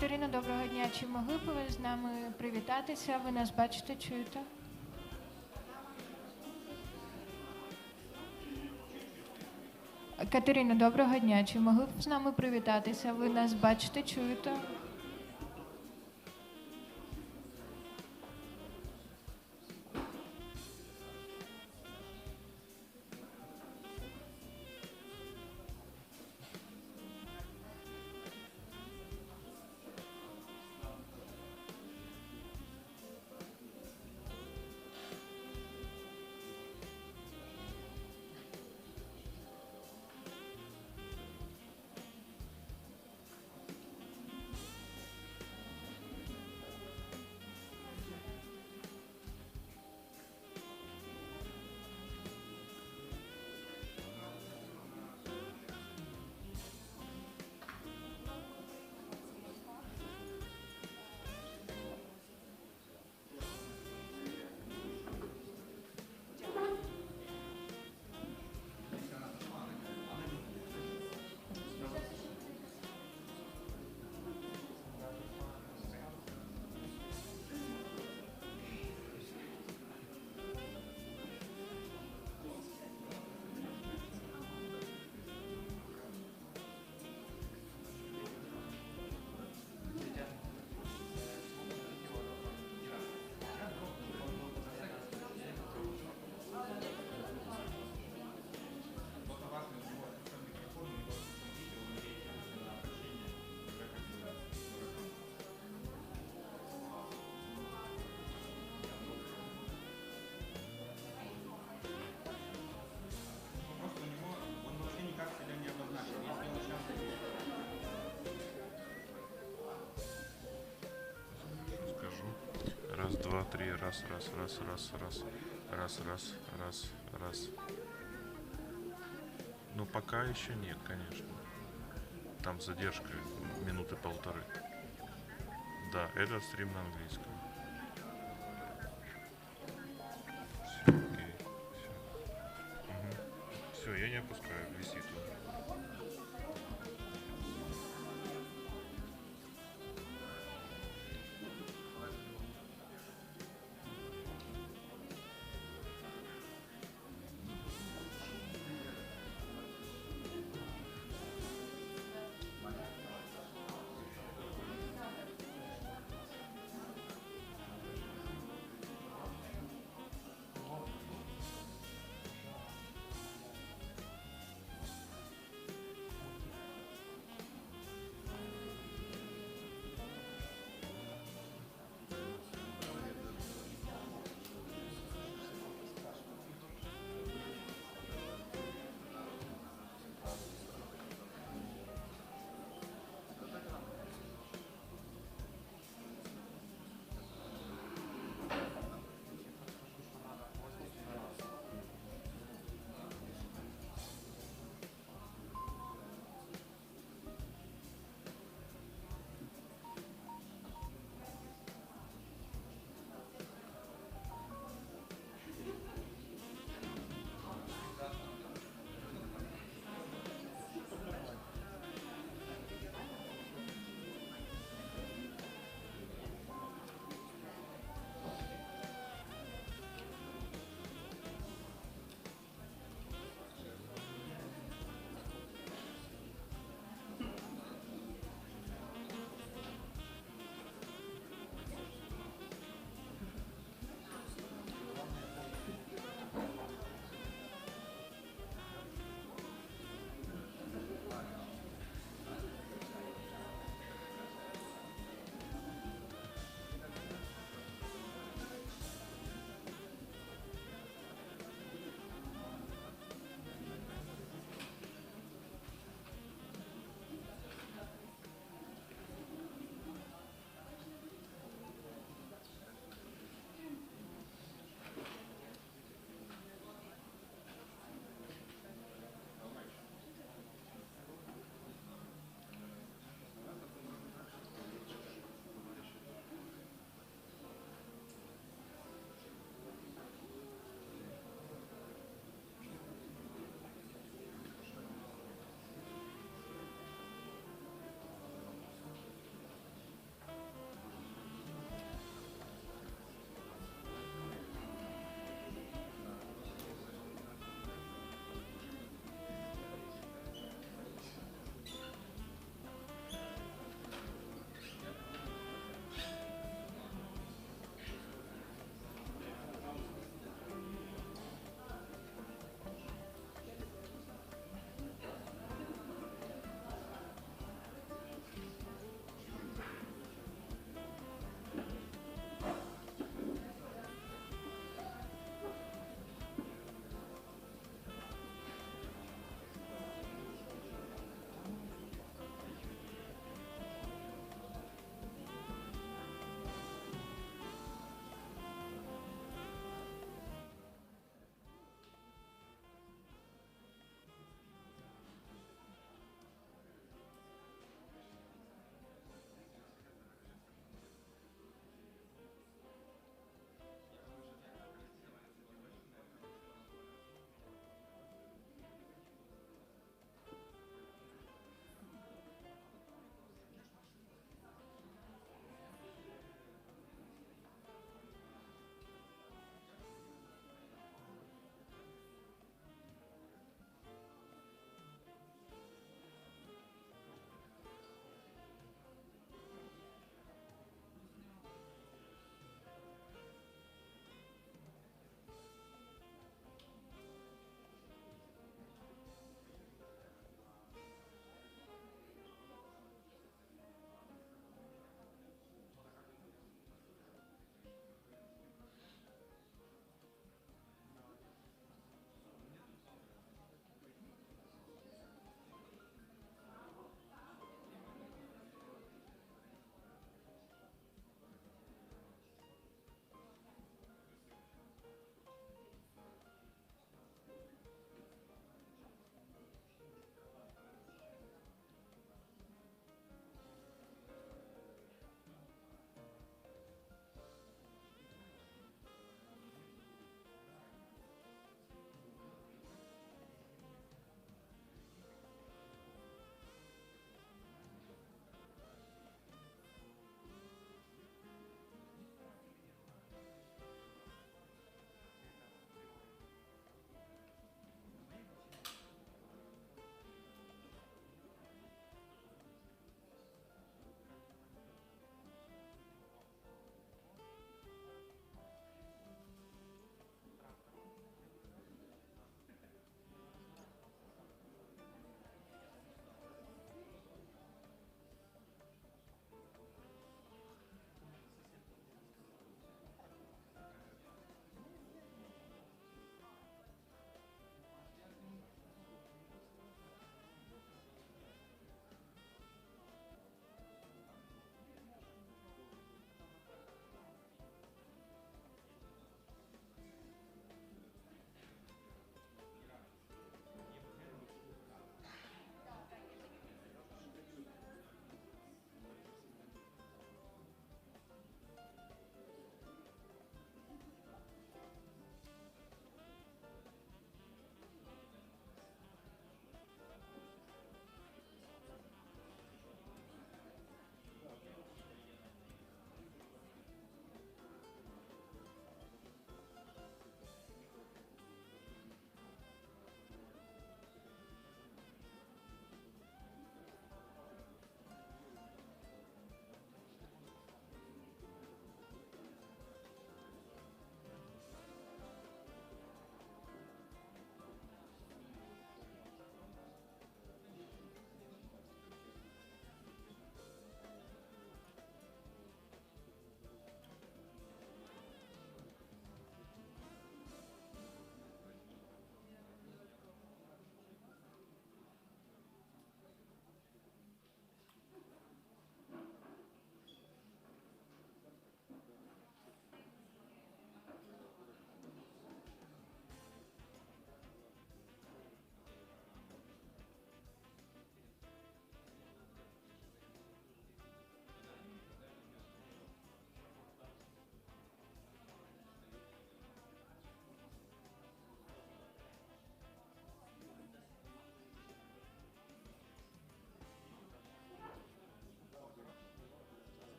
Катерина, доброго дня. Чи могли б ви з нами привітатися? Ви нас бачите, чуєте? Катерина, доброго дня. Чи могли б з нами привітатися? Ви нас бачите, чуєте? Раз, два, три, раз, раз, раз, раз, раз, раз, раз, раз, раз. Ну, пока еще нет, конечно. Там задержка минуты полторы. Да, этот стрим на английском. Все, окей, все. Угу. Все, я не опускаю, висит уже.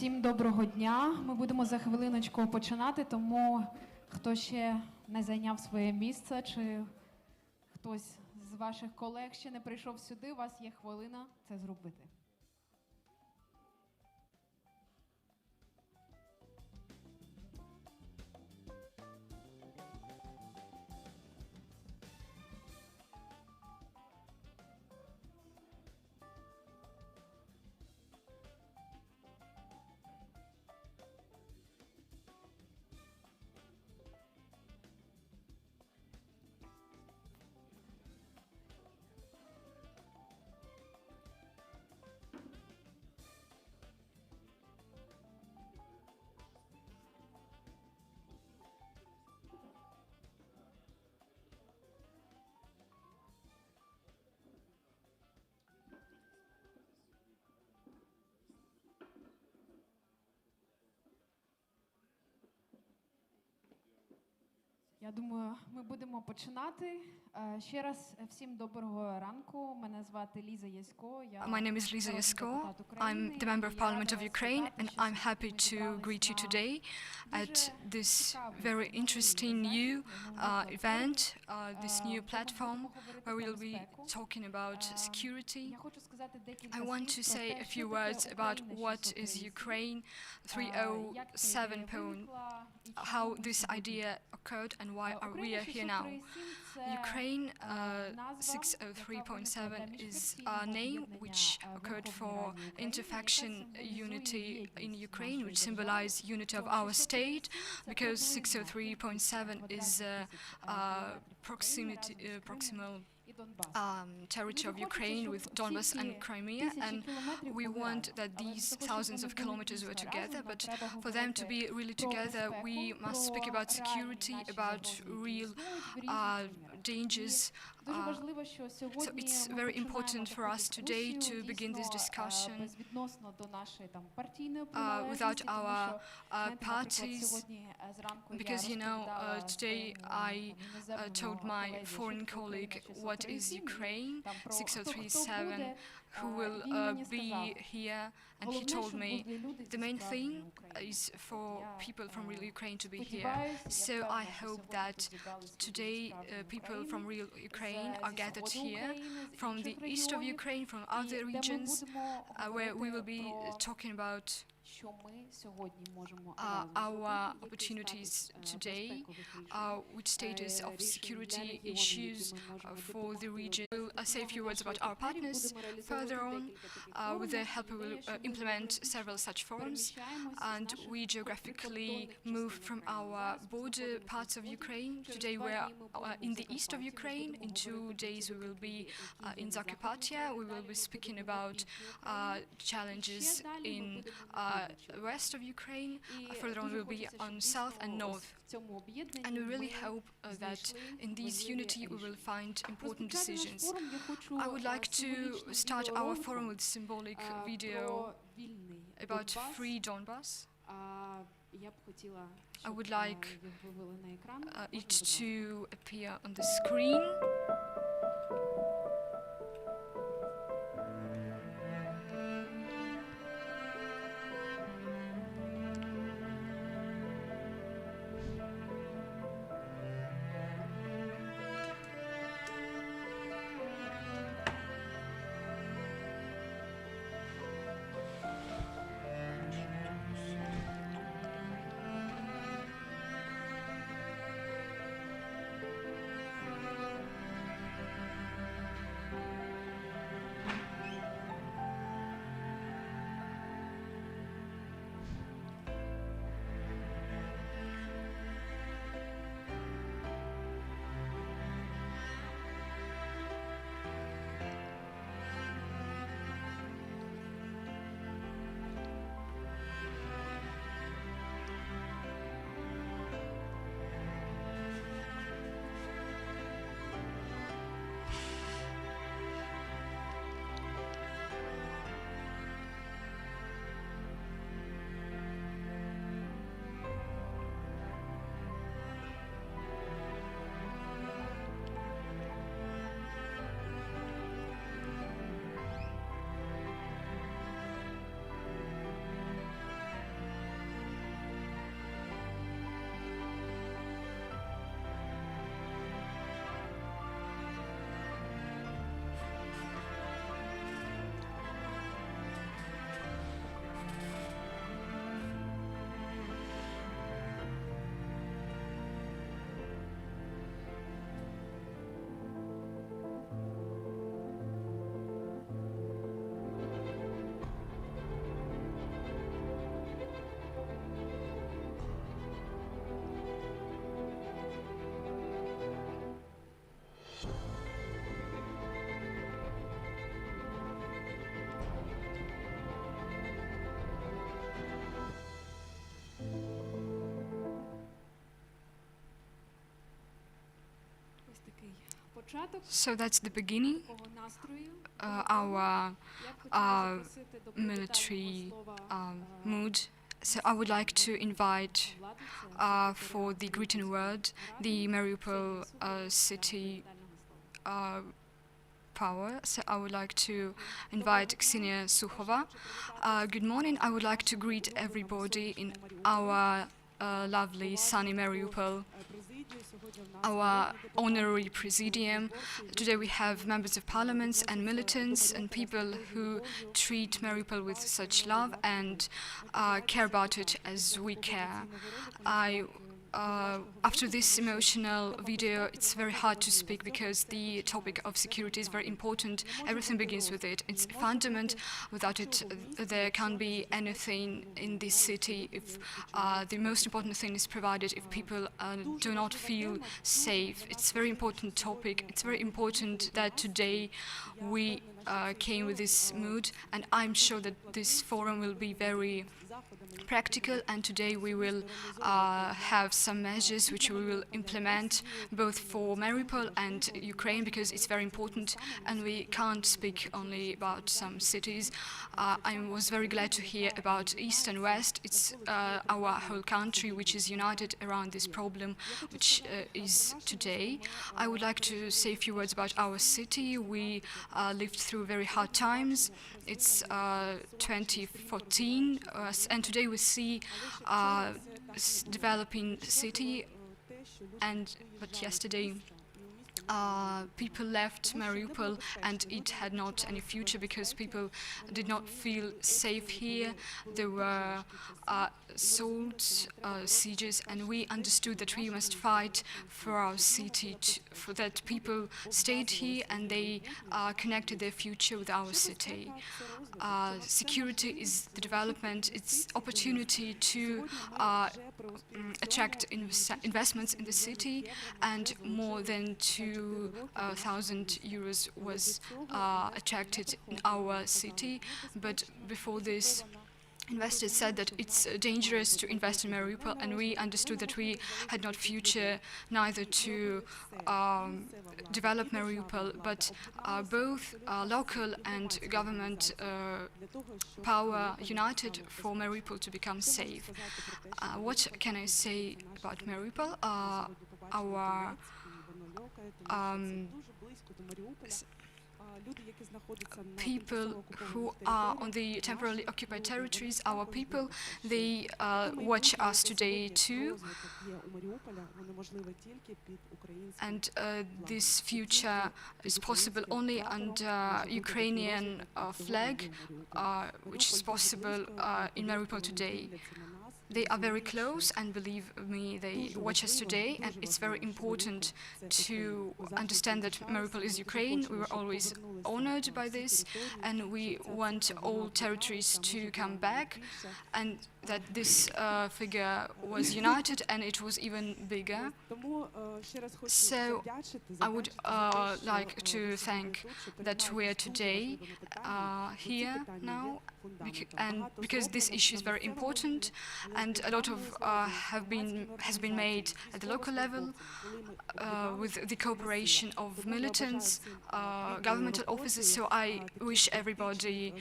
Всім доброго дня. Ми будемо за хвилиночку починати, тому хто ще не зайняв своє місце, чи хтось з ваших колег ще не прийшов сюди, у вас є хвилина це зробити. Я думаю, ми будемо починати. Ще раз всім доброго ранку. Мене звати Ліза Ясько. My name is Liza Yasko. I'm the Member of Parliament of Ukraine, and I'm happy to greet you today at this very interesting new event, this new platform where we'll be talking about security. I want to say a few words about what is Ukraine 307 point, how this idea occurred and why are we here now. Ukraine 603.7 is a name which occurred for interfaction unity in Ukraine, which symbolizes unity of our state, because 603.7 is proximal territory of Ukraine with Donbas and Crimea, and we want that these thousands of kilometers were together, but for them to be really together, we must speak about security, about real dangers. So it's very important for us today to begin this discussion without our parties, because, you know, today I told my foreign colleague what is Ukraine 603.7, who will be here, and he told me the main thing is for people from real Ukraine to be here. So I hope that today people from real Ukraine are gathered here, from the east of Ukraine, from other regions, where we will be talking about our opportunities today, which status of security issues for the region. We'll say a few words about our partners. Further on, with their help we will implement several such forums, and we geographically move from our border parts of Ukraine. Today we are in the east of Ukraine. In 2 days we will be in Zakarpattia. We will be speaking about challenges in west of Ukraine. Further on we'll be on south and north. And we really hope that in this unity we will find important decisions. I would like to start our forum with symbolic video about free Donbas. I would like it to appear on the screen. So that's the beginning, our military mood. So I would like to invite for the greeting word the Mariupol city power. So I would like to invite Ksenia Sukhova. Good morning. I would like to greet everybody in our lovely sunny Mariupol, our honorary presidium. Today we have members of parliaments and militants and people who treat Mariupol with such love and care about it as we care. After this emotional video, it's very hard to speak because the topic of security is very important. Everything begins with it. It's fundamental. Without it, there can't be anything in this city. If the most important thing is provided, if people do not feel safe, it's a very important topic. It's very important that today we came with this mood, and I'm sure that this forum will be very practical, and today we will have some measures which we will implement both for Mariupol and Ukraine, because it's very important and we can't speak only about some cities. I was very glad to hear about East and West. It's our whole country which is united around this problem, which is today. I would like to say a few words about our city. We lived through very hard times. It's 2014, and today we see developing city. But yesterday, people left Mariupol, and it had not any future because people did not feel safe here. There were assaults, sieges, and we understood that we must fight for our city, for that people stayed here and they connected their future with our city. Security is the development, it's opportunity to attract investments in the city, and more than 2,000 euros was attracted in our city. But before this, investors said that it's dangerous to invest in Mariupol, and we understood that we had not future neither to develop Mariupol, but both local and government power united for Mariupol to become safe. What can I say about Mariupol? Our people who are on the temporarily occupied territories, our people, they watch us today too. And this future is possible only under Ukrainian flag, which is possible in Mariupol today. They are very close, and believe me, they watch us today, and it's very important to understand that Mariupol is Ukraine. We were always honored by this, and we want all territories to come back, and that this figure was united, and it was even bigger. So I would like to thank that we are today here now, and because this issue is very important, and a lot of has been made at the local level with the cooperation of militants, governmental officers. So I wish everybody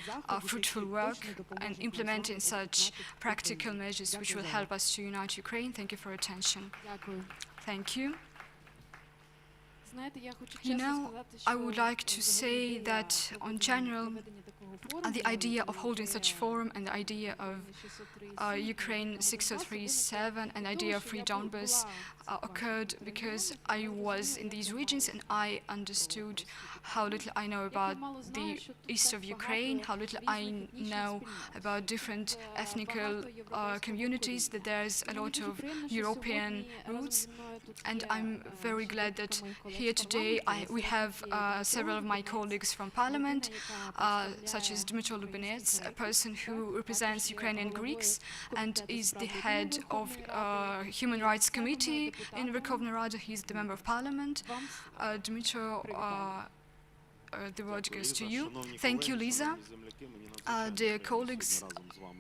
fruitful work and implementing such practical measures which will help us to unite Ukraine. Thank you for your attention. Thank you. You know, I would like to say that on general, the idea of holding such forum and the idea of Ukraine 6037 and the idea of Free Donbas occurred because I was in these regions and I understood how little I know about the east of Ukraine, how little I know about different ethnical communities, that there's a lot of European roots. And I'm very glad that here today we have several of my colleagues from Parliament, such as Dmytro Lubinets, a person who represents Ukrainian Greeks and is the head of Human Rights Committee in Verkhovnій Raді. He's the Member of Parliament. Dmytro, the word goes to you. Thank you, Lisa. Dear colleagues,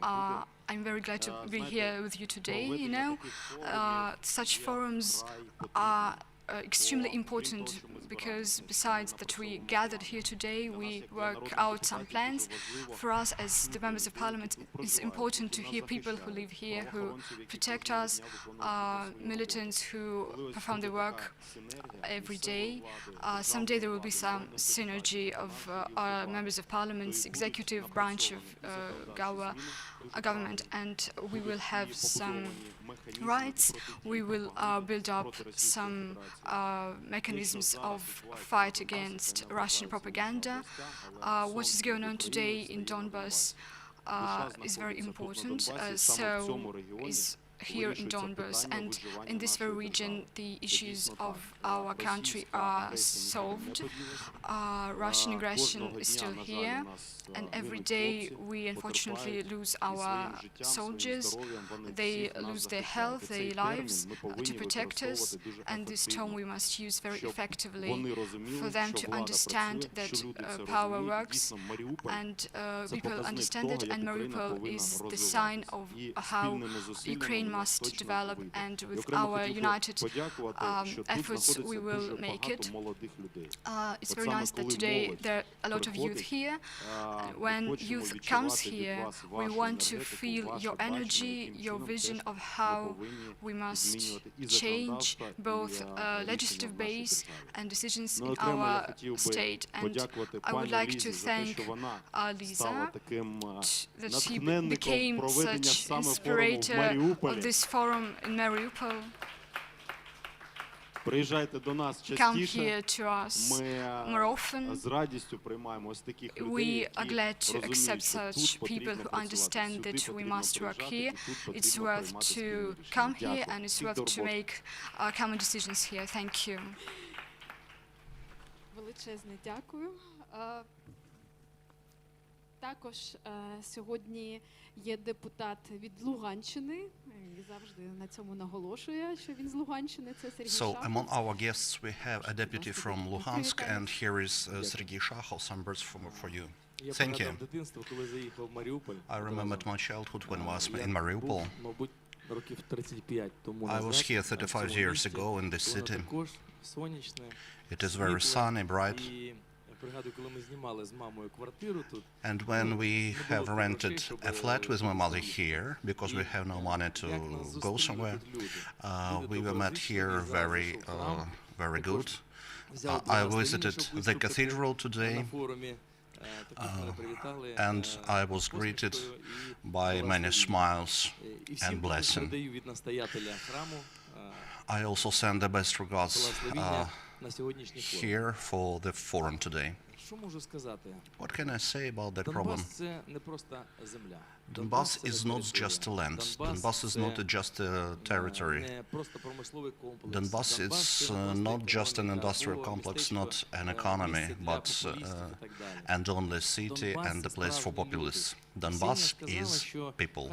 I'm very glad to be here with you today. You know, such forums are extremely important because besides that we gathered here today, we work out some plans. For us as the members of parliament, it's important to hear people who live here, who protect us, militants who perform their work every day. Someday there will be some synergy of our members of parliament's executive branch of government, and we will have some rights. We will build up some mechanisms of fight against Russian propaganda. What is going on today in Donbas is very important. So is here in Donbas, and in this very region the issues of our country are solved. Russian aggression is still here, and every day we unfortunately lose our soldiers. They lose their health, their lives to protect us, and this tone we must use very effectively for them to understand that power works, and people understand it, and Mariupol is the sign of how Ukraine must develop, and with our united efforts we will make it. It's very nice that today there are a lot of youth here. When youth comes here, we want to feel your energy, your vision of how we must change both legislative base and decisions in our state. And I would like to thank Lisa that she became such inspirator of this forum in Mariupol. Приїжджайте до нас Come частіше. here to us more often. З радістю приймаємо ось таких людей, We are які glad to розуміють, accept що such тут people потрібно who працювати, understand сюди that we потрібно must work приїжджати, here. тут It's потрібно worth приймати to спільне come рішення. here, Дякую. and it's Всіх worth до to роботи. make common decisions here. Thank you. Величезне дякую. Також сьогодні є депутат від Луганщини. І завжди на цьому наголошує, що він з Луганщини. Це Сергій So Шахов. among our guests we have a deputy from Luhansk, and here is Sergei Shakhov. Some words for you. Я Thank you. пригадав дитинство, коли заїхав в Маріуполь. I remembered my childhood when I was in Mariupol. Мабуть, років 35 тому I was here 35 years ago in this city. Також сонячне. It is very sunny, bright, І пригадую, коли ми знімали з мамою квартиру тут. and when we have rented a flat with my mother here, because we have no money to go somewhere, we were met here very good. I visited the cathedral today, На форумі також мене привітали. and I was greeted by many smiles І and всім blessing. передаю від настоятеля храму I also send the best regards благословіння на сьогоднішній форум. here for the forum today. Що можу сказати? What can I say about that problem? Донбас – це не просто земля. Donbas is not just a land. Donbas is not just a territory. Не просто промисловий комплекс. Donbas is not just an industrial complex, not an economy, but and only city and a place for populists. Donbas is people.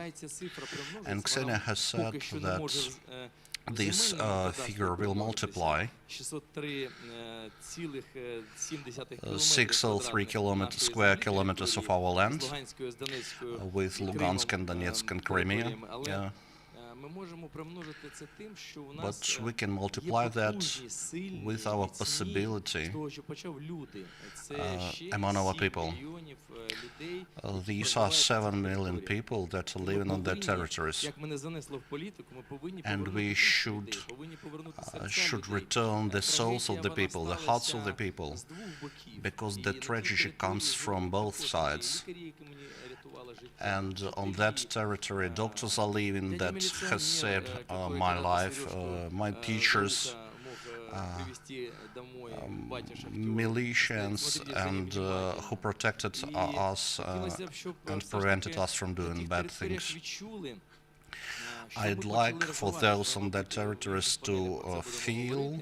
And Ksenia has said that this figure will multiply 603 square kilometers of our land with Lugansk and Donetsk and Crimea. Yeah. But we can multiply that with our possibility among our people. These are 7 million people that are living on their territories, and we should return the souls of the people, the hearts of the people, because the tragedy comes from both sides. And on that territory, doctors are living that has saved my life, my teachers, militias, and who protected us and prevented us from doing bad things. I'd like for those on that territories to feel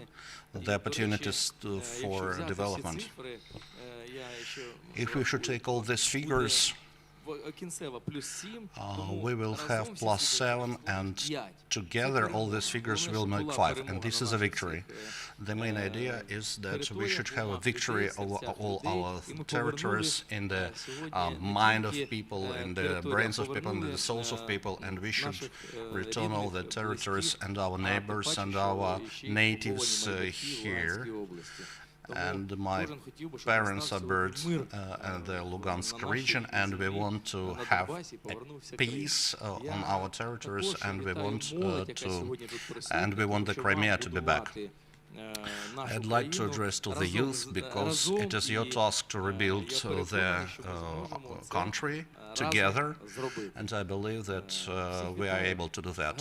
the opportunities for development. If we should take all these figures, кінцева плюс 7, we will have plus 7, and together all these figures will make 5, and this is a victory. The main idea is that we should have a victory over all our territories in the mind of people, in the brains of people, in the souls of people, and we should return all the territories and our neighbors and our natives here. And my parents are birds in the Lugansk region, and we want to have peace on our territories, and we want the Crimea to be back. I'd like to address to the youth, because it is your task to rebuild the country together, and I believe that we are able to do that.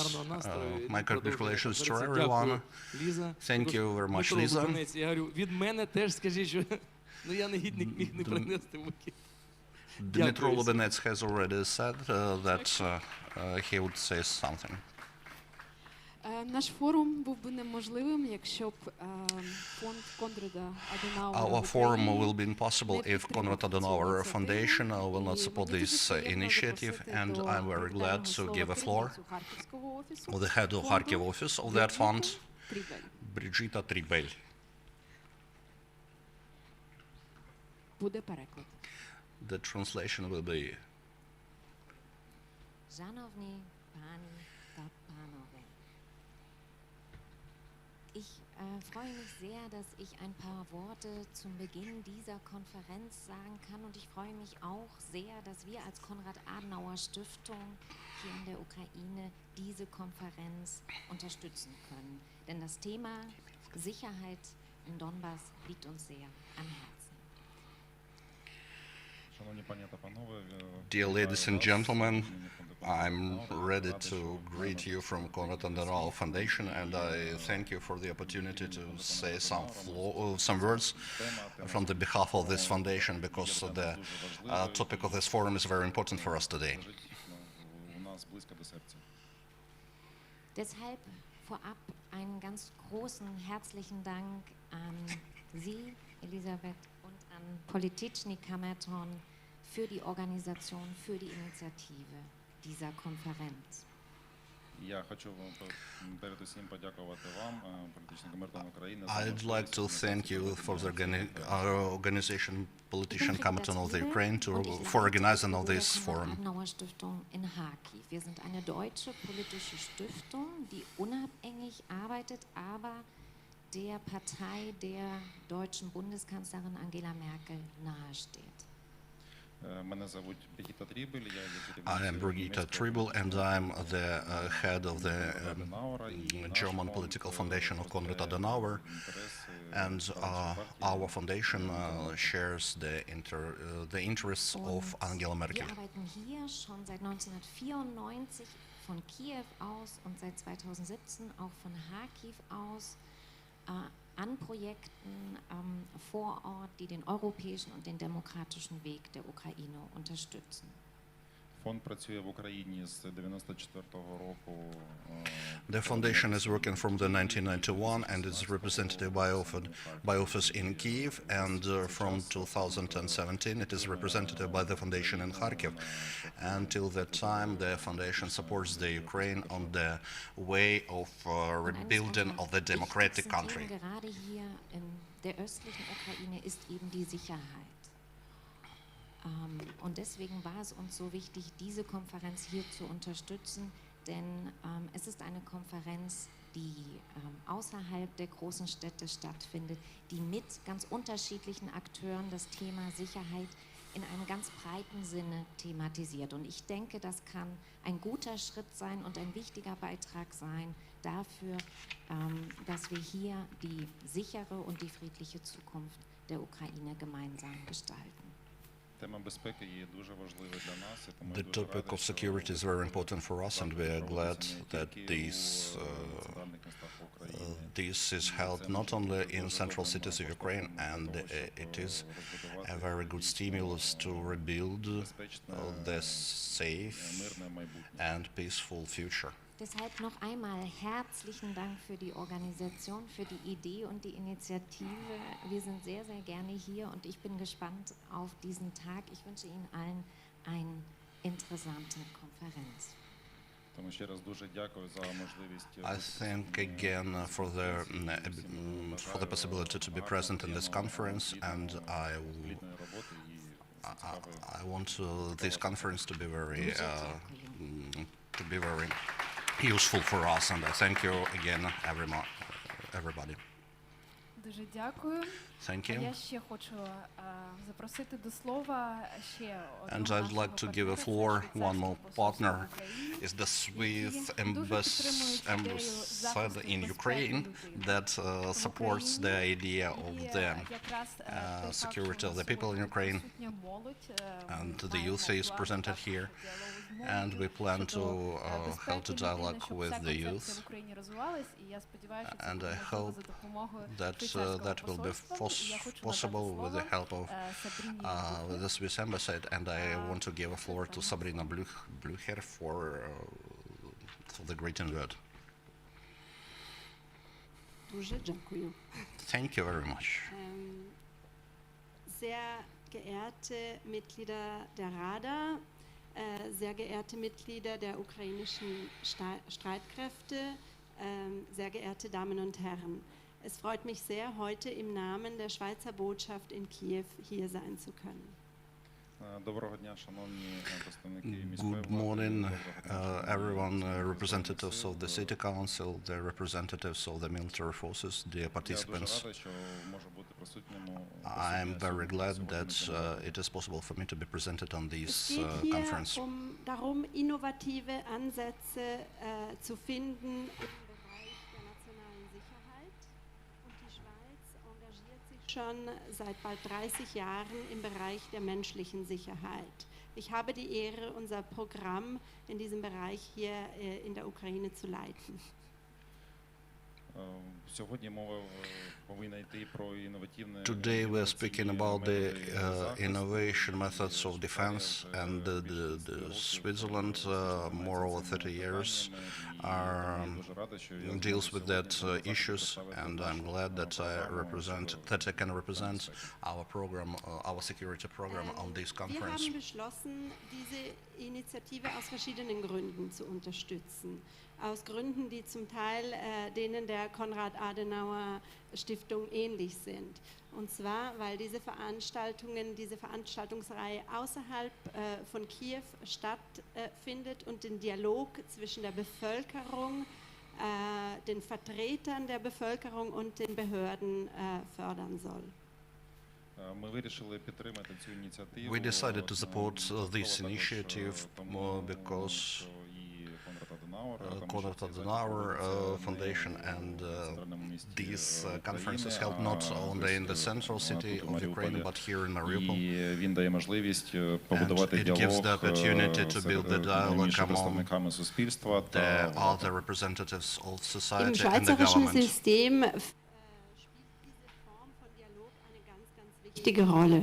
My congratulations to everyone. Thank you very much, Lisa. Я говорю, від мене теж скажіть, що я негідник міг не принести букет. Dmitro Lubinets has already said that he would say something. Наш форум був би неможливим, якщо б фонд Конрада Аденауера Our forum will be impossible if Konrad Adenauer Foundation will not support this initiative, and I'm very glad to give a floor to the head of Kharkiv office of that fund, Brigitta Tribel. Буде переклад. The translation will be: Szanowni Pani ta Panowie, ich freue mich sehr, dass ich ein paar Worte zum Beginn dieser Konferenz sagen kann, und ich freue mich auch sehr, dass wir als Konrad-Adenauer-Stiftung hier in der Ukraine diese Konferenz unterstützen können. Denn das Thema Sicherheit im Donbas liegt uns sehr am Herzen. Dear ladies and gentlemen, I'm ready to greet you from Konrad Adenauer Foundation, and I thank you for the opportunity to say some words from the behalf of this foundation, because the topic of this forum is very important for us today. Deshalb vorab einen ganz großen herzlichen Dank an Sie, Elisabeth, und an Politичний, камертон für die Organisation, für die Initiative dieser Konferenz. Я хочу передусім подякувати вам, Політичний камертон України. I'd like to thank you for the organization, Politician Камертон of the Ukraine, for organizing of this forum. Stiftung in Kharkiv. Wir sind eine deutsche politische Stiftung, die unabhängig arbeitet, aber der Partei der deutschen Bundeskanzlerin Angela Merkel nahesteht. I am Brigitta Tribel, and I'm the head of the German political foundation of Konrad Adenauer, and our foundation shares the interests of Angela Merkel. Wir arbeiten hier schon seit 1994 von Kiew aus und seit 2017 auch von Kharkiv aus an Projekten vor Ort, die den europäischen und den demokratischen Weg der Ukraine unterstützen. Фонд працює в Україні з 94-го року. The foundation is working from the 1991 and is represented by office in Kiev, and from 2017 it is represented by the foundation in Kharkiv. Until that time, the foundation supports the Ukraine on the way of rebuilding of the democratic country. Gerade hier in der östlichen Ukraine ist eben die Sicherheit. Und deswegen war es uns so wichtig, diese Konferenz hier zu unterstützen, denn es ist eine Konferenz, die außerhalb der großen Städte stattfindet, die mit ganz unterschiedlichen Akteuren das Thema Sicherheit in einem ganz breiten Sinne thematisiert. Und ich denke, das kann ein guter Schritt sein und ein wichtiger Beitrag sein dafür, dass wir hier die sichere und die friedliche Zukunft der Ukraine gemeinsam gestalten. The topic of security is very important for us, and we are glad that this is held not only in central cities of Ukraine, and it is a very good stimulus to rebuild the safe and peaceful future. Deshalb noch einmal herzlichen Dank für die Organisation, für die Idee und die Initiative. Wir sind sehr, sehr gerne hier und ich bin gespannt auf diesen Tag. Ich wünsche Ihnen allen eine interessante Konferenz. Тому ще раз дуже дякую за можливість. I thank again for the possibility to be present in this conference, and I want this conference to be very useful for us, and I thank you again, everybody. Дуже дякую. Thank А you. я ще хочу запросити до слова ще And одного I'd like to give a нашого floor, партнера, one more швейцарського partner посольства в is the Україні, Swiss які дуже підтримують ідею ambassade захисту in безпеки Ukraine людини. that supports the idea of І the якраз той факт, що security of у the нас people in сьогодні Ukraine присутня молодь, and ми the youth маємо is плани presented також here, діалогу з and we молоддю plan щодо to hold безпеки a dialogue людини, щоб with ця the концепція youth, в Україні розвивалась, і я сподіваюся, що це and буде I можливо hope за допомогою that швейцарського that will be посольства. І я хочу possible with the help of Сабріні with the Swiss ambassade, and I want to give a floor to Sabrina Blücher for the greeting word. Дуже дякую. Thank you very much. Sehr geehrte Mitglieder der Rada, sehr geehrte Mitglieder der ukrainischen Streitkräfte, sehr geehrte Damen und Herren. Es freut mich sehr, heute im Namen der Schweizer Botschaft in Kiew hier sein zu können. Доброго дня, шановні представники міської Good влади. morning, Доброго дня, everyone, шановні representatives of the представники. city council, the representatives of the military forces, dear Я дуже participants. радий, що можу бути присутнім у I'm very glad сьогоднішньому that комітеті. it is possible for me to be presented on Es this geht hier conference. darum, innovative Ansätze zu finden im Bereich der nationalen Sicherheit. Und die Schweiz engagiert sich schon seit bald 30 Jahren im Bereich der menschlichen Sicherheit. Ich habe die Ehre, unser Programm in diesem Bereich hier in der Ukraine zu leiten. Сьогодні мова повинна йти про інновативне. Today we are speaking about the innovation methods of defense, and the Switzerland, more over 30 years, deals with that issues, and I'm glad that I can represent our program, our security program on this Wir conference. haben beschlossen, diese Initiative aus verschiedenen Gründen zu unterstützen. Aus Gründen, die zum Teil denen der Konrad Adenauer Stiftung ähnlich sind. Und zwar, weil diese Veranstaltungsreihe außerhalb von Kiew stattfindet und den Dialog zwischen der Bevölkerung, den Vertretern der Bevölkerung und den Behörden fördern soll. We decided to support this initiative because Konrad Adenauer Foundation and this conference is held not only in the central city of Ukraine but here in Mariupol. Він дає можливість побудувати And it gives the opportunity to build the dialogue між among представниками суспільства the та other representatives of Im society and the schweizerischen government. System spielt diese Form von Dialog eine ganz, ganz wichtige Rolle.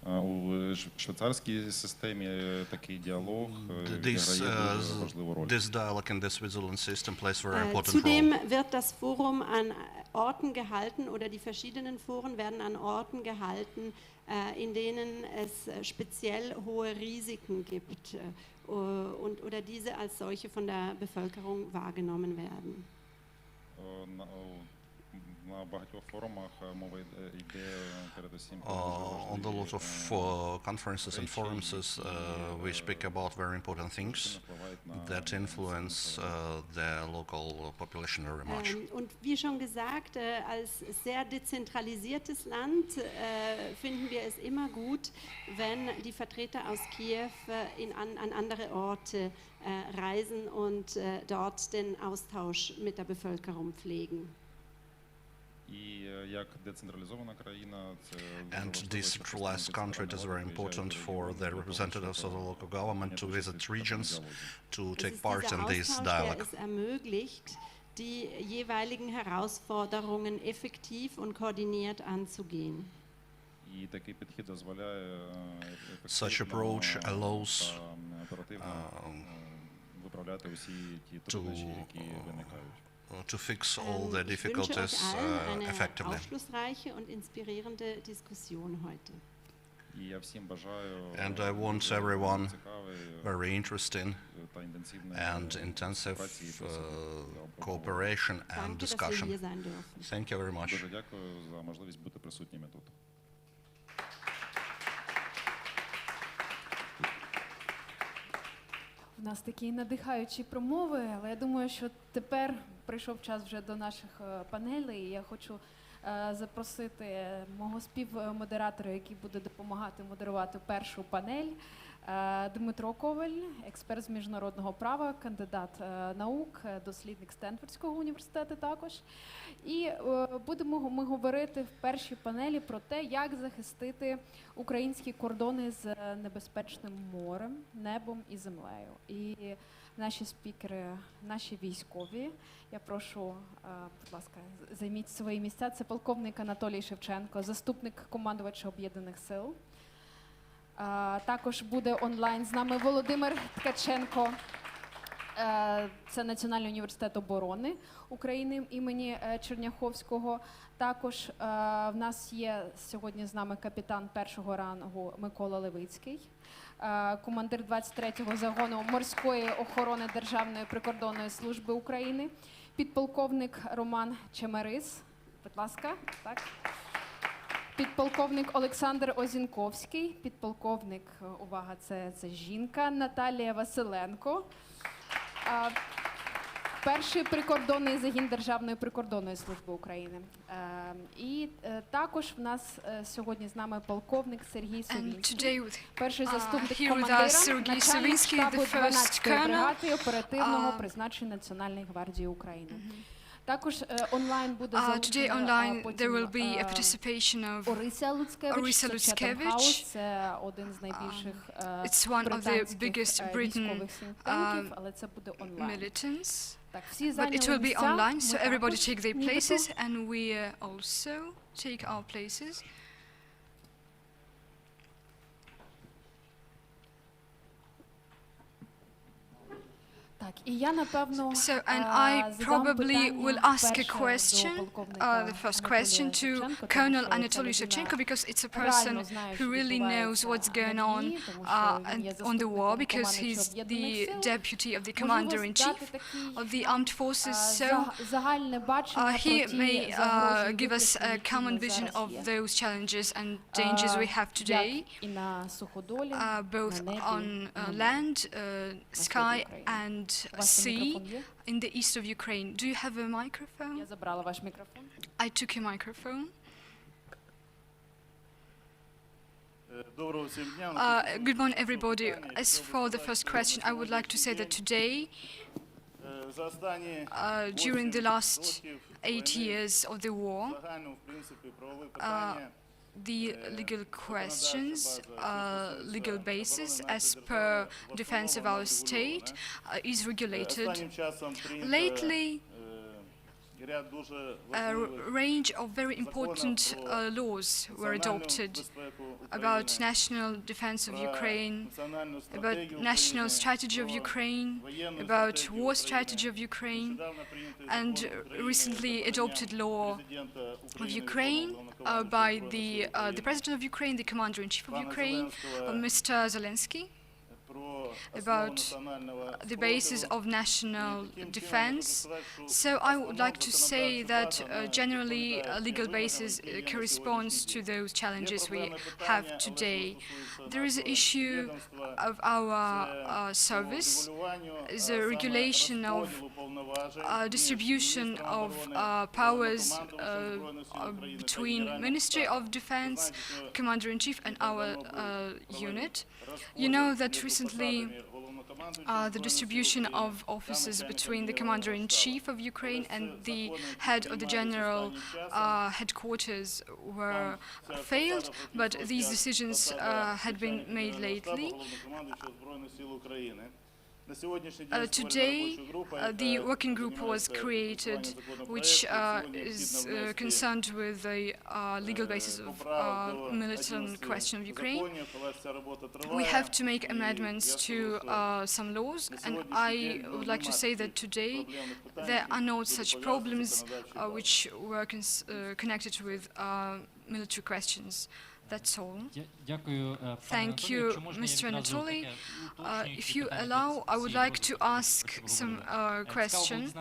у швейцарській системі такий діалог відіграє дуже важливу роль. This dialogue in the Switzerland system plays a very important Zudem role. wird das Forum an Orten gehalten oder die verschiedenen Foren werden an Orten gehalten, in denen es speziell hohe Risiken gibt oder diese als solche von der Bevölkerung wahrgenommen werden. На багатьох форумах мова йде передусім On the lot of conferences and forums, we speak about very important things that influence the local population very much. Und wie schon gesagt, als sehr dezentralisiertes Land finden wir es immer gut, wenn die Vertreter aus Kiew an andere Orte reisen und dort den Austausch mit der Bevölkerung pflegen. And decentralized country, it is very important for the representatives of the local government to visit regions to take part in this dialogue. Es ermöglicht, die jeweiligen Herausforderungen effektiv und koordiniert anzugehen. Such approach allows to fix all the difficulties Ich wünsche euch allen eine effectively. aufschlussreiche und inspirierende Diskussion heute. І я всім бажаю And I want everyone цікавий very interesting та інтенсивний and intensive співпраці і просвіту. cooperation and Danke, dass wir discussion. hier sein dürfen. Thank you very much. Дуже дякую за можливість бути присутніми тут. У нас такі надихаючі промови, але я думаю, що тепер прийшов час вже до наших панелей. І я хочу запросити мого співмодератора, який буде допомагати модерувати першу панель, Дмитро Коваль, експерт з міжнародного права, кандидат наук, дослідник Стенфордського університету також. І будемо ми говорити в першій панелі про те, як захистити українські кордони з небезпечним морем, небом і землею. І наші спікери, наші військові, я прошу, будь ласка, займіть свої місця. Це полковник Анатолій Шевченко, заступник командувача Об'єднаних сил. Також буде онлайн з нами Володимир Ткаченко, це Національний університет оборони України імені Черняховського. Також в нас є сьогодні з нами капітан першого рангу Микола Левицький, командир 23-го загону морської охорони Державної прикордонної служби України, підполковник Роман Чемерис, будь ласка, так. Підполковник Олександр Озінковський, підполковник, увага, це жінка, Наталія Василенко, перший прикордонний загін Державної прикордонної служби України. І також в нас сьогодні з нами полковник Сергій Совінський, перший заступник командира, начальник штабу 12-ї бригади оперативного призначення Національної гвардії України. Також онлайн буде залучено потім Орися Луцкевич, це один з найбільших британських військових синтенків, але це буде онлайн. Так, всі зайняли місця. But it will be online, so everybody take their places, and we also take our places. Так, і я, напевно, So, and I probably will ask a question, the first question to Colonel Anatoly Shevchenko, because it's a person who really knows what's going on the war, because he's the deputy of the commander-in-chief of the armed forces. So he may give us a common vision of those challenges and dangers we have today, both on land, sky, and sea in the east of Ukraine. Do you have a microphone? I took your microphone. Good morning, everybody. As for the first question, I would like to say that today, during the last 8 years of the war, the legal questions, legal basis as per defense of our state is regulated. Lately, a range of very important laws were adopted about national defense of Ukraine, about national strategy of Ukraine, about war strategy of Ukraine, and recently adopted law of Ukraine by the President of Ukraine, the Commander-in-Chief of Ukraine, Mr. Zelensky, about the basis of national defense. So I would like to say that generally a legal basis corresponds to those challenges we have today. There is an issue of our service, the regulation of distribution of powers between Ministry of Defense, Commander-in-Chief, and our unit. You know that recently the distribution of offices between the Commander-in-Chief of Ukraine and the head of the general headquarters were failed, but these decisions had been made lately. Today, the working group was created, which is concerned with the legal basis of militant question of Ukraine. We have to make amendments to some laws, and I would like to say that today there are no such problems which were connected with military questions. That's all. Дякую, Thank you, Mr. Anatoly. If you allow, I would like to ask some question.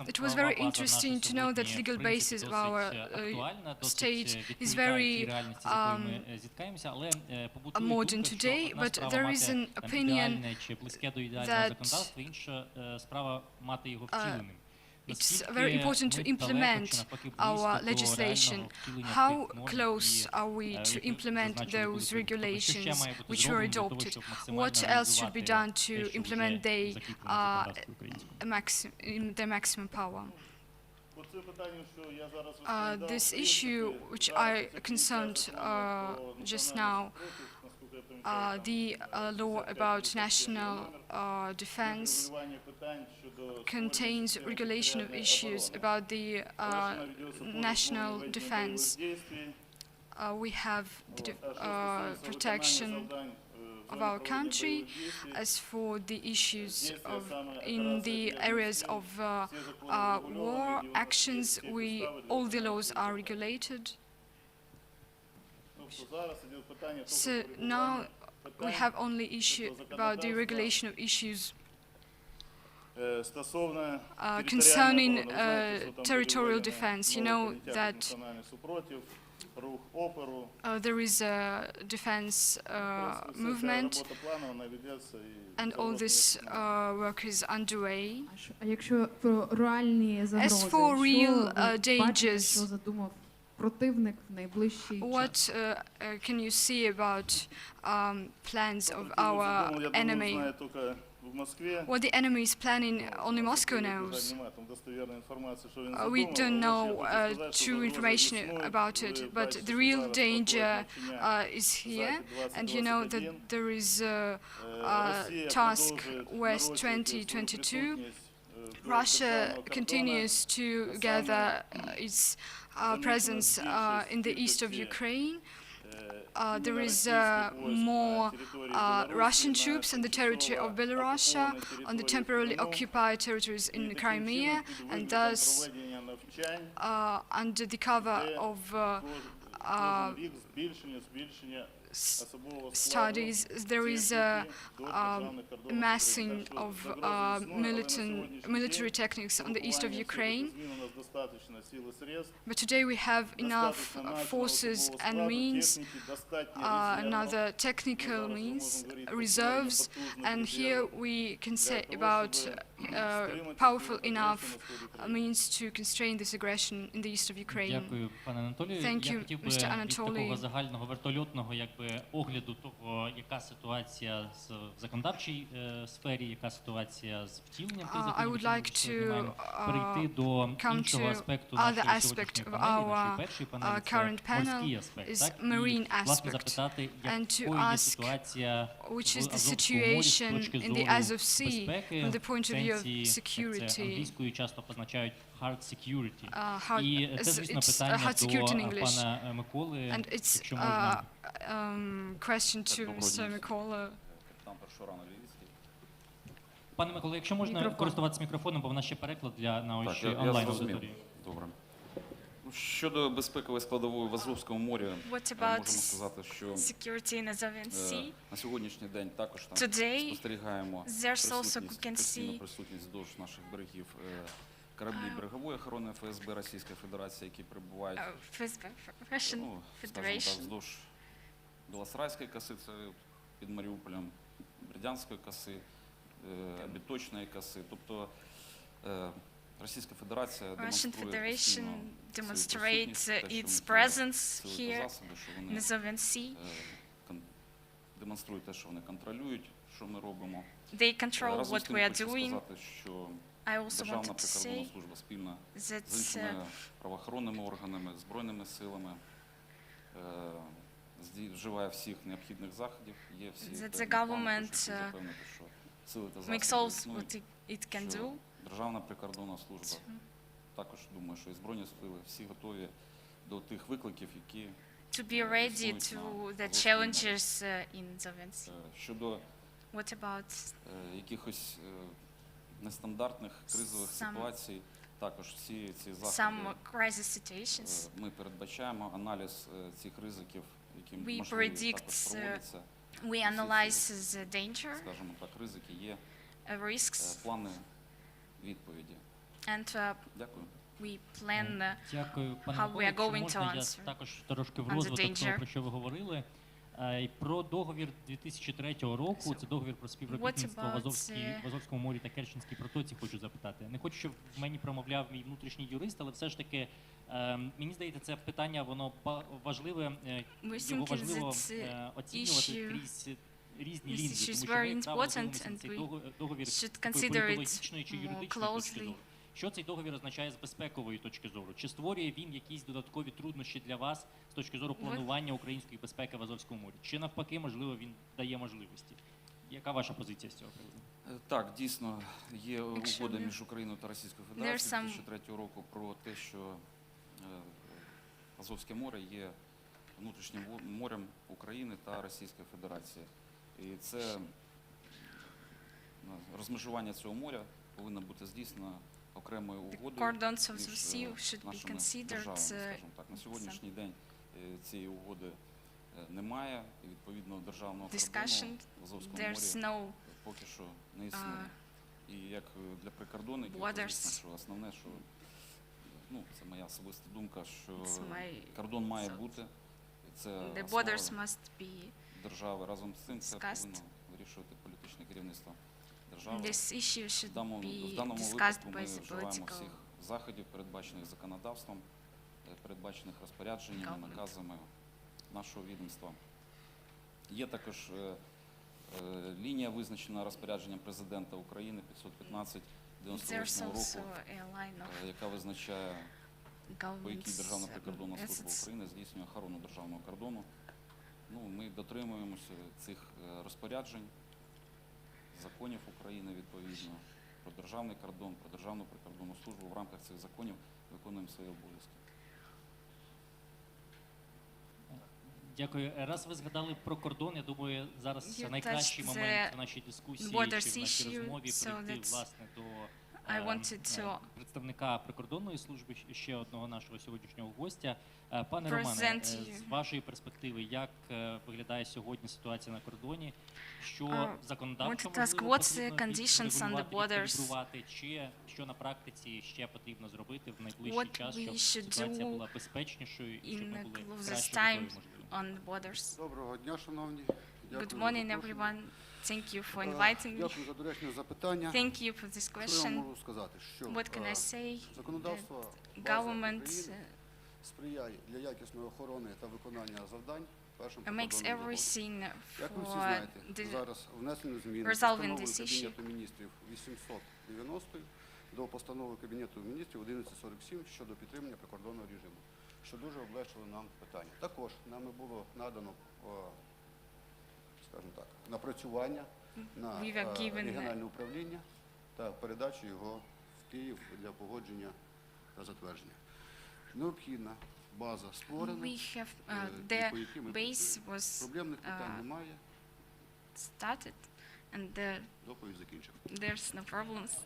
It was very interesting to know that legal basis of our state is very modern today, but there is an opinion that it's very important to implement our legislation. How close are we to implement those regulations which were adopted? What else should be done to implement their maximum power? This issue which I concerned just now, the law about national defense contains regulation of issues about the national defense. We have the protection of our country. As for the issues in the areas of war actions, all the laws are regulated. So now we have only issue about the regulation of issues concerning territorial defense. You know that there is a defense movement, and all this work is underway. As for real dangers, what can you see about plans of our enemy? What the enemy is planning, only Moscow knows. We don't know true information about it, but the real danger is here. And you know that there is Task West 2022. Russia continues to gather its presence in the east of Ukraine. There is more Russian troops on the territory of Belarus, on the temporarily occupied territories in Crimea, and thus, under the cover of studies, there is a massing of military techniques on the east of Ukraine. But today we have enough forces and means, another technical means, reserves, and here we can say about powerful enough means to constrain this aggression in the east of Ukraine. Thank you, Mr. Anatoly. Огляду того, яка ситуація в законодавчій сфері, яка ситуація з втіленням тих законів, які ми маємо перейти до іншого аспекту нашої сьогоднішньої панелі, нашої першої панелі, це морський аспект, так? І, власне, запитати, якою є ситуація в Азовському морі з точки зору безпеки, в сенсі, англійською часто позначають hard security. І це, звісно, питання до пана Миколи, якщо можна. Question to Mr. Mikola. Пане Микола, якщо можна користуватися мікрофоном, бо в нас ще переклад для нашої онлайн-аудиторії. Добре. Щодо безпекової складової в Азовському морі, можемо сказати, що на сьогоднішній день також там спостерігаємо постійну присутність вздовж наших берегів кораблі берегової охорони ФСБ Російської Федерації, які прибувають вздовж Білосарайської коси, це під Маріуполем, Бердянської коси, Обіточної коси. Тобто Російська Федерація демонструє its presence here in the Azov Sea. Демонструє те, що вони контролюють, що ми робимо. They control what we are doing. I also Державна wanted to say прикордонна служба спільно з іншими правоохоронними органами, збройними силами вживає всіх необхідних заходів. Є всі the government makes all what it can do. Державна прикордонна служба також думаю, що і збройні сили всі готові до тих викликів, які to be ready to the challenges in the Sea. Щодо What about якихось нестандартних кризових ситуацій, Також всі ці some заходи crisis situations. ми передбачаємо аналіз цих ризиків, які We можливі predict, також проводяться. We analyze the danger, Скажімо так, ризики є, risks, плани відповіді. and Дякую. we plan Дякую, пане how we Миколо. are going Якщо to можна, я answer також трошки в on the розвиток того, danger. про що ви говорили. Про договір 2003 року, це договір про співробітництво в Азовському морі та Керченській протоці, хочу запитати. Не хочу, щоб в мені промовляв мій внутрішній юрист, але все ж таки, мені здається, це питання, воно важливе, його важливо оцінювати крізь різні лінзи, тому що ми, як правило, дивимося на цей договір з політичної чи юридичної точки зору. Що цей договір означає з безпекової точки зору? Чи створює він якісь додаткові труднощі для вас з точки зору планування української безпеки в Азовському морі? Чи навпаки, можливо, він дає можливості? Яка ваша позиція з цього приводу? Так, дійсно, є угода між Україною та Російською Федерацією 2003 року про те, що Азовське море є внутрішнім морем України та Російської Федерації. І це розмежування цього моря повинно бути здійснено окремою угодою між нашими державами, скажімо так. На сьогоднішній день цієї угоди немає, і відповідно державного кордону в Азовському морі поки що не існує. І як для прикордонників, звісно, що основне, що, ну, це моя особиста думка, що кордон має бути, і це основа держави. Разом з цим це повинно вирішувати політичне керівництво держави. В даному випадку ми вживаємо всіх заходів, передбачених законодавством, передбачених розпорядженнями, наказами нашого відомства. Є також лінія, визначена розпорядженням президента України 515 98 року, яка визначає, по якій Державна прикордонна служба України здійснює охорону державного кордону. Ну, ми дотримуємося цих розпоряджень, законів України відповідно, про державний кордон, про Державну прикордонну службу. В рамках цих законів виконуємо свої обов'язки. Дякую. Раз ви згадали про кордон, я думаю, зараз найкращий момент в нашій дискусії чи в нашій розмові прийти, власне, до представника прикордонної служби, ще одного нашого сьогоднішнього гостя. Пане Романе, з вашої перспективи, як виглядає сьогодні ситуація на кордоні? Що законодавчо можливо потрібно відрегулювати, чи що на практиці ще потрибно зробити в найближчий час, щоб ситуація була безпечнішою і щоб ми були краще можливо? Доброго дня, шановні. Good morning, everyone. Thank you for inviting me. Дякую за доречне запитання. Thank you for this Що я question. можу сказати? Що What can I say? законодавство Government сприяє для якісної охорони та виконання завдань першим makes everything Як ви всі for знаєте, зараз внесено зміни resolving постанови this issue. Кабінету міністрів 890 до постанови Кабінету міністрів 1147 щодо підтримання прикордонного режиму, що дуже облегшило нам питання. Також нами було надано, скажімо так, напрацювання на регіональне управління та передачу його в Київ для погодження та затвердження. Необхідна база створена, по якій ми працюємо. Проблемних питань немає. Доповідь закінчив. There's no problems.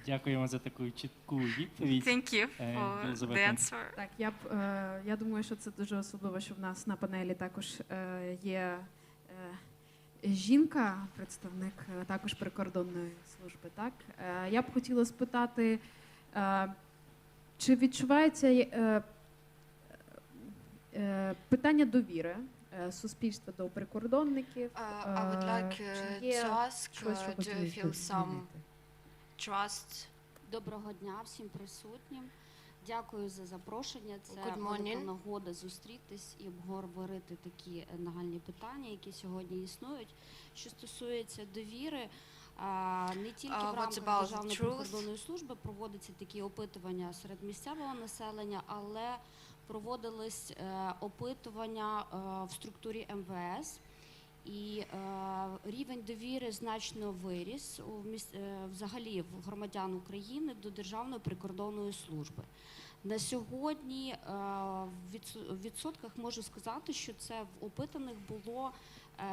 Дякуємо за таку чітку відповідь. Thank you for the answer. Так, я думаю, що це дуже особливо, що в нас на панелі також є жінка, представник також прикордонної служби. Так, я б хотіла спитати, чи відчувається питання довіри суспільства до прикордонників? I would like to ask, do you feel some trust? Доброго дня всім присутнім. Дякую за запрошення. Це Good велика morning. нагода зустрітись і обговорити такі нагальні питання, які сьогодні існують. Що стосується довіри, не тільки в рамках Державної прикордонної служби проводяться такі опитування серед місцевого населення, але проводились опитування в структурі МВС. І рівень довіри значно виріс взагалі в громадян України до Державної прикордонної служби. На сьогодні в відсотках можу сказати, що це в опитаних було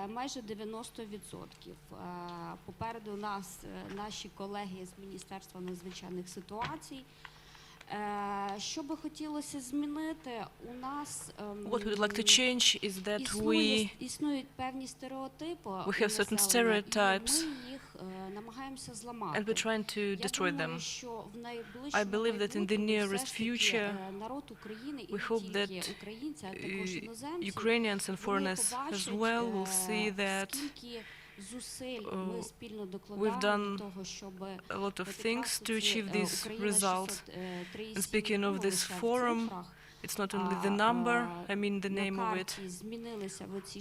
майже 90%. Попереду нас наші колеги з Міністерства надзвичайних ситуацій. Що би хотілося змінити, у нас What we'd like to change is that існують певні стереотипи, we have certain stereotypes, і ми їх намагаємося зламати. and we're trying to destroy them. Що в I believe that in the nearest future, народ України, і we hope that українці, а також іноземці, Ukrainians and foreigners as well will see that we've done a lot of things to achieve these results. And speaking of this forum, it's not only the number, I mean the name of it,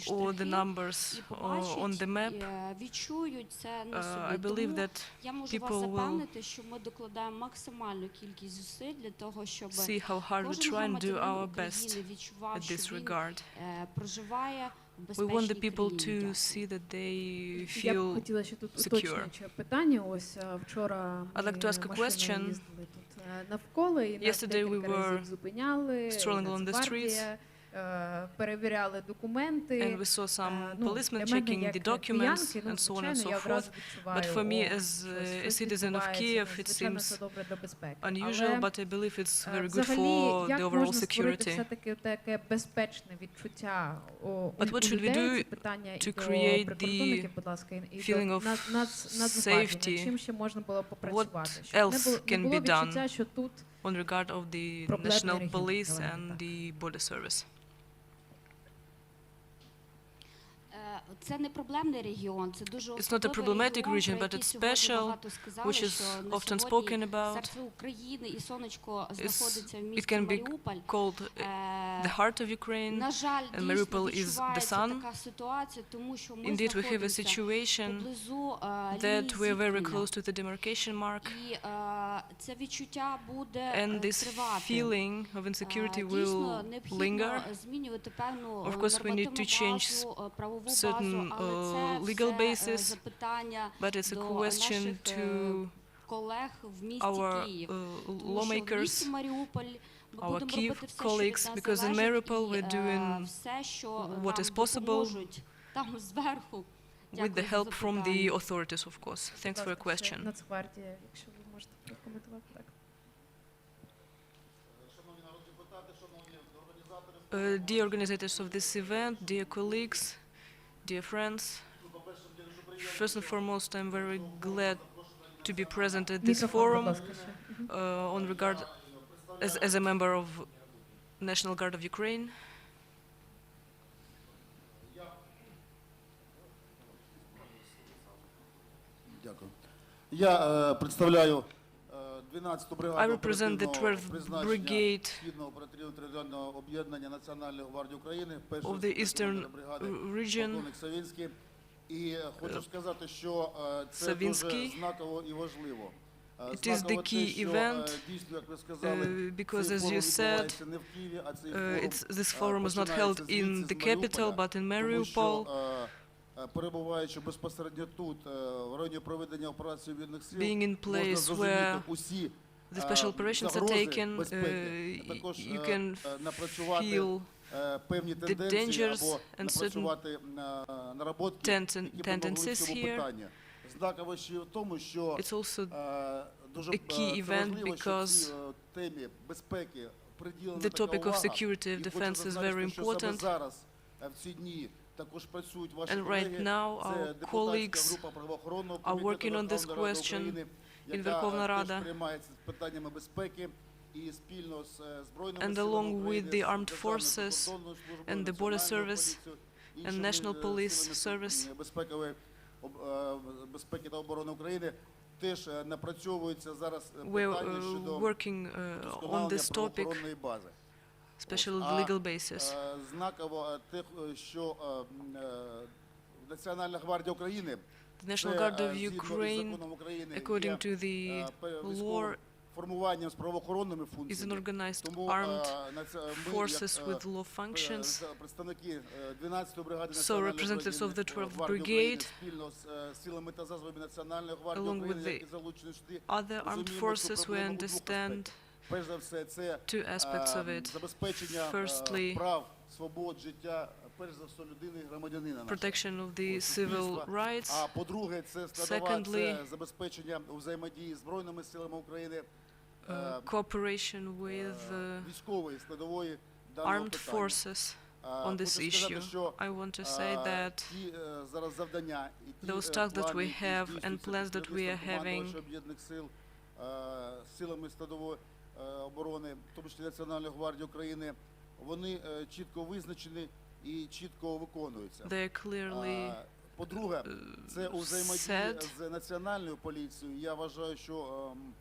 or the numbers on the map. I believe that people will see how hard we try and do our best at this regard. We want the people to see that they feel secure. I'd like to ask a question. Yesterday we were strolling along the streets and we saw some policemen checking the documents and so on and so forth. But for me, as a citizen of Kiev, it seems unusual, but I believe it's very good for the overall security. But what should we do to create the feeling of safety? What else can be done on regard of the national police and the border service? It's not a problematic region, but it's special, which is often spoken about. It can be called the heart of Ukraine, and Mariupol is the sun. Indeed, we have a situation that we are very close to the demarcation mark, and this feeling of insecurity will linger. Of course, we need to change certain legal basis, but it's a question to our lawmakers, our Kyiv colleagues, because in Mariupol we're doing what is possible with the help from the authorities, of course. Thanks for your question. Dear organizers of this event, dear colleagues, dear friends, first and foremost, I'm very glad to be present at this forum on regard as a member of National Guard of Ukraine. Я представляю I represent the 12th Brigade of the Eastern region, Savinsky. It is the key event because, as you said, this forum is not held in the capital but in Mariupol. Перебуваючи безпосередньо тут, в районі проведення операції Вільних сил, being in place where the special operations are taken, you can feel the dangers and certain tendencies here. It's also a key event because the topic of security and defense is very important. And right now our colleagues are working on this question in Верховна Рада. And along with the armed forces and the border service and national police service, we're working on this topic, especially the legal basis. The National Guard of Ukraine, according to the law, is an organized armed forces with law functions. So representatives of the 12th Brigade, along with the other armed forces, we understand Перш за все, це two aspects of it. забезпечення Firstly, прав, свобод, життя, перш за все, людини, громадянина. protection of the civil rights. А по-друге, це складова, Secondly, це забезпечення взаємодії з Збройними силами України, cooperation with військової складової даного armed питання. forces on this issue. I want to say that ті зараз завдання і ті those tasks that we плани, які have and здійснюються plans that we are having командувачем об'єднаних сил, силами складової оборони, в тому числі Національної гвардії України, вони чітко визначені і чітко виконуються. they clearly По-друге, це у взаємодії з Національною поліцією. Я вважаю, що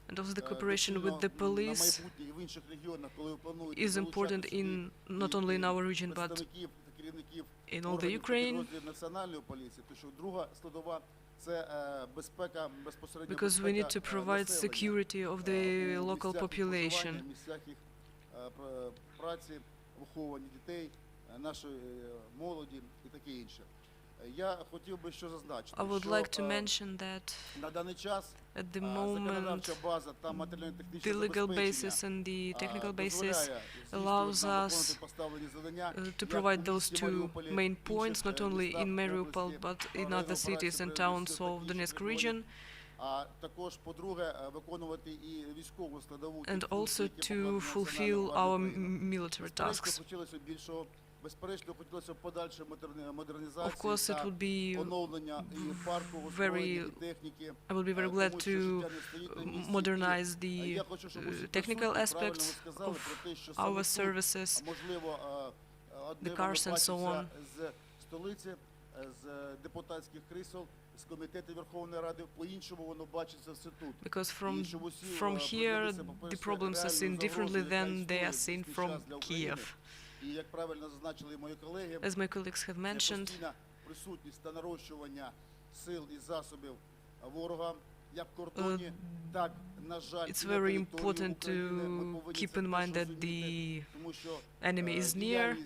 and also the cooperation with the police на майбутнє і в інших регіонах, коли ви плануєте is important in not only in our region but представників та керівників in all the органів Ukraine, підрозділів Національної поліції, тому що друга складова це безпека, безпосередньо because we need to provide security of the local population. місцях їх праці, виховування дітей, нашої молоді і таке інше. Я хотів би що зазначити, I would like to mention that на даний час at the moment the legal basis and the technical basis allows us to provide those two main points, not only in Mariupol but in other cities and towns of the Donetsk region, and also to fulfill our military tasks. Of course, it would be I will be very glad to modernize the technical aspects of our services, the cars and so on. Because from here the problems are seen differently than they are seen from Kiev. As my colleagues have mentioned, it's very important to keep in mind that the enemy is near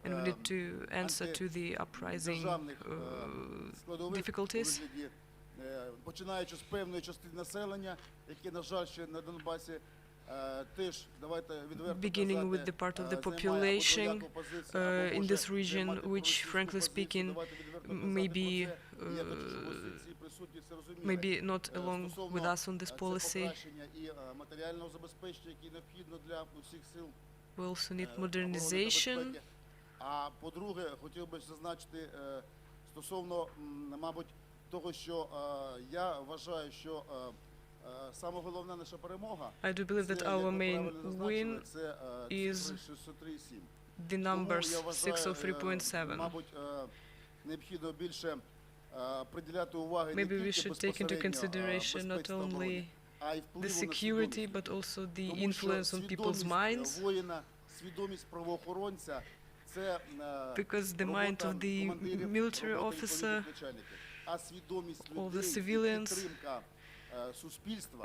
and we need to answer to the uprising difficulties. Починаючи з певної частини населення, яке, на жаль, ще на Донбасі beginning with the part of the population in this region, which, frankly speaking, may be not along with us on this policy. We also need modernization. По-друге, хотів би зазначити стосовно, мабуть, того, що я вважаю, що саме головна наша перемога – I do believe that our main win is the numbers 603.7. Мабуть, необхідно більше приділяти уваги не Maybe we тільки should take into consideration not only the security but also the influence on people's minds, because the mind of the military officer, of the civilians,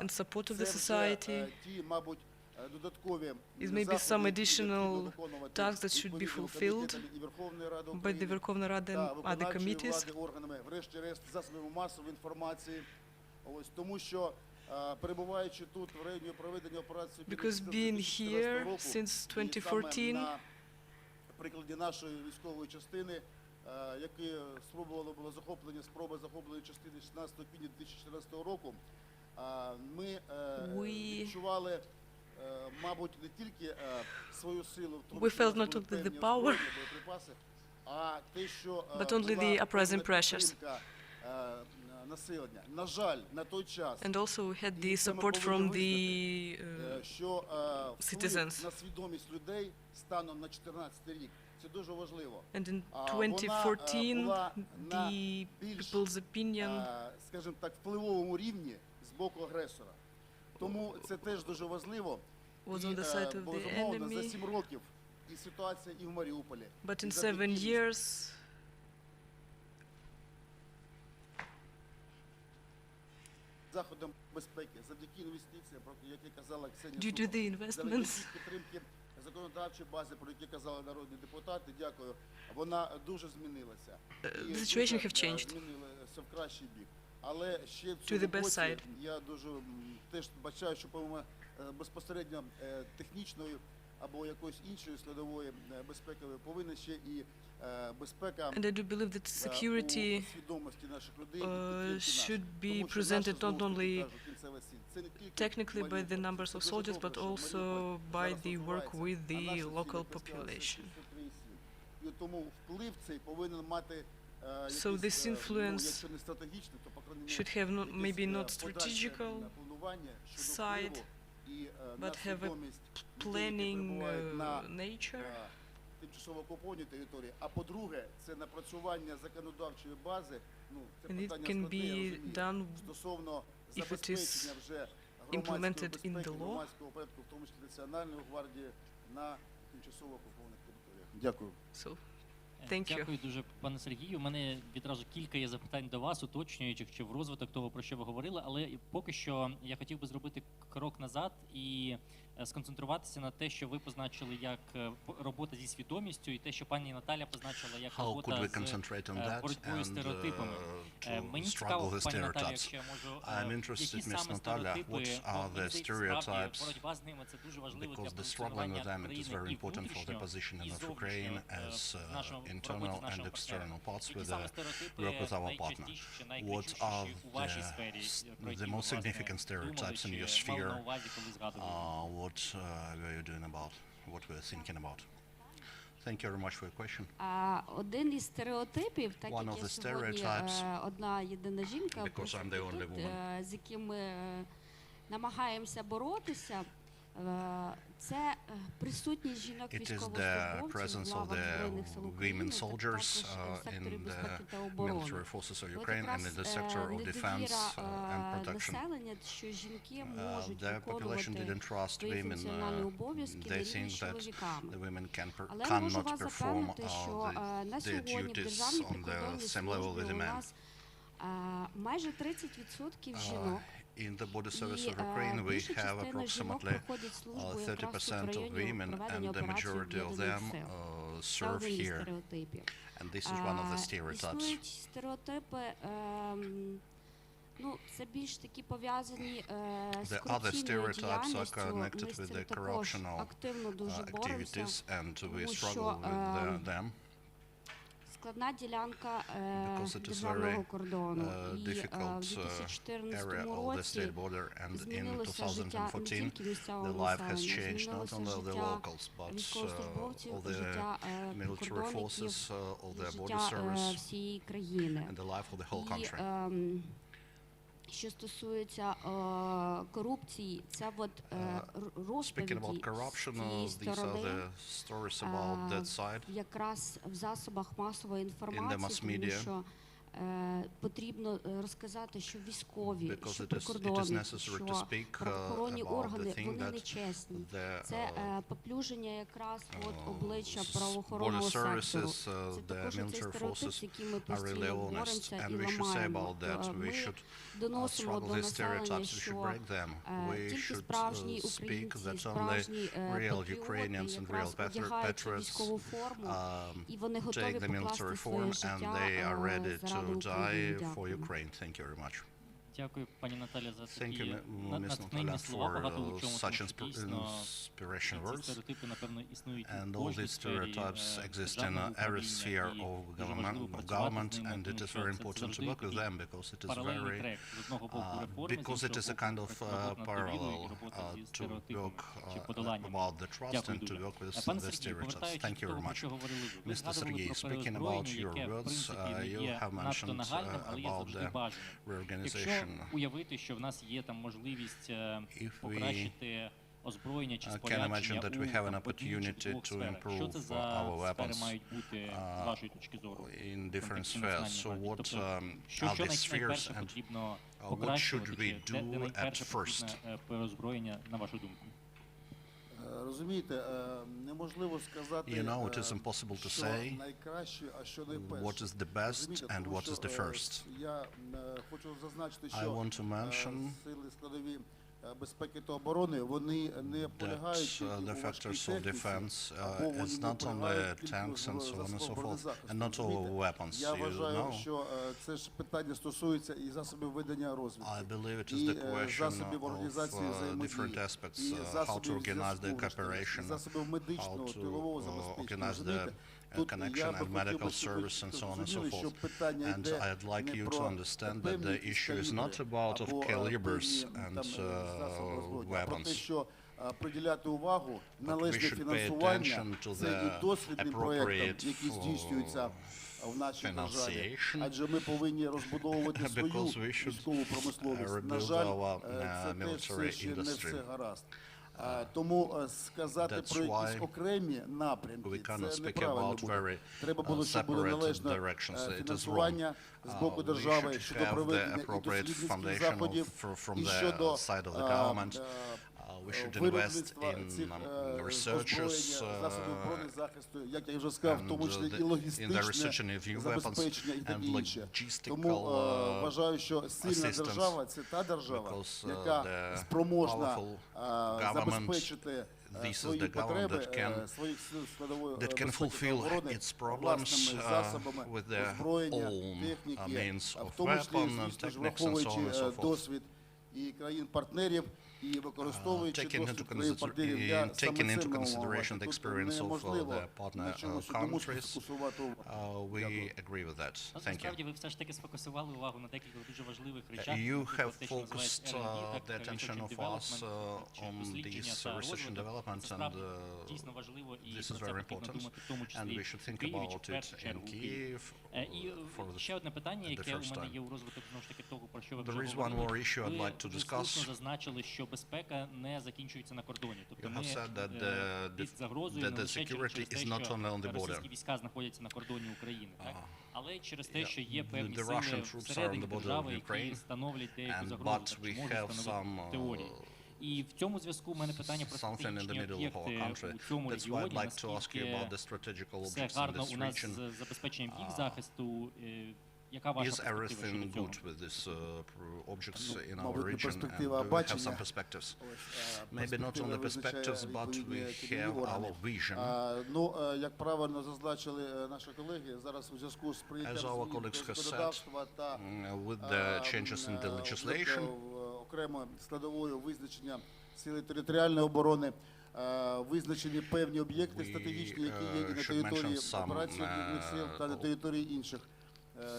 and support of the society is maybe some additional tasks that should be fulfilled by the Верховна Рада and other committees. Because being here since 2014, прикладі нашої військової частини, які було спроба захоплення частини 16 квітня 2014 року, ми відчували, мабуть, не тільки свою силу, we felt not only the power, а те, що but only the uprising pressures. населення. На жаль, на той час. And also we had the support from the citizens. На свідомість людей станом на 14 рік. Це дуже важливо. And in 2014 the people's opinion, скажімо так, впливовому рівні з боку агресора. Тому це теж дуже важливо. Was on the side of the enemy. За 7 років і ситуація і в Маріуполі. But in 7 years заходам безпеки, завдяки інвестиціям, про які казала Ксенія due to the investments, завдяки підтримки законодавчої бази, про які казали народні депутати, дякую, вона дуже змінилася. The situation have changed. Змінилася в кращий бік. Але ще в To the цьому best боці side. я дуже теж бачаю, що помимо безпосередньо технічної або якоїсь іншої складової безпеки, повинна ще і безпека And I do believe that security should be presented not only technically by the numbers of soldiers, but also by the work with the local population. So this influence should have maybe not strategical side, but have a planning nature. Тимчасово окуповані території, а по-друге, це напрацювання законодавчої бази, And it can be done стосовно if it is забезпечення вже implemented in the law. громадського порядку, в тому числі Національної гвардії на тимчасово окупованих територіях. Дякую. Thank you. Дякую дуже, пане Сергію. У мене відразу кілька є запитань до вас, уточнюючих чи в розвиток того, про що ви говорили, але поки що я хотів би зробити крок назад і сконцентруватися на те, що ви позначили як робота зі свідомістю, і те, що пані Наталя позначила як робота з боротьбою з стереотипами. Мені цікаво, пані Наталя, якщо я можу, які саме стереотипи, справді боротьба з ними, це дуже важливо для функціонування країни і внутрішньо, і зовнішньо, нашого internal and external parts with our partner. What are the most significant stereotypes in your sphere? What were you doing about? What were you thinking about? Thank you very much for your question. Один із стереотипів, так як я сьогодні одна єдина жінка, з яким ми намагаємося боротися, це присутність жінок військовослужбовців в лавах Збройних сил України, також в секторі безпеки та оборони. От якраз недовіра населення, що жінки можуть виконувати свої функціональні обов'язки на рівні з чоловіками. Але я можу вас запевнити, що на сьогодні в Державній прикордонній службі у нас майже 30% жінок. In the border service of Ukraine, we have approximately 30% of women, and the majority of them serve here. And this is one of the stereotypes. Існують стереотипи, це більш такі пов'язані з корупційною діяльністю. Ми з цим також активно дуже боремося, тому що складна ділянка державного кордону. І в 2014 році змінилося життя не тільки місцевого населення, змінилося життя військовослужбовців, життя прикордонників, життя всієї країни. І що стосується корупції, це розповіді цієї сторони якраз в засобах масової інформації, тому що потрібно розказати, що військові, що прикордонники, що правоохоронні органи, вони нечесні. Це поплюження якраз обличчя правоохоронного сектору. Це також цей стереотип, з яким ми постійно боремося і ламаємо. Ми доносимо до населення, що тільки справжні українці, справжні патріоти якраз одягають військову форму, і вони готові покласти своє життя заради України. Дякую. Дякую, пані Наталя, за такі натхненні слова. Багато у чому, тому що дійсно ці стереотипи, напевно, існують у кожній сфері державного управління. Дуже важливо працювати над ними, тому що це завжди паралельний трек. З одного боку реформи, з іншого боку робота над довірою і робота зі стереотипами чи подоланням. Дякую дуже. Пане Сергію, повертаючись до того, про що говорили ви, згадували про переозброєння, яке, в принципі, є надто нагальним, але є завжди бажаним. Якщо уявити, що в нас є там можливість покращити озброєння чи спорядження у одній чи двох сферах, що це за сфери мають бути з вашої точки зору? Тобто, що найперше потрібно покращувати, де найперше потрібне переозброєння, на вашу думку? Розумієте, неможливо сказати, що найкраще, а що найперше. What is the best and what is the first? Я хочу зазначити, що сили складові безпеки та оборони, вони не полягають тільки у важкій техніці, або вони не полягають тільки в засобах бронезахисту. Я вважаю, що це ж питання стосується і засобів ведення розвідки, і засобів організації взаємодії, і засобів зв'язку, і засобів медичного, тилового забезпечення, розумієте? Connection and medical service and so on and so forth. And I'd like you to understand that the issue is not about of calibers and weapons. Приділяти увагу, належне фінансування, це і дослідним проєктам, які здійснюються в нашій державі. Адже ми повинні розбудовувати свою військову промисловість. На жаль, це теж все ще не все гаразд. Тому сказати про якісь окремі напрямки – це неправильно буде. Треба було, щоб було належне фінансування з боку держави щодо проведення дослідницьких заходів і щодо виробництва цих озброєння, засобів бронезахисту, як я вже сказав, в тому числі і логістичне забезпечення і таке інше. Тому вважаю, що сильна держава – це та держава, яка спроможна забезпечити свої потреби, своїх сил складової безпеки та оборони власними засобами, озброєння, техніки, в тому числі, звісно ж, враховуючи досвід і країн-партнерів, і використовуючи досвід країн-партнерів, я саме це мав на увазі. Тут неможливо на чомусь одному сфокусувати увагу. Насправді ви все ж таки сфокусували увагу на декілька дуже важливих речах. You have focused the attention of us on this research and development, and this is very important, and we should think about it in Kyiv for the first time. There is one more issue I'd like to discuss. Зазначили, що безпека не закінчується на кордоні. Тобто ми під загрозою не лише через те, що російські війська знаходяться на кордоні України, так? Але через те, що є певні сили всередині держави, які становлять деяку загрозу, так, чи можуть становити теорії. І в цьому зв'язку в мене питання про стратегічні об'єкти у цьому регіоні, наскільки все гарно у нас з забезпеченням їх захисту. Яка ваша перспектива щодо цього? Objects in our region, and we have some perspectives. Maybe not only perspectives, but we have our vision. Як правильно зазначили наші колеги, зараз у зв'язку з прийняттям змін до законодавства та окремо складовою визначення сили територіальної оборони, визначені певні об'єкти стратегічні, які є і на території операції об'єднаних сил та на території інших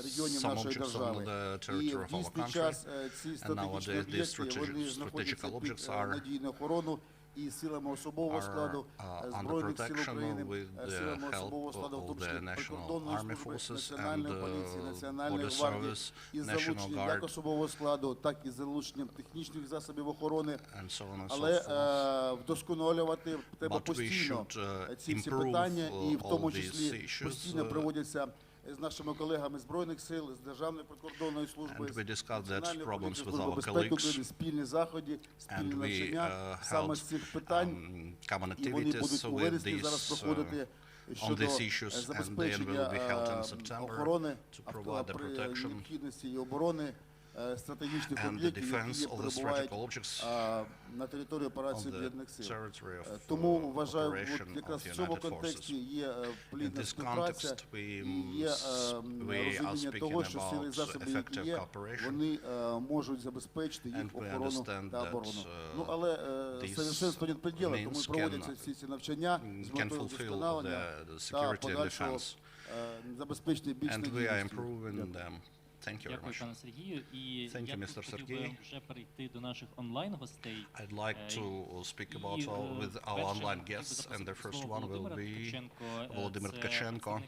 регіонів нашої держави. І в дійсний час ці стратегічні об'єкти, вони знаходяться під надійну охорону і силами особового складу Збройних сил України, силами особового складу, в тому числі прикордонної служби, національної поліції, національної гвардії, із залученням як особового складу, так і з залученням технічних засобів охорони. Але вдосконалювати треба постійно ці всі питання, і в тому числі постійно проводяться з нашими колегами Збройних сил, з Державної прикордонної служби, з Національної поліції, Служби безпеки України, спільні заходи, спільні навчання саме з цих питань, і вони будуть у вересні зараз проходити щодо забезпечення охорони, необхідності і оборони стратегічних об'єктів, які перебувають на території операції об'єднаних сил. Тому вважаю, якраз в цьому контексті є плідна співпраця і є розуміння того, що сили і засоби, які є, вони можуть забезпечити їх охорону та оборону. Але совершенство нет предела, тому проводяться всі ці навчання з метою вдосконалення та подальшого забезпечення більш надійності. Дякую, пане Сергію. І я хотів би вже перейти до наших онлайн-гостей. I'd like to speak about with our online guests, and the first one will be Володимир Ткаченко,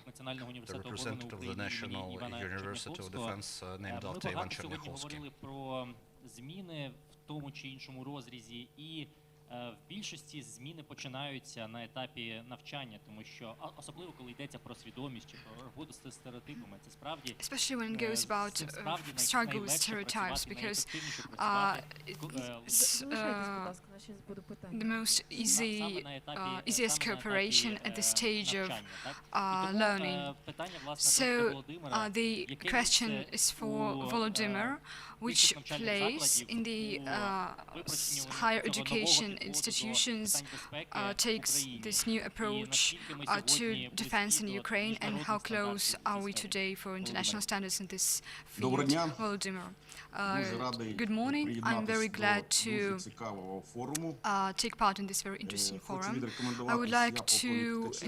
the representative of the National University of Defense named after Іван Черняховський. Ми багато сьогодні говорили про зміни в тому чи іншому розрізі і в більшості зміни починаються на етапі навчання, тому що особливо коли йдеться про свідомість чи про роботу з стереотипами, це справді especially when it goes about struggle with stereotypes, because it's the most easiest cooperation at the stage of learning. So the question is for Volodymyr, which place in the higher education institutions takes this new approach to defense in Ukraine, and how close are we today for international standards in this field? Volodymyr. Good morning. I'm very glad to take part in this very interesting forum. I would like to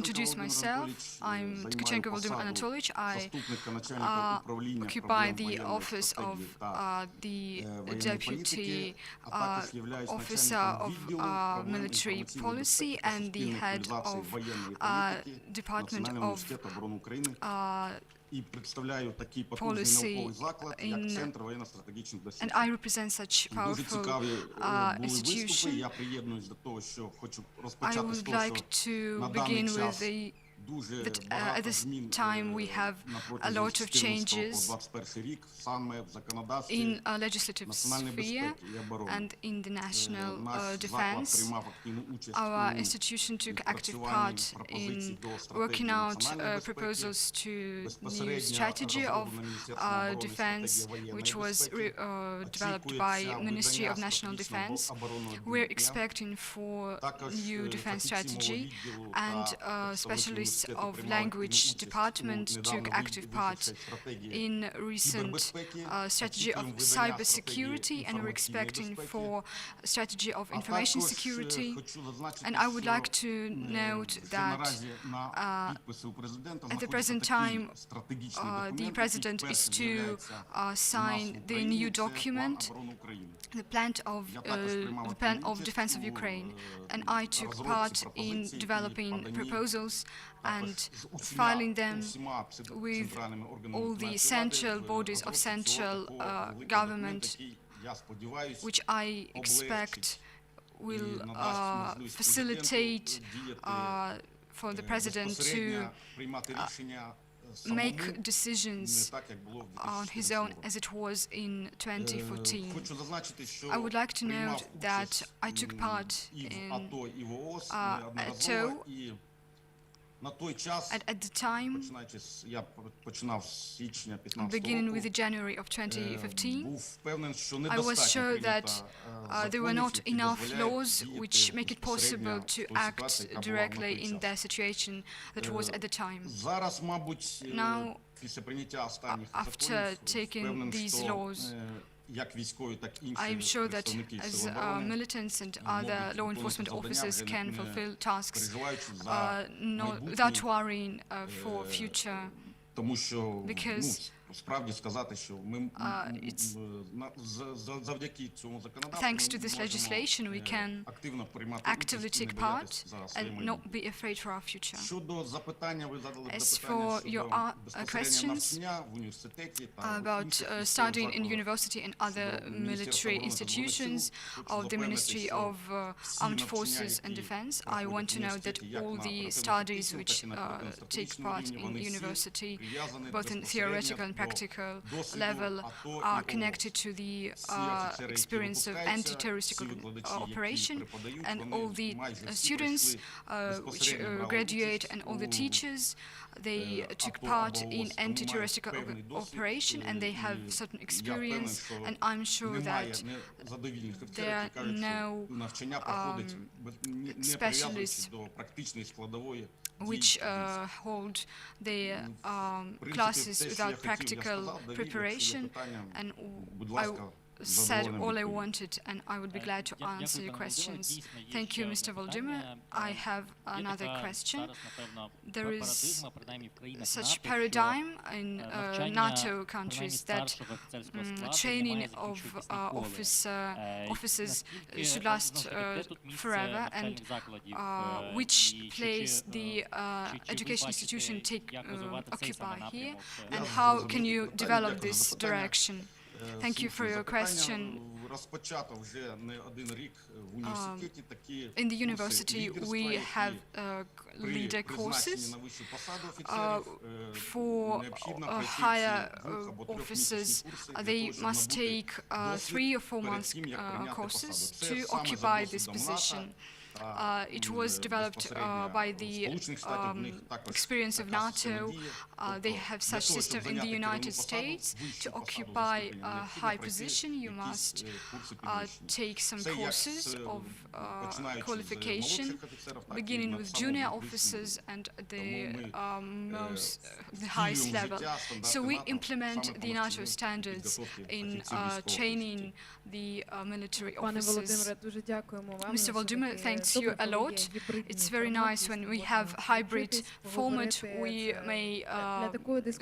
introduce myself. I'm Tkachenko Volodymyr Anatolyevich. I occupy the office of the Deputy Officer of Military Policy and the head of Department of Policy and I represent such powerful institution. I would like to begin with that at this time we have a lot of changes in a legislative sphere and in the national defense. Our institution took active part in working out proposals to new strategy of defense, which was developed by Ministry of National Defense. We're expecting for new defense strategy, and specialists of language department took active part in recent strategy of cybersecurity, and we're expecting for strategy of information security. And I would like to note that at the present time the President is to sign the new document, the plan of defense of Ukraine, and I took part in developing proposals and filing them with all the central bodies of central government, which I expect will facilitate for the President to make decisions on his own as it was in 2014. I would like to note that I took part in ATO. At the time, beginning with January of 2015, I was sure that there were not enough laws which make it possible to act directly in the situation that was at the time. Now, after taking these laws, I'm sure that as militants and other law enforcement officers can fulfill tasks without worrying for future, because thanks to this legislation we can actively take part and not be afraid for our future. As for your questions about studying in university and other military institutions of the Ministry of Armed Forces and Defense, I want to know that all the studies which take part in university, both in theoretical and practical level, are connected to the experience of anti-terrorist operation, and all the students which graduate and all the teachers, they took part in anti-terrorist operation and they have certain experience, and I'm sure that there are no specialists which hold their classes without practical preparation, and I said all I wanted, and I would be glad to answer your questions. Thank you, Mr. Volodymyr. I have another question. There is such paradigm in NATO countries that training of officers should last forever, and which place the education institution occupy here, and how can you develop this direction? Thank you for your question. розпочато вже не один рік в університеті такі in the university we have leader courses for higher officers. They must take 3 or 4 months courses to occupy this position. It was developed by the experience of NATO. They have such system in the United States. To occupy a high position, you must take some courses of qualification, beginning with junior officers and the highest level. So we implement the NATO standards in training the military officers. Mr. Volodymyr, thanks you a lot. It's very nice when we have hybrid format. We may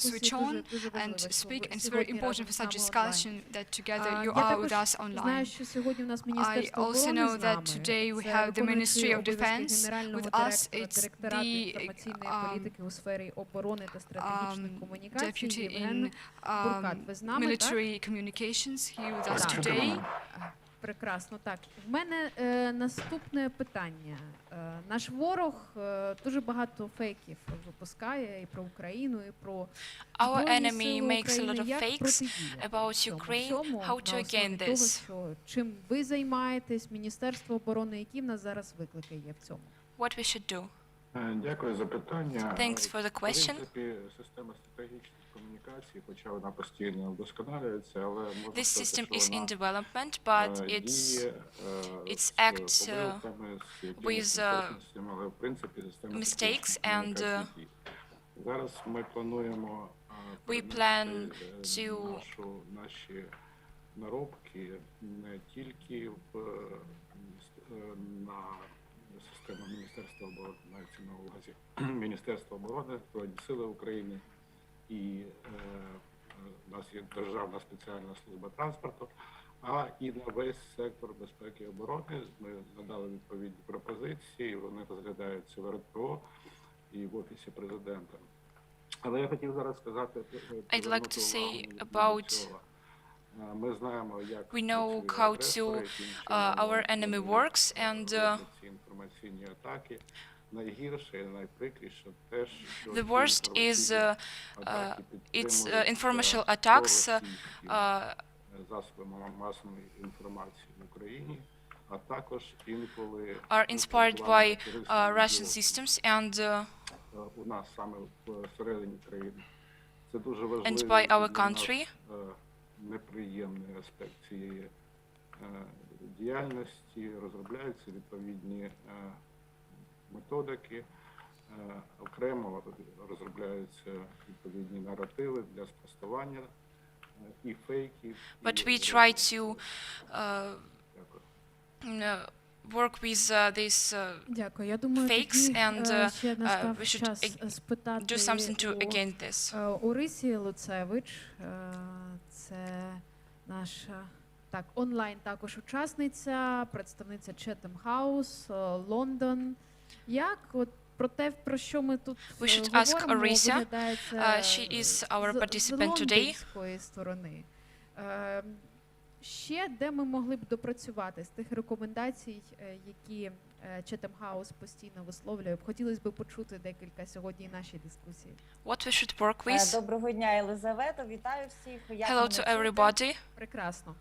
switch on and speak, and it's very important for such discussion that together you are with us online. I also know that today we have the Ministry of Defense with us. It's the deputy in military communications here with us today. Прекрасно, так. В мене наступне питання. Наш ворог дуже багато фейків випускає і про Україну, і про Our enemy makes a lot of fakes about Ukraine. How to again this? Чим ви займаєтесь, Міністерство оборони, які в нас зараз виклики є в цьому? What we should do? Дякую за питання. Thanks for the question. В принципі, система стратегічних комунікацій, хоча вона постійно вдосконалюється, але можна This сказати, system is що in вона development, but діє it's з acts помилками, з якимись with неточностями, але в принципі система mistakes, стратегічних and комунікацій діє. Зараз ми плануємо we plan to наші наробки не тільки на систему Міністерства оборони, мається на увазі Міністерство оборони, Збройні Сили України і у нас є Державна спеціальна служба транспорту, а і на весь сектор безпеки і оборони. Ми надали відповідні пропозиції, вони розглядаються в РПО і в Офісі Президента. Але я хотів зараз сказати, I'd like to say about ми знаємо, як we know how to our enemy works, and інформаційні атаки. Найгірше і найприкріше те, що the worst is it's informational attacks засобами масової інформації в Україні, а також інколи are inspired by Russian systems and у нас саме всередині країни. Це дуже важливо. And by our country. Неприємний аспект цієї діяльності, розробляються відповідні методики, окремо розробляються відповідні наративи для спростування і фейків. But we try to work with these fakes, and we should do something to against this. Орисі Луцевич, це наша онлайн також учасниця, представниця Chatham House, Лондон. Як про те, про що ми тут говоримо, виглядається з лондонської сторони? Ще де ми могли б допрацювати з тих рекомендацій, які Chatham House постійно висловлює? Хотілося б почути декілька сьогодні в нашій дискусії. What we should work with? Доброго дня, Єлизавето, вітаю всіх. Hello to everybody. Прекрасно.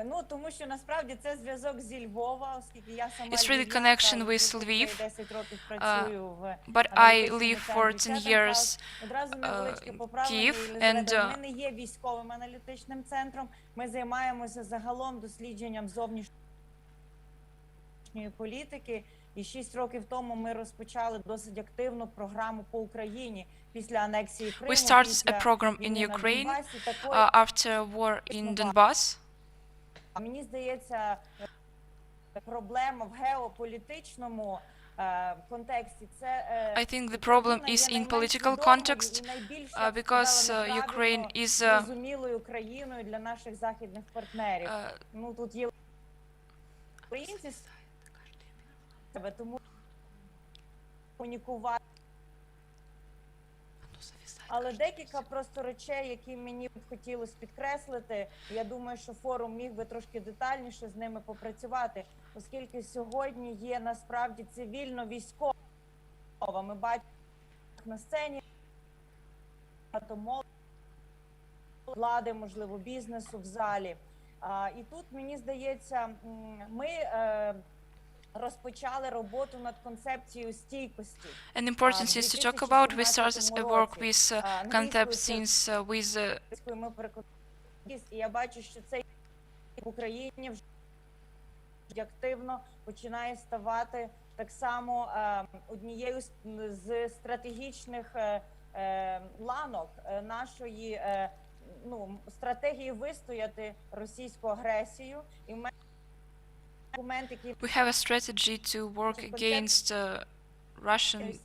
Ну, тому що насправді це зв'язок зі Львова, оскільки я сама It's really connection with Lviv, 10 років працюю в but I live for 10 years Одразу невеличке поправлення, Kyiv, Єлизавета, ми не є військовим аналітичним центром, ми займаємося загалом дослідженням зовнішньої політики, і 6 років тому ми розпочали досить активну програму по Україні після анексії Криму. We started a program in Ukraine after war in Donbas. Мені здається, проблема в геополітичному контексті це I think the problem is in political context because Ukraine is зрозумілою країною для наших західних партнерів. Ну тут є українці, тому комунікувати Але декілька просто речей, які мені б хотілося підкреслити, я думаю, що форум міг би трошки детальніше з ними попрацювати, оскільки сьогодні є насправді цивільно-військова. Ми бачимо на сцені багато молоді, влади, можливо, бізнесу в залі. І тут, мені здається, ми розпочали роботу над концепцією стійкості. An important thing to talk about, we started a work with concepts with І я бачу, що це в Україні вже активно починає ставати так само однією з стратегічних ланок нашої стратегії вистояти російську агресію. І в мене документ, який we have a strategy to work against Russian,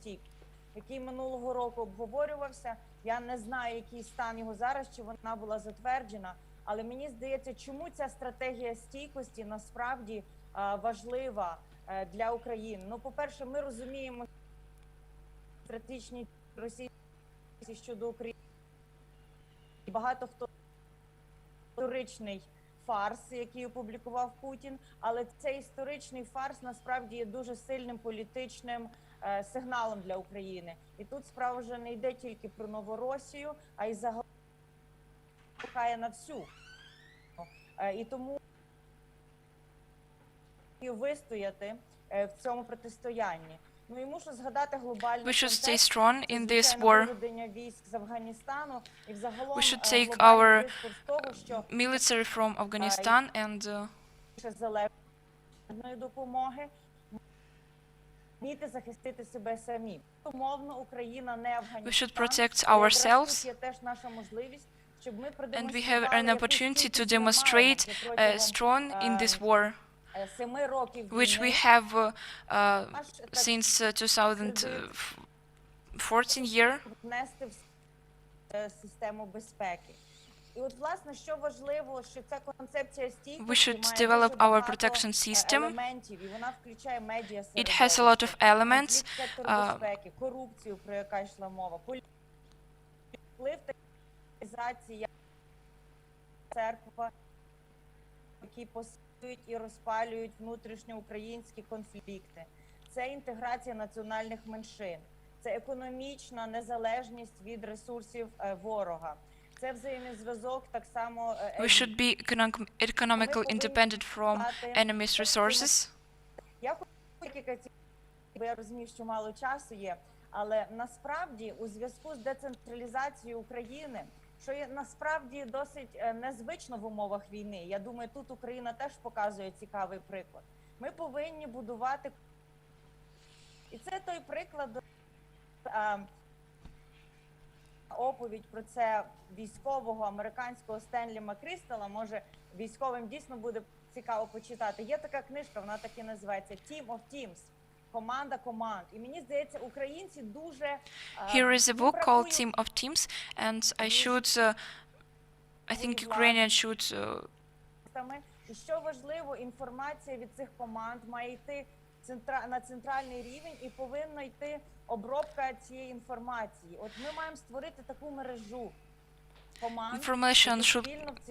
який минулого року обговорювався. Я не знаю, який стан його зараз, чи вона була затверджена, але мені здається, чому ця стратегія стійкості насправді важлива для України. Ну, по-перше, ми розуміємо стратегічні російські щодо України. Багато хто історичний фарс, який опублікував Путін, але цей історичний фарс насправді є дуже сильним політичним сигналом для України. І тут справа вже не йде тільки про Новоросію, а й загалом на всю. І тому вистояти в цьому протистоянні. Ну і мушу згадати глобальний we should stay контекст, strong in this war. виведення військ з Афганістану і взагалом We should take глобальний our дискурс того, що military from Afghanistan and залежної допомоги вміти захистити себе самі. Умовно, Україна не Афганістан. we should protect ourselves. Є теж наша можливість, щоб ми And we have an opportunity to demonstrate strong in this war, which we have since 2014 year. Внести в систему безпеки. І от, власне, що важливо, що ця концепція стійкості We should має develop дуже our багато protection system. елементів, і вона включає медіа It has a lot of elements. безпеки, корупцію, про яка йшла мова, вплив організації церква, які посилюють і розпалюють внутрішньоукраїнські конфлікти. Це інтеграція національних меншин, це економічна незалежність від ресурсів ворога. Це взаємний зв'язок так само. We should be economically independent from enemy's resources. Я хочу кілька цих, бо я розумію, що мало часу є, але насправді у зв'язку з децентралізацією України, що є насправді досить незвично в умовах війни, я думаю, тут Україна теж показує цікавий приклад. Ми повинні будувати, і це той приклад, оповідь про це військового американського Стенлі Макрістала, може військовим дійсно буде цікаво почитати. Є така книжка, вона так і називається «Team of Teams», команда команд. І мені здається, українці дуже... Here is a book called Team of Teams, and I think Ukrainians should... І що важливо, інформація від цих команд має йти на центральний рівень і повинна йти обробка цієї інформації. От ми маємо створити таку мережу команд. Information should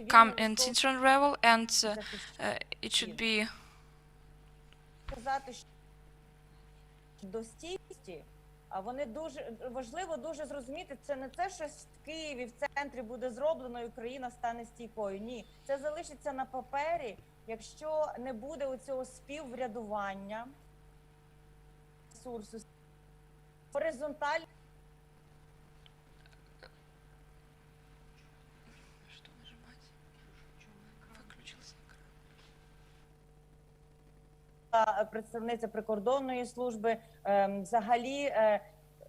come in central level, and it should be... Сказати, що до стійкості, а вони дуже важливо дуже зрозуміти, це не те, що в Києві, в центрі буде зроблено і Україна стане стійкою. Ні, це залишиться на папері, якщо не буде у цього співврядування ресурсу, горизонтально. Представниця прикордонної служби, взагалі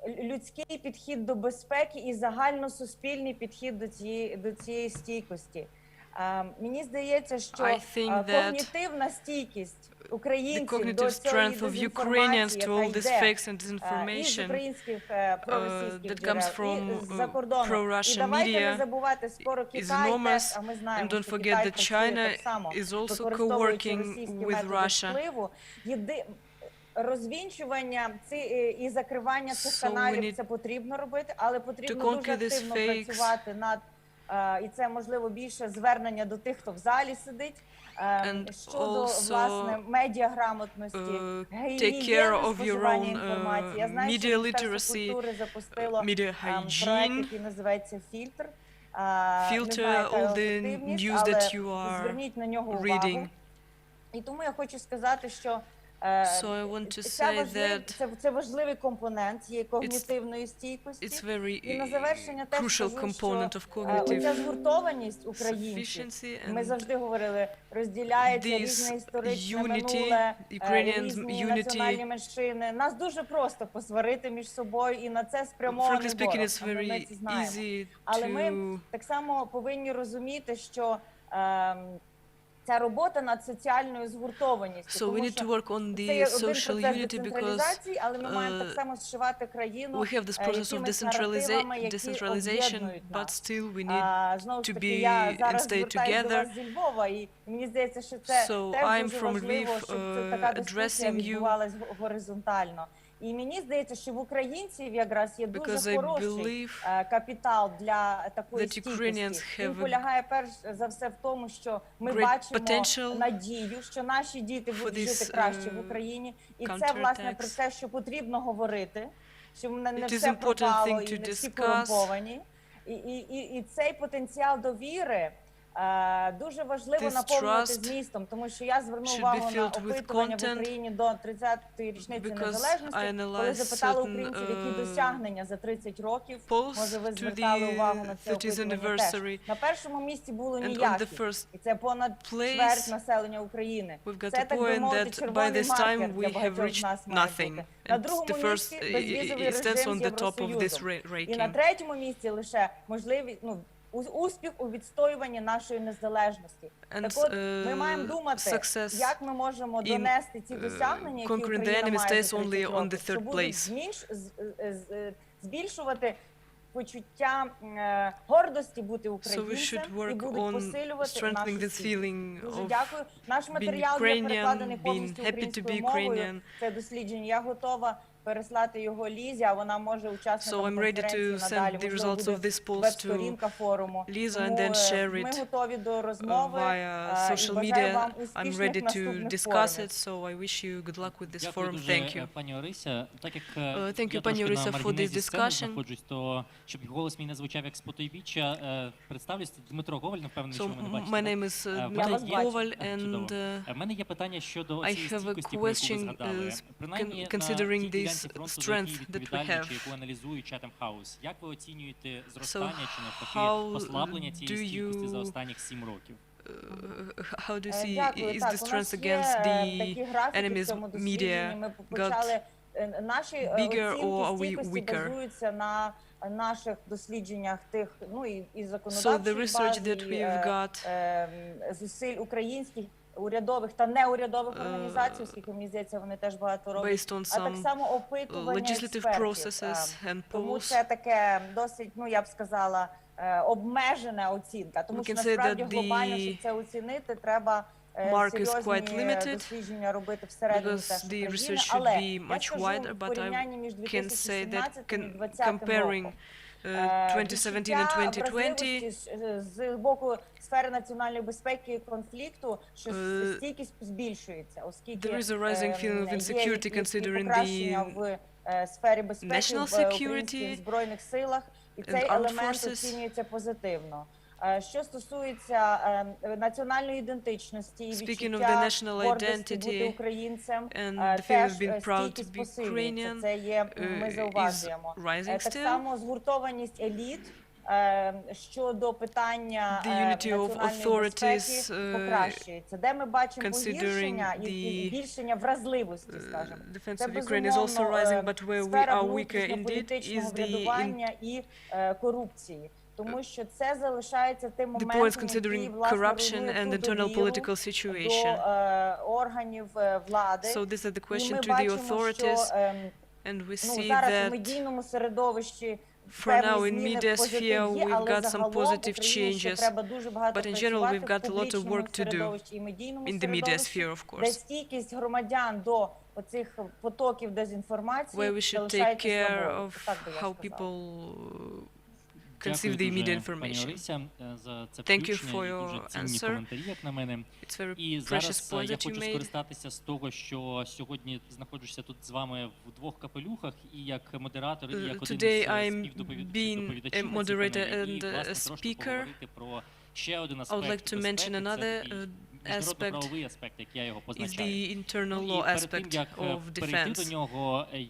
людський підхід до безпеки і загальносуспільний підхід до цієї стійкості. Мені здається, що когнітивна стійкість українців до цієї дезінформації, яка йде із українських проросійських джерел, і за кордону. І давайте не забувати, скоро Китай теж, а ми знаємо, що Китай працює так само, використовуючи російські методи впливу. розвінчування і закривання цих каналів це потрібно робити, але потрібно дуже активно працювати над, і це можливо більше звернення до тих, хто в залі сидить, щодо, власне, медіаграмотності, гігієни споживання інформації. Я знаю, що Міністерство культури запустило проект, який називається «Фільтр». Filter all the news that you are зверніть на нього reading. увагу. І тому я хочу сказати, що So I want to say that це важливий компонент цієї когнітивної стійкості. it's very І на завершення теж crucial скажу, component що of cognitive оця згуртованість українців, ми завжди говорили, розділяється різне історичне минуле, різні національні меншини. Нас дуже просто посварити між собою, і на це спрямований ворог. Ми це знаємо. Але ми так само повинні розуміти, що ця робота над соціальною згуртованістю. So we need to work on the social unity because але ми маємо так само зшивати країну we have this process of decentralization, but still we need to be and stay together. So I'm from Lviv, addressing you. І мені здається, що в українців якраз є дуже хороший капітал для такої стійкості. Він полягає перш за все в тому, що ми бачимо надію, що наші діти будуть жити краще в Україні. І це, власне, про те, що потрібно говорити, що не все пропало і не всі корумповані. І цей потенціал довіри дуже важливо наповнювати змістом, тому що я зверну увагу на опитування в Україні до 30-ї річниці незалежності, коли запитали українців, які досягнення за 30 років, може ви звертали увагу на це опитування теж. На першому місці було ніякі, і це понад чверть населення України. Це, так би мовити, червоний маркер для багатьох з нас має бути. На другому місці безвізовий режим з Євросоюзом. І на третьому місці лише можливість, успіх у відстоюванні нашої незалежності. Так от, ми маємо думати, як ми можемо донести ці досягнення, які Україна має за 30 років, що будуть збільшувати почуття гордості бути українцем і будуть посилювати нашу стійкість. Дуже дякую. Наш матеріал є перекладений повністю українською мовою. Це дослідження. Я готова переслати його Лізі, а вона може учасникам конференції надалі, можливо, буде веб-сторінка форуму. Ми готові до розмови і бажаю вам успішних наступних форумів. Пані Орися, так як я трошки на маргінезі сцени знаходжусь, то щоб голос мій не звучав як спотойбіччя, представлюсь, Дмитро Коваль, напевно, що ви мене бачите. My name is Dmitro Koval, and в мене є питання щодо I цієї have a стійкості, про яку ви question згадали. Принаймні, considering this strength that we have. Яку аналізує Chatham House. Як ви оцінюєте зростання чи навпаки послаблення цієї стійкості за останніх 7 років? How do you see is the strength against the enemy's media got bigger or are we weaker? На наших дослідженнях тих, і So the законодавчих research баз, that we have got зусиль українських урядових та неурядових організацій, оскільки, мені здається, вони теж багато роблять, а так само опитування експертів. Тому це таке досить, я б сказала, обмежена оцінка. Тому що, насправді, глобально, щоб це оцінити, треба серйозні дослідження робити всередині країни. Але я скажу, в порівнянні між 2017 і 2020 роком, 2017 and 2020 з боку сфери національної безпеки і конфлікту, що стійкість збільшується, оскільки є покращення в сфері безпеки в українських збройних силах, і цей елемент оцінюється позитивно. Що стосується національної ідентичності і відчуття гордості бути українцем, теж стійкість посилюється. Це є, ми зауважуємо. Так само згуртованість еліт щодо питання національної безпеки покращується. Де ми бачимо погіршення і збільшення вразливості, скажімо. Це, безумовно, сфера внутрішньополітичного врядування і корупції. Тому що це залишається тим моментом, який, власне, руйнує ту довіру до органів влади. І ми бачимо, що зараз у медійному середовищі For now, in media sphere, we've got some positive changes, but in general, we've got a lot of work to do in the media sphere, of course, where we should take care of how people conceive the media information. Thank you for your answer. It's very precious point that you made. Я хочу скористатися з того, що сьогодні знаходжуся тут з вами в двох капелюхах, і як модератор, і як один Today із I'm being a moderator and a speaker. I would like to mention another aspect is the internal law aspect of defense.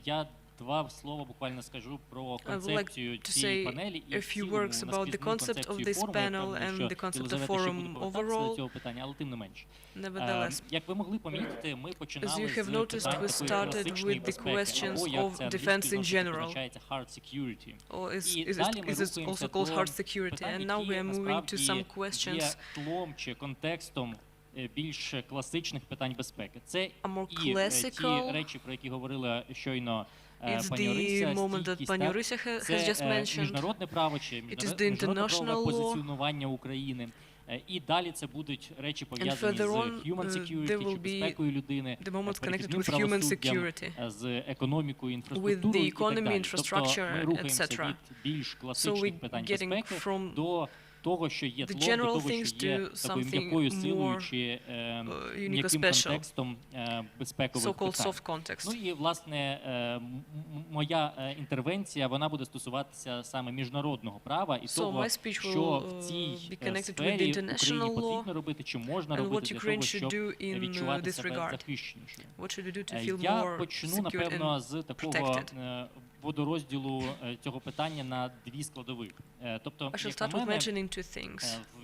Я два слова буквально скажу про концепцію цієї панелі і a few words about the concept of this panel and the concept of forum overall. Цього питання, але тим не менш. Nevertheless, як ви могли помітити, ми починали as you have noticed, we started with the questions of defense in general, or is it also called hard security, and now we are moving to some questions тлом чи контекстом більш класичних питань безпеки. Це і ті речі, про які говорила щойно пані Орися, це міжнародне право чи міжнародне позиціонування України. І далі це будуть речі пов'язані з human security, чи безпекою людини, перехідним правосуддям, з економікою, інфраструктурою і так далі. Тобто ми рухаємося від більш класичних питань безпеки до того, що є тлом, до того, що є такою м'якою силою чи м'яким контекстом безпекових питань. Ну і, власне, моя інтервенція, вона буде стосуватися саме міжнародного права і того, що в цій сфері Україні потрібно робити, чи можна робити для того, щоб відчувати себе захищенішою. Я почну, напевно, з такого водорозділу цього питання на дві складових. Тобто, як на мене,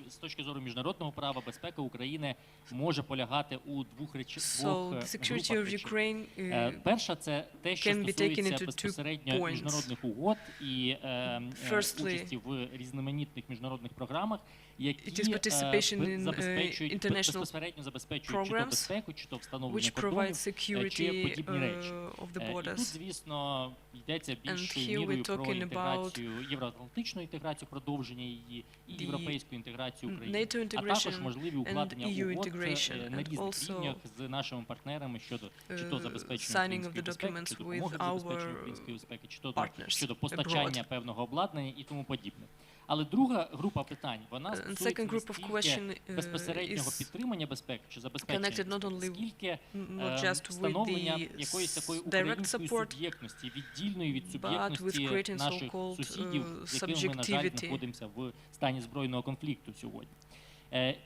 з точки зору міжнародного права, безпека України може полягати у двох групах речей. Перша – це те, що стосується безпосередньо міжнародних угод і участі в різноманітних міжнародних програмах, які безпосередньо забезпечують чи то безпеку, чи то встановлення кордонів, чи подібні речі. І тут, звісно, йдеться більшою мірою про інтеграцію, євроатлантичну інтеграцію, продовження її, і європейську інтеграцію України, а також можливі укладення угод на різних рівнях з нашими партнерами щодо чи то забезпечення української безпеки, чи допомоги в забезпеченні української безпеки, чи то щодо постачання певного обладнання і тому подібне. Але друга група питань, вона стосується стільки безпосереднього підтримання безпеки чи забезпечення, скільки встановлення якоїсь такої української суб'єктності, віддільної від суб'єктності наших сусідів, з якими ми, на жаль, знаходимося в стані збройного конфлікту сьогодні.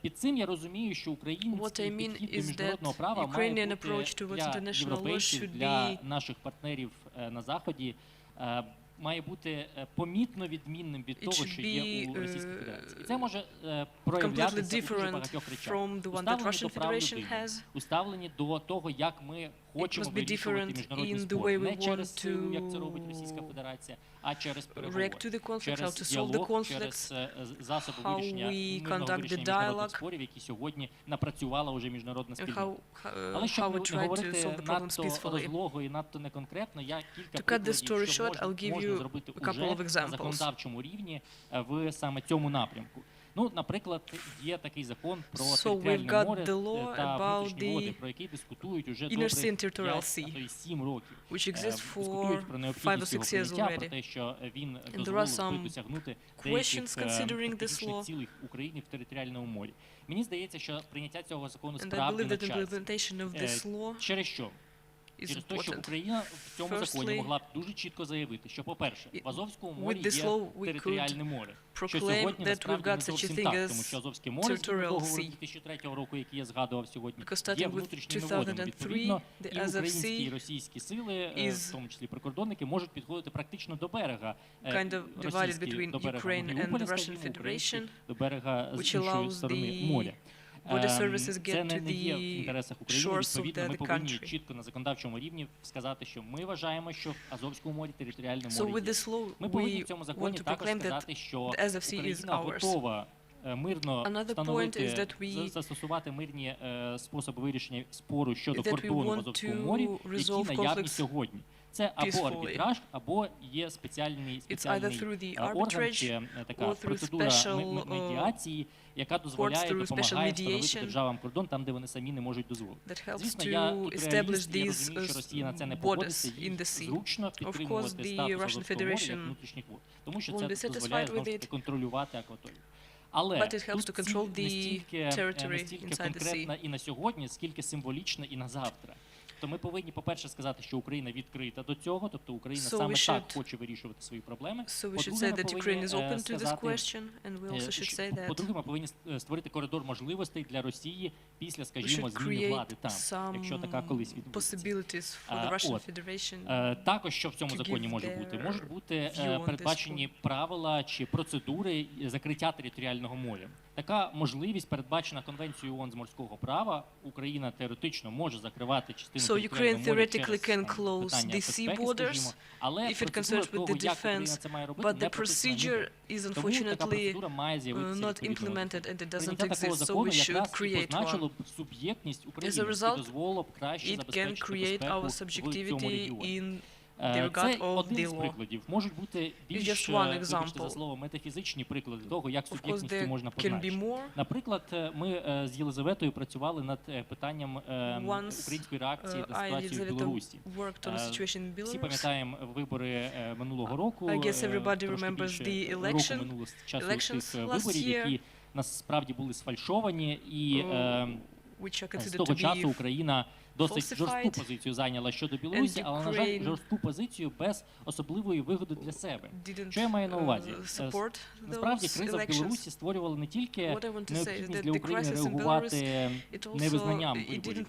Під цим я розумію, що український підхід до міжнародного права має бути для європейців, для наших партнерів на Заході, має бути помітно відмінним від того, що є у Російській Федерації. І це може проявлятися у дуже багатьох речах. Уставлені до прав людини, уставлені до того, як ми хочемо вирішувати міжнародні спори. Не через силу, як це робить Російська Федерація, а через переговори, через діалог, через засоби вирішення міжнародних спорів, які сьогодні напрацювала вже міжнародна спільнота. Але щоб не говорити надто розлого і надто неконкретно, я кілька прикладів, що можна зробити уже на законодавчому рівні в саме цьому напрямку. Ну, наприклад, є такий закон про територіальне море та внутрішні води, про який дискутують уже добрих 5, а то й 7 років. Дискутують про необхідність його прийняття, про те, що він дозволить досягнути деяких стратегічних цілей України в територіальному морі. Мені здається, що прийняття цього закону справді на часі. Через що? Через те, що Україна в цьому законі могла б дуже чітко заявити, що, по-перше, в Азовському морі є територіальне море, що сьогодні насправді не зовсім так, тому що Азовське море, з договору 2003 року, який я згадував сьогодні, є внутрішніми водами. Відповідно, і українські, і російські сили, в тому числі прикордонники, можуть підходити практично до берега, російські до берега Маріупольської, українські до берега з іншої сторони моря. Це не є в інтересах України, відповідно, ми повинні чітко на законодавчому рівні сказати, що ми вважаємо, що в Азовському морі територіальне море є. Ми повинні в цьому законі також сказати, що Україна готова мирно встановити, застосувати мирні способи вирішення спору щодо кордону в Азовському морі, які наявні сьогодні. Це або арбітраж, або є спеціальний орган чи така процедура медіації, яка дозволяє, допомагає встановити державам кордон там, де вони самі не можуть дозволити. Звісно, я тут реаліст, я розумію, що Росія на це не погодиться, їй зручно підтримувати статус Азовського моря як внутрішніх вод, тому що це дозволяє знову ж таки контролювати акваторію. Але тут настільки конкретна і на сьогодні, скільки символічна і на завтра. То ми повинні, по-перше, сказати, що Україна відкрита до цього, тобто Україна саме так хоче вирішувати свої проблеми. По-друге, ми повинні створити коридор можливостей для Росії після, скажімо, зміни влади там, якщо така колись відбудеться. Також, що в цьому законі може бути? Можуть бути передбачені правила чи процедури закриття територіального моря. Така можливість передбачена Конвенцією ООН з морського права. Україна теоретично може закривати частину територіального моря через питання безпеки, скажімо, але процедура того, як Україна це має робити, не прописана ніде. Тому така процедура має з'явитися відповідно. Прийняття такого закону якраз позначило б суб'єктність України і дозволило б краще забезпечити безпеку в цьому регіоні. Це один з прикладів. Можуть бути більш, вибачте за слово, метафізичні приклади того, як суб'єктністю можна позначити. Наприклад, ми з Єлизаветою працювали над питанням української реакції на ситуацію в Білорусі. Всі пам'ятаємо вибори минулого року, трошки більше року минуло з часу тих виборів, які насправді були сфальшовані, і з того часу Україна досить жорстку позицію зайняла щодо Білорусі, але, на жаль, жорстку позицію без особливої вигоди для себе. Що я маю на увазі? Насправді, криза в Білорусі створювала не тільки необхідність для України реагувати невизнанням виборів,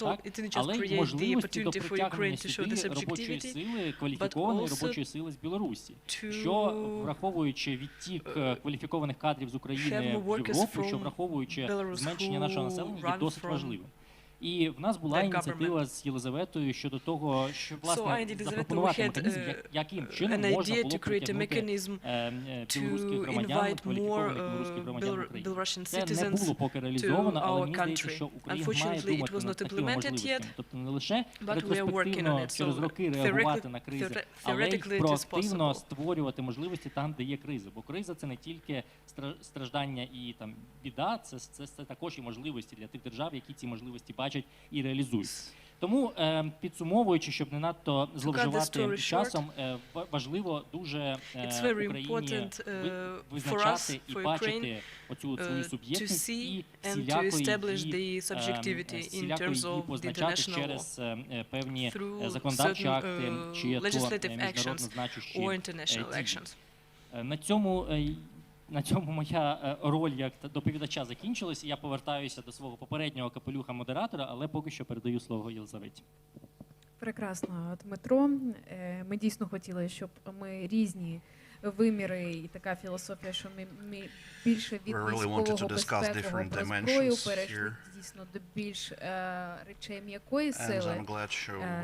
але й можливості до притягнення сюди робочої сили, кваліфікованої робочої сили з Білорусі, що, враховуючи відтік кваліфікованих кадрів з України в Європу, що враховуючи зменшення нашого населення, є досить важливим. І в нас була ініціатива з Єлизаветою щодо того, що, власне, запропонувати механізм, яким чином можна було притягнути білоруських громадян, кваліфікованих білоруських громадян України. Це не було поки реалізовано, але мені здається, що Україна має думати над такими можливостями. Тобто не лише ретроспективно через роки реагувати на кризи, але й проактивно створювати можливості там, де є криза. Бо криза – це не тільки страждання і там біда, це також і можливості для тих держав, які ці можливості бачать і реалізують. Тому, підсумовуючи, щоб не надто зловживати часом, важливо дуже Україні визначати і бачити оцю свою суб'єктність і всіляко її позначати через певні законодавчі акти чи міжнародно значущі дії. На цьому моя роль як доповідача закінчилась, і я повертаюся до свого попереднього капелюха модератора, але поки що передаю слово Єлизаветі. Прекрасно, Дмитро. Ми дійсно хотіли, щоб ми різні виміри і така філософія, що ми більше від військового безпекового про зброю перейшли дійсно до більш речей м'якої сили,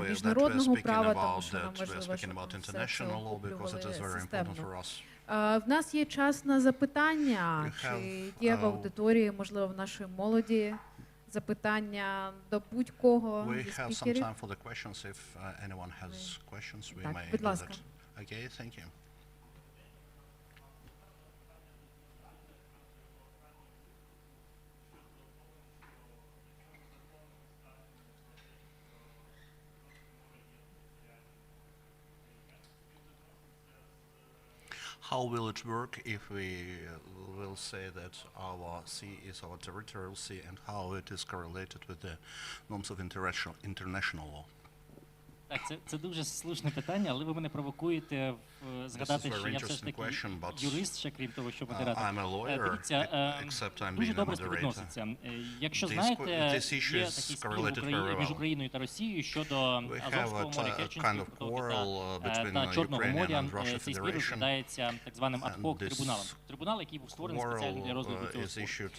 міжнародного права, тому що нам важливо, щоб ми все це охоплювали системно. В нас є час на запитання. Чи є в аудиторії, можливо, в нашої молоді запитання до будь-кого зі спікерів? Так, будь ласка. How will it work if we will say that our sea is our territorial sea, and how it is correlated with the norms of international law? Так, це дуже слушне питання, але ви мене провокуєте згадати, що я все ж таки юрист, ще крім того, що модератор. Дивіться, дуже добре співвідноситься. Якщо знаєте, є такий спір між Україною та Росією щодо Азовського моря, Керченської протоки та Чорного моря. Цей спір розглядається так званим ад-хок трибуналом. Трибунал, який був створений спеціально для розгляду цього спору.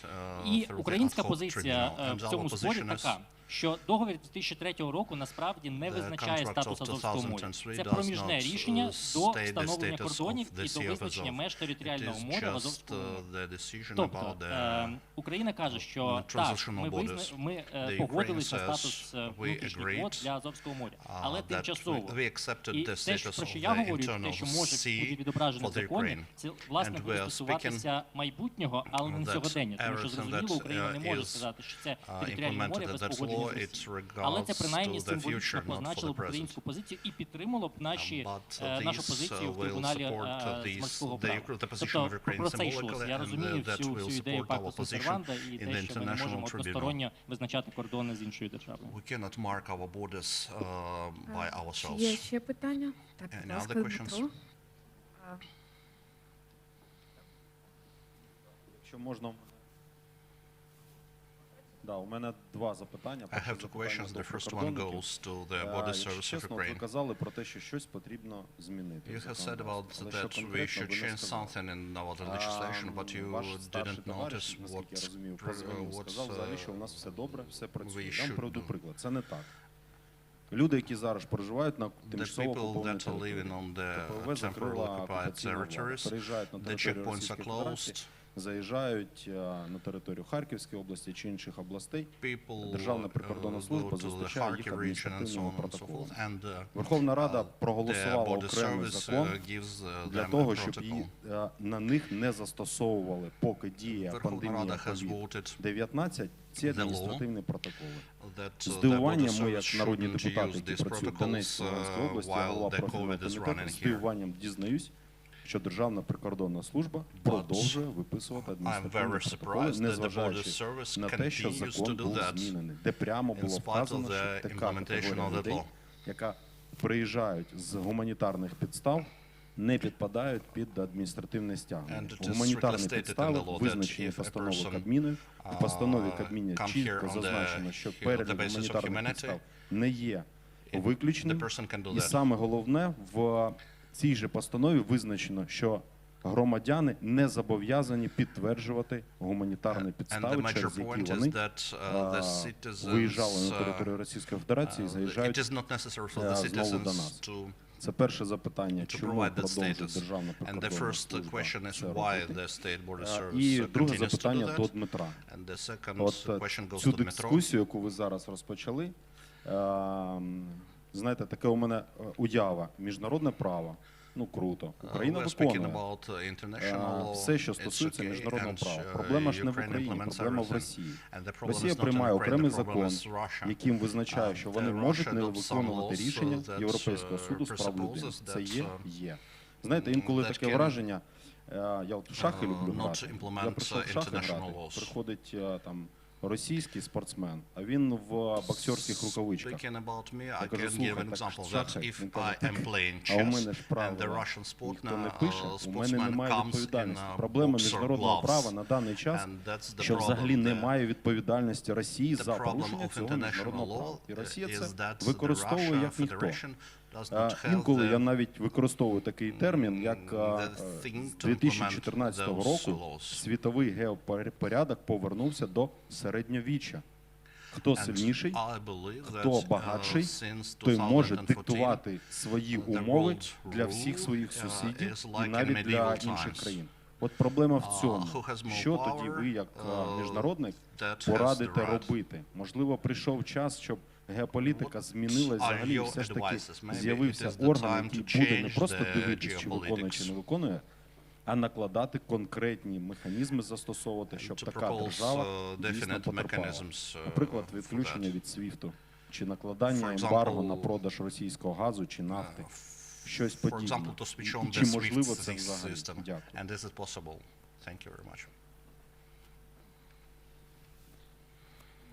І українська позиція в цьому спорі така, що договір 2003 року насправді не визначає статус Азовського моря. Це проміжне рішення до встановлення кордонів і до визначення меж територіального моря в Азовському морі. Тобто Україна каже, що так, ми погодилися на статус внутрішніх вод для Азовського моря, але тимчасово. І те, про що я говорю, те, що може бути відображено в законі, це, власне, буде стосуватися майбутнього, але не сьогодення, тому що, зрозуміло, Україна не може сказати, що це територіальне море без погодження з Росією. Але це принаймні символічно позначило б українську позицію і підтримало б нашу позицію в трибуналі з морського права. Тобто про це йшлося. Я розумію всю ідею пакту Серванда і те, що ми не можемо односторонньо визначати кордони з іншою державою. Є ще питання? Так, будь ласка, Дмитро. Якщо можна, у мене два запитання. I have two questions. The first one goes to the border service of Ukraine. Ви казали про те, що щось потрібно змінити. You have said about that we should change something in our legislation, but you didn't notice what сказав взагалі, що у нас все добре, все працює. Дам приведу приклад. Це не так. Люди, які зараз проживають на тимчасово окупованій території, КПВ закрила окупаційна влада, переїжджають на територію Російської Федерації, заїжджають на територію Харківської області чи інших областей, Державна прикордонна служба зустрічає їх адміністративними протоколами. Верховна Рада проголосувала окремий закон для того, щоб на них не застосовували, поки діє пандемія COVID-19, ці адміністративні протоколи. Здивуванням ми, як народні депутати, які працюють в Донецькій Луганській області, голова профільного комітету, здивуванням дізнаюсь, що Державна прикордонна служба продовжує виписувати адміністративні протоколи, незважаючи на те, що закон був змінений, де прямо було вказано, що така категорія людей, яка приїжджають з гуманітарних підстав, не підпадають під адміністративне стягнення. Гуманітарні підстави визначені постановою Кабміну. У постанові Кабміну чітко зазначено, що перелік гуманітарних підстав не є виключним. І саме головне, в цій же постанові визначено, що громадяни не зобов'язані підтверджувати гуманітарні підстави, через які вони виїжджали на територію Російської Федерації і заїжджають знову до нас. Це перше запитання, чому продовжує Державна прикордонна служба це робити. І друге запитання до Дмитра. От цю дискусію, яку ви зараз розпочали, знаєте, таке у мене уява, міжнародне право, круто, Україна виконує все, що стосується міжнародного права. Проблема ж не в Україні, проблема в Росії. Росія приймає окремий закон, яким визначає, що вони можуть не виконувати рішення Європейського суду з прав людини. Це є. Знаєте, інколи таке враження, я от в шахи люблю грати, я прийшов в шахи грати, приходить там російський спортсмен, а він в боксерських рукавичках. Я кажу, слухай, так шахи, він каже, а у мене ж правила ніхто не пише, у мене немає відповідальності. Проблема міжнародного права на даний час, що взагалі немає відповідальності Росії за порушення цього міжнародного права. І Росія це використовує як ніхто. Інколи я навіть використовую такий термін, як з 2014 року світовий геопорядок повернувся до середньовіччя. Хто сильніший, хто багатший, той може диктувати свої умови для всіх своїх сусідів і навіть для інших країн. От проблема в цьому. Що тоді ви, як міжнародник, порадите робити? Можливо, прийшов час, щоб геополітика змінилась взагалі, все ж таки з'явився орган, який буде не просто дивитися, чи виконує, чи не виконує, а накладати конкретні механізми застосовувати, щоб така держава дійсно потерпала. Наприклад, відключення від СВІФТу, чи накладання ембарго на продаж російського газу чи нафти. Щось подібне. І чи можливо це взагалі? Дякую.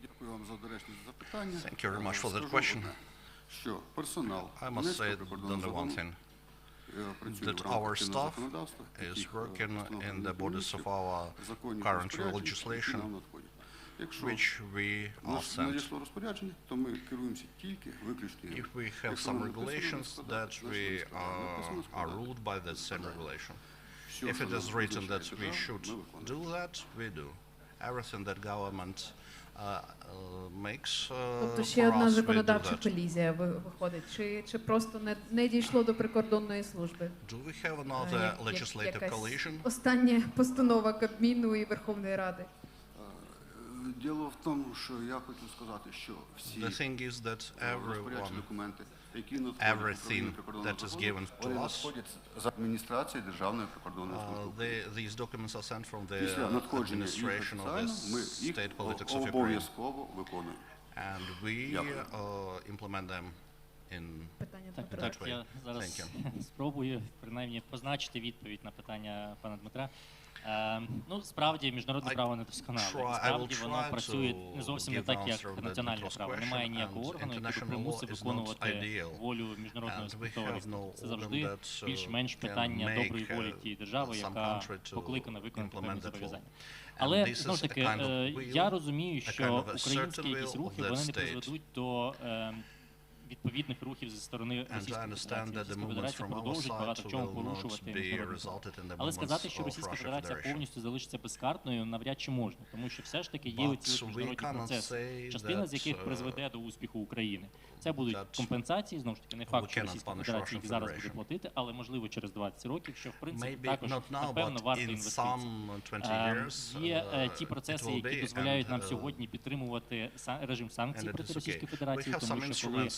Дякую вам за доречність запитання. Thank you very much for that question. Що персонал I must say the one thing, that our staff is working in the borders of our current legislation, which we are sent. If we have some regulations, that we are ruled by that same regulation. If it is written that we should do that, we do. Everything that government Тобто ще одна законодавча колізія виходить, чи просто не дійшло до прикордонної служби? Якась остання постанова Кабміну і Верховної Ради. Діло в тому, що я хочу сказати, що всі розпорядчі документи, які надходять прикордонного закону, вони надходять з адміністрації Державної прикордонної служби. Після надходження їх офіційно ми їх обов'язково виконуємо. Так, я зараз спробую принаймні позначити відповідь на питання пана Дмитра. Ну, справді, міжнародне право не досконале. Справді, воно працює не зовсім не так, як національне право. Немає ніякого органу, який примусив виконувати волю міжнародного співтовариства. Це завжди більш-менш питання доброї волі тієї держави, яка покликана виконати певні зобов'язання. Але, знову ж таки, я розумію, що українські якісь рухи, вони не призведуть до відповідних рухів зі сторони Російської Федерації. Російська Федерація продовжить багато в чому порушувати міжнародне право. Але сказати, що Російська Федерація повністю залишиться безкарною, навряд чи можна, тому що все ж таки є оці міжнародні процеси, частина з яких призведе до успіху України. Це будуть компенсації, знову ж таки, не факт, що Російська Федерація їх зараз буде платити, але можливо через 20 років, що в принципі також, напевно, варто інвестицій. Є ті процеси, які дозволяють нам сьогодні підтримувати режим санкцій проти Російської Федерації, тому що коли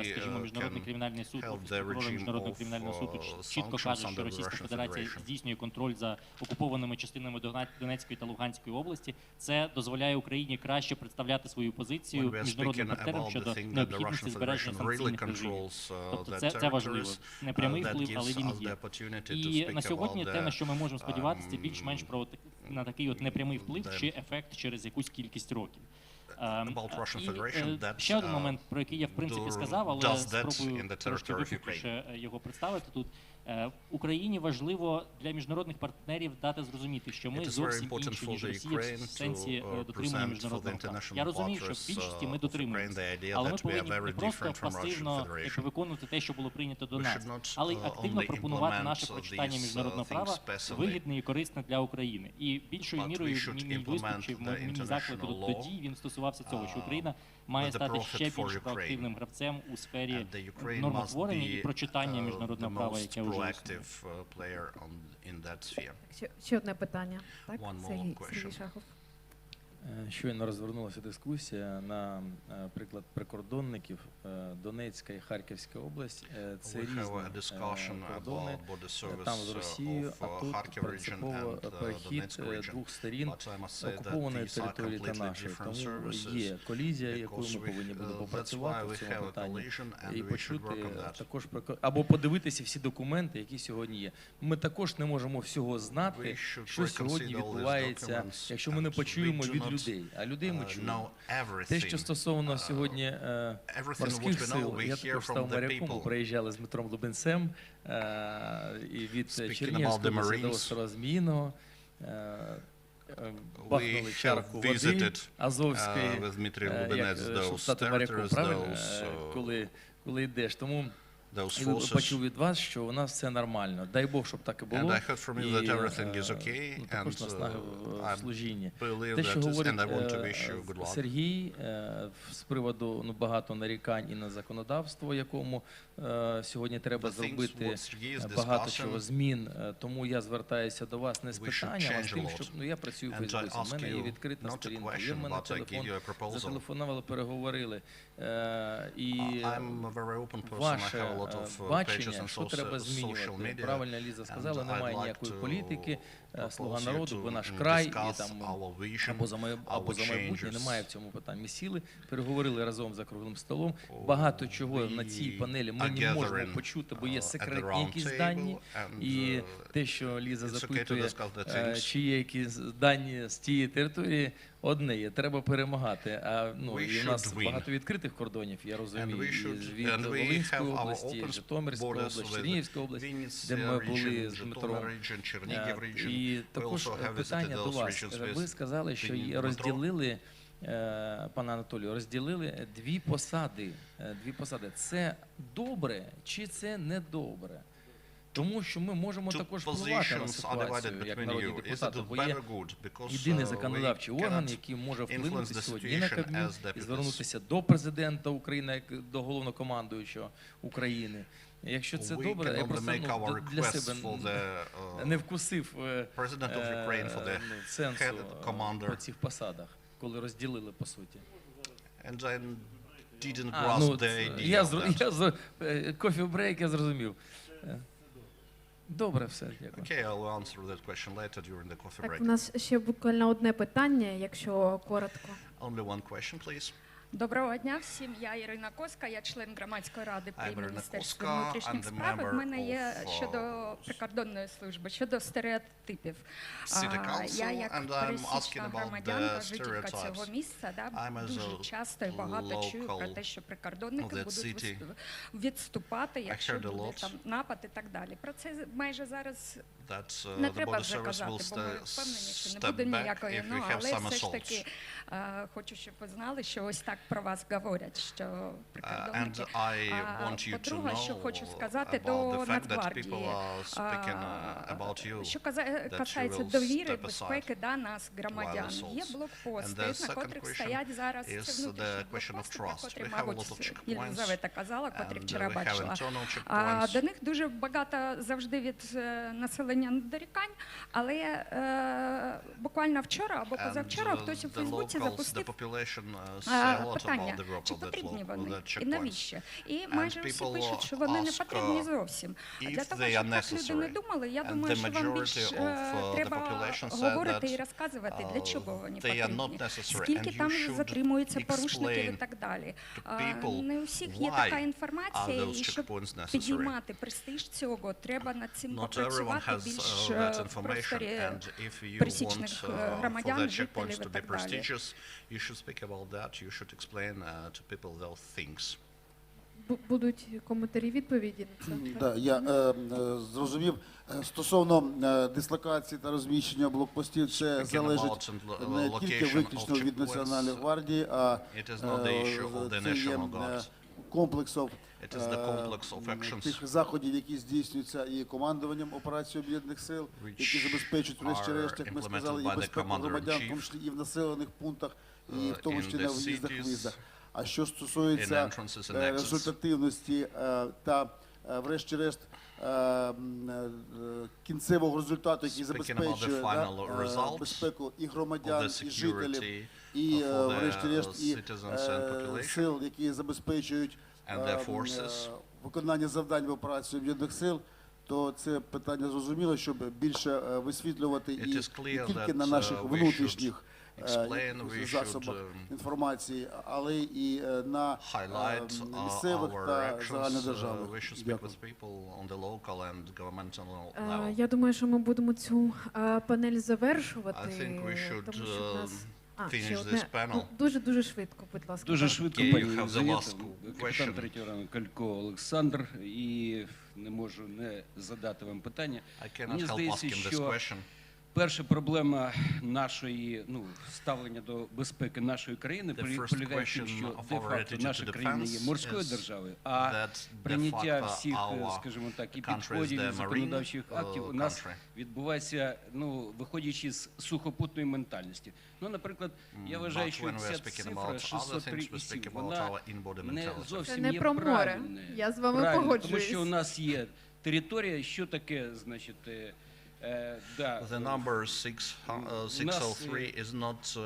скажімо, Міжнародний кримінальний суд, прокурор Міжнародного кримінального суду чітко каже, що Російська Федерація здійснює контроль за окупованими частинами Донецької та Луганської області. Це дозволяє Україні краще представляти свою позицію міжнародним партнерам щодо необхідності збереження санкційних режимів. Тобто це важливо. Непрямий вплив, але він є. І на сьогодні те, на що ми можемо сподіватися, це більш-менш на такий от непрямий вплив чи ефект через якусь кількість років. І ще один момент, про який я в принципі сказав, але спробую трошки високіше його представити тут. Україні важливо для міжнародних партнерів дати зрозуміти, що ми зовсім інші, ніж Росія в сенсі дотримання міжнародного права. Я розумію, що в більшості ми дотримуємося, але ми повинні не просто пасивно виконувати те, що було прийнято до нас, але й активно пропонувати наше прочитання міжнародного права вигідне і корисне для України. І більшою мірою мій виступ чи мій заклик до дій, він стосувався цього, що Україна має стати ще більш проактивним гравцем у сфері нормотворення і прочитання міжнародного права, яке вже існує. Ще одне питання. Так, Сергій Шахов. Щойно розвернулася дискусія на приклад прикордонників. Донецька і Харківська область – це різні кордони, там з Росією, а тут принципово перехід двох сторін окупованої території та нашої. Тому є колізія, якою ми повинні були попрацювати в цьому питанні і почути також або подивитися всі документи, які сьогодні є. Ми також не можемо всього знати, що сьогодні відбувається, якщо ми не почуємо від людей, а людей ми чуємо. Те, що стосовно сьогодні морських сил, я також став моряком, ми приїжджали з Дмитром Лубенцем і від Чернігівського до острова Зміїного, бахнули чарку води азовської, щоб стати моряком, правильно, коли йдеш. Тому і почув від вас, що у нас все нормально. Дай Бог, щоб так і було. І також наснаги в служінні. Те, що говорить Сергій з приводу багато нарікань і на законодавство, якому сьогодні треба зробити багато чого змін. Тому я звертаюся до вас не з питанням, а з тим, що я працюю в Фейсбуці. У мене є відкрита сторінка, є в мене телефон, зателефонували, переговорили. І ваше бачення, що треба змінювати. Правильно Ліза сказала, немає ніякої політики, слуга народу, ви наш край, і там або за майбутнє, немає в цьому питань. Ми сіли, переговорили разом за круглим столом. Багато чого на цій панелі ми не можемо почути, бо є секретні якісь дані. І те, що Ліза запитує, чи є якісь дані з тієї території, одне є, треба перемагати. І в нас багато відкритих кордонів, я розумію, від Волинської області, Житомирської області, Чернігівської області, де ми були з Дмитром. І також питання до вас. Ви сказали, що розділили, пане Анатолію, розділили дві посади. Це добре чи це не добре? Тому що ми можемо також впливати на ситуацію, як народні депутати, бо є єдиний законодавчий орган, який може вплинути сьогодні і на Кабмін, і звернутися до президента України, як до головнокомандуючого України. Якщо це добре, я просто для себе не вкусив сенсу по цих посадах, коли розділили, по суті. Кофі-брейк, я зрозумів. Добре, все, дякую. Так, у нас ще буквально одне питання, якщо коротко. Доброго дня всім. Я Ірина Коска, я член громадської ради при Міністерстві внутрішніх справ. У мене є щодо прикордонної служби, щодо стереотипів. Я як пересічна громадянка, жителька цього місця, дуже часто і багато чую про те, що прикордонники будуть відступати, якщо буде там напад і так далі. Про це майже зараз не треба вже казати, бо ми впевнені, що не буде ніякої, але все ж таки хочу, щоб ви знали, що ось так про вас говорять, що прикордонники. По-друге, що хочу сказати до Нацгвардії, що касається довіри, безпеки нас, громадян. Є блокпости, на котрих стоять зараз, це внутрішні блокпости, про котрі, мабуть, Єлизавета казала, котрі вчора бачила. До них дуже багато завжди від населення дорікань, але буквально вчора або позавчора хтось у Фейсбуці запустив питання, чи потрібні вони і навіщо. І майже всі пишуть, що вони не потрібні зовсім. Для того, щоб так люди не думали, я думаю, що вам більш треба говорити і розказувати, для чого вони потрібні. Скільки там затримуються порушників і так далі. Не у всіх є така інформація, і щоб підіймати престиж цього, треба над цим попрацювати більш в просторі пересічних громадян, жителів і так далі. Будуть коментарі, відповіді на це? Так, я зрозумів. Стосовно дислокації та розміщення блокпостів, це залежить не тільки виключно від Національної гвардії, а це є комплексом тих заходів, які здійснюються і командуванням операції Об'єднаних сил, які забезпечують, врешті-решт, як ми сказали, і безпеку громадян, в тому числі і в населених пунктах, і в тому числі на в'їздах-виїздах. А що стосується результативності та, врешті-решт, кінцевого результату, який забезпечує безпеку і громадян, і жителів, і, врешті-решт, і сил, які забезпечують виконання завдань в операції Об'єднаних сил, то це питання зрозуміло, щоб більше висвітлювати і не тільки на наших внутрішніх засобах інформації, але і на місцевих та загальнодержавних. Дякую. Я думаю, що ми будемо цю панель завершувати, тому що в нас... ще одне. Дуже швидко, будь ласка. Дуже швидко, пані Єлизавета. Капітан 3-го ранку Калько Олександр. І не можу не задати вам питання. Мені здається, що перша проблема нашої, ставлення до безпеки нашої країни полягає в тому, що де-факто наша країна є морською державою, а прийняття всіх, скажімо так, і підходів, і законодавчих актів у нас відбувається, виходячи з сухопутної ментальності. Наприклад, я вважаю, що ця цифра 603,7, вона не зовсім є правильною. Я з вами погоджуюсь. Тому що у нас є територія, що таке, значить, The number 603 is not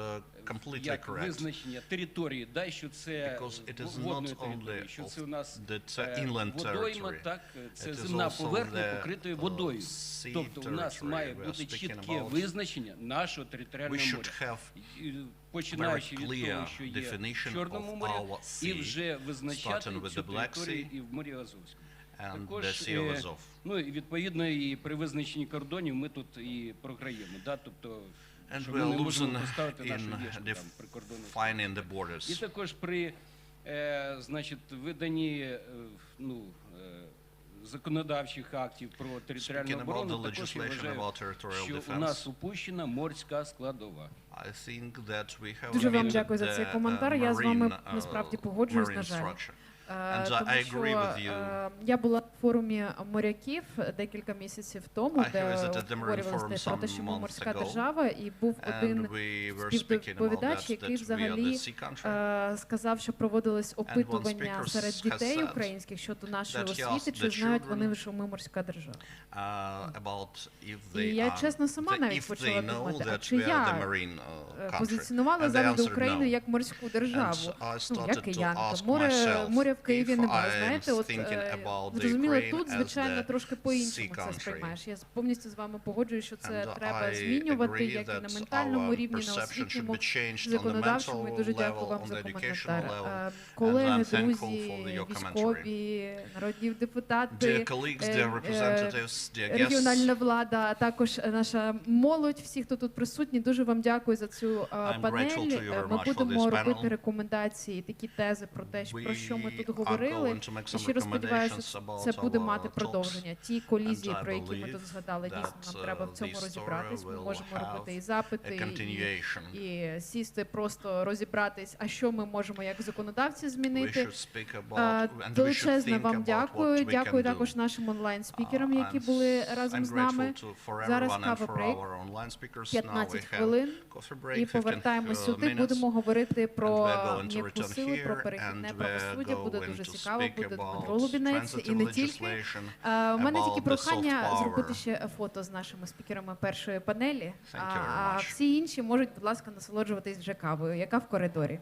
completely correct. Визначення території, що це водної території, що це у нас водойма, так, це земна поверхня покритою водою. Тобто у нас має бути чітке визначення нашого територіального моря. Починаючи від того, що є в Чорному морі, і вже визначати цю територію і в морі Азовському. Також, і відповідно, і при визначенні кордонів ми тут і програємо, тобто, що ми не можемо поставити нашу вішку там прикордонних. І також при, значить, виданні, законодавчих актів про територіальну оборону, також я вважаю, що у нас упущена морська складова. Дуже вам дякую за цей коментар. Я з вами насправді погоджуюсь, на жаль. тому що я була в форумі моряків декілька місяців тому, де обговорювалося про те, що ми морська держава, і був один співдоповідач, який взагалі сказав, що проводилось опитування серед дітей українських щодо нашої освіти, чи знають вони, що ми морська держава. І я, чесно, сама навіть почала думати, а чи я позиціонувала завжди Україну як морську державу, ну, як киянка. Моря в Києві немає, знаєте, от, зрозуміло, тут, звичайно, трошки по-іншому це сприймаєш. Я повністю з вами погоджуюсь, що це треба змінювати, як і на ментальному рівні, на освітньому, законодавчому, і дуже дякую вам за коментар. Колеги, друзі, військові, народні депутати, регіональна влада, а також наша молодь, всі, хто тут присутні, дуже вам дякую за цю панель. Ми будемо робити рекомендації, такі тези про те, про що ми тут говорили. І щиро сподіваюся, що це буде мати продовження. Ті колізії, про які ми тут згадали, дійсно нам треба в цьому розібратись. Ми можемо робити і запити, і сісти, просто розібратись, а що ми можемо як законодавці змінити. Величезне вам дякую. Дякую також нашим онлайн-спікерам, які були разом з нами. Зараз кава-брейк, 15 хвилин, і повертаємось сюди. Будемо говорити про м'яку силу, про перехідне правосуддя. Буде дуже цікаво, буде Дмитро Лубінець і не тільки. У мене тільки прохання зробити ще фото з нашими спікерами першої панелі, а всі інші можуть, будь ласка, насолоджуватись вже кавою, яка в коридорі.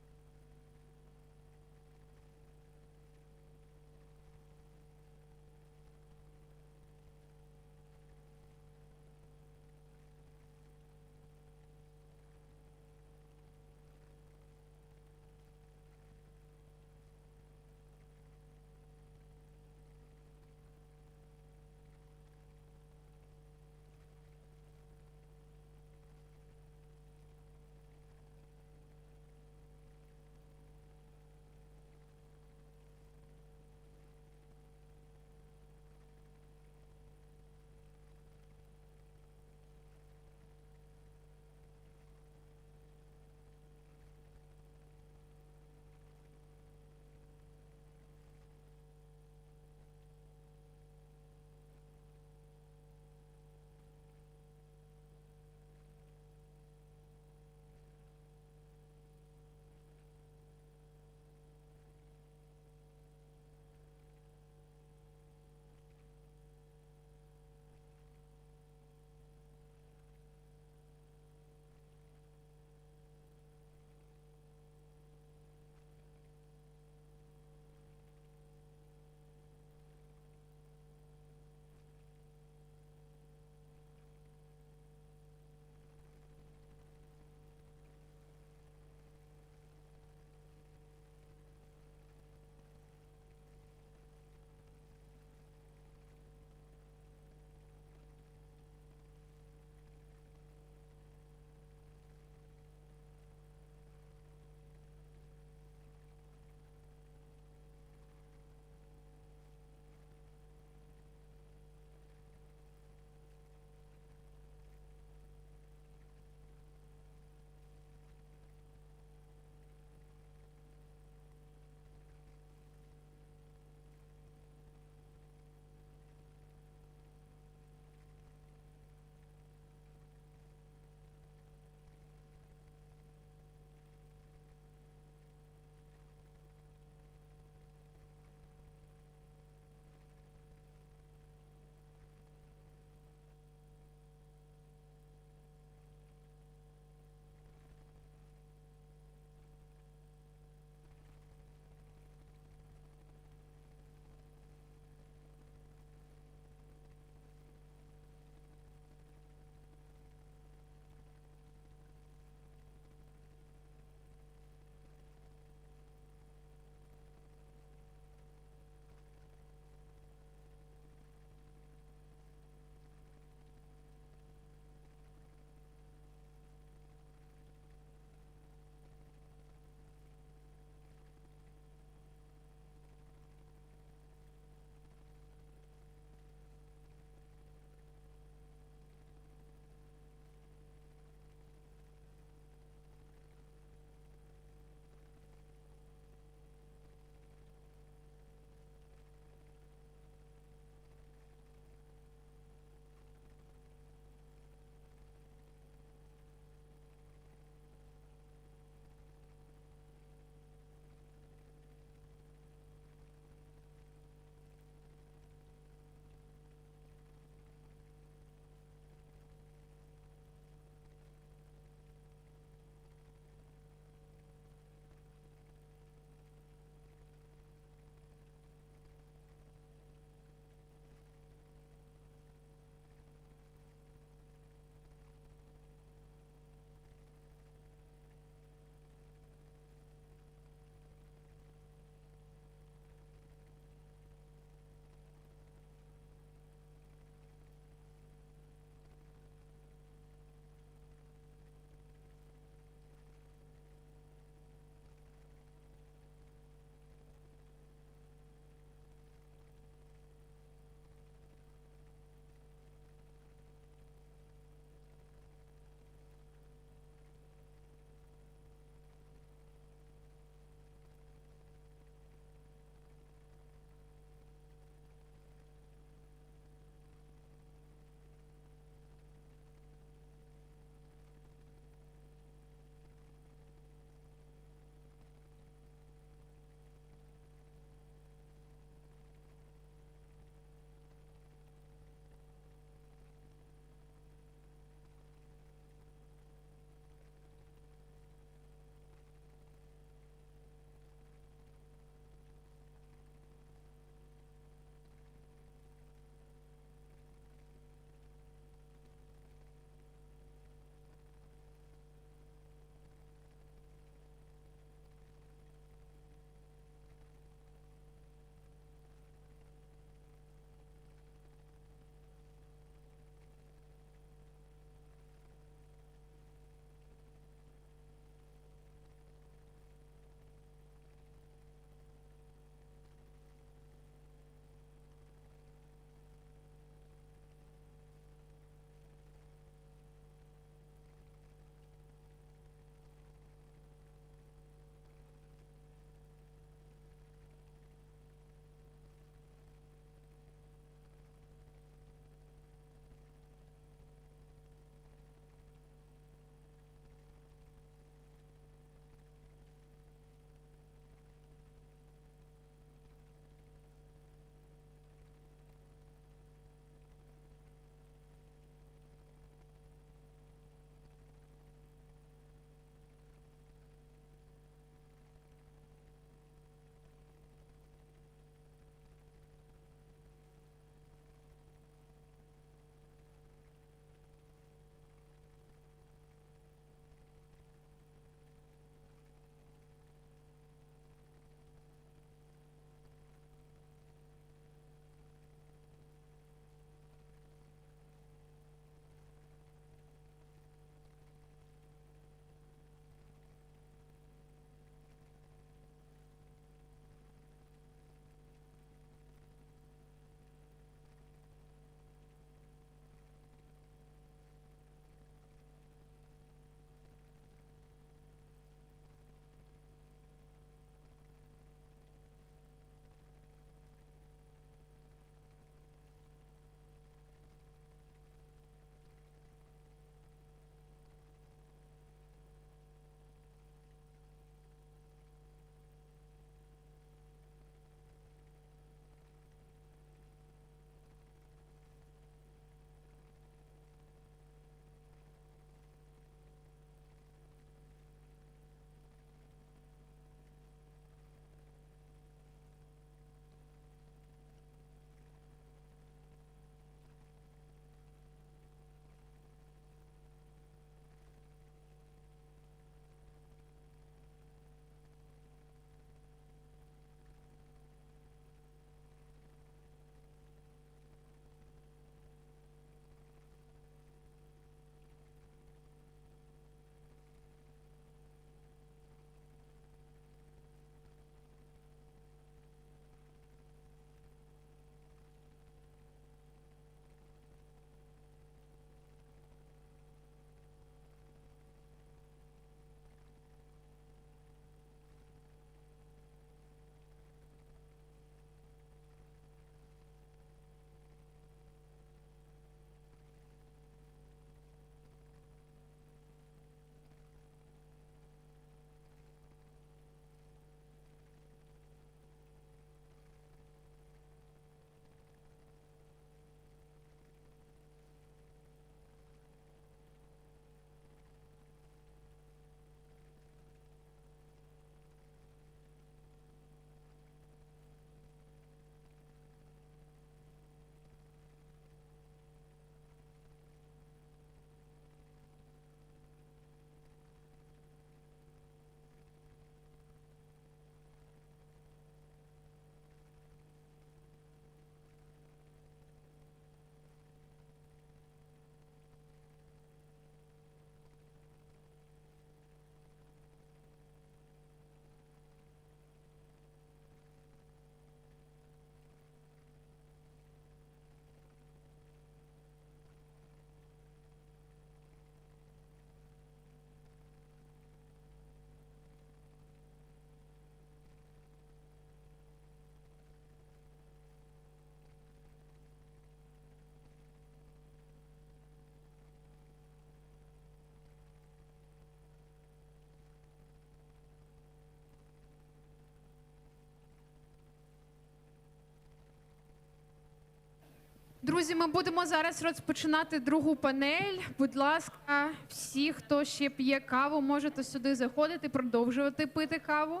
Друзі, ми будемо зараз розпочинати другу панель. Будь ласка, всі, хто ще п'є каву, можете сюди заходити, продовжувати пити каву.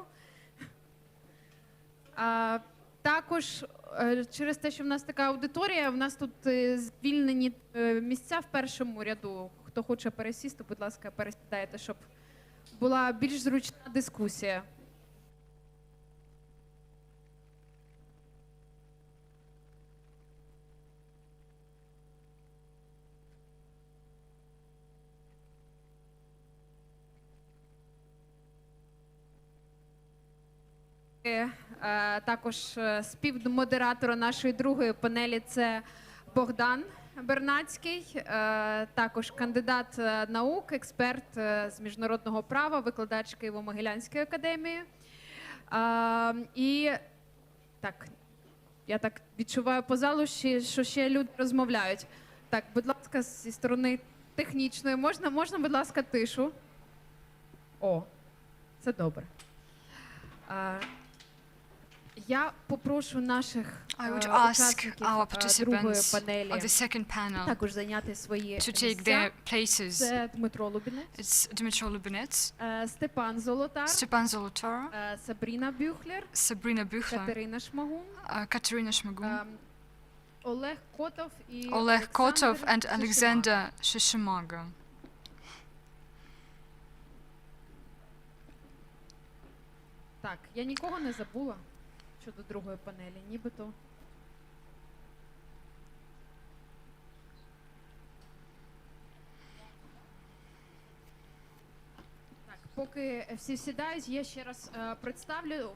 Також через те, що в нас така аудиторія, в нас тут звільнені місця в першому ряду. Хто хоче пересісти, будь ласка, пересідайте, щоб була більш зручна дискусія. Також співмодератора нашої другої панелі – це Богдан Бернацький, також кандидат наук, експерт з міжнародного права, викладач Києво-Могилянської академії. І так, я так відчуваю по залу, що ще люди розмовляють. Так, будь ласка, зі сторони технічної, можна, будь ласка, тишу? О, це добре. Я попрошу наших учасників другої панелі також зайняти свої місця. Це Дмитро Лубінець, Степан Золотар, Сабріна Бюхлер, Катерина Шмагун, Олег Котов and Alexander Shishamaga. Так, я нікого не забула щодо другої панелі, нібито. Так, поки всі сідають, я ще раз представлю.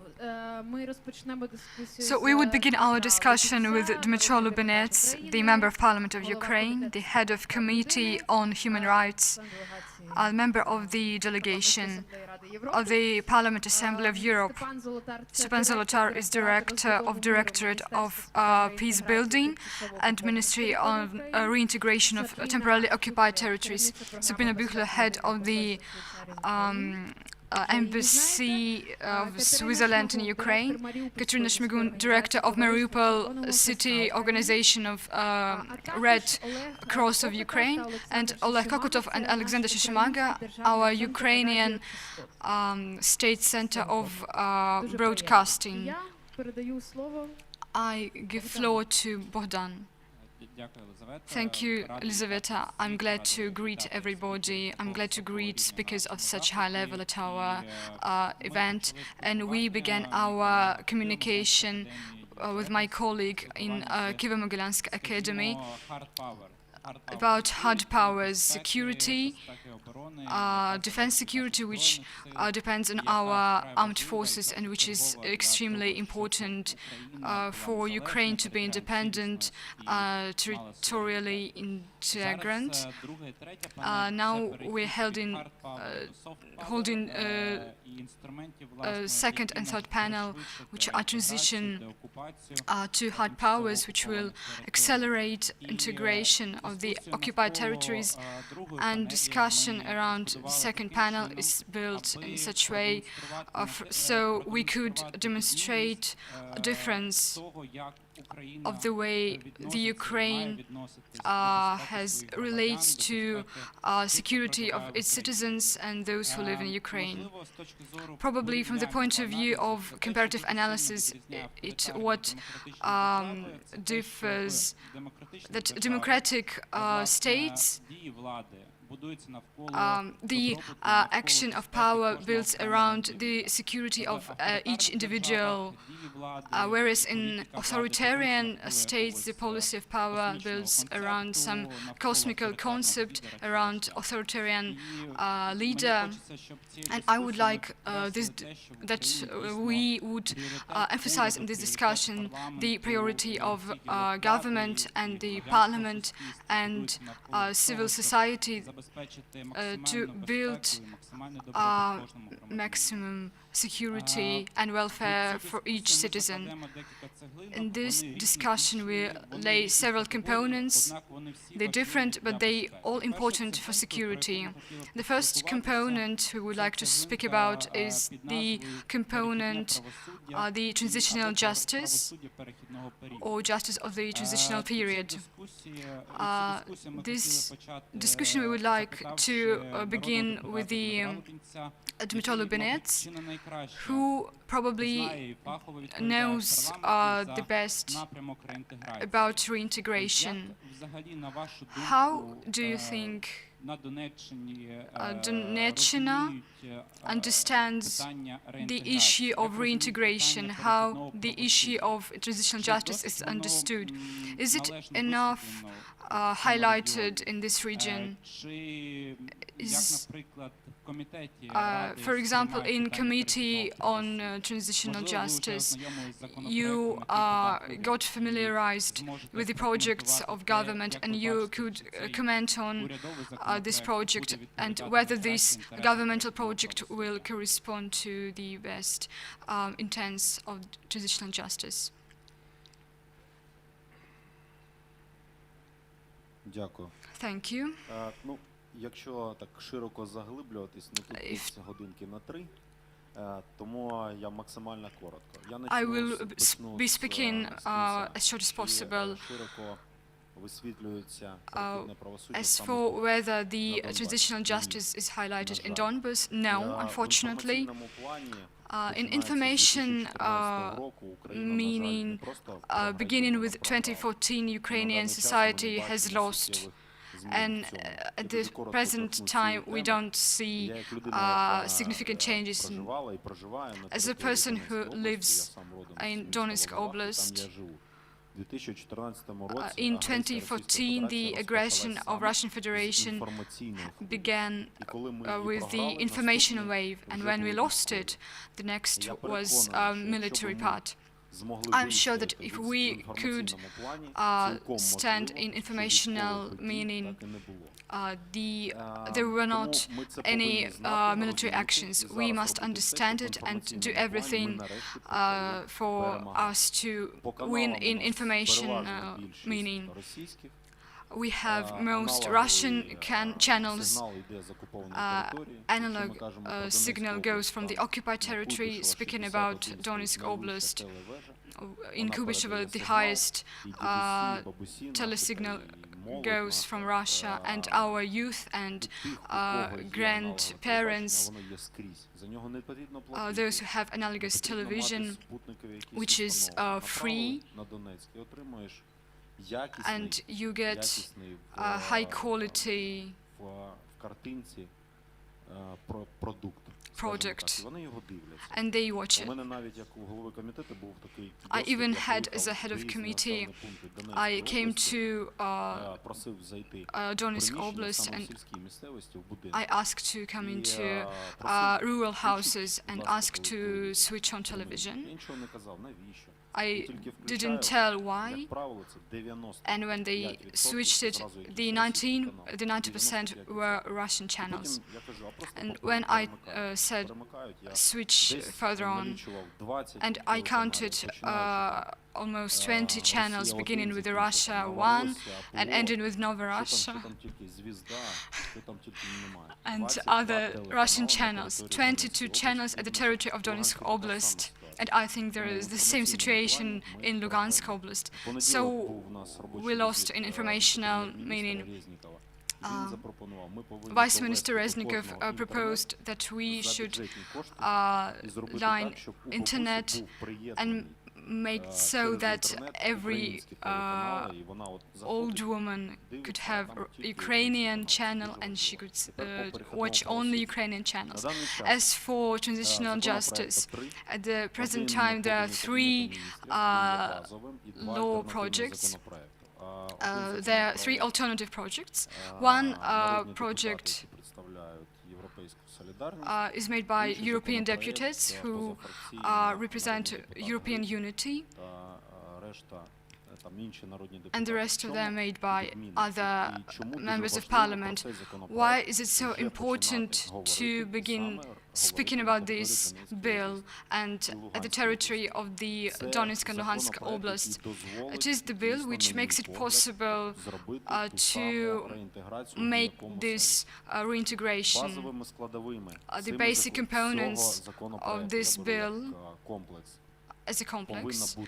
Ми розпочнемо дискусію. So we would begin our discussion with Dmytro Lubinets, the Member of Parliament of Ukraine, the Head of Committee on Human Rights, a member of the delegation of the Parliament Assembly of Europe. Stepan Zolotar is Director of Directorate of Peace Building and Ministry of Reintegration of Temporarily Occupied Territories. Sabrina Büchler, Head of the Embassy of Switzerland in Ukraine. Katerina Shmigun, Director of Mariupol City Organization of Red Cross of Ukraine. And Oleg Kokotov and Alexander Shishamaga, our Ukrainian State Center of Broadcasting. I give floor to Bogdan. Thank you, Єлизавета. I'm glad to greet everybody. I'm glad to greet speakers of such high level at our event. And we began our communication with my colleague in Kievo-Mogilянськ Academy about hard powers, security, defense security, which depends on our armed forces and which is extremely important for Ukraine to be independent, territorially integrant. Now we're holding second and third panel, which are transition to hard powers, which will accelerate integration of the occupied territories, and discussion around the second panel is built in such way so we could demonstrate a difference of the way the Ukraine relates to security of its citizens and those who live in Ukraine. Probably from the point of view of comparative analysis, what differs that democratic states, the action of power builds around the security of each individual, whereas in authoritarian states, the policy of power builds around some cosmical concept, around authoritarian leader. And I would like that we would emphasize in this discussion the priority of government and the parliament and civil society to build maximum security and welfare for each citizen. In this discussion, we lay several components. They're different, but they all important for security. The first component we would like to speak about is the component, the transitional justice, or justice of the transitional period. This discussion we would like to begin with the Dmytro Lubinets, who probably knows the best about reintegration. How do you think Donetchina understands the issue of reintegration, how the issue of transitional justice is understood? Is it enough highlighted in this region? For example, in Committee on Transitional Justice, you got familiarized with the projects of government, and you could comment on this project and whether this governmental project will correspond to the best intents of transitional justice. Дякую. Thank you. Якщо так широко заглиблюватись, тут десь годинки на 3, тому я максимально коротко. I will be speaking as short as possible. As for whether the transitional justice is highlighted in Donbas, no, unfortunately. In information, meaning beginning with 2014, Ukrainian society has lost, and at the present time we don't see significant changes. As a person who lives in Donetsk Oblast, in 2014, the aggression of Russian Federation began with the information wave, and when we lost it, the next was military part. I'm sure that if we could stand in informational meaning, there were not any military actions. We must understand it and do everything for us to win in information meaning. We have most Russian channels. Analog signal goes from the occupied territory, speaking about Donetsk Oblast. In Kubyshevo, the highest telesignal goes from Russia, and our youth and grandparents, those who have analogous television, which is free, and you get high quality product, and they watch it. I even had, as a head of committee, I came to Donetsk Oblast, and I asked to come into rural houses and asked to switch on television. I didn't tell why, and when they switched it, the 90% were Russian channels. And when I said switch further on, and I counted almost 20 channels beginning with the Russia 1 and ending with Nova Russia, and other Russian channels, 22 channels at the territory of Donetsk Oblast. And I think there is the same situation in Lugansk Oblast. So we lost in informational meaning. Vice Minister Reznikov proposed that we should line internet and make so that every old woman could have Ukrainian channel and she could watch only Ukrainian channels. As for transitional justice, at the present time there are 3 law projects. There are 3 alternative projects. One project is made by European deputies who represent European unity, and the rest of them made by other members of parliament. Why is it so important to begin speaking about this bill and the territory of the Donetsk and Luhansk Oblast? It is the bill which makes it possible to make this reintegration. The basic components of this bill as a complex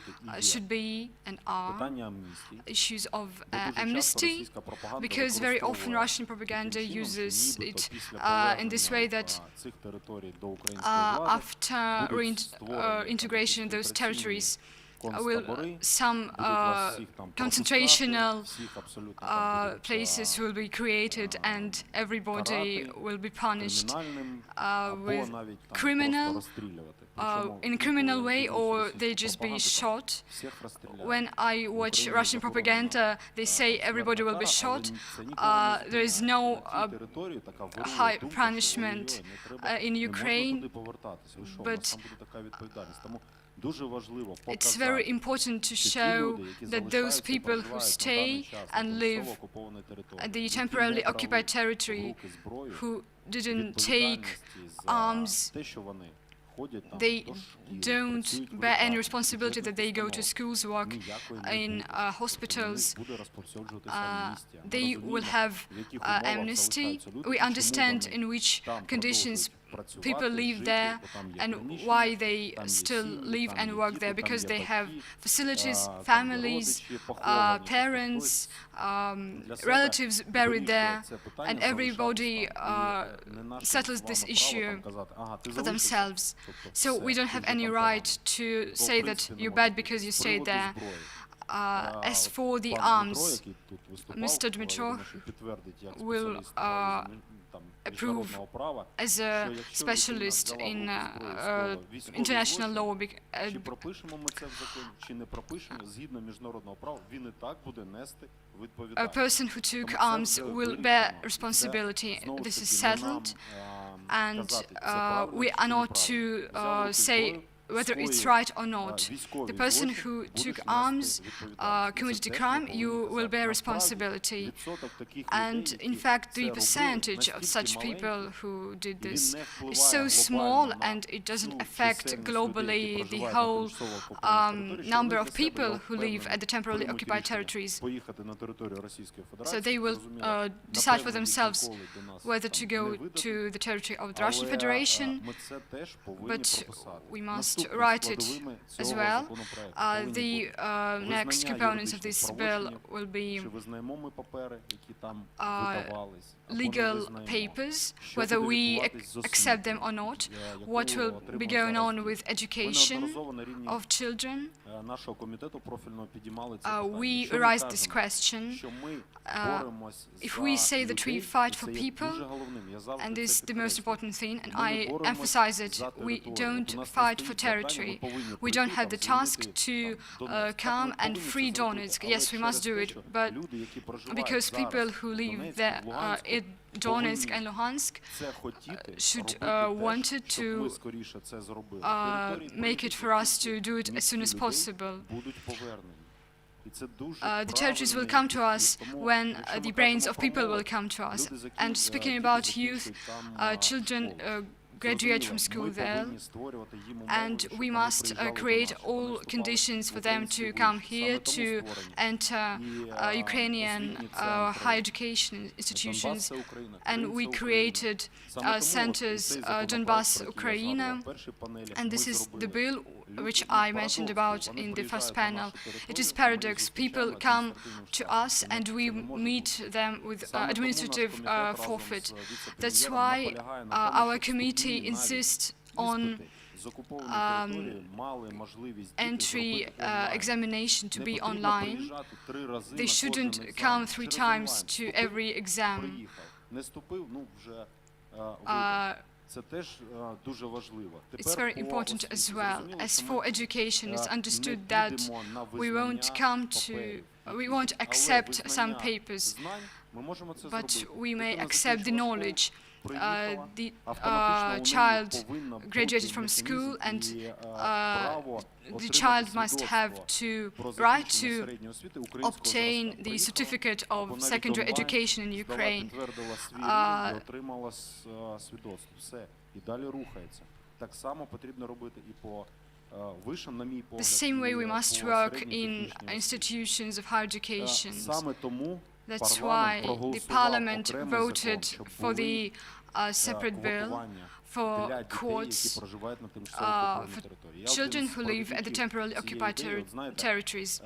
should be and are issues of amnesty, because very often Russian propaganda uses it in this way that after integration in those territories, some concentrational places will be created and everybody will be punished with in a criminal way, or they just be shot. When I watch Russian propaganda, they say everybody will be shot. There is no high punishment in Ukraine, but it's very important to show that those people who stay and live at the temporarily occupied territory, who didn't take arms, they don't bear any responsibility that they go to schools, work in hospitals. They will have amnesty. We understand in which conditions people live there and why they still live and work there, because they have facilities, families, parents, relatives buried there, and everybody settles this issue for themselves. So we don't have any right to say that you're bad because you stayed there. As for the arms, Mr. Dmytrov will approve as a specialist in international law. A person who took arms will bear responsibility. This is settled, and we are not to say whether it's right or not. The person who took arms committed a crime, you will bear responsibility. And in fact, the percentage of such people who did this is so small, and it doesn't affect globally the whole number of people who live at the temporarily occupied territories. So they will decide for themselves whether to go to the territory of the Russian Federation, but we must write it as well. The next components of this bill will be legal papers, whether we accept them or not, what will be going on with education of children. We raised this question. If we say that we fight for people, and this is the most important thing, and I emphasize it, we don't fight for territory. We don't have the task to come and free Donetsk. Yes, we must do it, but because people who live there in Donetsk and Luhansk should wanted to make it for us to do it as soon as possible. The territories will come to us when the brains of people will come to us. And speaking about youth, children graduate from school there, and we must create all conditions for them to come here to enter Ukrainian higher education institutions. And we created centers, Donbas, Ukraine, and this is the bill which I mentioned about in the first panel. It is paradox. People come to us and we meet them with administrative forfeit. That's why our committee insists on entry examination to be online. They shouldn't come 3 times to every exam. It's very important as well. As for education, it's understood that we won't accept some papers, but we may accept the knowledge. the child graduated from school, and the child must have to right to obtain the certificate of secondary education in Ukraine. The same way we must work in institutions of higher education. That's why the parliament voted for the separate bill for courts for children who live at the temporarily occupied territories.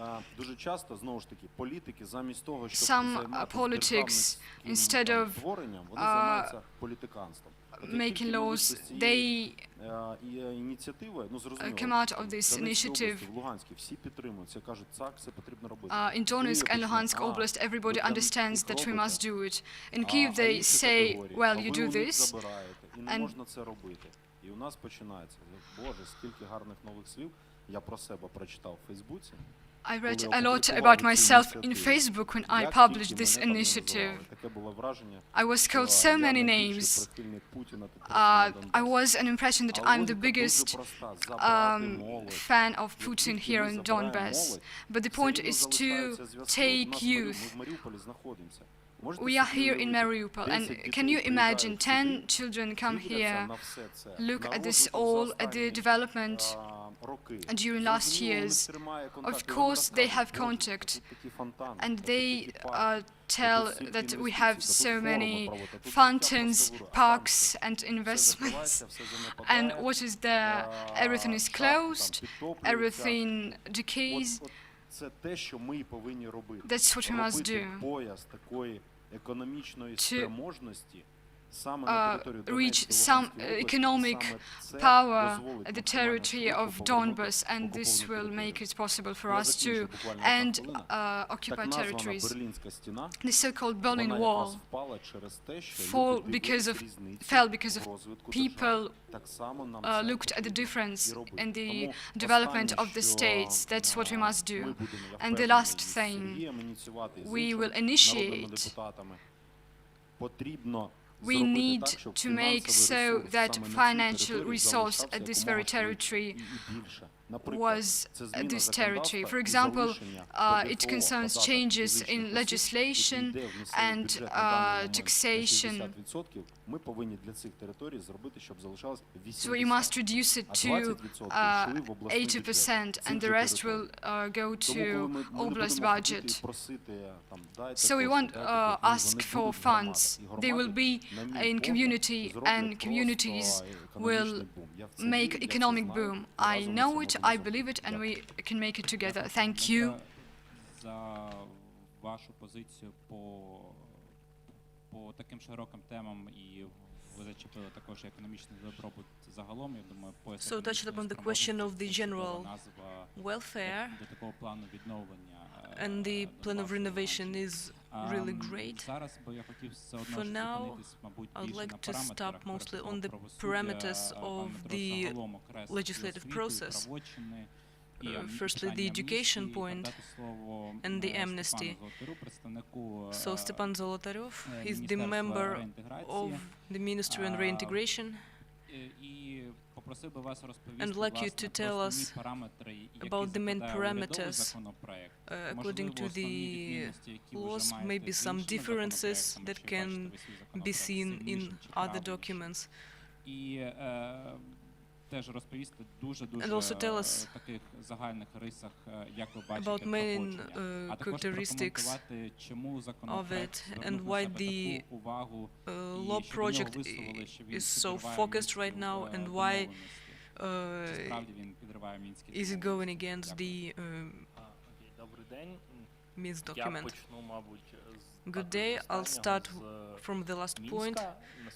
Some politics, instead of making laws, they come out of this initiative. In Donetsk and Luhansk Oblast, everybody understands that we must do it. In Kyiv, they say, well, you do this, and I read a lot about myself in Facebook when I published this initiative. I was called so many names. I was an impression that I'm the biggest fan of Putin here in Donbas. But the point is to take youth. We are here in Mariupol, and can you imagine 10 children come here, look at this all, at the development during last years. Of course, they have contact, and they tell that we have so many fountains, parks, and investments. And what is there? Everything is closed, everything decays. That's what we must do. To reach some economic power at the territory of Donbas, and this will make it possible for us to end occupied territories. The so-called Berlin Wall fell because of people looked at the difference in the development of the states. That's what we must do. And the last thing we will initiate, we need to make so that financial resource at this very territory was at this territory. For example, it concerns changes in legislation and taxation. So we must reduce it to 80%, and the rest will go to oblast budget. So we won't ask for funds. They will be in community, and communities will make economic boom. I know it, I believe it, and we can make it together. Thank you. По таким широким темам, і ви зачепили також економічний добробут загалом. Я думаю, So touched upon the question of the general welfare, до такого плану відновлення. And the plan of renovation is really great. For now, I would like to stop mostly on the parameters of the legislative process. Firstly, the education point and the amnesty. So Stepan Zolotaryov is the member of the Ministry on Reintegration, and I'd like you to tell us about the main parameters according to the laws, maybe some differences that can be seen in other documents. And also tell us about main characteristics of it, and why the law project is so focused right now, and why is it going against the Minsk document. Good day. I'll start from the last point,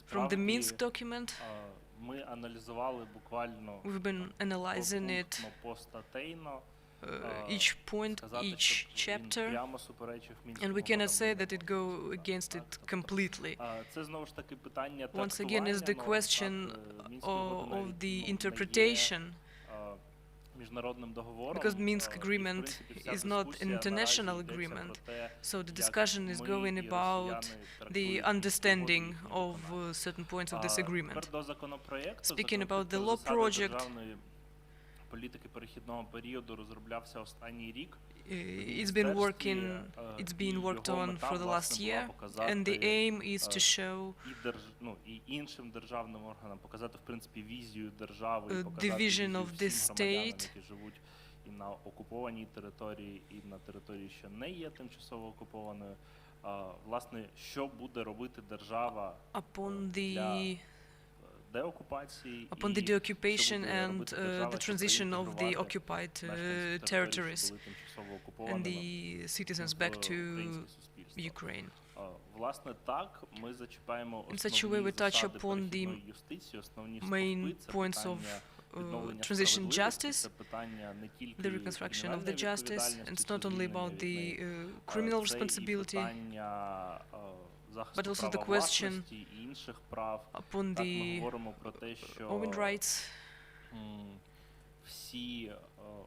from the Minsk document. We've been analyzing it, each point, each chapter, and we cannot say that it goes against it completely. Once again, is the question of the interpretation because Minsk agreement is not an international agreement. So the discussion is going about the understanding of certain points of this agreement. Speaking about the law project, it's been worked on for the last year, and the aim is to show the vision of this state на окупованій території і на території, що не є тимчасово окупованою. Власне, що буде робити держава для деокупації upon the deoccupation and the transition of the occupied territories and the citizens back to Ukraine. Власне, так, ми зачіпаємо In such a way we touch upon the main points of transition justice, the reconstruction of the justice, and it's not only about the criminal responsibility, but also the question upon the human rights. Всі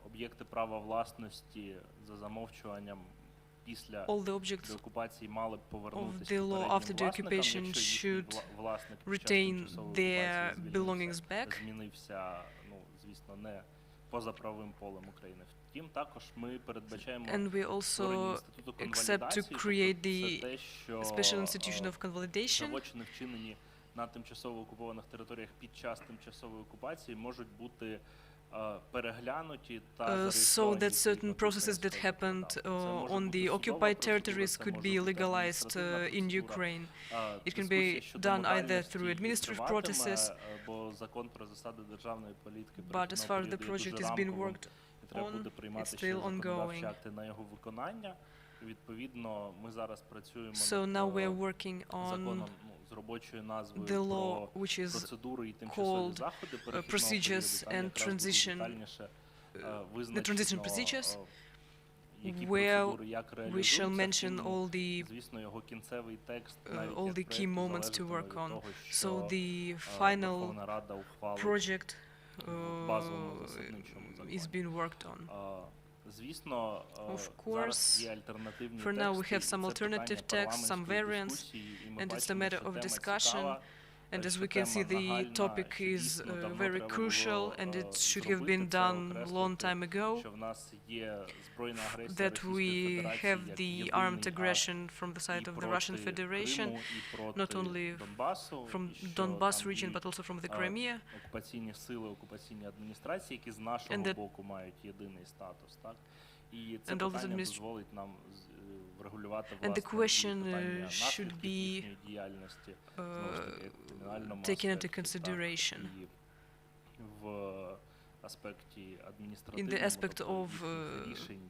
об'єкти права власності за замовчуванням після деокупації мали б повернутися попереднім власникам, якщо їхній власник retain their belongings back. Змінився, звісно, не поза правовим полем України. Втім, також ми передбачаємо створення інституту конвалідації, це те, що правочини, вчинені на тимчасово окупованих територіях під час тимчасової окупації, можуть бути переглянуті та so that certain processes that happened on the occupied territories could be legalized in Ukraine. It can be done either through administrative processes, but as far as the project is being worked on, it's still ongoing. So now we're working on the law which is called procedures and transition, the transition procedures, where we shall mention all the key moments to work on. So the final project is being worked on. Of course, for now we have some alternative texts, some variants, and it's a matter of discussion. And as we can see, the topic is very crucial, and it should have been done a long time ago, that we have the armed aggression from the side of the Russian Federation, not only from Donbas region, but also from the Crimea, and that and all this and the question should be taken into consideration in the aspect of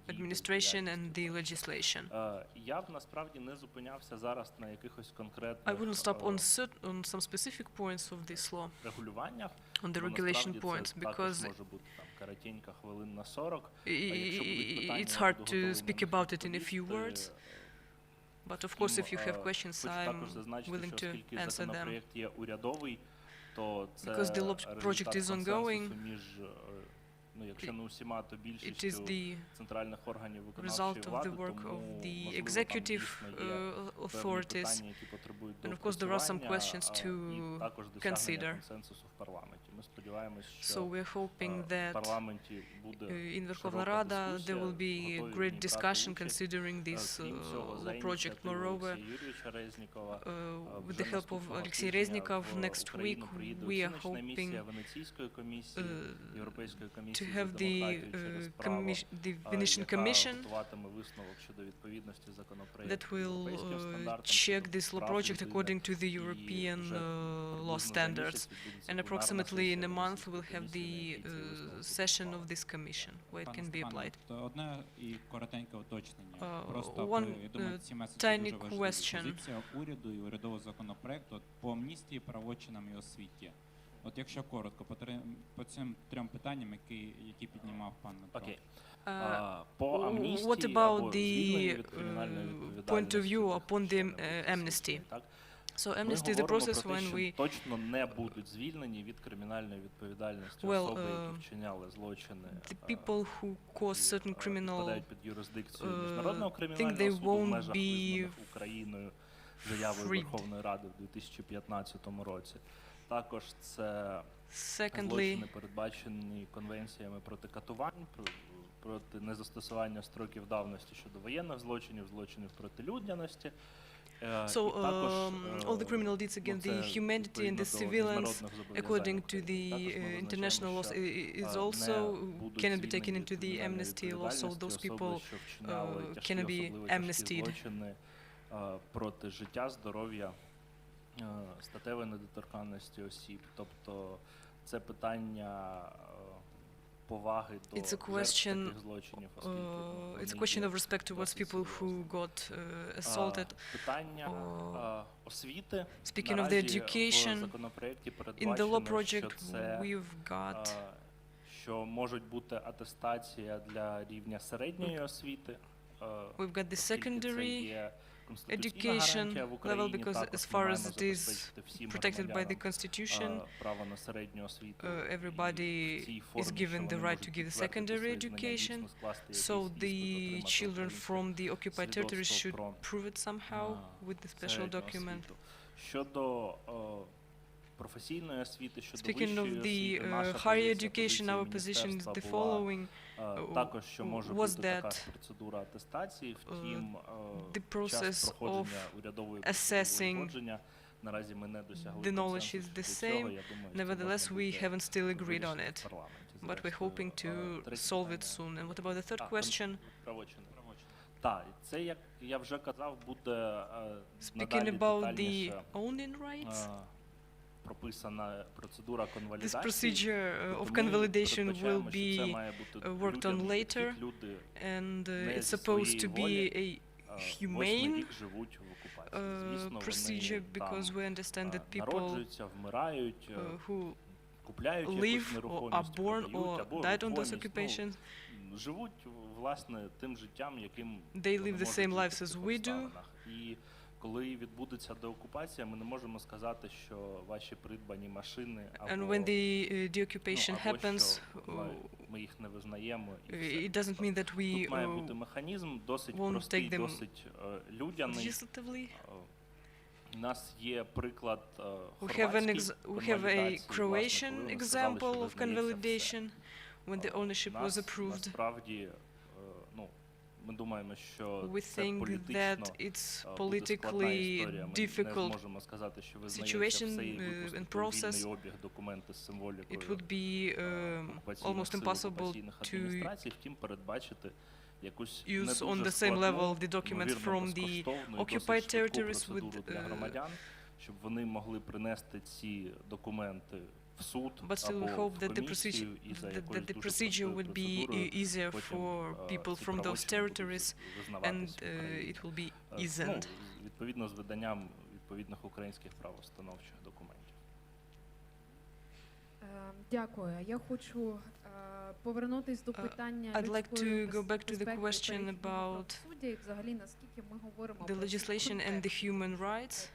administration and the legislation. I wouldn't stop on some specific points of this law, on the regulation points, because it's hard to speak about it in a few words. But of course, if you have questions, I'm willing to answer them. Because the law project is ongoing, it is the result of the work of the executive authorities, and of course there are some questions to consider. So we're hoping that in Верховна Рада there will be a great discussion considering this law project. Moreover, with the help of Alexei Reznikov, next week we are hoping to have the Venetian Commission that will check this law project according to the European law standards. And approximately in a month we'll have the session of this commission where it can be applied. One tiny question. От якщо коротко, по цим трьом питанням, які піднімав пан Дмитро. What about the point of view upon the amnesty? So amnesty is the process when we точно не будуть звільнені від кримінальної відповідальності особи, які вчиняли злочини. The people who cause certain criminal під юрисдикцію міжнародного кримінального суду в межах визнаних Україною заявою Верховної Ради в 2015 році. Також це злочини, передбачені конвенціями проти катувань, проти незастосування строків давності щодо воєнних злочинів, злочинів проти людяності. So all the criminal deeds against the humanity and the civilians, according to the international laws, is also cannot be taken into the amnesty law. So those people cannot be amnestied. Проти життя, здоров'я, статевої недоторканності осіб. Тобто це питання поваги до жертв таких злочинів. It's a question of respect towards people who got assaulted. Питання освіти. Speaking of the education, in the law project we've got що можуть бути атестація для рівня середньої освіти. We've got the secondary education level because as far as it is protected by the Constitution, everybody is given the right to give the secondary education, so the children from the occupied territories should prove it somehow with the special document. Speaking of the higher education, our position is the following. Was that the process of assessing the knowledge is the same. Nevertheless, we haven't still agreed on it, but we're hoping to solve it soon. And what about the third question? Speaking about the owning rights, this procedure of convalidation will be worked on later, and it's supposed to be a humane procedure because we understand that people who live or are born or died on those occupations, they live the same lives as we do. Коли відбудеться деокупація, ми не можемо сказати, що ваші придбані машини або when the deoccupation happens, ми їх не визнаємо. It doesn't mean that we тут має бути механізм досить простий, досить людяний. У нас є приклад хорватський Croatian example of convalidation when the ownership was approved. Насправді, ми думаємо, що we think that it's politically difficult situation and process. It would be almost impossible to use on the same level the documents from the occupied territories with щоб вони могли принести ці документи в суд, but still we hope that the procedure would be easier for people from those territories, and it will be eased. Відповідно з виданням відповідних українських правоустановчих документів. Дякую. Я хочу повернутись до питання I'd like to go back to the question about взагалі наскільки ми говоримо the legislation and the human rights,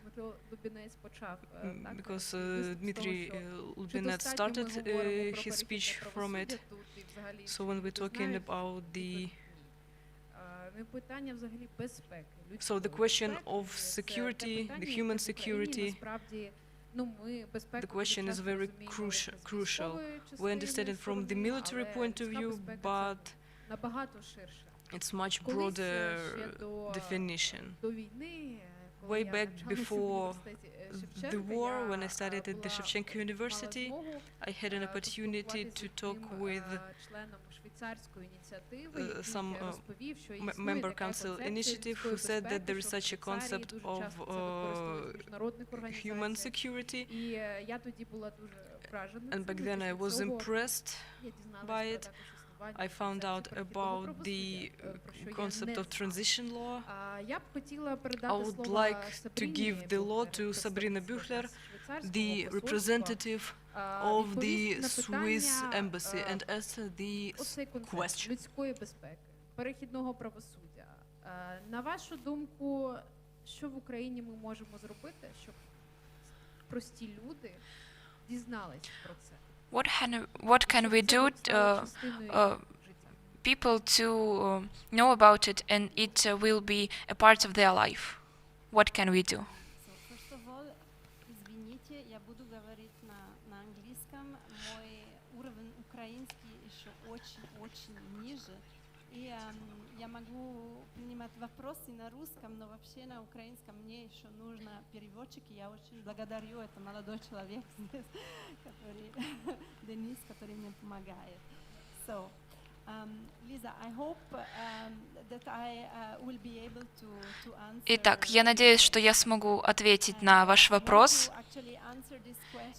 because Dmitry Lubinets started his speech from it. So when we're talking about the so the question of security, the human security, the question is very crucial. We understand it from the military point of view, but it's much broader definition. Way back before the war, when I studied at the Shevchenko University, I had an opportunity to talk with some member council initiative who said that there is such a concept of human security, and back then I was impressed by it. I found out about the concept of transition law. I would like to give the law to Sabrina Büchler, the representative of the Swiss embassy, and answer the question. Перехідного правосуддя. На вашу думку, що в Україні ми можемо зробити, щоб прості люди дізнались про це? What can we do people to know about it and it will be a part of their life? What can we do? So first of all, извините, я буду говорить на английском. Мой уровень украинский еще очень ниже. И я могу принимать вопросы на русском, но вообще на украинском мне еще нужно переводчик. И я очень благодарю, это молодой человек здесь, который, Денис, который мне помогает. So, Lisa, I hope that I will be able to answer. Итак, я надеюсь, что я смогу ответить на ваш вопрос.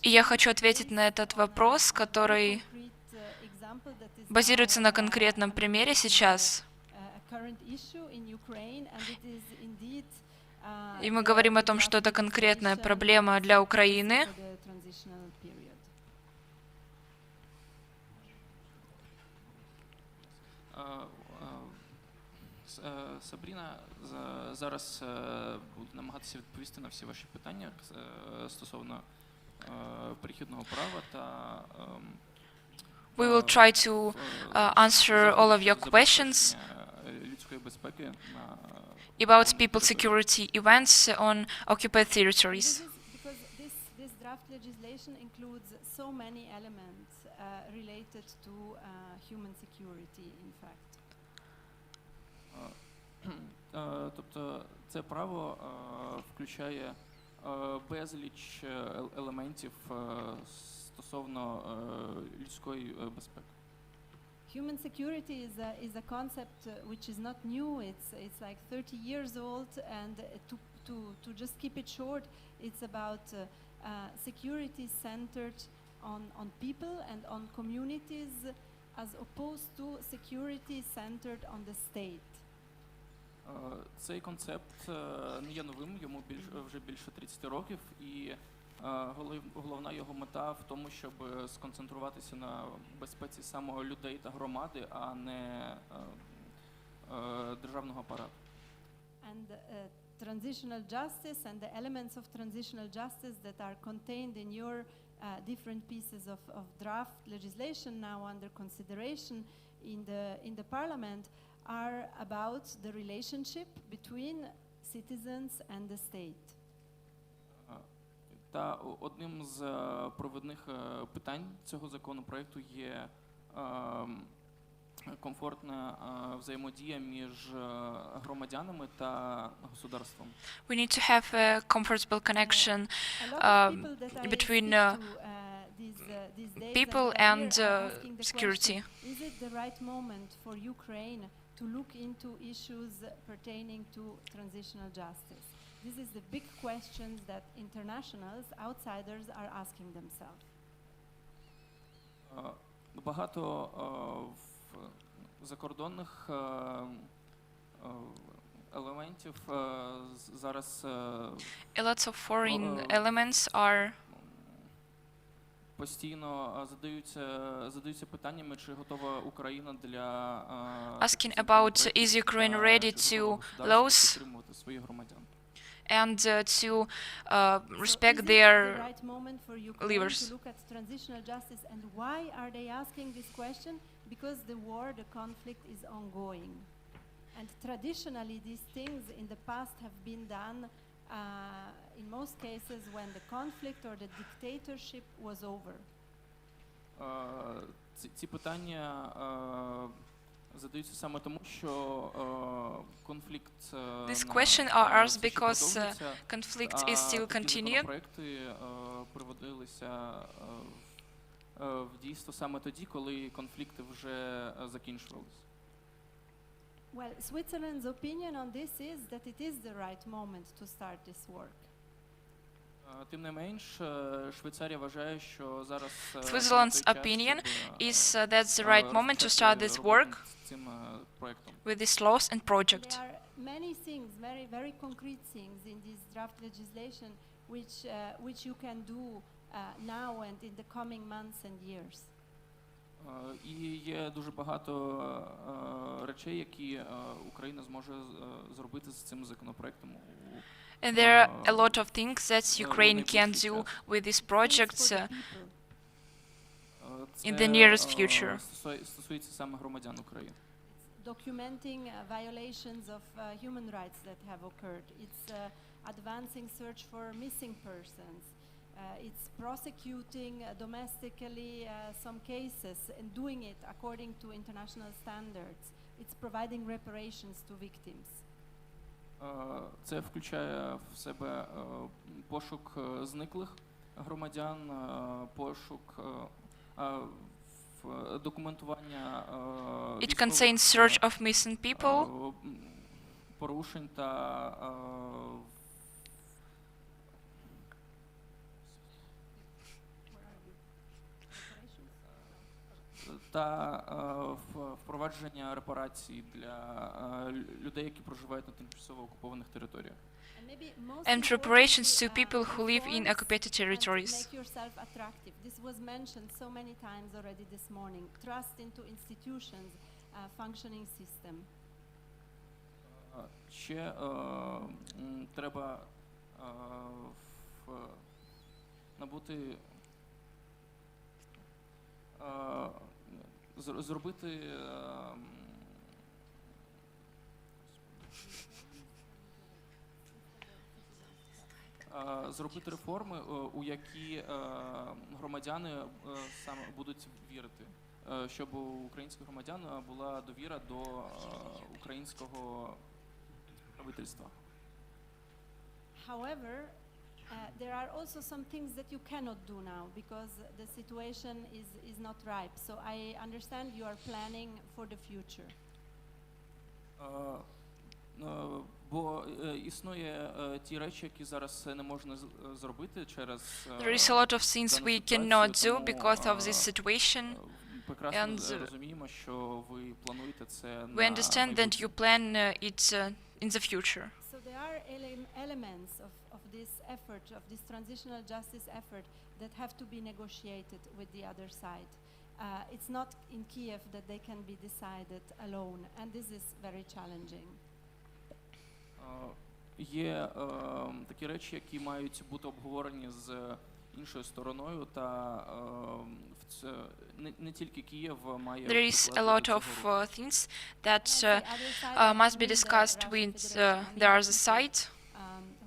И я хочу ответить на этот вопрос, который базируется на конкретном примере сейчас. И мы говорим о том, что это конкретная проблема для Украины. Сабріна зараз буде намагатися відповісти на всі ваші питання стосовно перехідного права та We will try to answer all of your questions about people security events on occupied territories. Because this draft legislation includes so many elements related to human security, in fact. Тобто це право включає безліч елементів стосовно людської безпеки. Human security is a concept which is not new. It's like 30 years old, and to just keep it short, it's about security centered on people and on communities, as opposed to security centered on the state. Цей концепт не є новим, йому вже більше 30 років, і головна його мета в тому, щоб сконцентруватися на безпеці саме людей та громади, а не державного апарату. And transitional justice and the elements of transitional justice that are contained in your different pieces of draft legislation now under consideration in the parliament are about the relationship between citizens and the state. Та одним з провідних питань цього законопроекту є комфортна взаємодія між громадянами та государством. We need to have a comfortable connection between people and security. Is it the right moment for Ukraine to look into issues pertaining to transitional justice? This is the big questions that internationals, outsiders are asking themselves. Багато закордонних елементів зараз Lots of foreign elements are постійно задаються питаннями, чи готова Україна для asking about is Ukraine ready to lose підтримувати своїх громадян. And to respect their leaders. To look at transitional justice, and why are they asking this question? Because the war, the conflict is ongoing, and traditionally these things in the past have been done in most cases when the conflict or the dictatorship was over. Ці питання задаються саме тому, що конфлікт This question are asked because conflict is still continuing. Проекти приводилися в дійство саме тоді, коли конфлікти вже закінчувалися. Well, Switzerland's opinion on this is that it is the right moment to start this work. Тим не менш, Швейцарія вважає, що зараз Switzerland's opinion is that's the right moment to start this work with these laws and project. There are many things, very concrete things in this draft legislation which you can do now and in the coming months and years. І є дуже багато речей, які Україна зможе зробити з цим законопроектом. And there are a lot of things that Ukraine can do with these projects in the nearest future. Стосується саме громадян України. Documenting violations of human rights that have occurred. It's advancing search for missing persons. It's prosecuting domestically some cases and doing it according to international standards. It's providing reparations to victims. Це включає в себе пошук зниклих громадян, пошук документування It contains search of missing people, порушень та впровадження репарацій для людей, які проживають на тимчасово окупованих територіях. and reparations to people who live in occupied territories. Make yourself attractive. This was mentioned so many times already this morning. Trust into institutions, functioning system. Ще треба набути зробити зробити реформи, у які громадяни саме будуть вірити, щоб у українських громадян була довіра до українського правительства. However, there are also some things that you cannot do now because the situation is not ripe. So I understand you are planning for the future. Бо існує ті речі, які зараз не можна зробити через There is a lot of things we cannot do because of this situation. Прекрасно розуміємо, що ви плануєте це на We understand that you plan it in the future. So there are elements of this effort, of this transitional justice effort that have to be negotiated with the other side. It's not in Kiev that they can be decided alone, and this is very challenging. Є такі речі, які мають бути обговорені з іншою стороною, та не тільки Київ має There is a lot of things that must be discussed with the other side.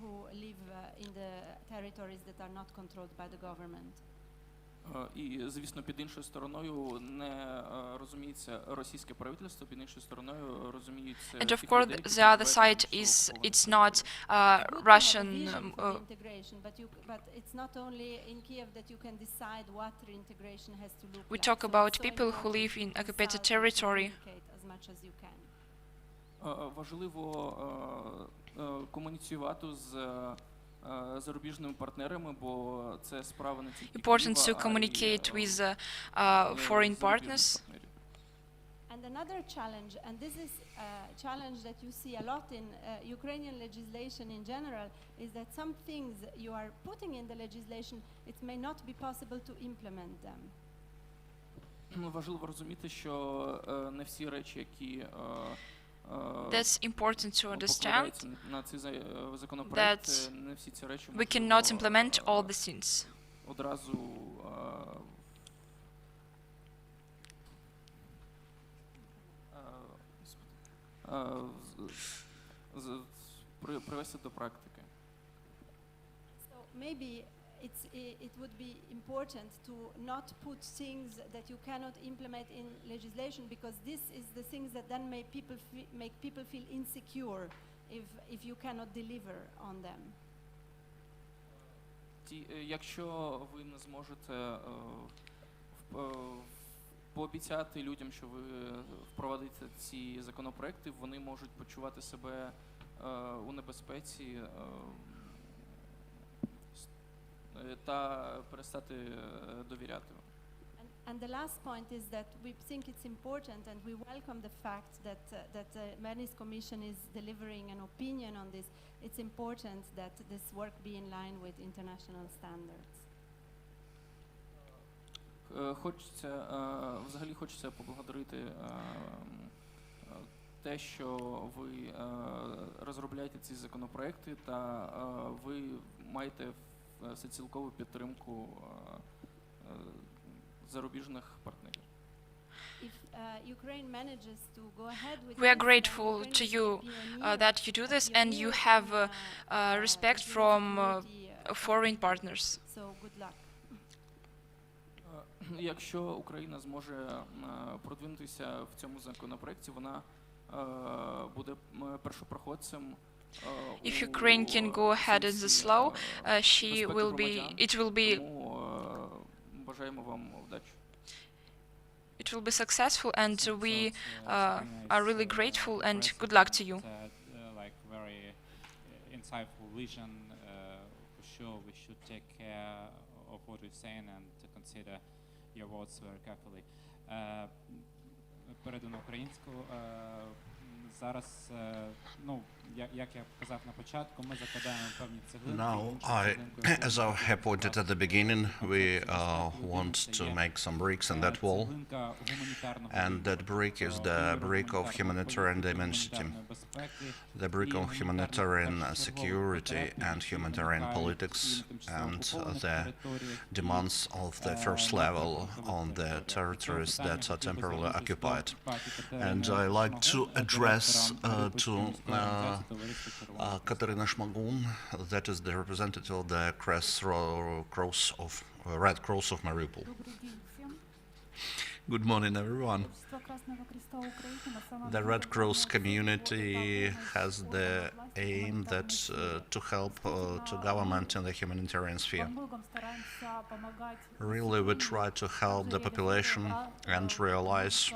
Who live in the territories that are not controlled by the government. І, звісно, під іншою стороною не розуміється російське правительство, під іншою стороною розуміється And of course, the other side is it's not Russian. But it's not only in Kiev that you can decide what reintegration has to look like. We talk about people who live in occupied territory. As much as you can. Важливо комуніцювати з зарубіжними партнерами, бо це справа не тільки Important to communicate with foreign partners. And another challenge, and this is a challenge that you see a lot in Ukrainian legislation in general, is that some things you are putting in the legislation, it may not be possible to implement them. Важливо розуміти, що не всі речі, які That's important to understand that we cannot implement all the things. Одразу привести до практики. So maybe it would be important to not put things that you cannot implement in legislation, because this is the things that then make people feel insecure if you cannot deliver on them. Якщо ви не зможете пообіцяти людям, що ви впровадите ці законопроекти, вони можуть почувати себе у небезпеці та перестати довіряти. And the last point is that we think it's important, and we welcome the fact that the Venice Commission is delivering an opinion on this. It's important that this work be in line with international standards. Хочеться поблагодарити те, що ви розробляєте ці законопроекти та ви маєте всецілкову підтримку зарубіжних партнерів. We are grateful to you that you do this and you have respect from foreign partners. Якщо Україна зможе продвинутися в цьому законопроекті, вона буде першопроходцем. If Ukraine can go ahead in this law, it will be Бажаємо вам удачі. It will be successful, and we are really grateful and good luck to you. Like very insightful vision. For sure, we should take care of what we're saying and to consider your words very carefully. Перейду на українську. Зараз, як я казав на початку, ми закладаємо певні цеглинки. Now, as I have pointed at the beginning, we want to make some bricks in that wall, and that brick is the brick of humanitarian dimension, the brick of humanitarian security and humanitarian politics, and the demands of the first level on the territories that are temporarily occupied. And I like to address to Katarina Shmagun, that is the representative of the Red Cross of Mariupol. Good morning, everyone. The Red Cross community has the aim that to help to government in the humanitarian sphere. Really, we try to help the population and realize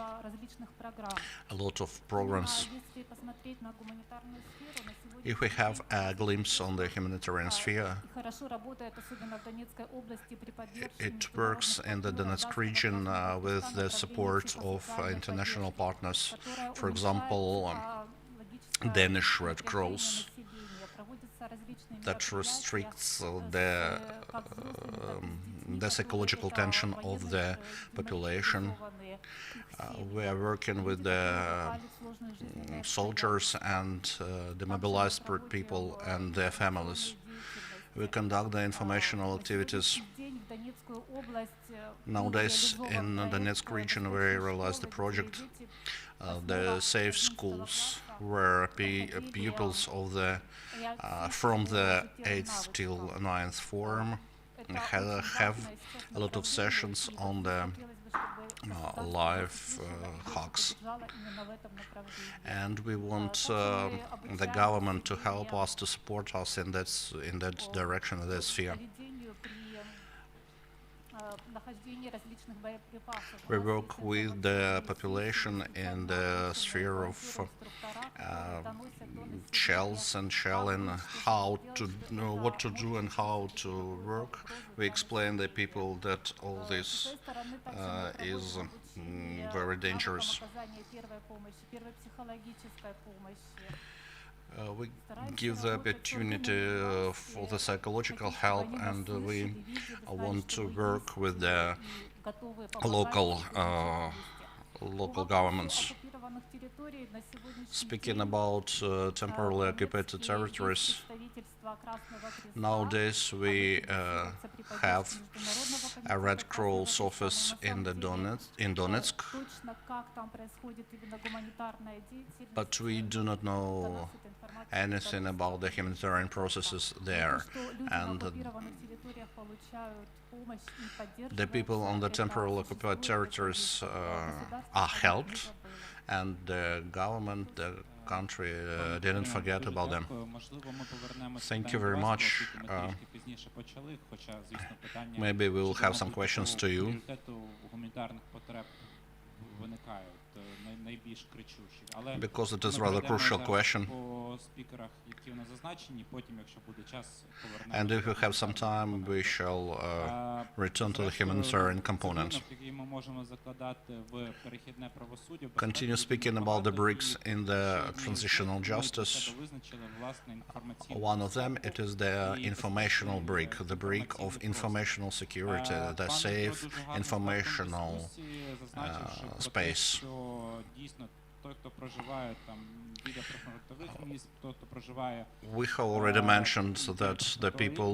a lot of programs. If we have a glimpse on the humanitarian sphere, it works in the Donetsk region with the support of international partners. For example, Danish Red Cross that restricts the psychological tension of the population. We are working with the soldiers and demobilized people and their families. We conduct the informational activities. Nowadays, in the Donetsk region, we realize the project, the safe schools, where pupils of from the 8th till 9th form have a lot of sessions on the live hugs, and we want the government to help us, to support us in that direction, in that sphere. We work with the population in the sphere of shells and shelling, how to know what to do and how to work. We explain the people that all this is very dangerous. We give the opportunity for the psychological help, and we want to work with the local governments. Speaking about temporarily occupied territories, nowadays we have a Red Cross office in Donetsk, but we do not know anything about the humanitarian processes there, and the people on the temporarily occupied territories are helped, and the government, the country didn't forget about them. Thank you very much. Maybe we will have some questions to you. найбільш кричущих. Але because it is a rather crucial question. По спікерах, які у нас зазначені, потім, якщо буде час, повернемося. And if we have some time, we shall return to the humanitarian component. Ми можемо закладати в перехідне правосуддя. Continue speaking about the bricks in the transitional justice. One of them, it is the informational brick, the brick of informational security, the safe informational space. We have already mentioned that the people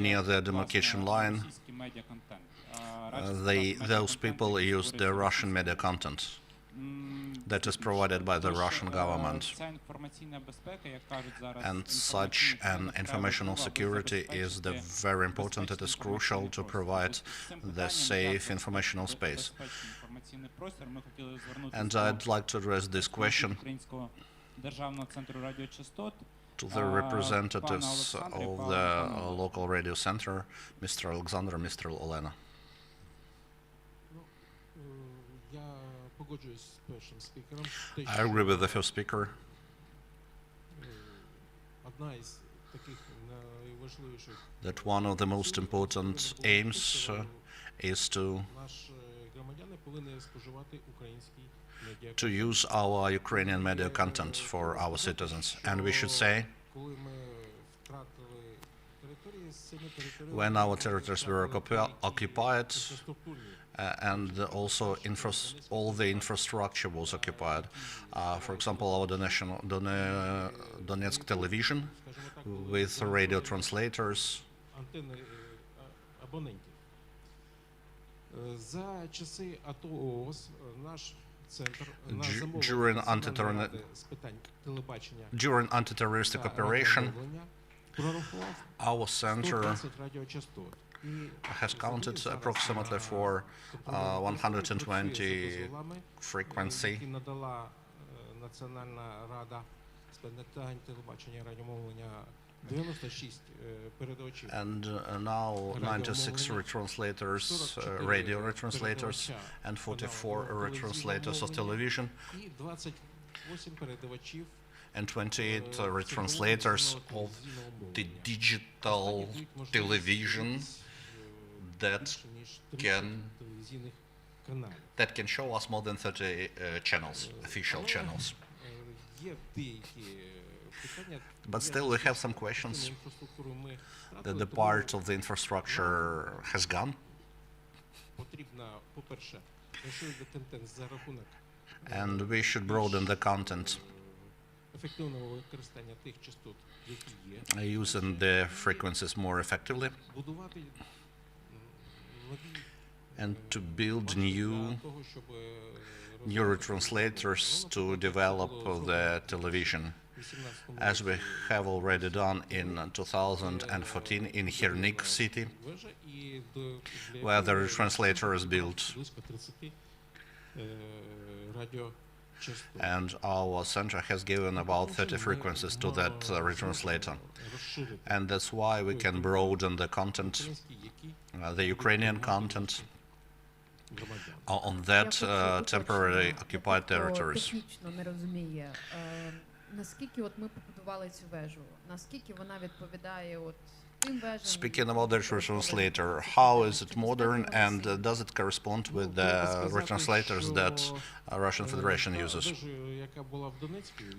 near the demarcation line, those people use the Russian media content that is provided by the Russian government. And such an informational security is very important. It is crucial to provide the safe informational space. And I'd like to address this question to the representatives of the local radio center, Mr. Alexander and Mr. Olena. I agree with the first speaker. That one of the most important aims is to use our Ukrainian media content for our citizens. And we should say, when our territories were occupied, and also all the infrastructure was occupied. For example, our Donetsk television with radio translators. During anti-terroristic operation, our center has counted approximately for 120 frequency. And now 96 retranslators, radio retranslators, and 44 retranslators of television, and 28 retranslators of the digital television that can show us more than 30 channels, official channels. But still we have some questions that the part of the infrastructure has gone. And we should broaden the content using the frequencies more effectively, and to build new retranslators to develop the television, as we have already done in 2014 in Hernik city, where the retranslator is built. And our center has given about 30 frequencies to that retranslator. And that's why we can broaden the content, the Ukrainian content, on that temporarily occupied territories. Speaking about the retranslator, how is it modern, and does it correspond with the retranslators that Russian Federation uses?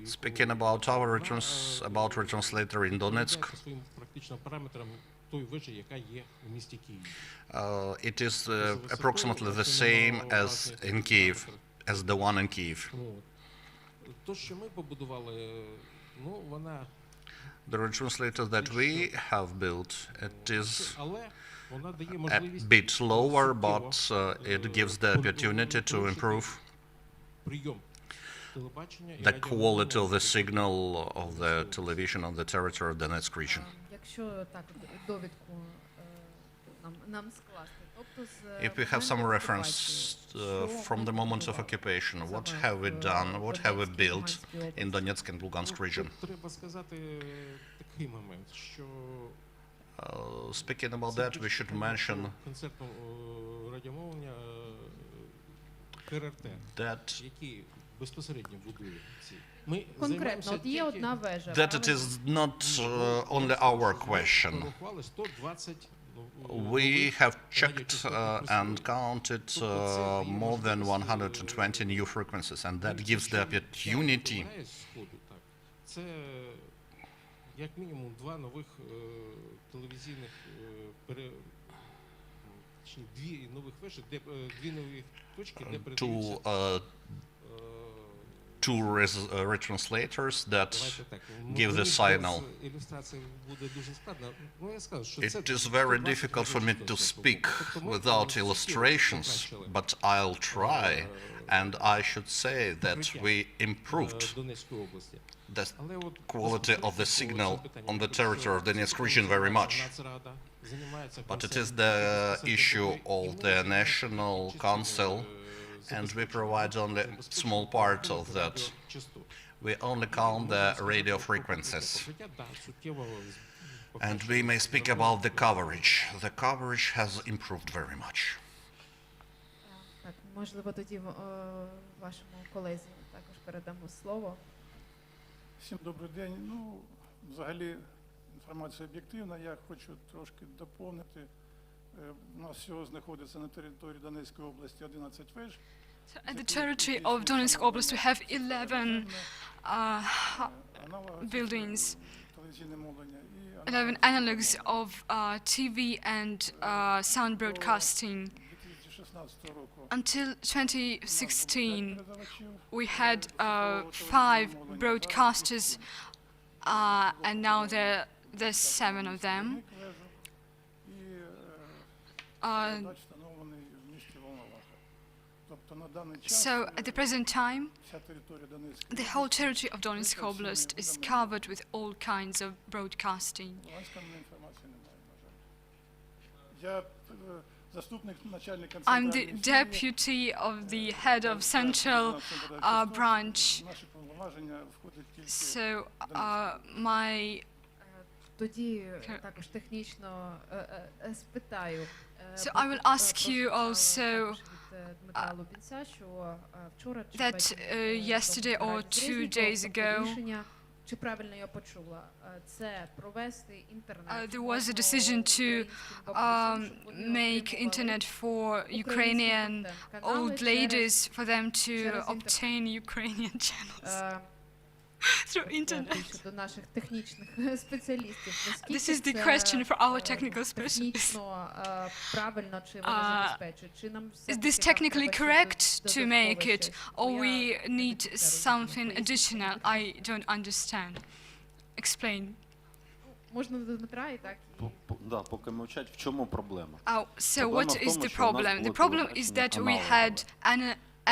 Speaking about our retranslator in Donetsk, it is approximately the same as in Kiev, as the one in Kiev. The retranslator that we have built, it is a bit lower, but it gives the opportunity to improve the quality of the signal of the television on the territory of the Donetsk region. If we have some reference from the moment of occupation, what have we done, what have we built in Donetsk and Lugansk region? Speaking about that, we should mention that Конкретно, от є одна вежа. that it is not only our question. We have checked and counted more than 120 new frequencies, and that gives the opportunity Це як мінімум 2 нових телевізійних дві нових вежі, дві нові точки, де передаються two retranslators that give the signal. It is very difficult for me to speak without illustrations, but I'll try, and I should say that we improved the quality of the signal on the territory of the Donetsk region very much. But it is the issue of the National Council, and we provide only a small part of that. We only count the radio frequencies. And we may speak about the coverage. The coverage has improved very much. Так, можливо, тоді вашому колезі також передамо слово. Всім добрий день. Ну, взагалі, інформація об'єктивна. Я хочу трошки доповнити. У нас всього знаходиться на території Донецької області 11 веж. So at the territory of Donetsk Oblast, we have 11 buildings, 11 analogs of TV and sound broadcasting. Until 2016, we had 5 broadcasters, and now there's 7 of them. So at the present time, the whole territory of Donetsk Oblast is covered with all kinds of broadcasting. I'm the deputy of the head of central branch. So my Тоді також технічно спитаю. So I will ask you also that yesterday or 2 days ago, there was a decision to make internet for Ukrainian old ladies, for them to obtain Ukrainian channels. Through internet. This is the question for our technical specialists. Is this technically correct to make it, or we need something additional? I don't understand. Explain. So what is the problem? The problem is that we had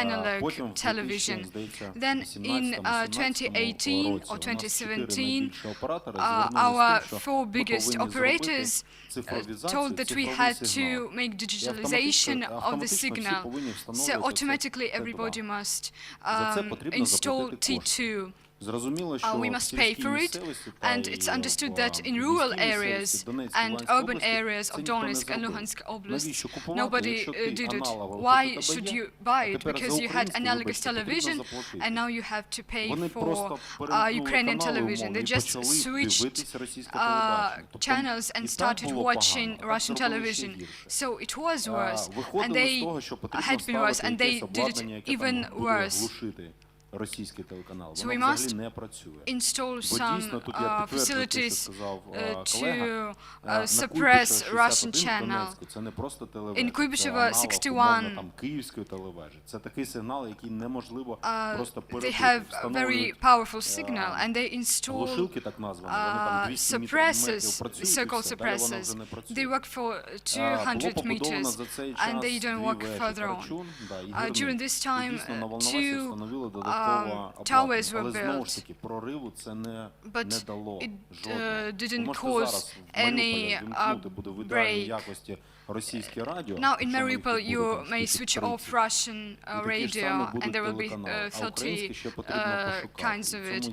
analog television. Then in 2018 or 2017, our 4 biggest operators told that we had to make digitalization of the signal. So automatically everybody must install T2. We must pay for it, and it's understood that in rural areas and urban areas of Donetsk and Luhansk Oblast, nobody did it. Why should you buy it? Because you had analogous television, and now you have to pay for Ukrainian television. They just switched channels and started watching Russian television. So it was worse, and they had been worse, and they did it even worse. So we must install some facilities to suppress Russian channel. In Kuibyshevo 61, they have a very powerful signal, and they install suppressors, so-called suppressors. They work for 200 meters, and they don't work further on. During this time, 2 towers were built, but it didn't cause any break. Now in Mariupol you may switch off Russian radio, and there will be 30 kinds of it,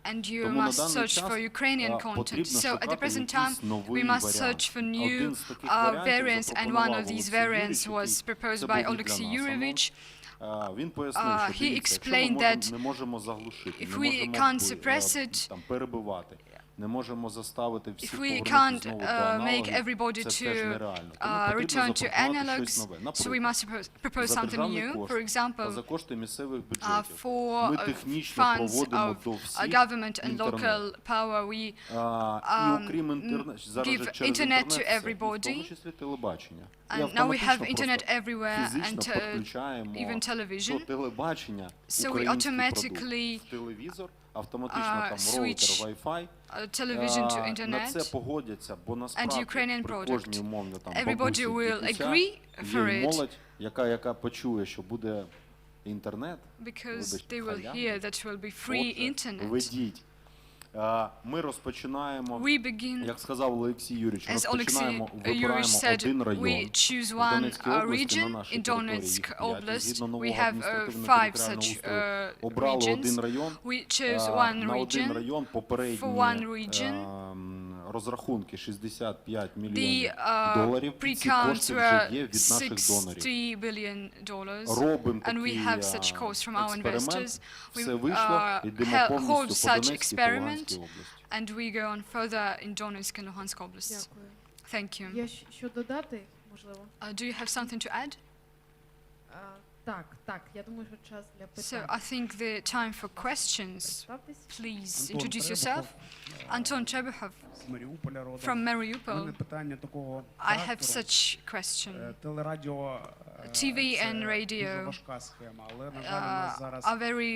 and you must search for Ukrainian content. So at the present time we must search for new variants, and one of these variants was proposed by Oleksiy Yurevich. Він пояснив, що дивіться, якщо ми не можемо заглушити, не можемо там перебивати, не можемо заставити всіх повернути знову до аналогів, це теж нереально. Тому потрібно запропонувати щось нове. Наприклад, за державний кошт та за кошти місцевих бюджетів ми технічно проводимо до всіх інтернет. І окрім інтернету, зараз же через інтернет все, і в тому числі телебачення. І автоматично фізично підключаємо до телебачення український продукт. В телевізор автоматично там роутер, Wi-Fi. На це погодяться, бо насправді при кожній умовно там бабусі, дідуся, є молодь, яка почує, що буде інтернет, ведіть. Ми розпочинаємо, як сказав Олексій Юрійович, вибираємо один район в Донецькій області на нашій території. Згідно нового адміністративно-територіального устрою обрали один район. На один район попередні розрахунки 65 мільйонів доларів. Ці кошти вже є від наших донорів. Робимо такий експеримент. Все вийшло, йдемо повністю по Донецькій та Луганській області. And we go on further in Donetsk and Luhansk область. Thank you. Є що додати, можливо? Do you have something to add? Так, я думаю, що час для питань. So I think the time for questions. Please introduce yourself. Антон Чебехов from Mariupol. I have such question. TV and radio are very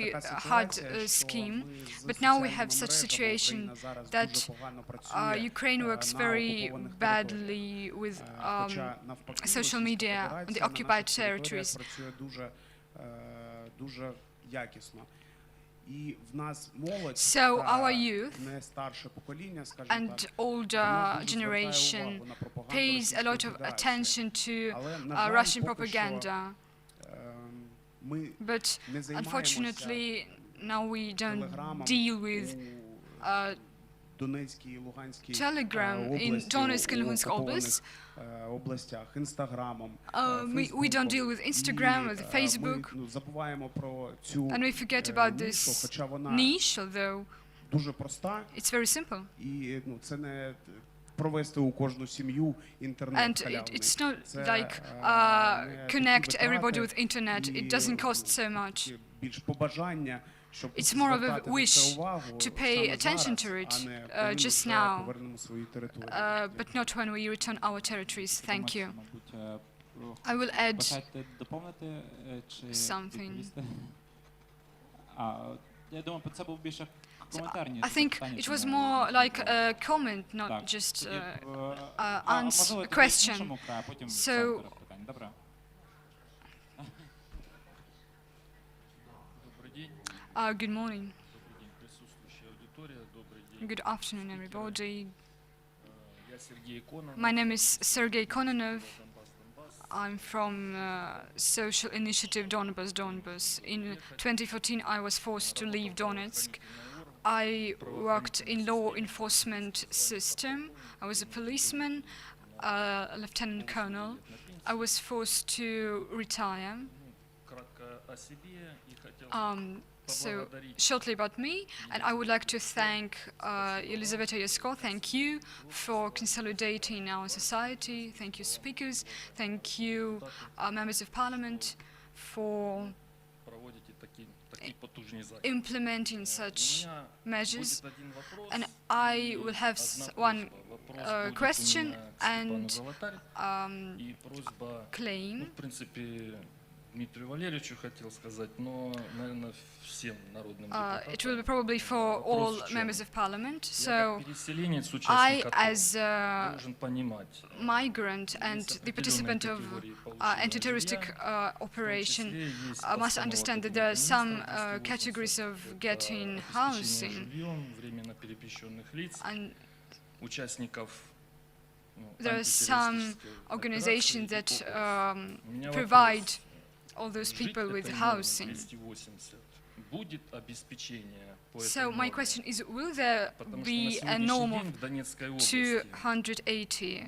hard scheme, but now we have such situation that Ukraine works very badly with social media on the occupied territories. So our youth and older generation pays a lot of attention to Russian propaganda. But unfortunately, now we don't deal with Telegram in Donetsk and Luhansk область. We don't deal with Instagram, with Facebook, and we forget about this niche, although it's very simple. And it's not like connect everybody with internet. It doesn't cost so much. It's more of a wish to pay attention to it just now, but not when we return our territories. Thank you. I will add something. I think it was more like a comment, not just a question. So. Good morning. Good afternoon, everybody. My name is Sergei Kononov. I'm from Social Initiative Donbas. In 2014, I was forced to leave Donetsk. I worked in law enforcement system. I was a policeman, a lieutenant colonel. I was forced to retire. So, shortly about me, and I would like to thank Єлизавета Ясько. Thank you for consolidating our society. Thank you, speakers. Thank you, members of parliament, for implementing such measures. And I will have one question and claim. Дмитрию Валерьевичу хотел сказать, но, наверное, всем народным депутатам. It will be probably for all members of parliament. So I, as a migrant and the participant of anti-terroristic operation, must understand that there are some categories of getting housing. And there are some organizations that provide all those people with housing. So my question is, will there be a norm of 280?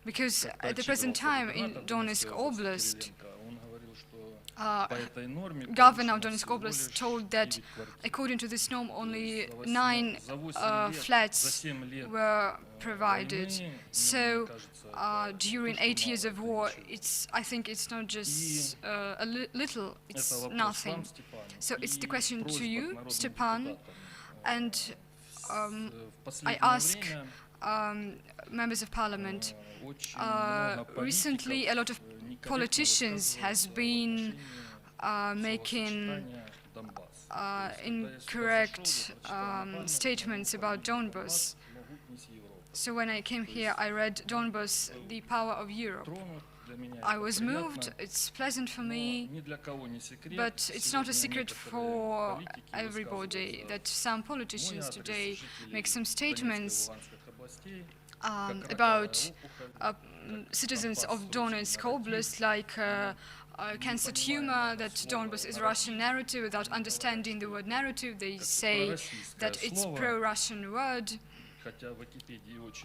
Because at the present time in Donetsk Oblast, governor of Donetsk Oblast told that according to this norm only 9 flats were provided. So during 8 years of war, I think it's not just a little, it's nothing. So it's the question to you, Stepan, and I ask members of parliament, recently a lot of politicians has been making incorrect statements about Donbas. So when I came here, I read Donbas, the power of Europe. I was moved, it's pleasant for me, but it's not a secret for everybody that some politicians today make some statements about citizens of Donetsk Oblast, like Cancer Tumor, that Donbas is Russian narrative without understanding the word narrative. They say that it's pro-Russian word,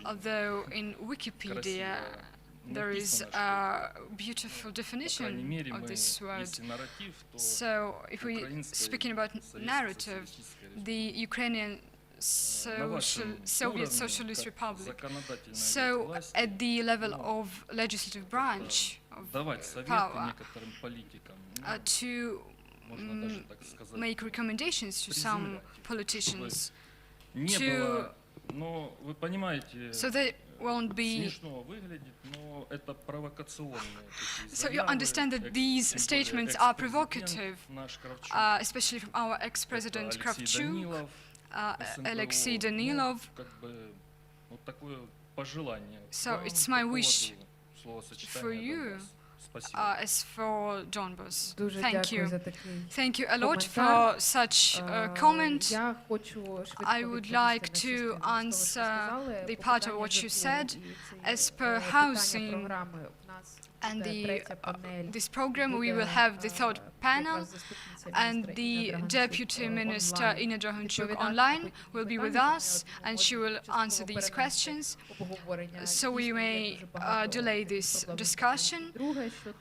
although in Wikipedia there is a beautiful definition of this word. So if we're speaking about narrative, the Ukrainian Soviet Socialist Republic. So at the level of legislative branch of power, to make recommendations to some politicians, so they won't be. So you understand that these statements are provocative, especially from our ex-president Kravchuk, Alexei Danilov. So it's my wish for you as for Donbas. Thank you. Thank you a lot for such a comment. I would like to answer the part of what you said. As per housing and this program, we will have the third panel, and the Deputy Minister Ina Dragunchuk online will be with us, and she will answer these questions. So we may delay this discussion.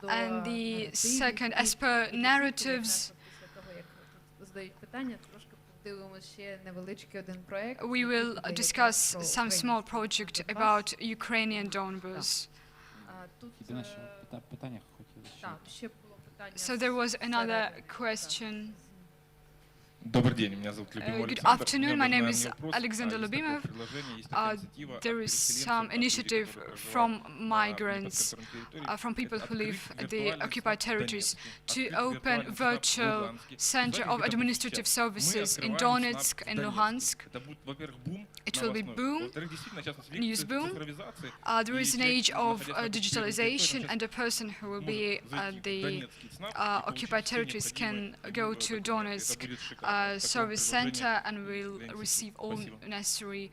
And the second, as per narratives, we will discuss some small project about Ukrainian Donbas. So there was another question. Good afternoon, my name is Alexander Lubimov. There is some initiative from migrants, from people who live in the occupied territories, to open virtual center of administrative services in Donetsk and Luhansk. It will be boom, news boom. There is an age of digitalization, and a person who will be at the occupied territories can go to Donetsk service center and will receive all necessary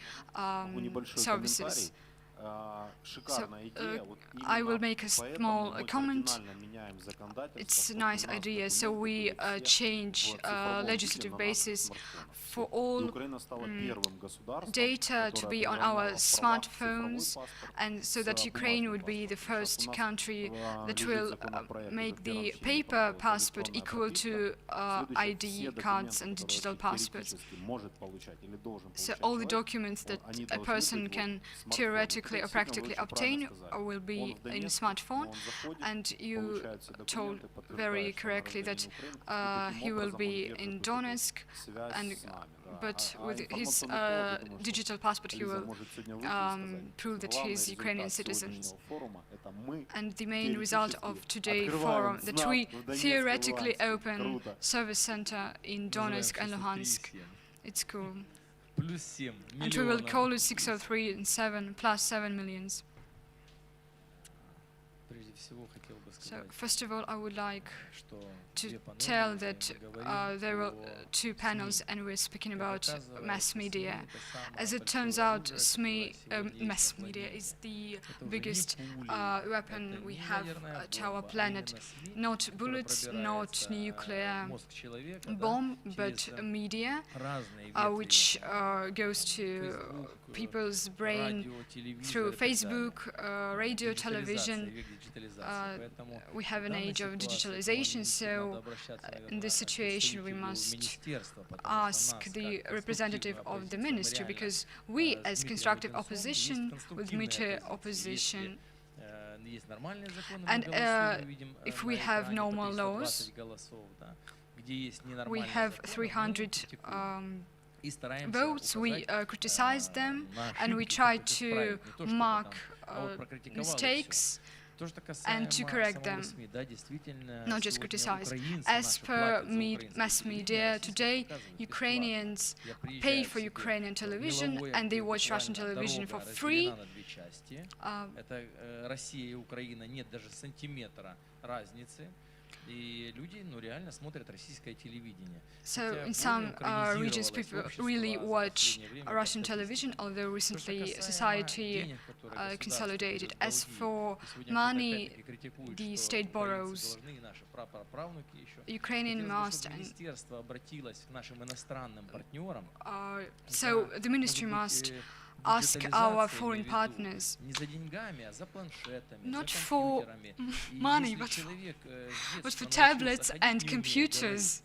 services. So, I will make a small comment. It's a nice idea. So we change legislative basis for all data to be on our smartphones, and so that Ukraine would be the first country that will make the paper passport equal to ID cards and digital passports. So all the documents that a person can theoretically or practically obtain will be in a smartphone, and you told very correctly that he will be in Donetsk, and but with his digital passport he will prove that he is Ukrainian citizen. And the main result of today's forum, that we theoretically open service center in Donetsk and Luhansk. It's cool. And we will call it 603 and 7 plus 7 millions. So first of all, I would like to tell that there were two panels, and we're speaking about mass media. As it turns out, mass media is the biggest weapon we have to our planet. Not bullets, not nuclear bomb, but media, which goes to people's brain through Facebook, radio, television, we have an age of digitalization, so in this situation we must ask the representative of the ministry, because we as constructive opposition with mutual opposition, and if we have normal laws, we have 300 votes, we criticize them and we try to mark mistakes and to correct them, not just criticize. As per mass media today, Ukrainians pay for Ukrainian television and they watch Russian television for free. So in some regions people really watch Russian television, although recently society consolidated. As for money the state borrows, Ukrainian must, so the ministry must ask our foreign partners, not for money, but for tablets and computers.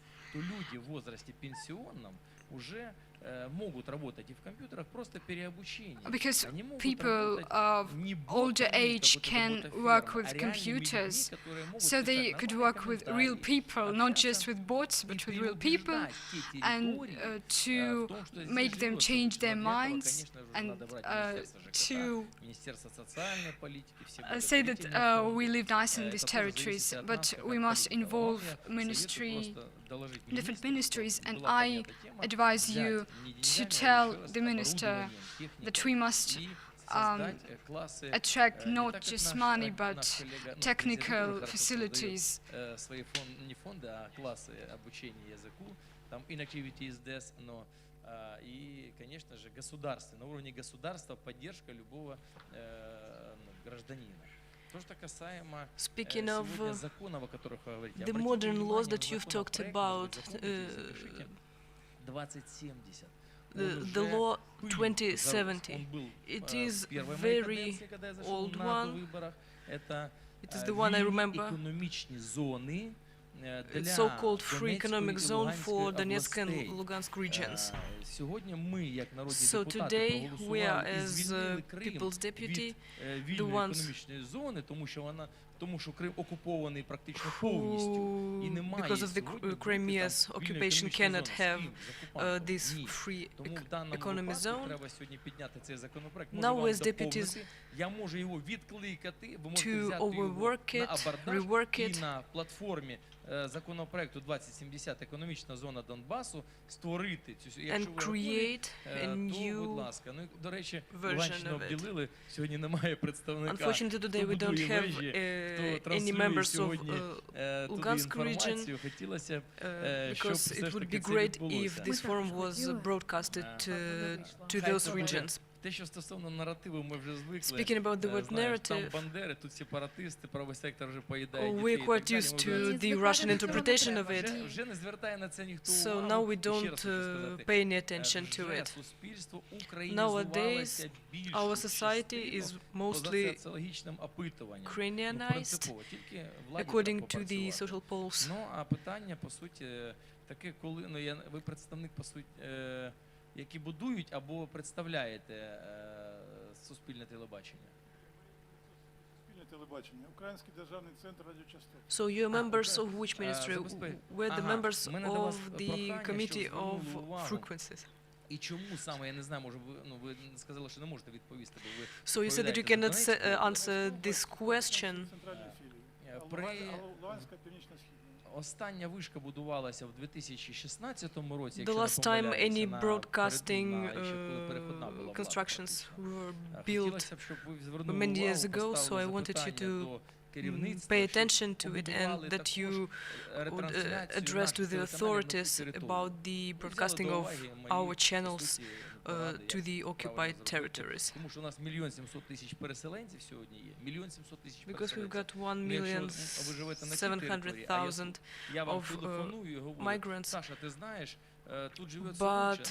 Because people of older age can work with computers, so they could work with real people, not just with bots, but with real people, and to make them change their minds, and to say that we live nice in these territories, but we must involve different ministries, and I advise you to tell the minister that we must attract not just money but technical facilities. И, конечно же, на уровне государства поддержка любого гражданина. Speaking of the modern laws that you've talked about, the law 2070, it is a very old one. It is the one I remember. It's so-called free economic zone for Donetsk and Lugansk regions. So today we are, as people's deputy, the ones who, because of the Crimea's occupation, cannot have this free economy zone. Now, as deputies, to overwork it, rework it, законопроекту 2070 економічна зона Донбасу створити цю, and create a new до речі, version of обділили, сьогодні немає представника. Unfortunately, today we don't have any members of Lugansk region, because it would be great if this forum was broadcasted to those regions. Те, що стосовно наративу, ми вже звикли. Speaking about the word narrative, там бандери, тут сепаратисти, правий сектор вже поїдає дітей. We're quite used to the Russian interpretation of it. Вже не звертає на це ніхто увагу. So now we don't pay any attention to it. Nowadays, our society is mostly Ukrainianized, according to the social polls. Ну, а питання, по суті, таке, коли, ви представник, по суті, які будують або представляєте суспільне телебачення? Суспільне телебачення. Український державний центр радіочастот. So you're members of which ministry? We're the members of the committee of frequencies. І чому саме, я не знаю, може ви сказали, що не можете відповісти, бо ви So you said that you cannot answer this question. Остання вишка будувалася в 2016 році. The last time any broadcasting constructions were built many years ago, so I wanted you to pay attention to it and that you would address to the authorities about the broadcasting of our channels to the occupied territories. Because we've got 1,700,000 of migrants. But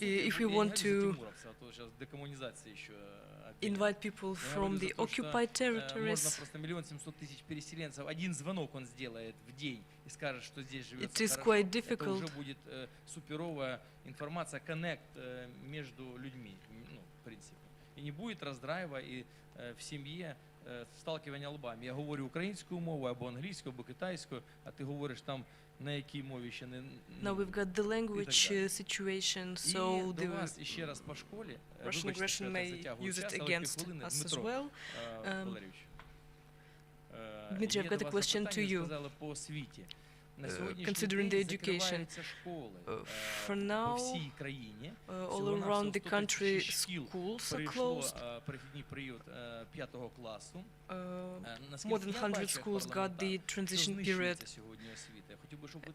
if we want to invite people from the occupied territories, it is quite difficult. И не будет раздрайва и в семье сталкивания лбами. Я говорю українською мовою або англійською, або китайською, а ти говориш там на якій мові ще не. Now we've got the language situation, so the Russian aggression may use it against us as well. Dmitry, I've got a question to you. Considering the education, for now, all around the country, schools are closed. More than 100 schools got the transition period,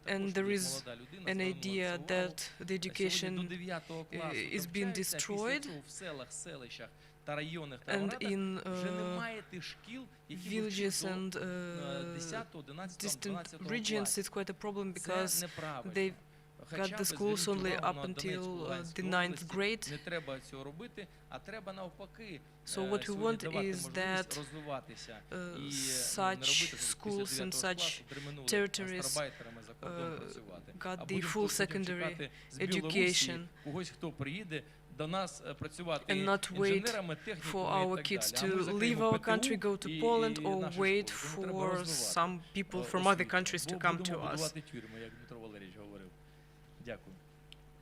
and there is an idea that the education is being destroyed. And in villages and distant regions, it's quite a problem because they've got the schools only up until the 9th grade. So what we want is that such schools in such territories got the full secondary education. And not wait for our kids to leave our country, go to Poland, or wait for some people from other countries to come to us.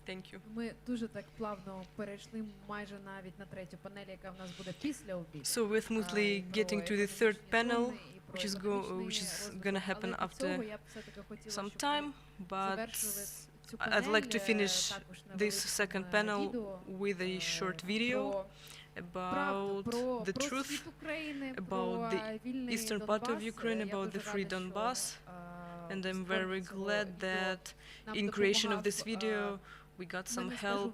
Thank you. Ми дуже так плавно перейшли майже навіть на третю панель, яка в нас буде після обіду. So we're smoothly getting to the third panel, which is gonna happen after some time, but I'd like to finish this second panel with a short video about the truth, about the eastern part of Ukraine, about the free Donbas, and I'm very glad that in creation of this video we got some help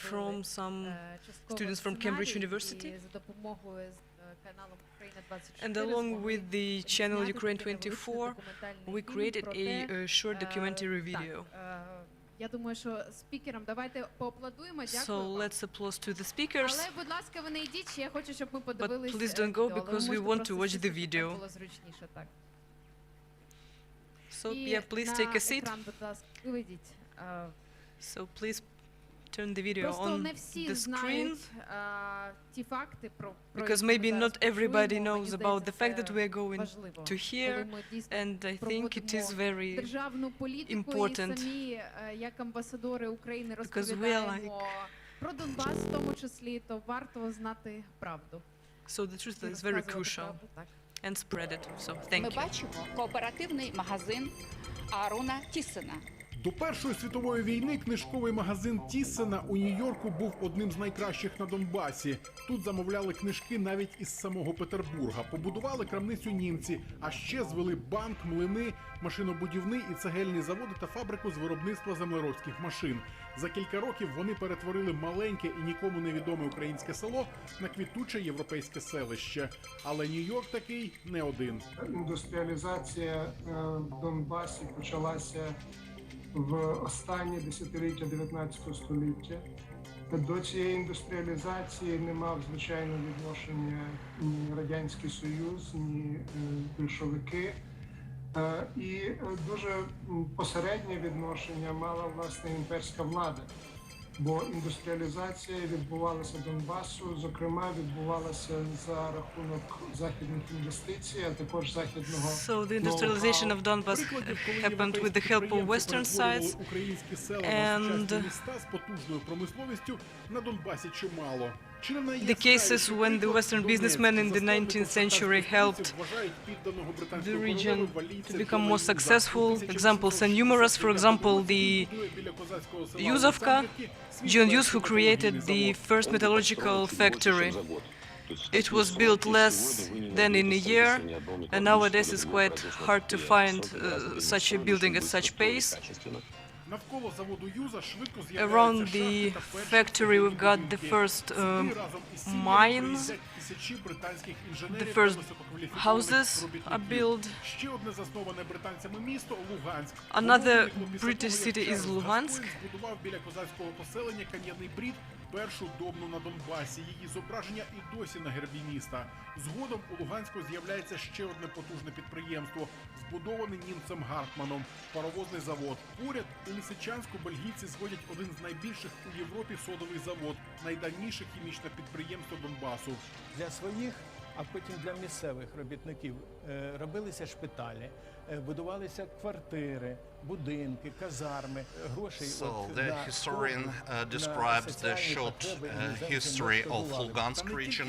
from some students from Cambridge University. And along with the channel Ukraine 24, we created a short documentary video. Я думаю, що спікерам давайте поаплодуємо. So let's applause to the speakers. Але, будь ласка, ви не йдіть, ще я хочу, щоб ми подивилися. But please don't go because we want to watch the video. Було зручніше, так. So yeah, please take a seat. Екран, будь ласка, виведіть. So please turn the video on the screen, because maybe not everybody knows about the fact that we are going to hear, and I think it is very important, because we are like, про Донбас в тому числі, то варто знати правду. So the truth is very crucial, and spread it. So thank you. Ми бачимо кооперативний магазин Ааруна Тіссена. До Першої світової війни книжковий магазин Тіссена у Нью-Йорку був одним з найкращих на Донбасі. Тут замовляли книжки навіть із самого Петербурга. Побудували крамницю німці, а ще звели банк, млини, машинобудівний і цегельні заводи та фабрику з виробництва землеробських машин. За кілька років вони перетворили маленьке і нікому невідоме українське село на квітуче європейське селище. Але Нью-Йорк такий не один. Індустріалізація в Донбасі почалася в останні десятиліття 19 століття. До цієї індустріалізації не мав, звичайно, відношення ні Радянський Союз, ні більшовики. І дуже посереднє відношення мала, власне, імперська влада. Бо індустріалізація відбувалася Донбасу, зокрема, відбувалася за рахунок західних інвестицій, а також західного So the industrialization of Donbas happened with the help of Western sides, and the cases when the Western businessmen in the 19th century helped the region to become more successful. Examples are numerous. For example, the Yuzovka, John Hughes, who created the first metallurgical factory. It was built less than in a year, and nowadays it's quite hard to find such a building at such pace. Around the factory we've got the first mines, the first houses are built. Another British city is Luhansk. Першу домну на Донбасі. Її зображення і досі на гербі міста. Згодом у Луганську з'являється ще одне потужне підприємство, збудоване німцем Гартманом – паровозний завод. Поряд у Лисичанську бельгійці зводять один з найбільших у Європі содовий завод, найдавніше хімічне підприємство Донбасу. Для своїх, а потім для місцевих робітників робилися шпиталі, будувалися квартири, будинки, казарми, грошей. So the historian describes the short history of Lugansk region.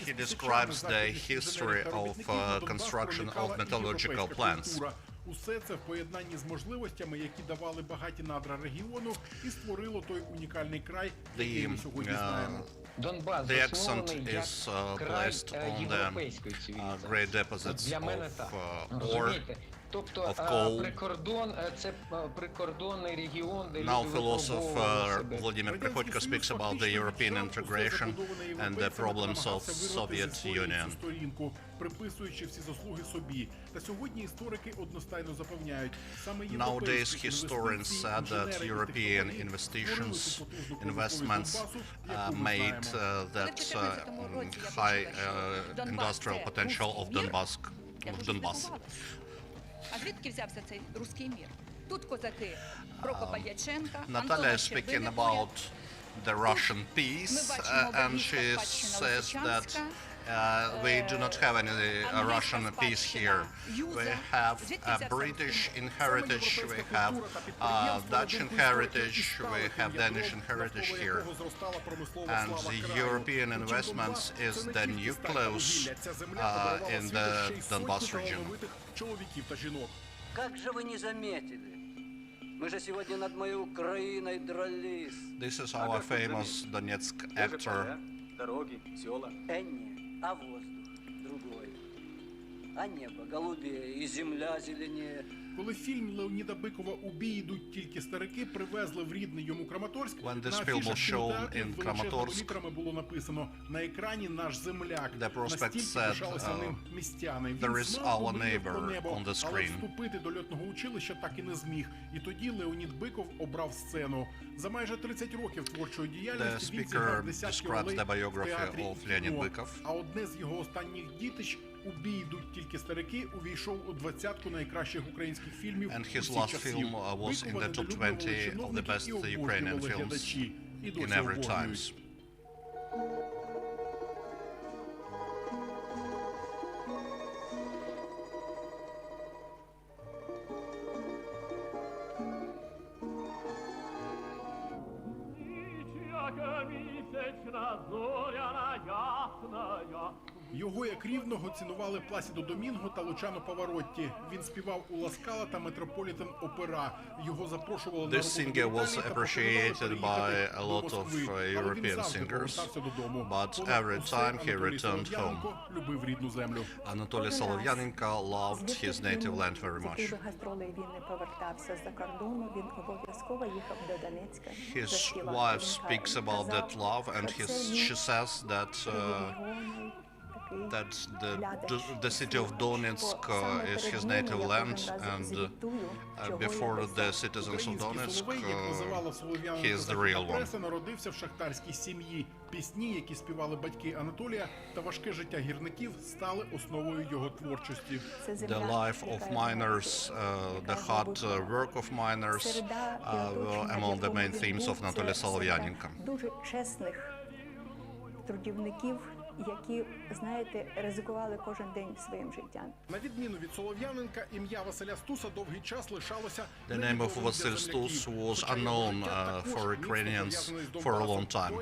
He describes the history of construction of metallurgical plants. Усе це в поєднанні з можливостями, які давали багаті надра регіону, і створило той унікальний край, який ми сьогодні знаємо. The accent is placed on the great deposits of ore, of coal. Now philosopher Vladimir Prihodko speaks about the European integration and the problems of Soviet Union. Приписуючи всі заслуги собі. Та сьогодні історики одностайно запевняють, саме Nowadays historians said that European investments made that high industrial potential of Donbas. А звідки взявся цей руський мір? Тут козаки Прокопа-Дяченка, Natalia is speaking about the Russian peace, and she says that we do not have any Russian peace here. We have a British heritage, we have Dutch heritage, we have Danish heritage here. And the European investments is the nucleus in the Donbas region. Как же вы не заметили? Мы же сегодня над моей Украиной дрались. This is our famous Donetsk actor. Дороги, села. А воздух другой. А небо голубее, и земля зеленее. Коли фільм Леоніда Бикова «У бій йдуть тільки старики» привезли в рідний йому Краматорськ, на афішах кінотеатрів величезними літерами було написано «На екрані наш земляк». Настільки пишалися ним містяни. Він знову мріяв про небо, але вступити до льотного училища так і не зміг. І тоді Леонід Биков обрав сцену. За майже 30 років творчої діяльності він зіграв десятки ролей в театрі і кіно. А одне з його останніх дітищ «У бій йдуть тільки старики» увійшов у 20-ку найкращих українських фільмів усіх часів. Виковане до любого чиновників і обожнювали глядачі. І досі обожнюють. Його як рівного цінували Пласідо Домінго та Лучано Паваротті. Він співав у Ла Скала та Метрополітен Опера. Його запрошували на роботу до Італії та пропонували їхати до Москви. Але він завжди повертався додому. Анатолій Солов'яненко любив рідну землю. Anatoly Solovyanenko loved his native land very much. His wife speaks about that love, and she says that the city of Donetsk is his native land, and before the citizens of Donetsk, he is the real one. Народився в шахтарській сім'ї. Пісні, які співали батьки Анатолія, та важке життя гірників стали основою його творчості. The life of miners, the hard work of miners were among the main themes of Anatoly Solovyanenko. Дуже чесних трудівників, які, знаєте, ризикували кожен день своїм життям. На відміну від Солов'яненка, ім'я Василя Стуса довгий час лишалося The name of Vasil Stus was unknown for Ukrainians for a long time,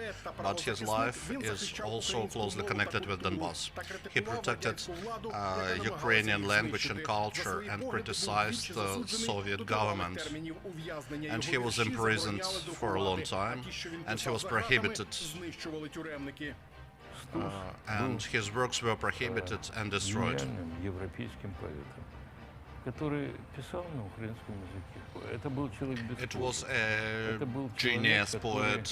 but his life is also closely connected with Donbas. He protected Ukrainian language and culture and criticized the Soviet government. And he was imprisoned for a long time, and he was prohibited. And his works were prohibited and destroyed. который писал на украинском языке. Это был человек без It was a genius poet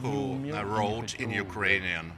who wrote in Ukrainian.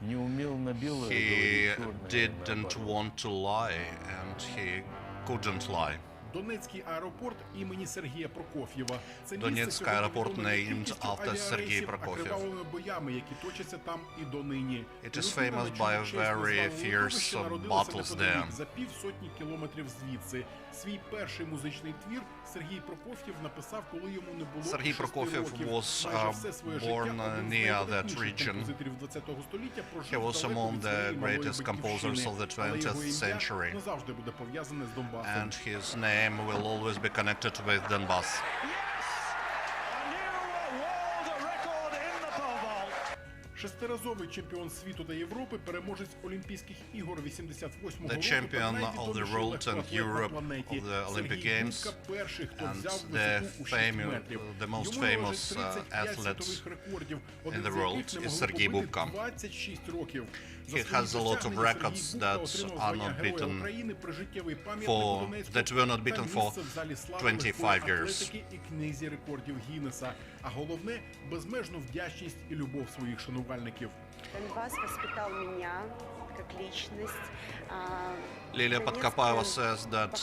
Не умел на белое He говорить черное. didn't want to lie, and he couldn't lie. Донецький аеропорт імені Сергія Прокоф'єва. Це Donetsk airport named after Sergei Prokofiev. кривавими боями, які точаться там і донині. It is famous by very fierce battles there. За півсотні кілометрів звідси. Свій перший музичний твір Сергій Прокоф'єв написав, коли йому не було 6 Sergei Prokofiev років. was Майже все своє життя born один з near that найвидатніших region. композиторів ХХ століття He прожив was далеко among від the своєї малої greatest composers батьківщини. of the Але його 20th ім'я century. назавжди буде пов'язане з Донбасом. And his name will always be connected with Donbas. Шестиразовий чемпіон світу та Європи, переможець Олімпійських ігор 88-го The року, champion of the world and Europe of the Olympic Games перший, хто and взяв the висоту у 6 метрів. the most Йому famous належить 35 athlete світових рекордів, in один the з world яких не is могло Sergei побити Bubka. 26 років. He has a lot of records that are not beaten that were not beaten for 25 years. І книзі рекордів Гіннеса. А головне – безмежну вдячність і любов своїх шанувальників. Донбас воспитал меня как личность. Lilia Podkopayeva says that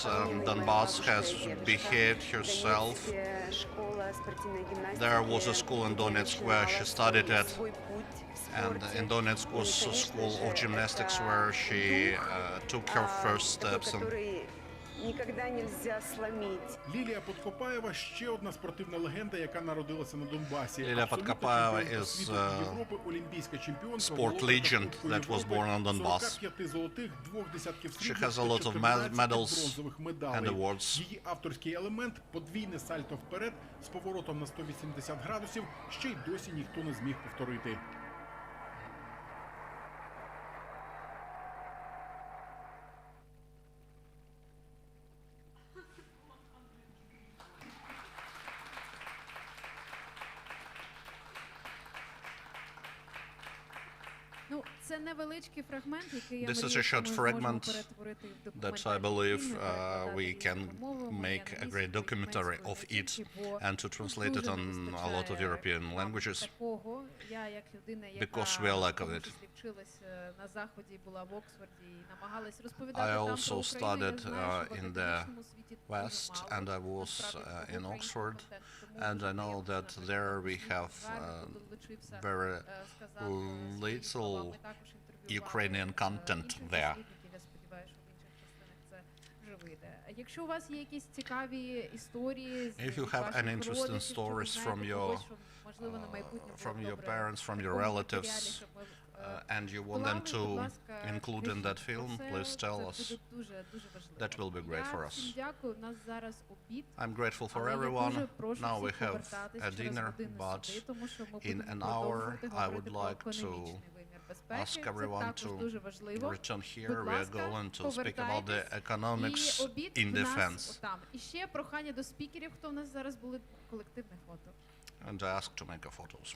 Donbas has behaved herself. There was a school in Donetsk where she studied at, and in Donetsk was a school of gymnastics where she took her first steps. Никогда нельзя сломить. Лілія Подкопаєва – ще одна спортивна легенда, яка народилася на Донбасі. Lilia Podkopayeva is a sport legend that was born on Donbas. She has a lot of medals and awards. Її авторський елемент – подвійне сальто вперед з поворотом на 180 градусів, ще й досі ніхто не зміг повторити. Це невеличкий фрагмент, який я This is a мрію, що short ми fragment зможемо перетворити в that I believe we can make a great documentary of it and to translate it on a lot of European languages because we are lack of it. I also studied in the West and I was in Oxford, and I know that there we have very little Ukrainian content there. If you have any interesting stories from your parents, from your relatives, and you want them to include in that film, please tell us. That will be great for us. I'm grateful for everyone. Now we have a dinner, but in an hour I would like to ask everyone to return here. We are going to speak about the economics in defense. And I ask to make a photos.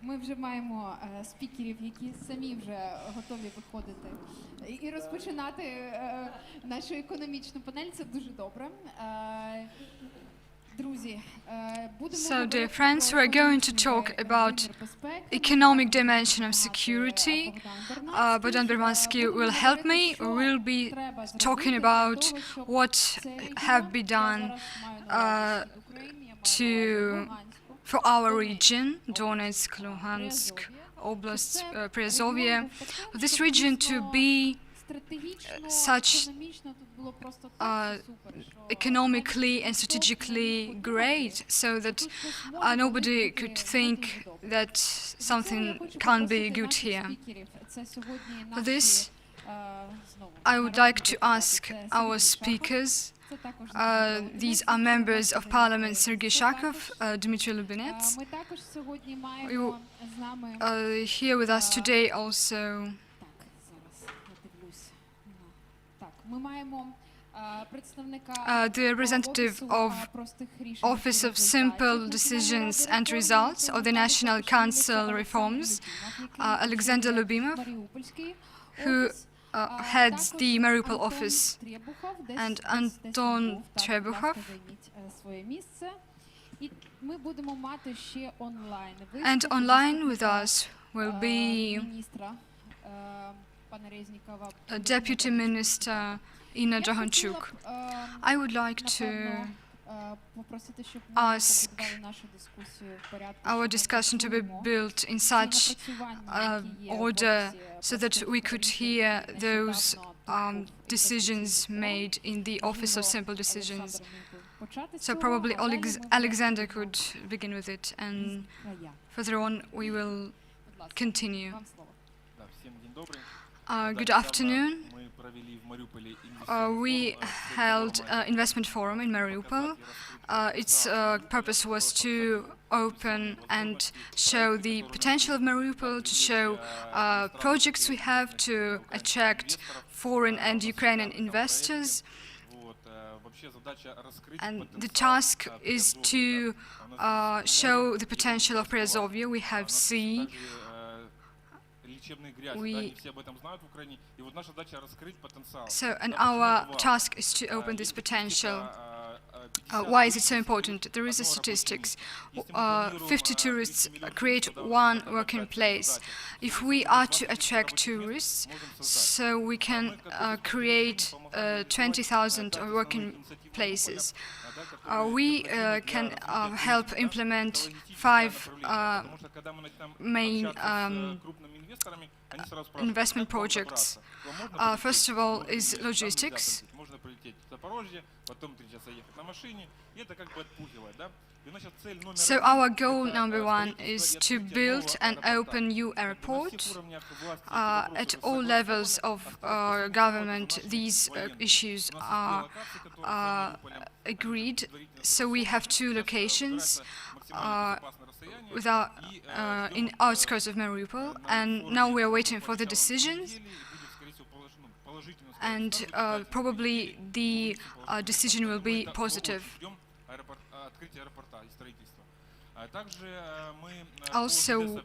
Ми вже маємо спікерів, які самі вже готові виходити і розпочинати нашу економічну панель. Це дуже добре. So, dear friends, we are going to talk about economic dimension of security. Bogdan Bermansky will help me. We'll be talking about what have been done for our region, Donetsk, Luhansk, Oblast, Priazovye, for this region to be such economically and strategically great, so that nobody could think that something can't be good here. For this, I would like to ask our speakers. These are members of Parliament Sergei Shakov, Dmitry Lubinets. Here with us today also. The representative of Office of Simple Decisions and Results of the National Council Reforms, Alexander Lubimov, who heads the Mariupol office, and Anton Trebuchov. And online with us will be Deputy Minister Inna Jahanchuk. I would like to ask our discussion to be built in such order so that we could hear those decisions made in the Office of Simple Decisions. So probably Alexander could begin with it, and further on we will continue. Good afternoon. We held an investment forum in Mariupol. Its purpose was to open and show the potential of Mariupol, to show projects we have to attract foreign and Ukrainian investors. And the task is to show the potential of Priazovye. We have sea. And our task is to open this potential. Why is it so important? There is a statistics. 50 tourists create one working place. If we are to attract tourists, so we can create 20,000 working places. We can help implement 5 main investment projects. First of all is logistics. So our goal number 1 is to build and open new airport. At all levels of government, these issues are agreed. So we have 2 locations in outskirts of Mariupol, and now we are waiting for the decisions. And probably the decision will be positive. Also,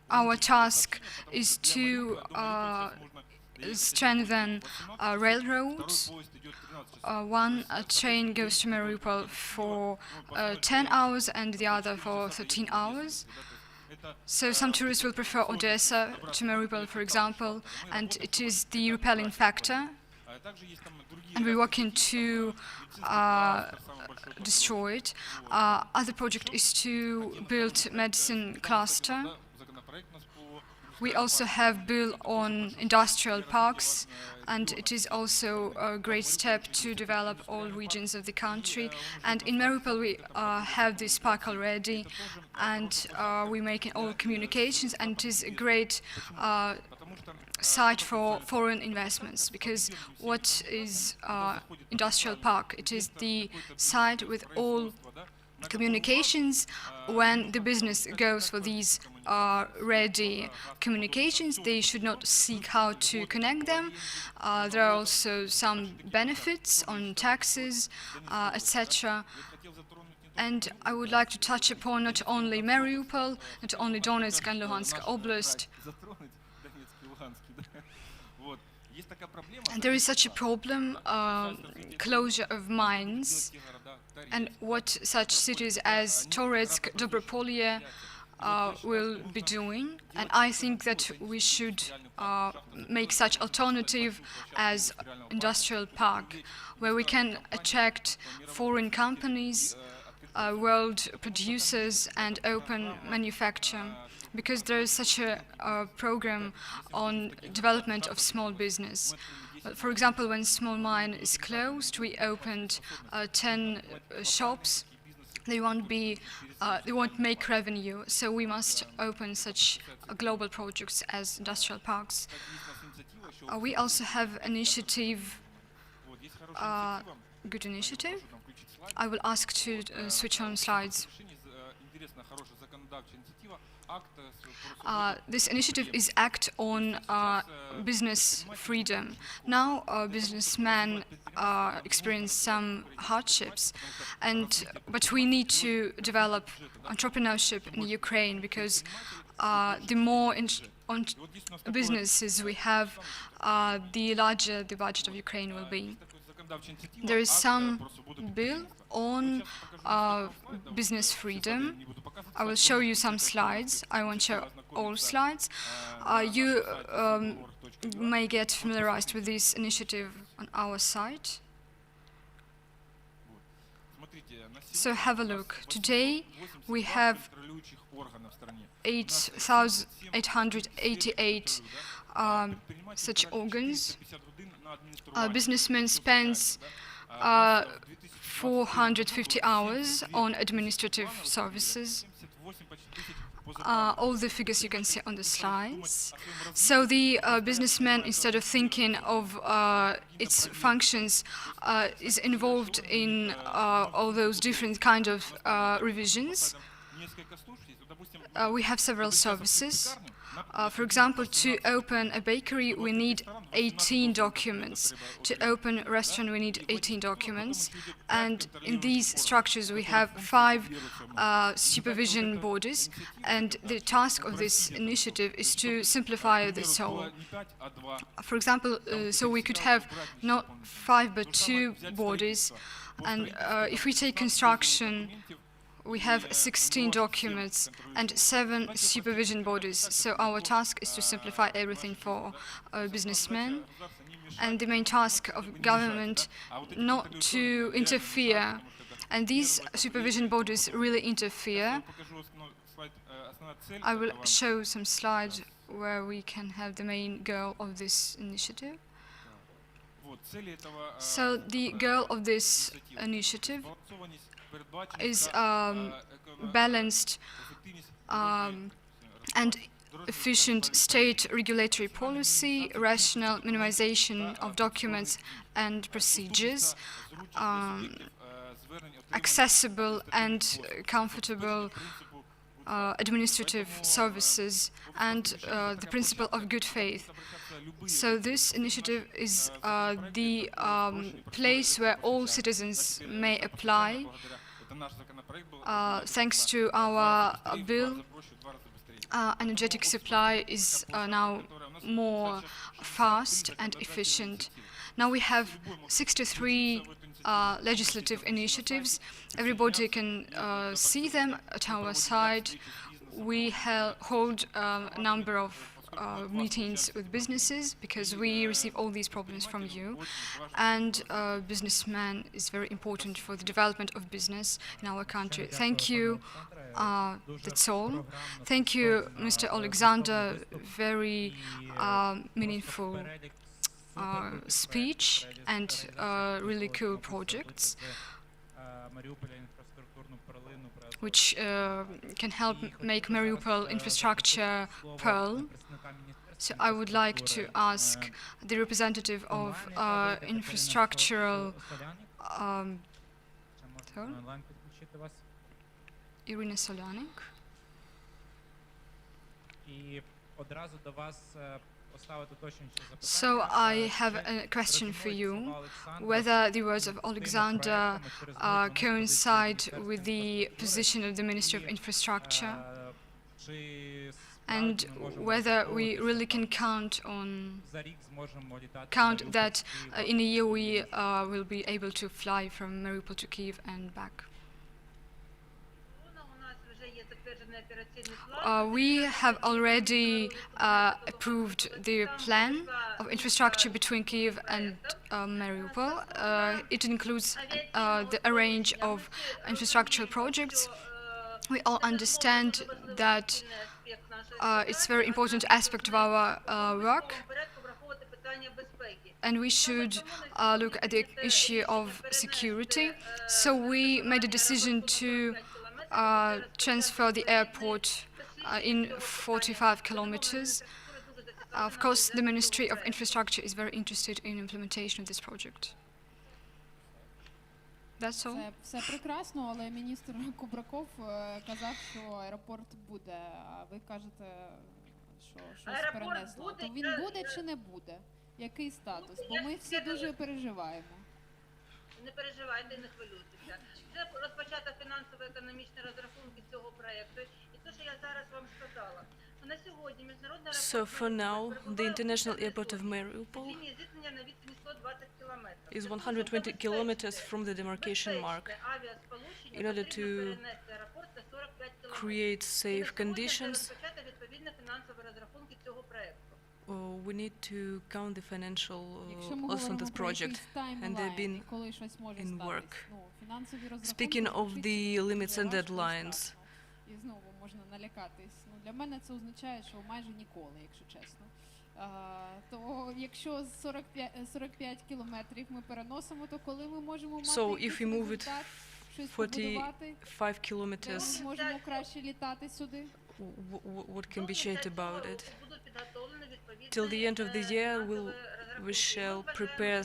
our task is to strengthen railroads. One train goes to Mariupol for 10 hours and the other for 13 hours. So some tourists will prefer Odessa to Mariupol, for example, and it is the repelling factor. And we're working to destroy it. Other project is to build medicine cluster. We also have bill on industrial parks, and it is also a great step to develop all regions of the country. And in Mariupol we have this park already, and we're making all communications, and it is a great site for foreign investments, because what is industrial park? It is the site with all communications. When the business goes for these ready communications, they should not seek how to connect them. There are also some benefits on taxes, etc. And I would like to touch upon not only Mariupol, not only Donetsk and Luhansk Oblast. And there is such a problem, closure of mines, and what such cities as Toretsk, Dobropolye will be doing. And I think that we should make such alternative as industrial park, where we can attract foreign companies, world producers, and open manufacture, because there is such a program on development of small business. For example, when small mine is closed, we opened 10 shops. They won't make revenue, so we must open such global projects as industrial parks. We also have initiative, good initiative. I will ask to switch on slides. This initiative is Act on Business Freedom. Now businessmen experience some hardships, but we need to develop entrepreneurship in Ukraine, because the more businesses we have, the larger the budget of Ukraine will be. There is some bill on business freedom. I will show you some slides. I won't show all slides. You may get familiarized with this initiative on our site. So have a look. Today we have 8,888 such organs. Businessmen spends 450 hours on administrative services. All the figures you can see on the slides. So the businessman, instead of thinking of its functions, is involved in all those different kind of revisions. We have several services. For example, to open a bakery, we need 18 documents. To open a restaurant, we need 18 documents. And in these structures, we have 5 supervision bodies. And the task of this initiative is to simplify this whole. For example, so we could have not 5 but 2 bodies. And if we take construction, we have 16 documents and 7 supervision bodies. So our task is to simplify everything for businessmen. And the main task of government not to interfere. And these supervision bodies really interfere. I will show some slides where we can have the main goal of this initiative. So the goal of this initiative is balanced and efficient state regulatory policy, rational minimization of documents and procedures, accessible and comfortable administrative services, and the principle of good faith. So this initiative is the place where all citizens may apply. Thanks to our bill, energetic supply is now more fast and efficient. Now we have 63 legislative initiatives. Everybody can see them at our site. We hold a number of meetings with businesses, because we receive all these problems from you. And businessman is very important for the development of business in our country. Thank you. That's all. Thank you, Mr. Alexander. Very meaningful speech and really cool projects, which can help make Mariupol infrastructure pearl. So I would like to ask the representative of infrastructural Irina Solyanik. So I have a question for you, whether the words of Alexander coincide with the position of the Ministry of Infrastructure, and whether we really can count that in a year we will be able to fly from Mariupol to Kyiv and back. We have already approved the plan of infrastructure between Kyiv and Mariupol. It includes a range of infrastructural projects. We all understand that it's a very important aspect of our work, and we should look at the issue of security. So we made a decision to transfer the airport in 45 kilometers. Of course, the Ministry of Infrastructure is very interested in implementation of this project. That's all. Все прекрасно, але міністр Кубраков казав, що аеропорт буде, а ви кажете, що щось перенесло. То він буде чи не буде? Який статус? Бо ми всі дуже переживаємо. Не переживайте, не хвилюйтеся. Вже розпочато фінансово-економічні розрахунки цього проєкту. І те, що я зараз вам сказала. На сьогодні міжнародна аеропорт So for now, the international airport of Mariupol is 120 kilometers from the demarcation mark. In order to create safe conditions, we need to count the financial loss on this project, and they've been in work. Speaking of the limits and deadlines, І знову можна налякатись. Ну, для мене це означає, що майже ніколи, якщо чесно. То якщо 45 кілометрів ми переносимо, то коли ми можемо мати якийсь результат, щось побудувати, 45 kilometers, ми можемо краще літати сюди? what can be changed about it? Till the end of the year, we shall prepare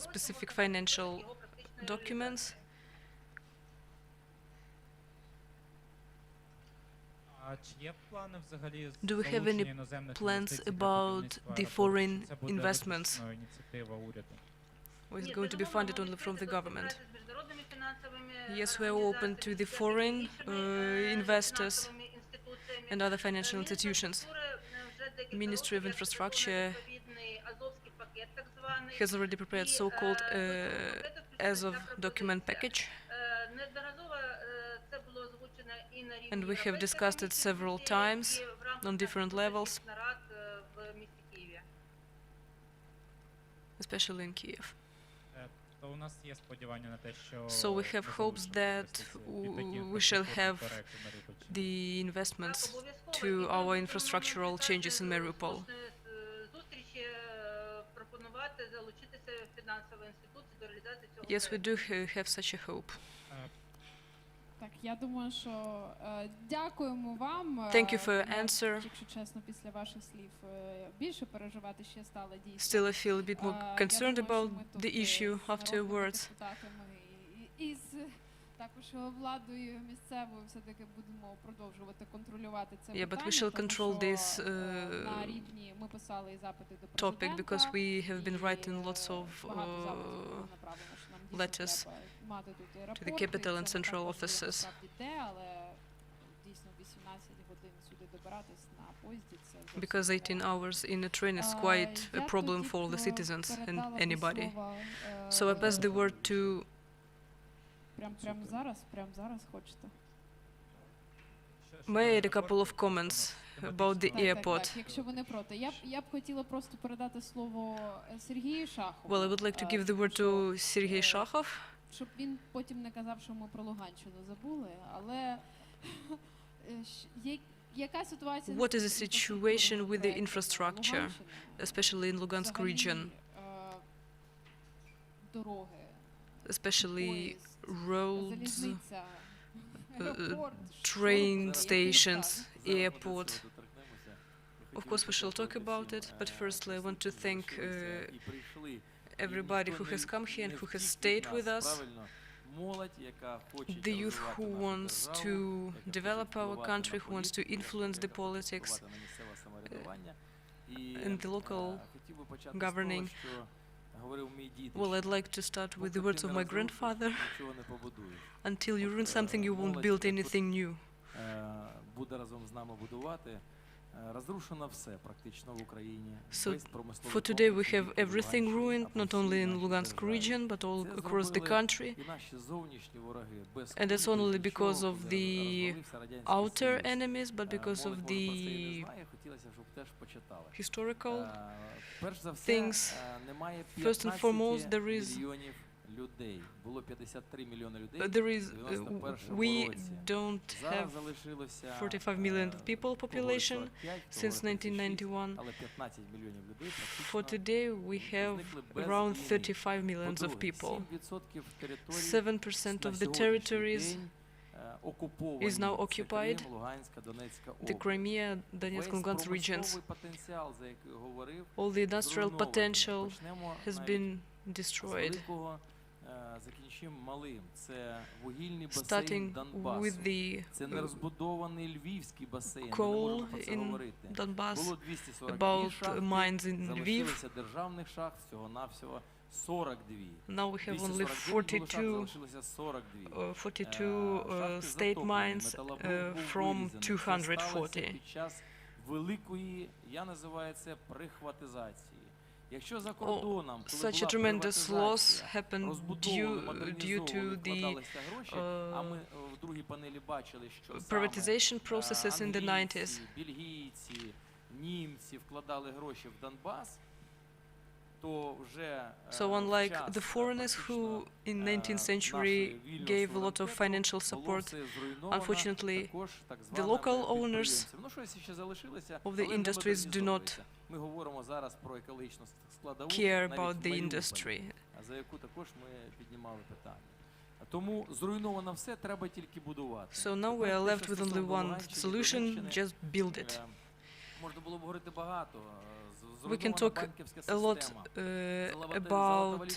specific financial documents. Do we have any plans about the foreign investments? Or is it going to be funded only from the government? Yes, we are open to the foreign investors and other financial institutions. Ministry of Infrastructure has already prepared so-called Azov document package. And we have discussed it several times on different levels, especially in Kyiv. So we have hopes that we shall have the investments to our infrastructural changes in Mariupol. Yes, we do have such a hope. Так, я думаю, що дякуємо вам. Thank you for your answer. Якщо чесно, після ваших слів більше переживати ще стало дійсно. Still, I feel a bit more concerned about the issue afterwards. І з також владою місцевою все-таки будемо продовжувати контролювати це питання. Yeah, but we shall control this на рівні ми писали і запити до президента. Topic because we have been writing lots of letters to the capital and central offices. Because 18 hours in a train is quite a problem for the citizens and anybody. So I pass the word to... Прям зараз хочете? May I add a couple of comments about the airport? Так, якщо ви не проти. Я б хотіла просто передати слово Сергію Шахову. Well, I would like to give the word to Sergei Shachov. Щоб він потім не казав, що ми про Луганщину забули, але яка ситуація? What is the situation with the infrastructure, especially in Lugansk region? Дороги, especially roads, train stations, airport. Of course, we shall talk about it, but firstly, I want to thank everybody who has come here and who has stayed with us, the youth who wants to develop our country, who wants to influence the politics, in the local governing. Well, I'd like to start with the words of my grandfather. Until you ruin something, you won't build anything new. So for today we have everything ruined, not only in Lugansk region, but all across the country. And that's only because of the outer enemies, but because of the historical things. First and foremost, we don't have 45 million people population since 1991. For today, we have around 35 millions of people. 7% of the territories is now occupied, the Crimea, Donetsk, and Lugansk regions. All the industrial potential has been destroyed. Starting with the coal in Donbas, about mines in Lviv. Now we have only 42 state mines from 240. Such a tremendous loss happened due to the privatization processes in the 90s. So unlike the foreigners who in 19th century gave a lot of financial support, unfortunately the local owners of the industries do not care about the industry. So now we are left with only one solution: just build it. We can talk a lot about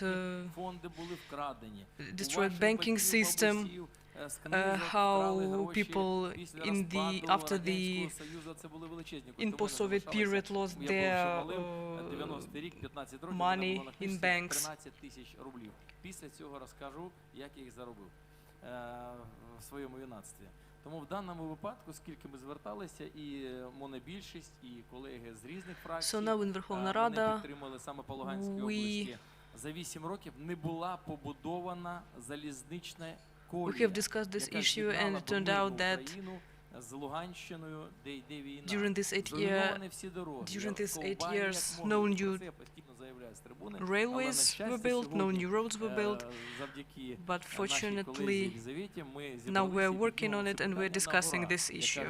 destroyed banking system, how people after the post-Soviet period lost their money in banks. Тому в даному випадку, скільки ми зверталися, і монобільшість, і колеги з різних фракцій, вони підтримали саме по Луганській області. За 8 років не була побудована залізнична колія. We have discussed this issue and it turned out that during these 8 years no new railways were built, no new roads were built, but fortunately now we're working on it and we're discussing this issue.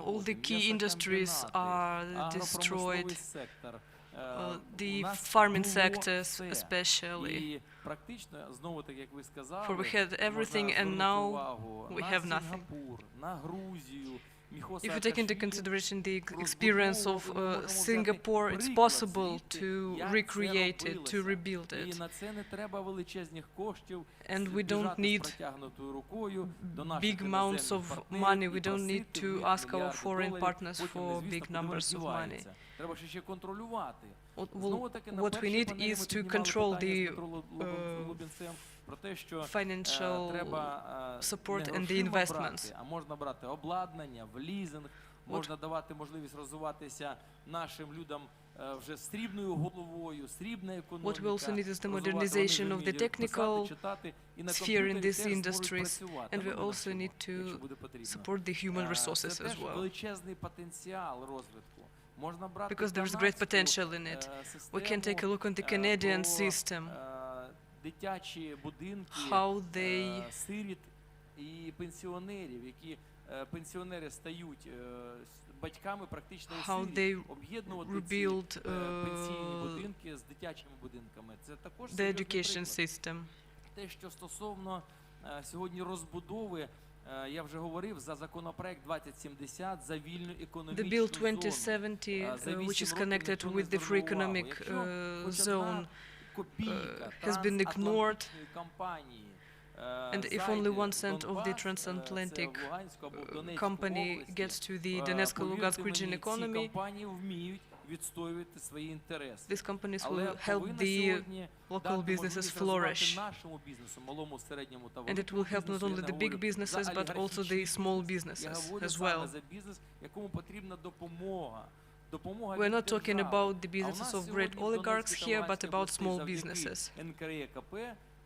All the key industries are destroyed, the farming sectors especially. For we had everything and now we have nothing. If you take into consideration the experience of Singapore, it's possible to recreate it, to rebuild it. And we don't need big amounts of money. We don't need to ask our foreign partners for big numbers of money. What we need is to control the financial support and the investments. Можна давати можливість розвиватися нашим людям вже срібною головою, срібна економіка. What we also need is the modernization of the technical sphere in these industries, and we also need to support the human resources as well. Величезний потенціал розвитку. Because there is great potential in it. We can take a look on the Canadian system, how they сиріт і пенсіонерів, які пенсіонери стають батьками, практично об'єднувати пенсійні будинки з дитячими будинками. Це також the education system. Те, що стосовно сьогодні розбудови, я вже говорив за законопроект 2070 за вільну економічну зону. The bill 2070, which is connected with the free economic zone, has been ignored. And if only 1 cent of the transatlantic company gets to the Donetsk-Lugansk region economy, these companies will help the local businesses flourish. And it will help not only the big businesses, but also the small businesses as well. We're not talking about the businesses of great oligarchs here, but about small businesses.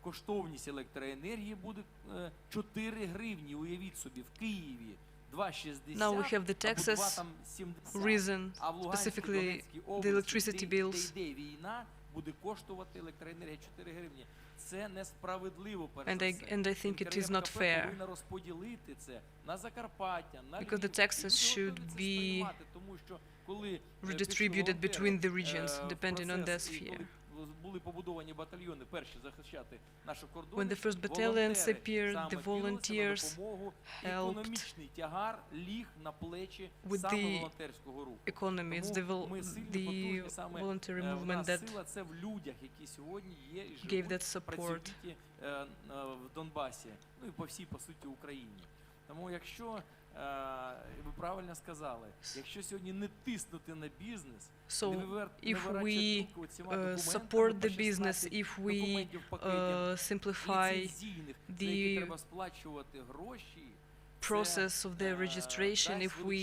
Коштовність електроенергії буде 4 гривні, уявіть собі, в Києві 2,60, Now we have the taxes risen, specifically the electricity bills. Де йде війна, буде коштувати електроенергія 4 гривні. Це несправедливо, перш за все. And I think it is not fair. Повинна розподілити це на Закарпаття, на Львів. Because the taxes should be redistributed between the regions, depending on their sphere. Були побудовані батальйони перші захищати наші кордони. When the first battalions appeared, the volunteers helped економічний тягар ліг на плечі with саме the волонтерського руху. economy. It's the voluntary movement that сила це в людях, які сьогодні є і gave that живуть, support. працюють в Донбасі, ну і по всій, по суті, Україні. Тому якщо ви правильно сказали, якщо сьогодні не тиснути на бізнес, so if we support the business, if we simplify the process of their registration, if we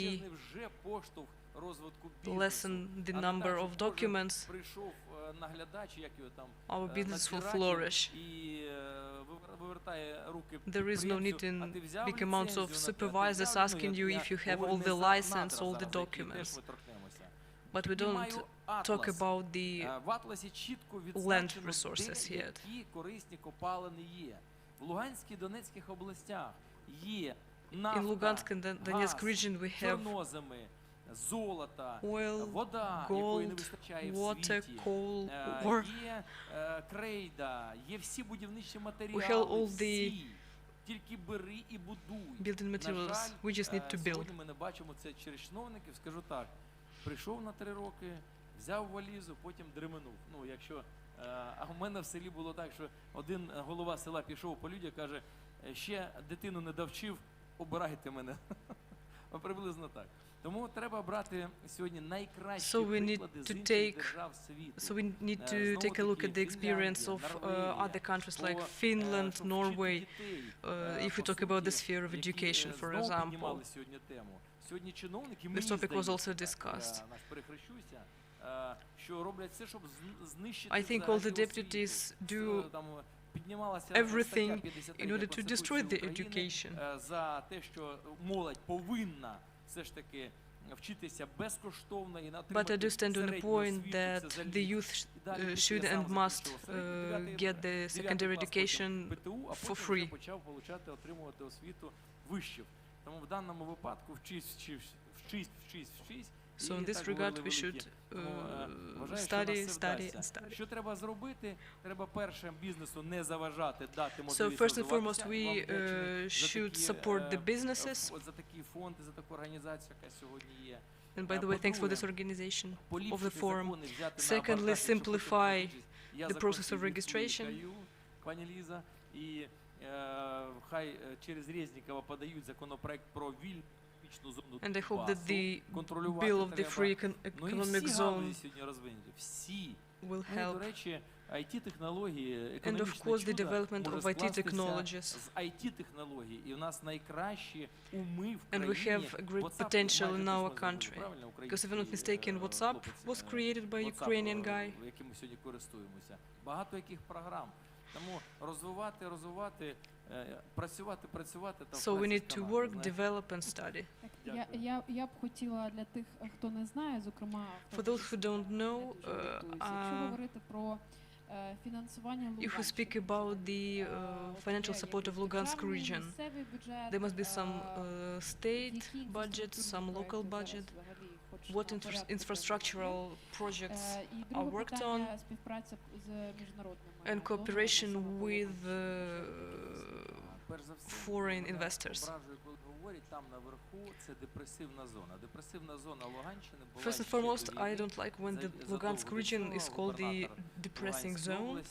lessen the number of documents, our business will flourish. There is no need in big amounts of supervisors asking you if you have all the license, all the documents. But we don't talk about the land resources yet. In Lugansk and Donetsk region we have oil, gold, water, coal, ore. We have all the building materials. We just need to build. Ми не бачимо це через чиновників. Скажу так, прийшов на 3 роки, взяв валізу, потім дременув. Ну, якщо, а в мене в селі було так, що один голова села пішов по людях, каже, ще дитину не довчив, обирайте мене. Приблизно так. Тому треба брати сьогодні найкращі приклади з інших держав світу. So we need to take a look at the experience of other countries like Finland, Norway, if we talk about the sphere of education, for example. This topic was also discussed. I think all the deputies do everything in order to destroy the education. За те, що молодь повинна все ж таки вчитися безкоштовно і But I do stand on the point that the youth should and must get the secondary education for free. Почав отримувати освіту вищу. Тому в даному випадку вчись. So in this regard we should study. Що треба зробити? Треба перше бізнесу не заважати, дати можливість So first and foremost we should support the businesses. За такі фонди, за таку організацію, яка сьогодні є. And by the way, thanks for this organization of the forum. Secondly, simplify the process of registration. Пані Ліза, і хай через Резнікова подають законопроект про вільну. And I hope that the bill of the free economic zone will help. And of course the development of IT technologies. And we have a great potential in our country. Because if I'm not mistaken, WhatsApp was created by a Ukrainian guy. Тому розвивати, працювати. So we need to work, develop and study. Я б хотіла для тих, хто не знає, зокрема, For those who don't know, якщо говорити про фінансування Луганщини. If we speak about the financial support of Lugansk region, there must be some state budget, some local budget. What infrastructural projects are worked on, and cooperation with foreign investors. First and foremost, I don't like when the Lugansk region is called the depressing zone.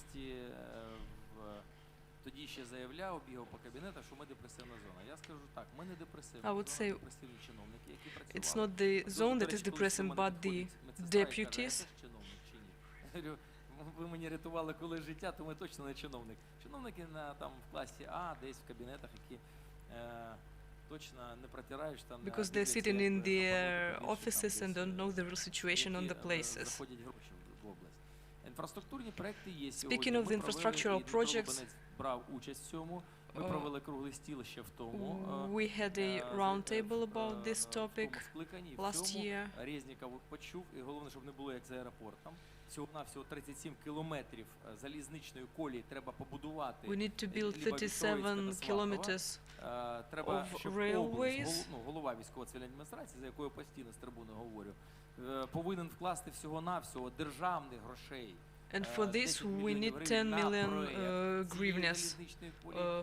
тоді ще заявляв, бігав по кабінетах, що ми депресивна зона. Я скажу так, ми не депресивна I would зона, say депресивні чиновники, які працювали. it's not the zone that is depressing, but the deputies. Ви мені рятували коли життя, то ми точно не чиновник. Чиновники там в класі А, десь в кабінетах, які точно не протираєш там. Because they're sitting in their offices and don't know the real situation on the places. Заходять гроші в область. Інфраструктурні проекти є Speaking of the infrastructural projects, брав участь в цьому. Ми провели круглий стіл ще в тому. We had a round table about this topic last year. Резніков почув, і головне, щоб не було як за аеропортом. Всього 37 кілометрів залізничної колії треба побудувати. We need to build 37 kilometers Треба, of railways. Голова військово-цивільної адміністрації, за якою постійно з трибуни говорю, повинен вкласти всього-навсього державних грошей. And for this we need 10 million hryvnias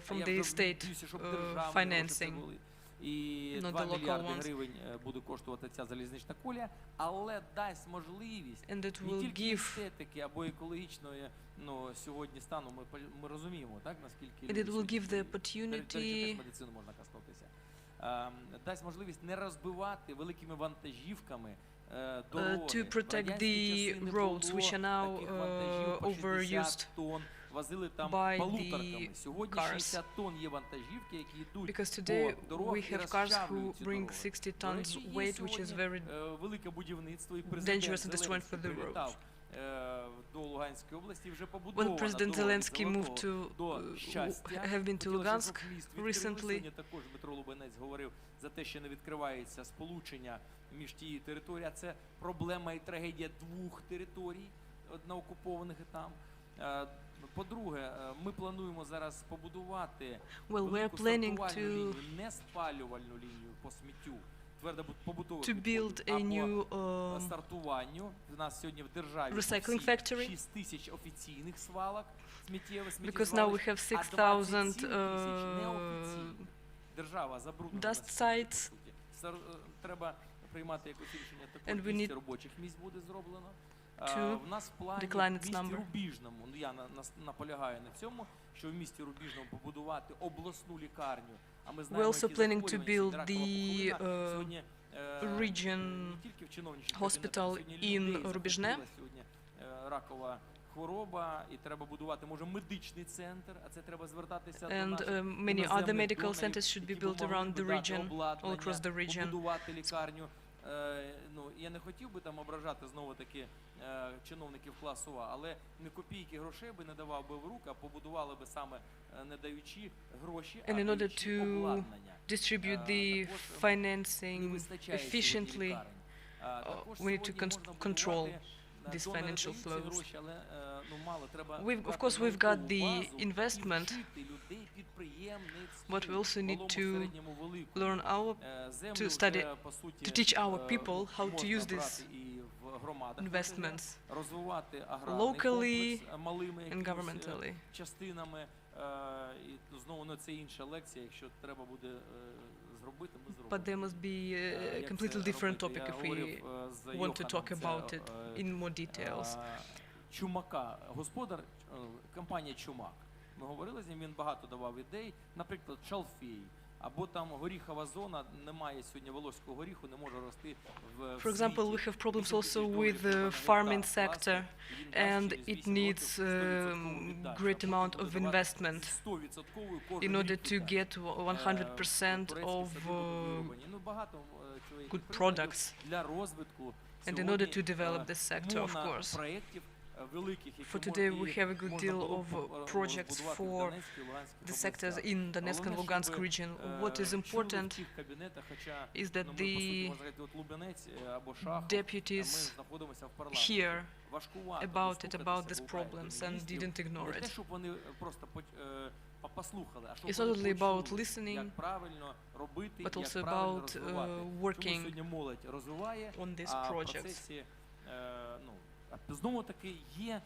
from the state financing, і 2 мільярди гривень буде коштувати ця залізнична колія, але дасть можливість не тільки естетики або екологічної, сьогодні стану, ми розуміємо, так, наскільки медицину можна коснутися. Дасть можливість не розбивати великими вантажівками to protect the roads which are now overused возили там by полуторками. the Сьогодні cars. 60 тонн є вантажівки, які йдуть Because today по дорогах we і have cars who розчавлюють ці bring дороги. 60 До tons речі, є weight, which is сьогодні very велике будівництво, і президент dangerous and destroying Зеленський for the прилітав roads. до Луганської області, вже When побудована President дорога від Zelensky moved Золотого to до Щастя. have been to Хотілося, Lugansk щоб міст відкрили. recently. Сьогодні також Дмитро Лубенець говорив за те, що не відкривається сполучення між тією територією, а це проблема і трагедія двох територій, одноокупованих і там. По-друге, ми плануємо зараз побудувати велику сортувальну лінію, не спалювальну лінію по сміттю, твердопобутових відходів, або сортуванню. У нас сьогодні в державі 6 тисяч офіційних свалок, сміттєвих сміттєзвалищ, а 27 тисяч неофіційних. Держава забруднена. Dust sites. Треба приймати якось рішення, також 200 робочих місць буде зроблено. В нас в плані в місті Рубіжному, я наполягаю на цьому, що в місті Рубіжному побудувати обласну лікарню, а ми знаємо, We're also planning to build the region hospital in Rubіжне. Сьогодні ракова хвороба, і треба будувати, може, медичний центр, а це треба звертатися до наших many other medical centers should be built around the region, all across the region. Побудувати лікарню. Я не хотів би там ображати знову-таки чиновників класу А, але не копійки грошей би не давав би в руки, а побудували би саме не даючи гроші, а даючи обладнання. Distribute the financing efficiently, we need to control these financial flows. Of course, we've got the investment, but we also need to learn to teach our people how to use these investments locally and governmentally. But there must be a completely different topic if we want to talk about it in more details. Чумака, господар, компанія Чумак. Ми говорили з ним, він багато давав ідей, наприклад, шалфей, або там горіхова зона, немає сьогодні волоського горіху, не може рости в For example, we have problems also with the farming sector, and it needs great amount of investment in order to get 100% of good products, and in order to develop this sector, of course. For today, we have a good deal of projects for the sectors in Donetsk and Lugansk region. What is important is that the deputies hear about these problems and didn't ignore it. It's not only about listening, but also about working on these projects. Знову-таки є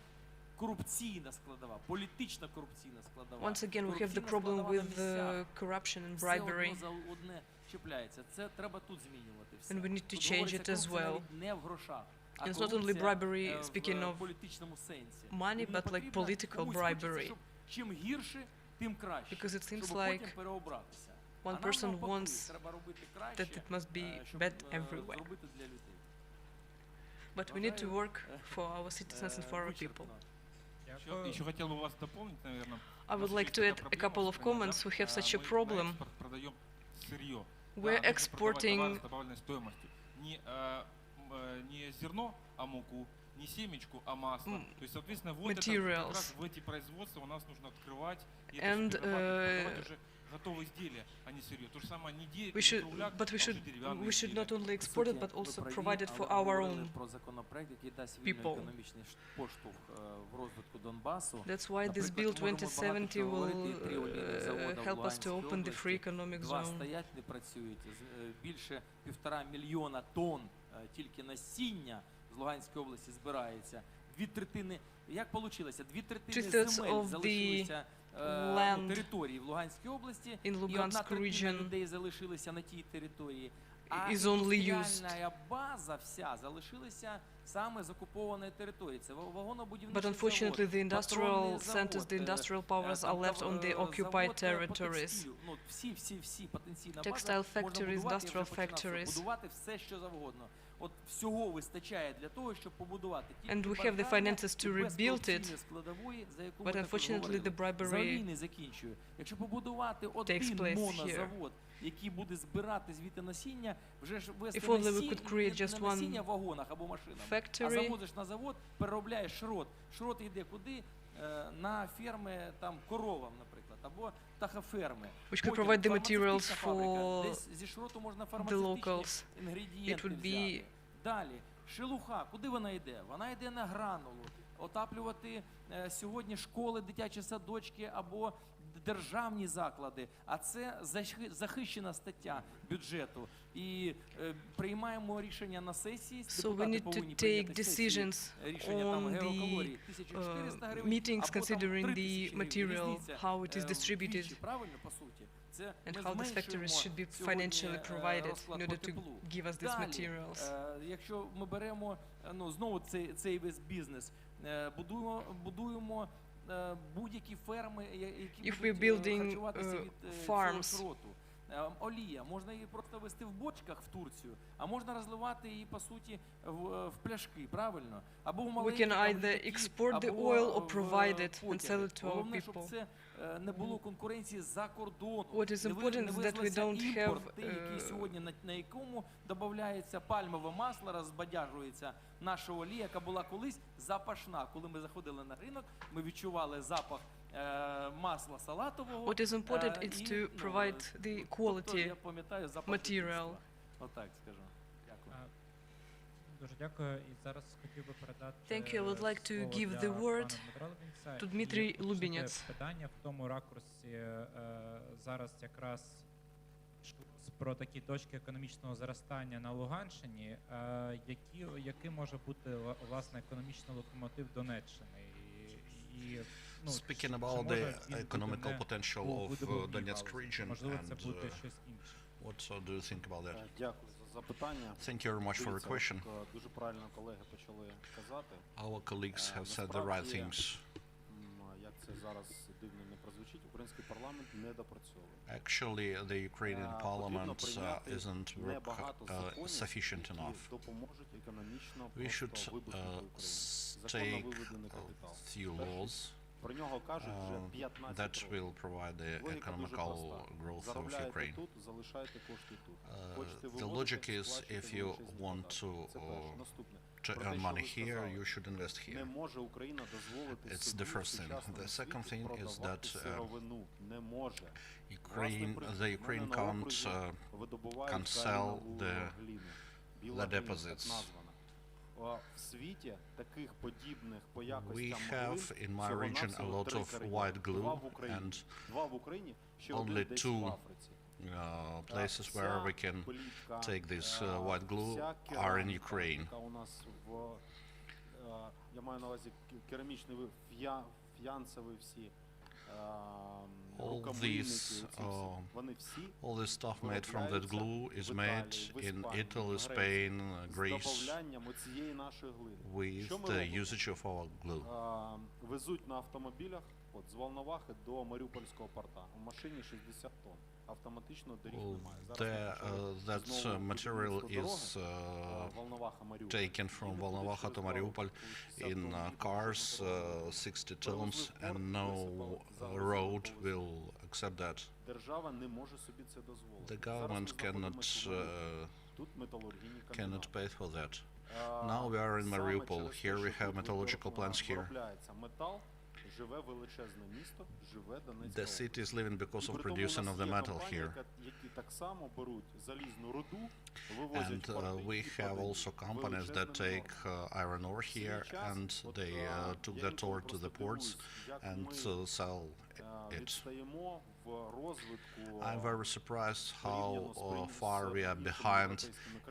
корупційна складова, політична корупційна складова. Once again, we have the problem with corruption and bribery. Все одне чіпляється. Це треба тут змінювати все. And we need to change it as well. Не в грошах, а it's not only bribery, speaking of в політичному сенсі. money, but like political bribery. Чим гірше, because it seems like one person wants that it must be bad everywhere. But we need to work for our citizens and for our people. I would like to add a couple of comments. We have such a problem. We're exporting materials. And we should not only export it, but also provide it for our own people. That's why this Bill 2070 will help us to open the free economic zone. Більше 1,5 мільйона тонн тільки насіння з Луганської області збирається. 2/3, як вийшло? 2/3 земель залишилися land території в Луганській області, in і 1/3 людей залишилися на тій території. А is only індустріальна база вся залишилася саме з окупованої території. Це вагонобудівничий But unfortunately, the industrial centers, the industrial powers are left on the occupied territories. Всі потенційна база, Textile factories, можна industrial factories. будувати все, що завгодно. От всього вистачає для того, щоб побудувати. And we have the finances to rebuild it, but unfortunately the bribery Якщо побудувати один монозавод, який буде збирати звідти насіння, вже ж вести насіння в вагонах або машинах. А заводиш на завод, переробляєш шрот. Шрот йде куди? На ферми там коровам, наприклад, або птахоферми. Which could provide the materials for зі шроту можна the фармацевтичні locals. інгредієнти взяти. Далі, шелуха, куди вона йде? Вона йде на гранулу. Отаплювати сьогодні школи, дитячі садочки або державні заклади, а це захищена стаття бюджету. І приймаємо рішення на сесії, депутати повинні прийняти сесії, рішення там геокалорії 1400 гривень, meetings а потім considering 3000 the гривень. material, Різниця how it is distributed, вдвічі, правильно, по суті? Це and how these factories should be financially provided in order to give us these materials. Якщо ми беремо, знову цей весь бізнес, будуємо будь-які ферми, які будуть харчуватися від цього шроту. Олія, можна її просто вести в бочках в Турцію, а можна розливати її, по суті, в пляшки, правильно? Або в маленьких, We can either export the oil or provide it and sell it to our Головне, щоб people. це не було конкуренції за кордону. What is important is that we don't have який сьогодні, на якому додається пальмове масло, розбадяжується наша олія, яка була колись запашна. Коли ми заходили на ринок, ми відчували запах масла салатового. What is important is to provide the quality material. Отак скажу. Дякую. Дуже дякую. І зараз хотів би передати Thank you. I would like to give the word to Дмитрій Лубінець. Питання в тому ракурсі зараз якраз про такі точки економічного зростання на Луганщині, який може бути власне економічний локомотив Донеччини. Speaking about the economical potential of Donetsk region, and what do you think about that? Thank you very much for your question. Our colleagues have said the right things. Actually, the Ukrainian parliament isn't sufficient enough. We should take few laws that will provide the economical growth of Ukraine. The logic is, if you want to earn money here, you should invest here. It's the first thing. The second thing is that the Ukraine can't sell the deposits. We have in my region a lot of white glue, and only two places where we can take this white glue are in Ukraine. All this stuff made from that glue is made in Italy, Spain, Greece, with the usage of our glue. от з Волновахи до Маріупольського порта. У машині 60 тонн. Автоматично доріг немає. That material is taken from Volnovakha to Mariupol in cars, 60 tons, and no road will accept that. Держава не може собі це дозволити. The government cannot pay for that. Now we are in Mariupol. Here we have metallurgical plants here. The city is living because of producing of the metal here. And we have also companies that take iron ore here, and they took that ore to the ports and sell it. I'm very surprised how far we are behind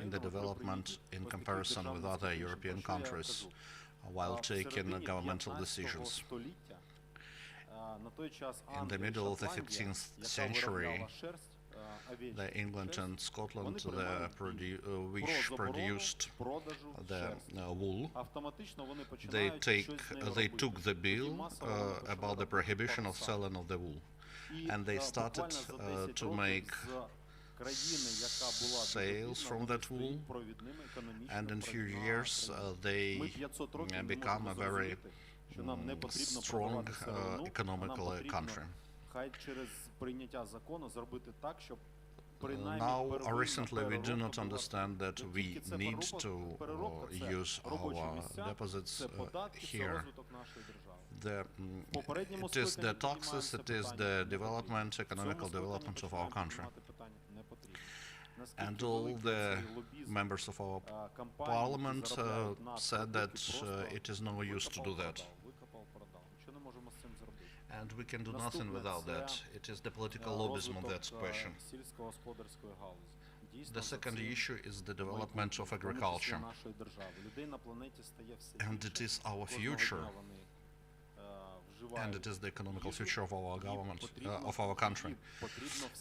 in the development in comparison with other European countries while taking governmental decisions. In the middle of the 15th century, the England and Scotland which produced the wool, they took the bill about the prohibition of selling of the wool, and they started to make sales from that wool, and in few years they become a very strong economical country. Now, recently, we do not understand that we need to use our deposits here. It is the taxes, it is the development, economical development of our country. And all the members of our parliament said that it is no use to do that. And we can do nothing without that. It is the political lobbyism of that question. The second issue is the development of agriculture. And it is our future. And it is the economical future of our government, of our country.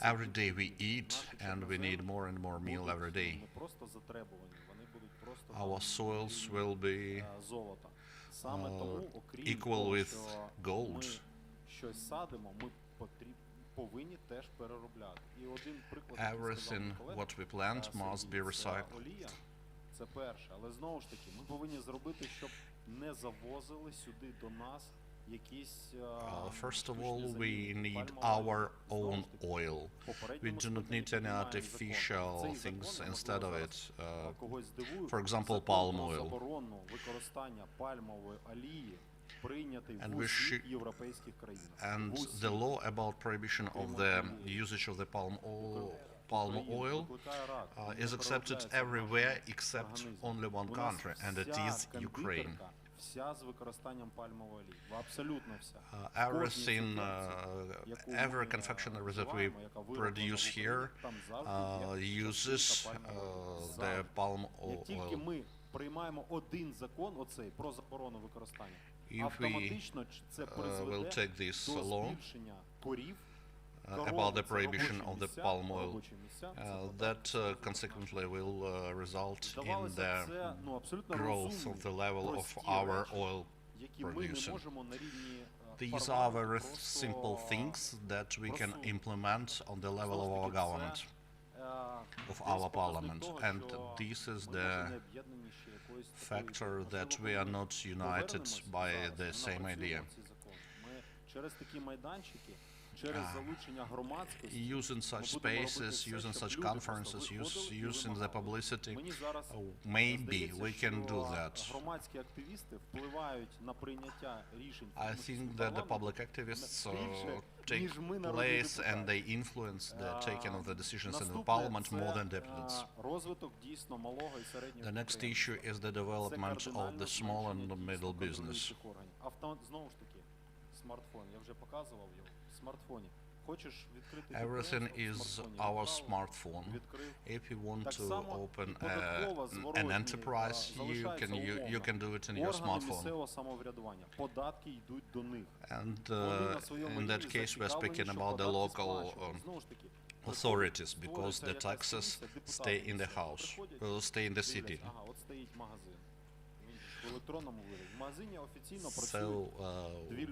Every day we eat, and we need more and more meal every day. Our soils will be equal with gold. Everything what we plant must be recycled. Це перше, але знову ж таки, ми повинні зробити, щоб не завозили сюди до нас якісь First of all, we need our own oil. We do not need any artificial things instead of it. For example, palm oil. And the law about prohibition of the usage of the palm oil is accepted everywhere except only one country, and it is Ukraine. Everything, every confectionery that we produce here uses the palm oil. If we will take this law about the prohibition of the palm oil, that consequently will result in the growth of the level of our oil producing. These are very simple things that we can implement on the level of our government, of our parliament, and this is the factor that we are not united by the same idea. Using such spaces, using such conferences, using the publicity, maybe we can do that. I think that the public activists take place and they influence the taking of the decisions in the parliament more than deputies. The next issue is the development of the small and the middle business. Everything is our smartphone. If you want to open an enterprise, you can do it in your smartphone. And in that case, we're speaking about the local authorities, because the taxes stay in the house, will stay in the city. So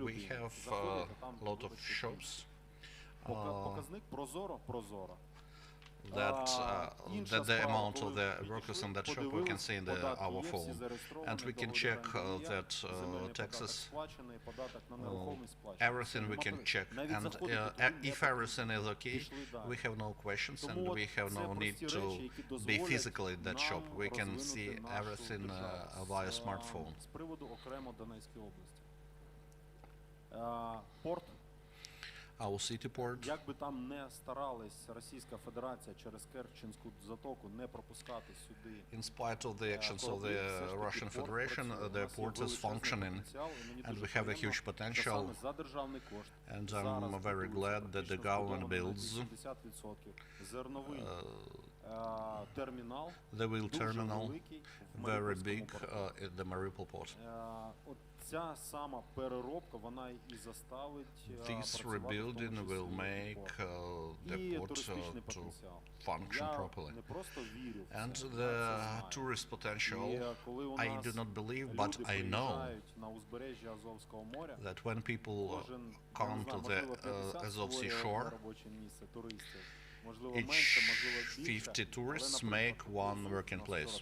we have a lot of shops that the amount of the workers in that shop we can see in our phone, and we can check that taxes, everything we can check, and if everything is okay, we have no questions and we have no need to be physically in that shop. We can see everything via smartphone. Our city port. Як би там не старалась Російська Федерація через Керченську затоку не пропускати сюди. In spite of the actions of the Russian Federation, the port is functioning, and we have a huge potential. And I'm very glad that the government builds the wheel terminal, very big, at the Mariupol port. Ця сама переробка, вона і заставить This rebuilding will make the port to function properly. And the tourist potential, I do not believe, but I know that when people come to the Azov Sea shore, each 50 tourists make one working place.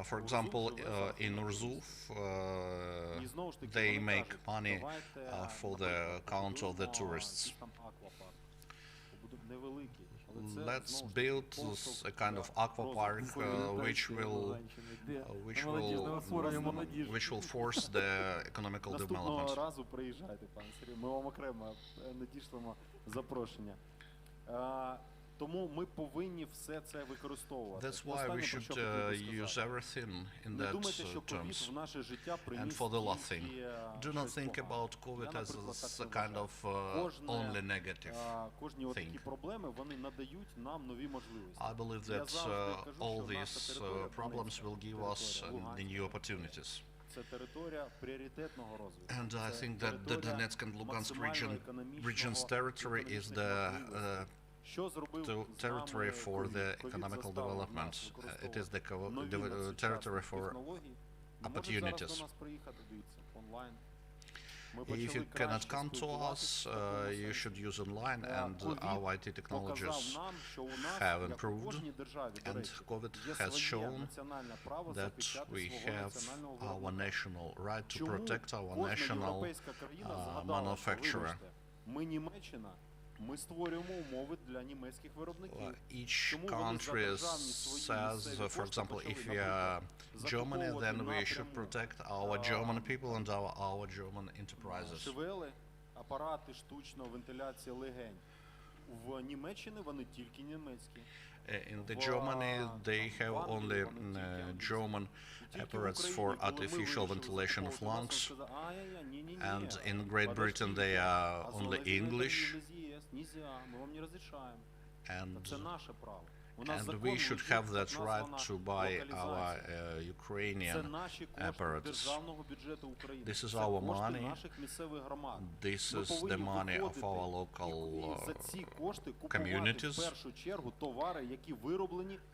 For example, in Urzuf, they make money for the count of the tourists. Let's build a kind of aqua park which will force the economical development. Разу приїжджайте, пане Сергій, ми вам окремо надішлемо запрошення. Тому ми повинні все це використовувати. That's why we should use everything in that terms. And for the last thing, do not think about COVID as a kind of only negative thing. I believe that all these problems will give us the new opportunities. And I think that the Donetsk and Lugansk region's territory is the territory for the economical development. It is the territory for opportunities. If you cannot come to us, you should use online, and our IT technologies have improved, and COVID has shown that we have our national right to protect our national manufacturer. Each country says, for example, if we are Germany, then we should protect our German people and our German enterprises. Апарати штучної вентиляції легень. В Німеччині вони тільки німецькі. In the Germany, they have only German apparatus for artificial ventilation of lungs, and in Great Britain they are only English. And we should have that right to buy our Ukrainian apparatus. This is our money. This is the money of our local communities.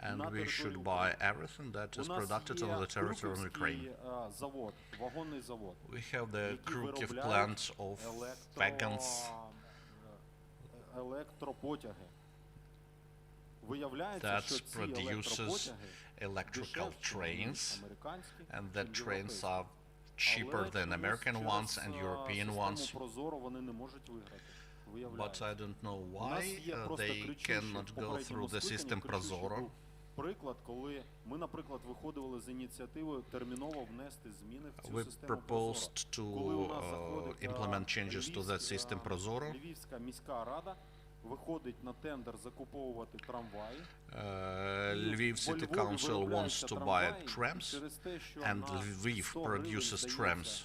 And we should buy everything that is produced on the territory of Ukraine. We have the Krukov plant of wagons. That produces electrical trains, and the trains are cheaper than American ones and European ones. But I don't know why they cannot go through the system Prozoro. Приклад, коли ми, наприклад, виходили з ініціативою терміново внести зміни в цю систему We proposed to implement changes to that system Prozoro. Львівська міська рада виходить на тендер закуповувати трамваї. Lviv City Council wants to buy trams, and Lviv produces trams.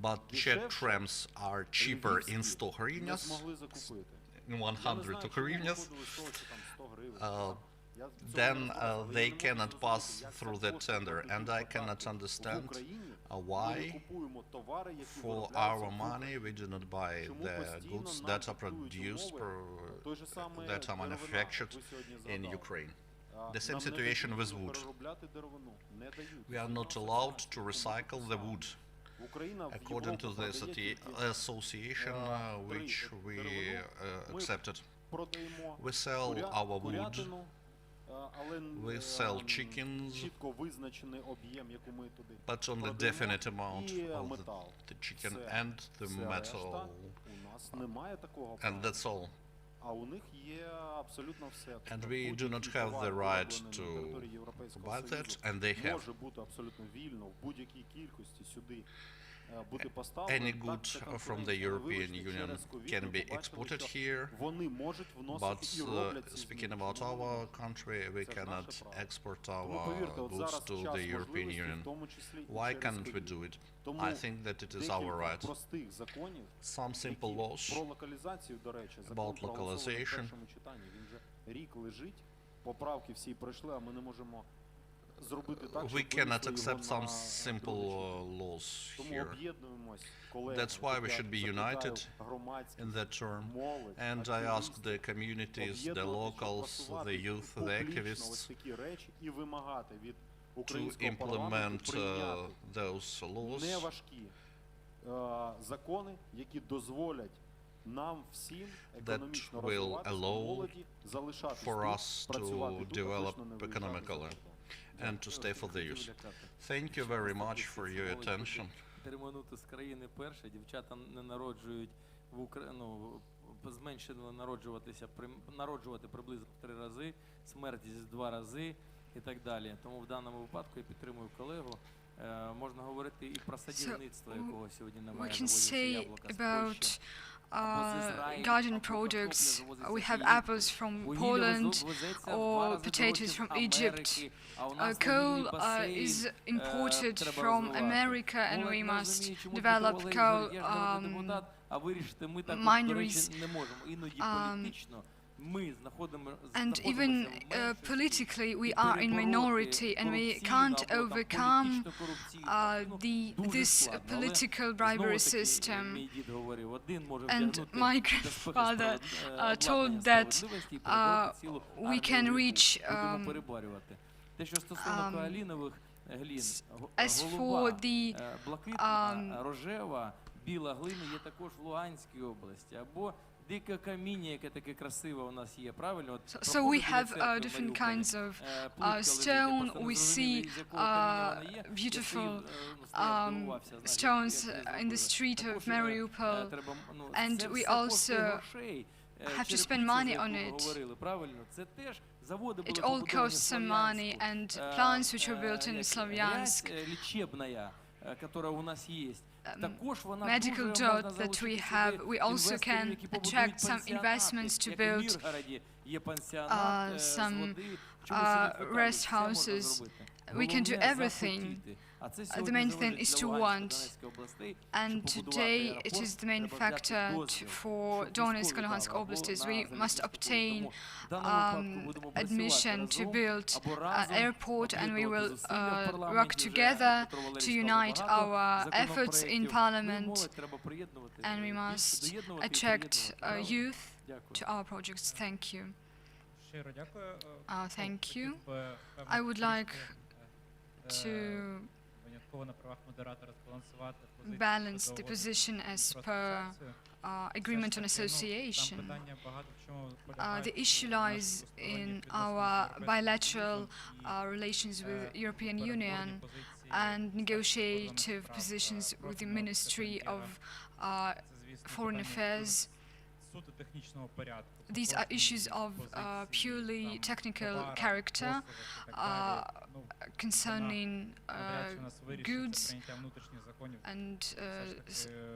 But Czech trams are cheaper in 100 hryvnias, in 100 hryvnias. Then they cannot pass through the tender, and I cannot understand why for our money we do not buy the goods that are produced, that are manufactured in Ukraine. The same situation with wood. We are not allowed to recycle the wood. According to the association which we accepted, we sell our wood, we sell chickens, but only definite amount of the chicken and the metal, and that's all. And we do not have the right to buy that, and they have. Any good from the European Union can be exported here, but speaking about our country, we cannot export our goods to the European Union. Why can't we do it? I think that it is our right. Some simple laws about localization. We cannot accept some simple laws here. That's why we should be united in that term. And I ask the communities, the locals, the youth, the activists to implement those laws that will allow for us to develop economically and to stay for the youth. Thank you very much for your attention. Переманути з країни перше, дівчата не народжують в Україні, зменшено народжувати приблизно в 3 рази, смертність в 2 рази і так далі. Тому в даному випадку я підтримую колегу. Можна говорити і про садівництво, якого сьогодні немає. We can say about garden products. We have apples from Poland or potatoes from Egypt. Coal is imported from America, and we must develop coal mineries. And even politically, we are in minority, and we can't overcome this political bribery system. And my grandfather told that we can reach. As for the біла глина є також в Луганській області, або дике каміння, яке таке красиве у нас є, правильно? So we have different kinds of stone. We see beautiful stones in the street of Mariupol, and we also have to spend money on it. It all costs some money, and plants which were built in Slavyansk, medical dirt that we have, we also can attract some investments to build some rest houses. We can do everything. The main thing is to want, and today it is the main factor for Donetsk and Luhansk oblasts. We must obtain admission to build an airport, and we will work together to unite our efforts in Parliament, and we must attract youth to our projects. Thank you. Thank you. I would like to balance the position as per agreement on association. The issue lies in our bilateral relations with European Union and negotiative positions with the Ministry of Foreign Affairs. These are issues of purely technical character concerning goods and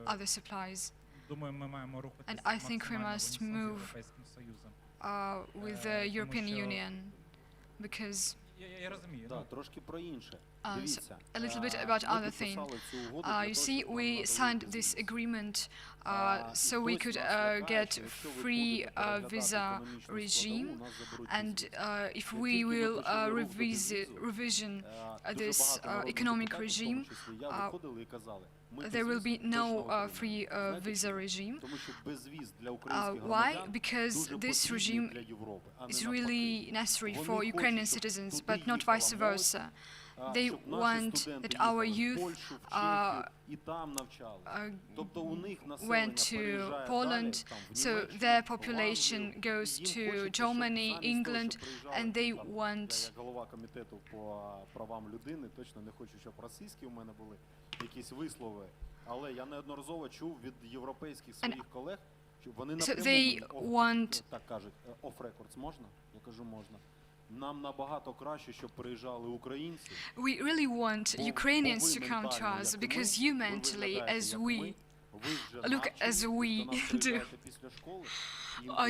other supplies. And I think we must move with the European Union because a little bit about other thing. You see, we signed this agreement so we could get free visa regime, and if we will revision this economic regime, there will be no free visa regime. Why? Because this regime is really necessary for Ukrainian citizens, but not vice versa. They want that our youth went to Poland, so their population goes to Germany, England, and they want але я неодноразово чув від європейських своїх колег, що вони напряму, так кажуть, off-records можна? Я кажу, можна. Нам набагато краще, щоб приїжджали українці. We really want Ukrainians to come to us because you mentally, as we, look as we do.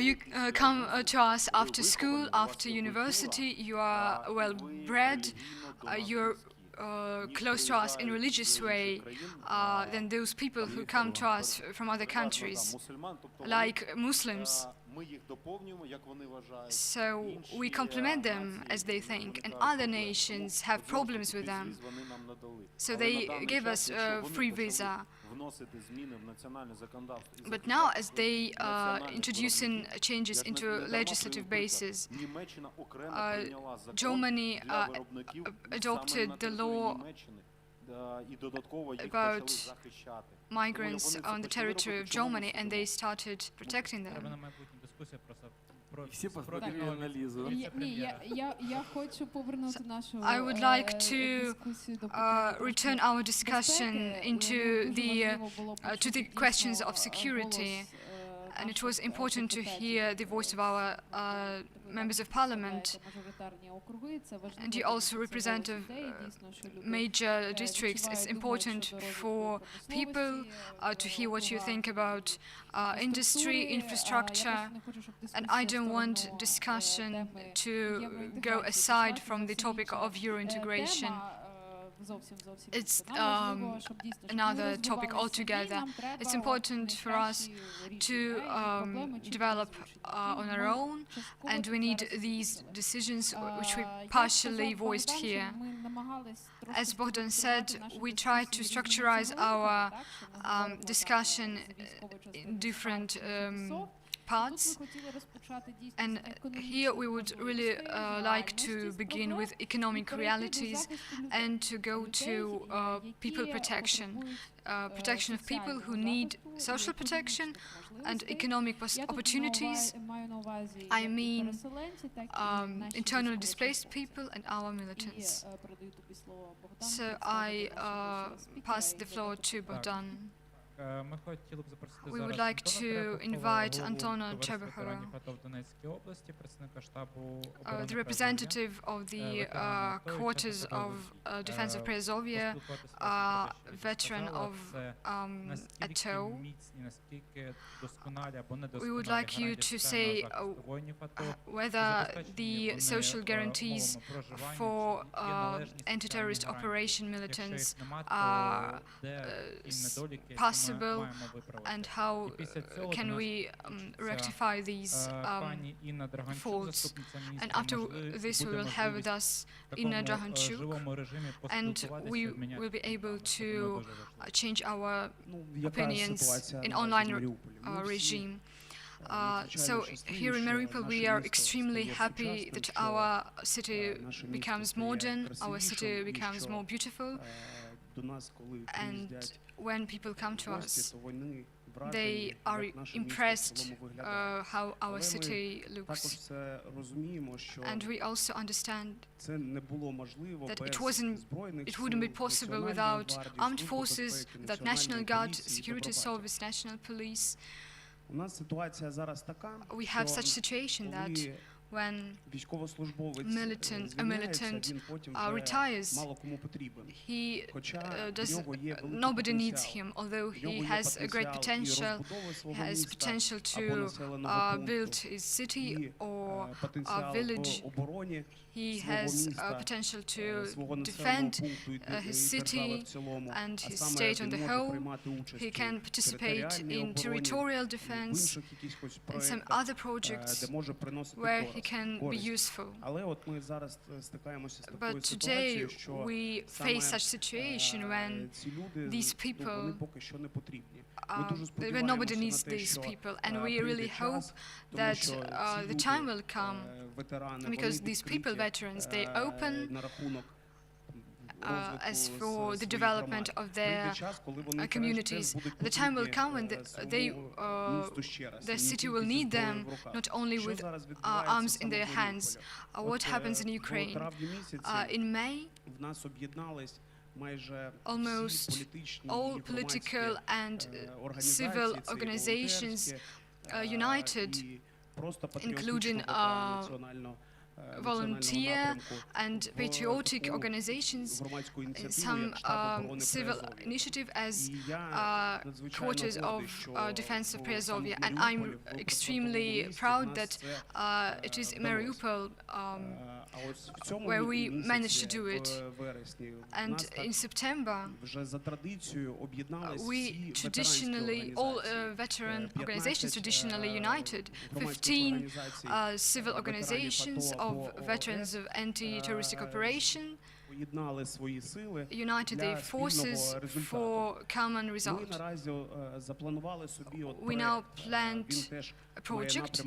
You come to us after school, after university, you are well bred, you're close to us in religious way than those people who come to us from other countries, like Muslims. So we compliment them as they think, and other nations have problems with them. So they give us free visa. But now, as they introducing changes into legislative basis, Germany adopted the law about migrants on the territory of Germany, and they started protecting them. I would like to return our discussion into to the questions of security, and it was important to hear the voice of our members of parliament. And you also represent major districts. It's important for people to hear what you think about industry, infrastructure, and I don't want discussion to go aside from the topic of Euro integration. It's another topic altogether. It's important for us to develop on our own, and we need these decisions which we partially voiced here. As Bogdan said, we try to structurize our discussion in different parts, and here we would really like to begin with economic realities and to go to people protection, protection of people who need social protection and economic opportunities. I mean internally displaced people and our militants. So I pass the floor to Bogdan. We would like to invite Antona Chebehara, the representative of the quarters of Defense of Priazovia, veteran of ATO. We would like you to say whether the social guarantees for anti-terrorist operation militants are possible, and how can we rectify these faults. And after this we will have with us Inna Drahanchuk, and we will be able to change our opinions in online regime. So here in Mariupol we are extremely happy that our city becomes modern, our city becomes more beautiful, and when people come to us, they are impressed how our city looks. And we also understand that it wouldn't be possible without armed forces, without National Guard, Security Service, National Police. We have such situation that when a militant retires, nobody needs him, although he has a great potential. He has potential to build his city or village. he has potential to defend his city and his state on the whole. He can participate in territorial defense and some other projects where he can be useful. But today we face such situation when these people, when nobody needs these people, and we really hope that the time will come, because these people, veterans, they open as for the development of their communities. The time will come when the city will need them, not only with arms in their hands. What happens in Ukraine? In May, almost all political and civil organizations united, including volunteer and patriotic organizations, some civil initiative as quarters of defense of Priazovia. And I'm extremely proud that it is Mariupol where we managed to do it. And in September, we traditionally, all veteran organizations traditionally united, 15 civil organizations of veterans of anti-terroristic operation united their forces for common result. We now planned a project.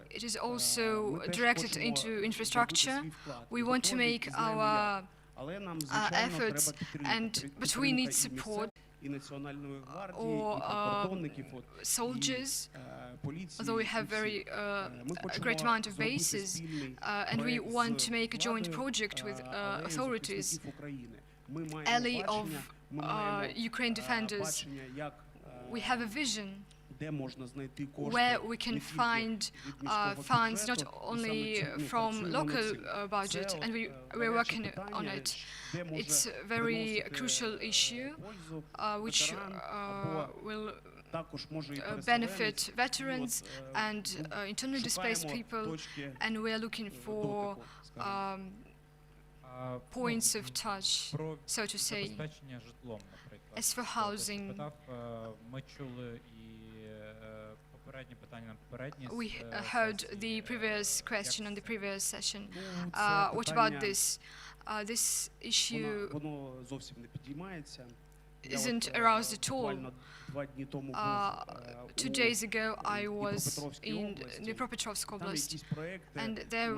It is also directed into infrastructure. We want to make our efforts, but we need support or soldiers, although we have a great amount of bases, and we want to make a joint project with authorities, ally of Ukraine defenders. We have a vision where we can find funds not only from local budget, and we're working on it. It's a very crucial issue which will benefit veterans and internally displaced people, and we are looking for points of touch, so to say. As for housing, we heard the previous question on the previous session. What about this? This issue isn't aroused at all. 2 days ago, I was in Dnipropetrovsk Oblast, and there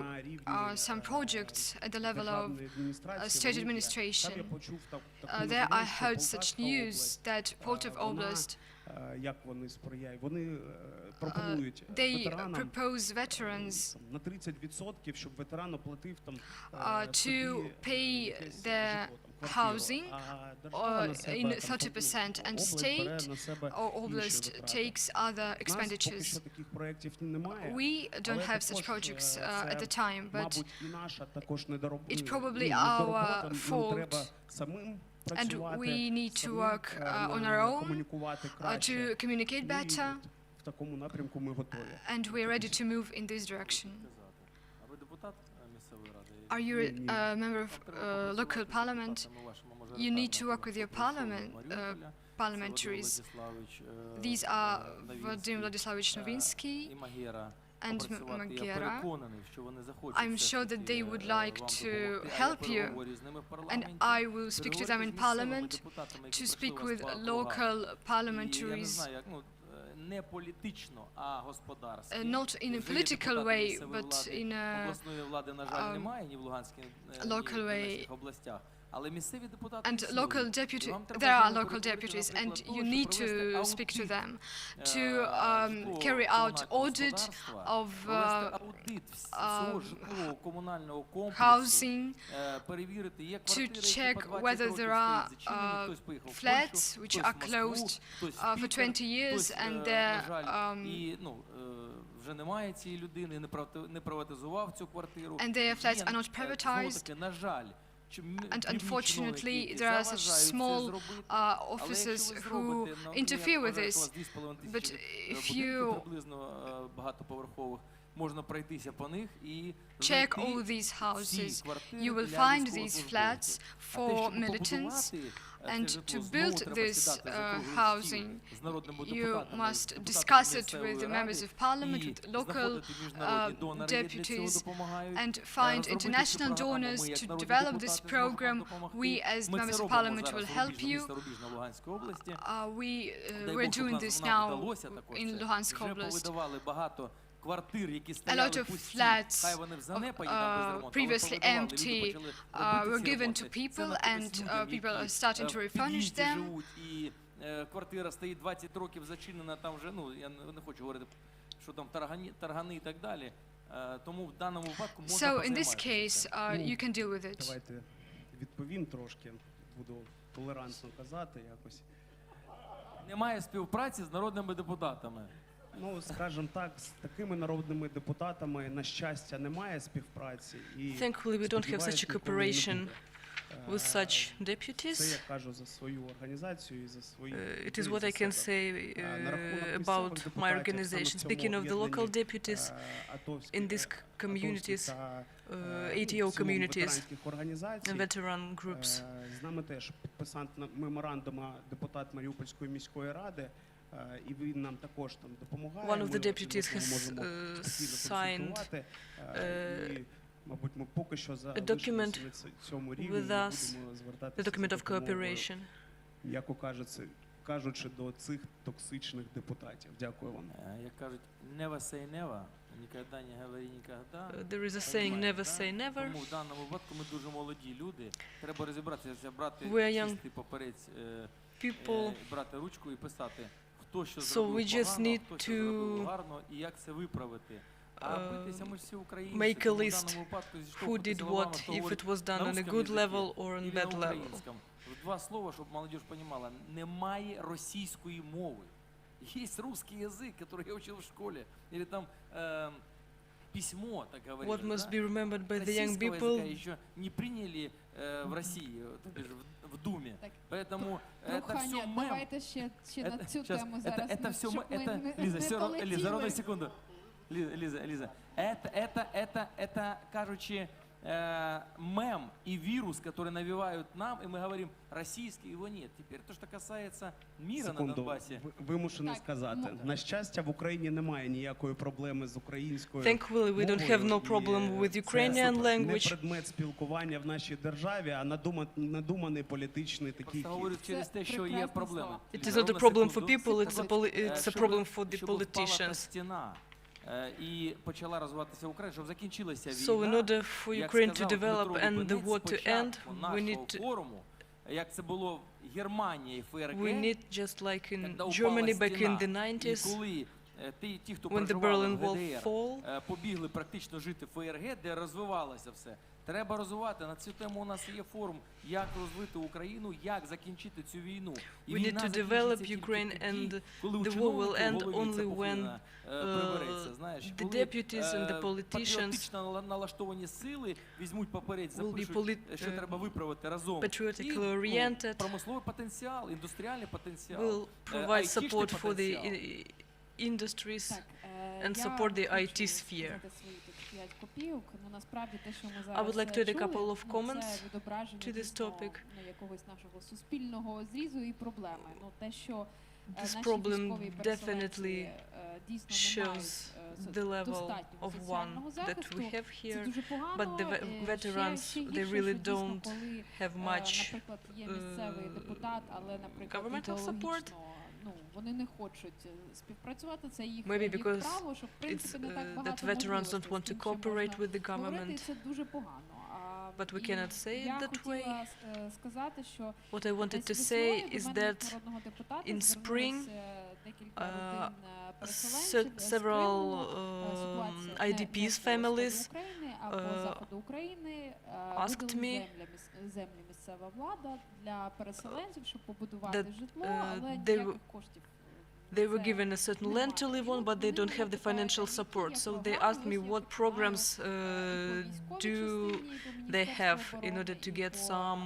are some projects at the level of state administration. There I heard such news that Poltava Oblast, they propose veterans to pay their housing in 30%, and state or oblast takes other expenditures. We don't have such projects at the time, but it's probably our fault, and we need to work on our own to communicate better, and we're ready to move in this direction. Are you a member of local parliament? You need to work with your parliamentaries. These are Vadim Vladislavich Novinsky and Magera. I'm sure that they would like to help you, and I will speak to them in parliament to speak with local parliamentaries. Not in a political way, but in a local way. And local deputies, there are local deputies, and you need to speak to them to carry out audit of housing, to check whether there are flats which are closed for 20 years and they're and their flats are not privatized. And unfortunately, there are such small officers who interfere with this. But if you можна пройтися по них і check all these houses. You will find these flats for militants, and to build this housing, you must discuss it with the members of parliament, with local deputies, and find international donors to develop this program. We, as members of parliament, will help you. We're doing this now in Luhansk Oblast. A lot of flats, previously empty, were given to people, and people are starting to refurnish them. Квартира стоїть 20 років зачинена, там вже, ну, я не хочу говорити, що там таргани і так далі. Тому в даному випадку можна So in this case, you can deal with it. Давайте відповім трошки, буду толерантно казати якось. Немає співпраці з народними депутатами. Ну, скажімо так, з такими народними депутатами, на щастя, немає співпраці. Thankfully, we don't have such a cooperation with such deputies. Це я кажу за свою організацію і за свої. It is what I can say about my organization. Speaking of the local deputies in these communities, ATO communities and veteran groups. З нами теж підписант меморандума депутат Маріупольської міської ради. І він нам також там допомагає. One of the deputies has signed мабуть, ми поки що a document with us, the document of cooperation. М'яко кажучи, до цих токсичних депутатів. Дякую вам. Як кажуть, never say never, ніколи не говори ніколи. There is a saying, never say never. Тому в даному випадку ми дуже молоді люди. Треба розібратися, брати чистий папірець, брати ручку і писати. So we just need to make a list who did what, if it was done on a good level or on bad level. Два слова, щоб молодіж розуміла. Немає російської мови. Є русский язик, який я вчив в школі. Или там письмо, так говорили. What must be remembered by the young people. Российского языка еще не приняли в России, в Думе. Поэтому это все мем. Давайте ще на цю тему зараз. Это все мем. Лиза, ровно секунду. Лиза. Это, кажучи, мем и вирус, который навевают нам, и мы говорим, российский, его нет. Теперь то, что касается мира на Донбасі. Вимушений сказати. На щастя, в Україні немає ніякої проблеми з українською Thankfully, we don't have no problem with Ukrainian language. Це не предмет спілкування в нашій державі, а надуманий політичний такий. Говорю через те, що є проблеми. It is not a problem for people, it's a problem for the politicians. І почала розвиватися Україна, щоб закінчилася війна. So in order for Ukraine to develop and the war to end, we need to форуму, як це було в Германії, ФРГ, we need, just like in Germany back in the 90s, коли ті, хто when the проживали Berlin в Wall fall, ГДР, побігли практично жити в ФРГ, де розвивалося все. Треба розвивати. На цю тему у нас є форум, як розвити Україну, як закінчити цю війну. We need to develop Ukraine, and the war will end only when the deputies and the politicians патріотично налаштовані сили візьмуть папірець, запишуть, що треба виправити разом. Patriotically oriented, промисловий потенціал, індустріальний потенціал, will provide support for the industries and support the IT sphere. I would like to add a couple of comments to this topic. This problem definitely shows the level of one that we have here, but the veterans, they really don't have much governmental support. Maybe because it's that veterans don't want to cooperate with the government. But we cannot say it that way. What I wanted to say is that in spring, several IDPs families asked me that They were given a certain land to live on, but they don't have the financial support. So they asked me what programs do they have in order to get some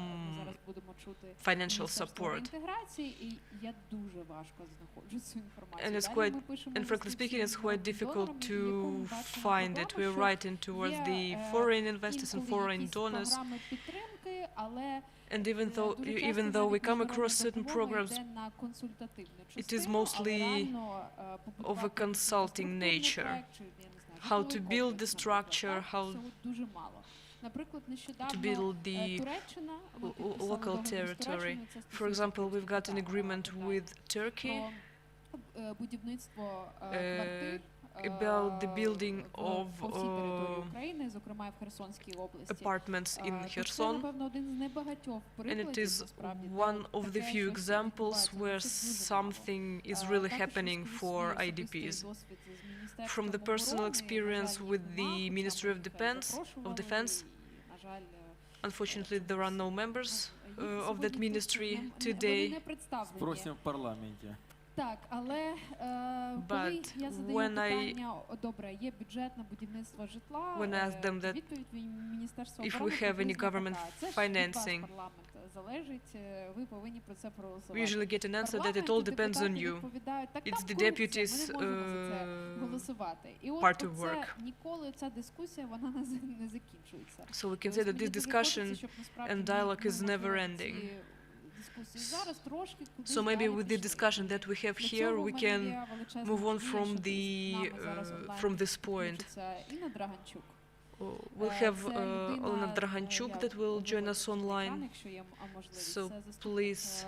financial support. And it's quite, and frankly speaking, it's quite difficult to find it. We're writing towards the foreign investors and foreign donors. And even though we come across certain programs, it is mostly of a consulting nature. How to build the structure, how to build the local territory. For example, we've got an agreement with Turkey about the building of apartments in Kherson, and it is one of the few examples where something is really happening for IDPs. From the personal experience with the Ministry of Defense, unfortunately there are no members of that ministry today. Спросим в парламенті. Так, але коли я задаю питання, добре, є бюджет на будівництво житла, відповідь Міністерства оборони парламент залежить, ви повинні про це проголосувати. We usually get an answer that it all depends on you. It's the deputies' part of work. Ніколи ця дискусія, вона не закінчується. So we can say that this discussion and dialogue is never ending. So maybe with the discussion that we have here, we can move on from this point. We'll have Олена Драганчук that will join us online. So please.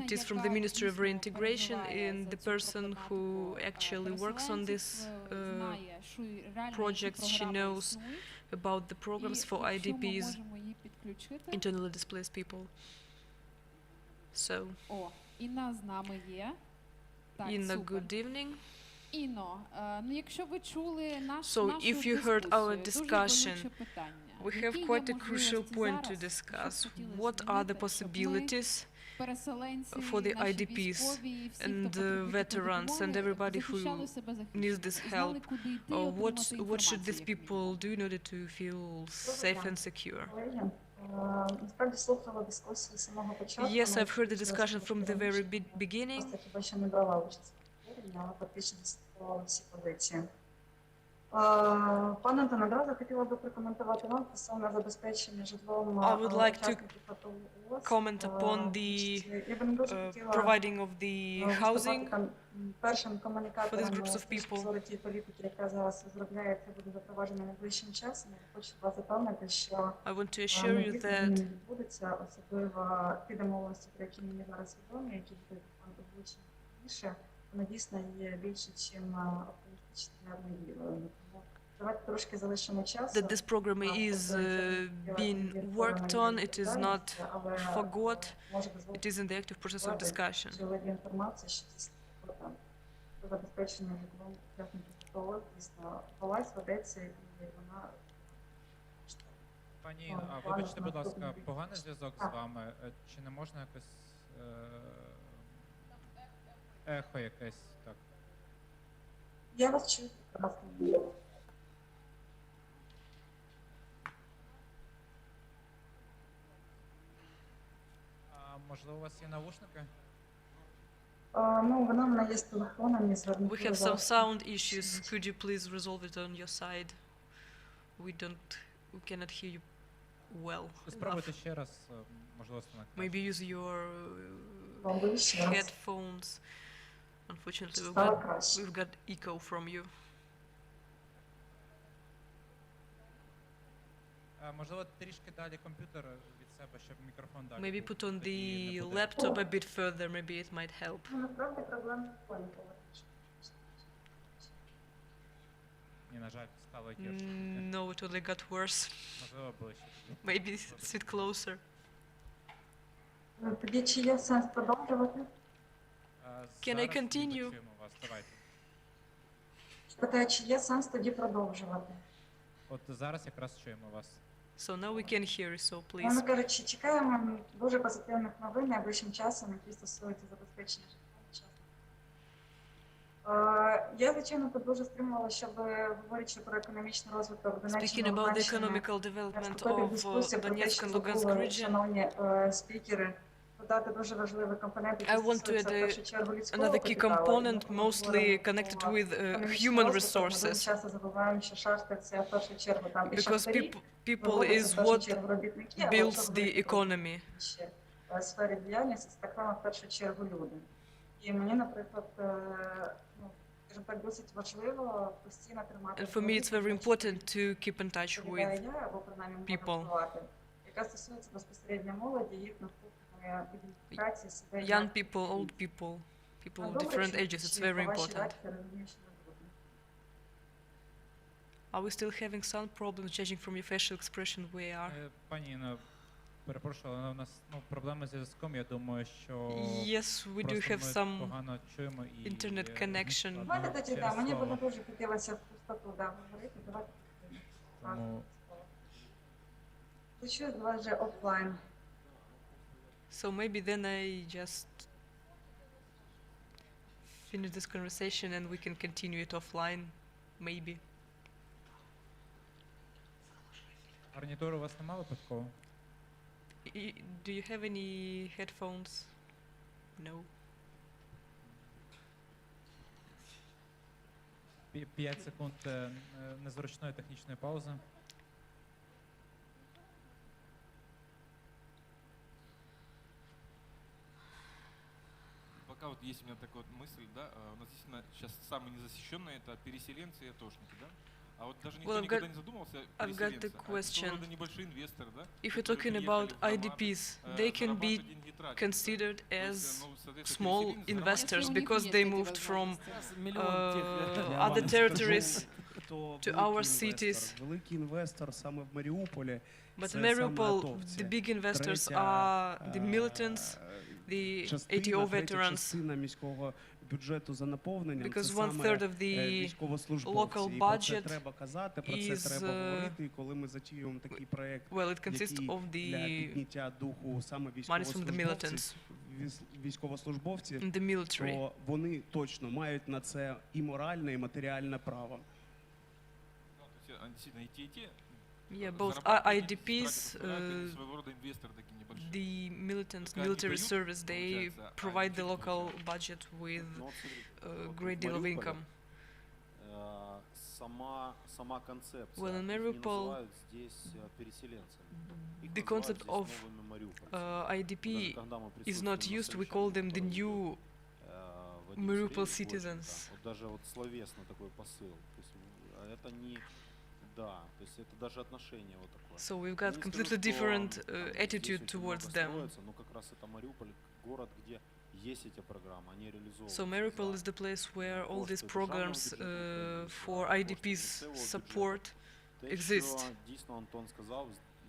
It is from the Ministry of Reintegration, and the person who actually works on this project, she knows about the programs for IDPs, internally displaced people. So, Inna, good evening. So, if you heard our discussion, we have quite a crucial point to discuss. What are the possibilities for the IDPs and veterans and everybody who needs this help? What should these people do in order to feel safe and secure? Yes, I've heard the discussion from the very beginning. Пане Антоне, одразу хотіла би прокоментувати вам стосовно забезпечення житлом учасників АТО. Comment upon the providing of the housing for these groups of people. I want to assure you that that this program is being worked on, it is not forgot, it is in the active process of discussion. Пані, вибачте, будь ласка, поганий зв'язок з вами, чи не можна якось ехо якесь, так? Я вас чую прекрасно. Можливо, у вас є навушники? Ну, вона в мене є з телефоном, не звернути. We have some sound issues. Could you please resolve it on your side? We cannot hear you well. Спробуйте ще раз, можливо, стане краще. Maybe use your headphones. Unfortunately, we've got echo from you. Можливо, трішки далі комп'ютер від себе, щоб мікрофон далі. Maybe put on the laptop a bit further, maybe it might help. Насправді проблем не Ні, на жаль, стало гірше. No, it only got worse. Можливо, ближче. Maybe sit closer. Тоді чи є сенс продовжувати? Can I continue? Питаю, чи є сенс тоді продовжувати? От зараз якраз чуємо вас. So now we can hear you, so please. Ми кажучи, чекаємо дуже позитивних новин найближчим часом, які стосуються забезпечення життя. Я, звичайно, тут дуже стримувала, щоб говорити про економічний розвиток Донеччини, Speaking about the economical development of Donetsk and Lugansk region, шановні спікери, додати дуже важливий компонент, I want to add another key component, mostly connected with human resources, because people is what builds the economy. Сфері діяльності це так само в першу чергу люди. І мені, наприклад, скажімо так, досить важливо постійно тримати. And for me it's very important to keep in touch with people. Яка стосується безпосередньо молоді, їх навпаки ідентифікації себе. Young people, old people, people of different ages, it's very important. Are we still having sound problems, judging from your facial expression? We are. Пані Інно, перепрошую, але у нас проблеми з зв'язком, я думаю, що Yes, we do have some погано чуємо і internet connection. Давайте тоді, так, мені б дуже хотілося в пустоту говорити, давайте. Почую з вас вже офлайн. So maybe then I just finish this conversation and we can continue it offline, maybe. Гарнітуру у вас немає випадково? Do you have any headphones? No. 5 секунд незручної технічної паузи. Пока вот есть у меня такая вот мысль, да, у нас действительно сейчас самые незащищенные это переселенцы и атошники, да? А вот даже никто никогда не задумывался о переселенцах. Это вроде небольшой инвестор, да? If you're talking about IDPs, they can be considered as small investors because they moved from other territories to our cities. Великий інвестор саме в Маріуполі. But in Mariupol, the big investors are the militants, the ATO veterans, because 1/3 of the local budget is, well, it consists of the money from the militants, the military. То вони точно мають на це і моральне, і матеріальне право. Yeah, both IDPs, the militants, military service, they provide the local budget with a great deal of income. Well, in Mariupol, the concept of IDP is not used. We call them the new Mariupol citizens. So we've got completely different attitude towards them. So Mariupol is the place where all these programs for IDPs support exist.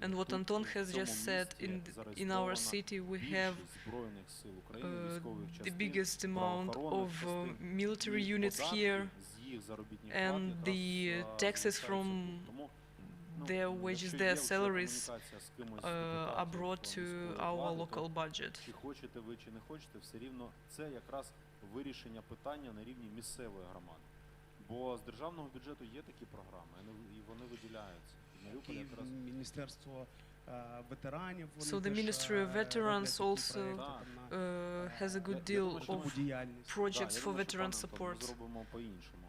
And what Anton has just said, in our city we have the biggest amount of military units here, and the taxes from their wages, their salaries are brought to our local budget. Хочете ви чи не хочете, все рівно це якраз вирішення питання на рівні місцевої громади. Бо з державного бюджету є такі програми, і вони виділяються. Міністерство ветеранів. So the Ministry of Veterans also has a good deal of projects for veteran support. Зробимо по-іншому.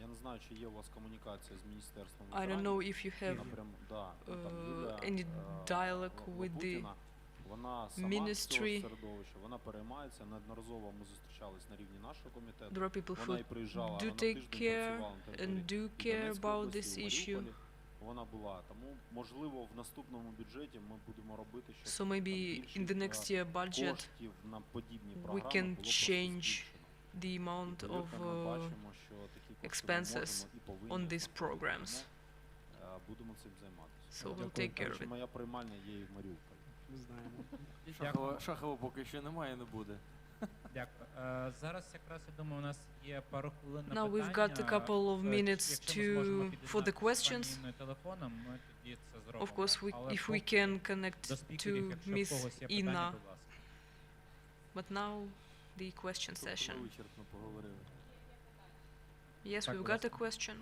Я не знаю, чи є у вас комунікація з міністерством. I don't know if you have any dialogue with the ministry. Вона переймається, неодноразово ми зустрічались на рівні нашого комітету. There are people who do take care and do care about this issue. Вона була, тому можливо в наступному бюджеті ми будемо робити щось. So maybe in the next year budget we can change the amount of expenses on these programs. Будемо цим займатися. So we'll take care of it. Моя приймальня є і в Маріуполі. Ми знаємо. Шахова поки що немає, не буде. Дякую. Зараз якраз, я думаю, у нас є пару хвилин на Now we've got a couple of minutes for the questions. Of course, if we can connect to Miss Inna. But now the question session. Yes, we've got a question.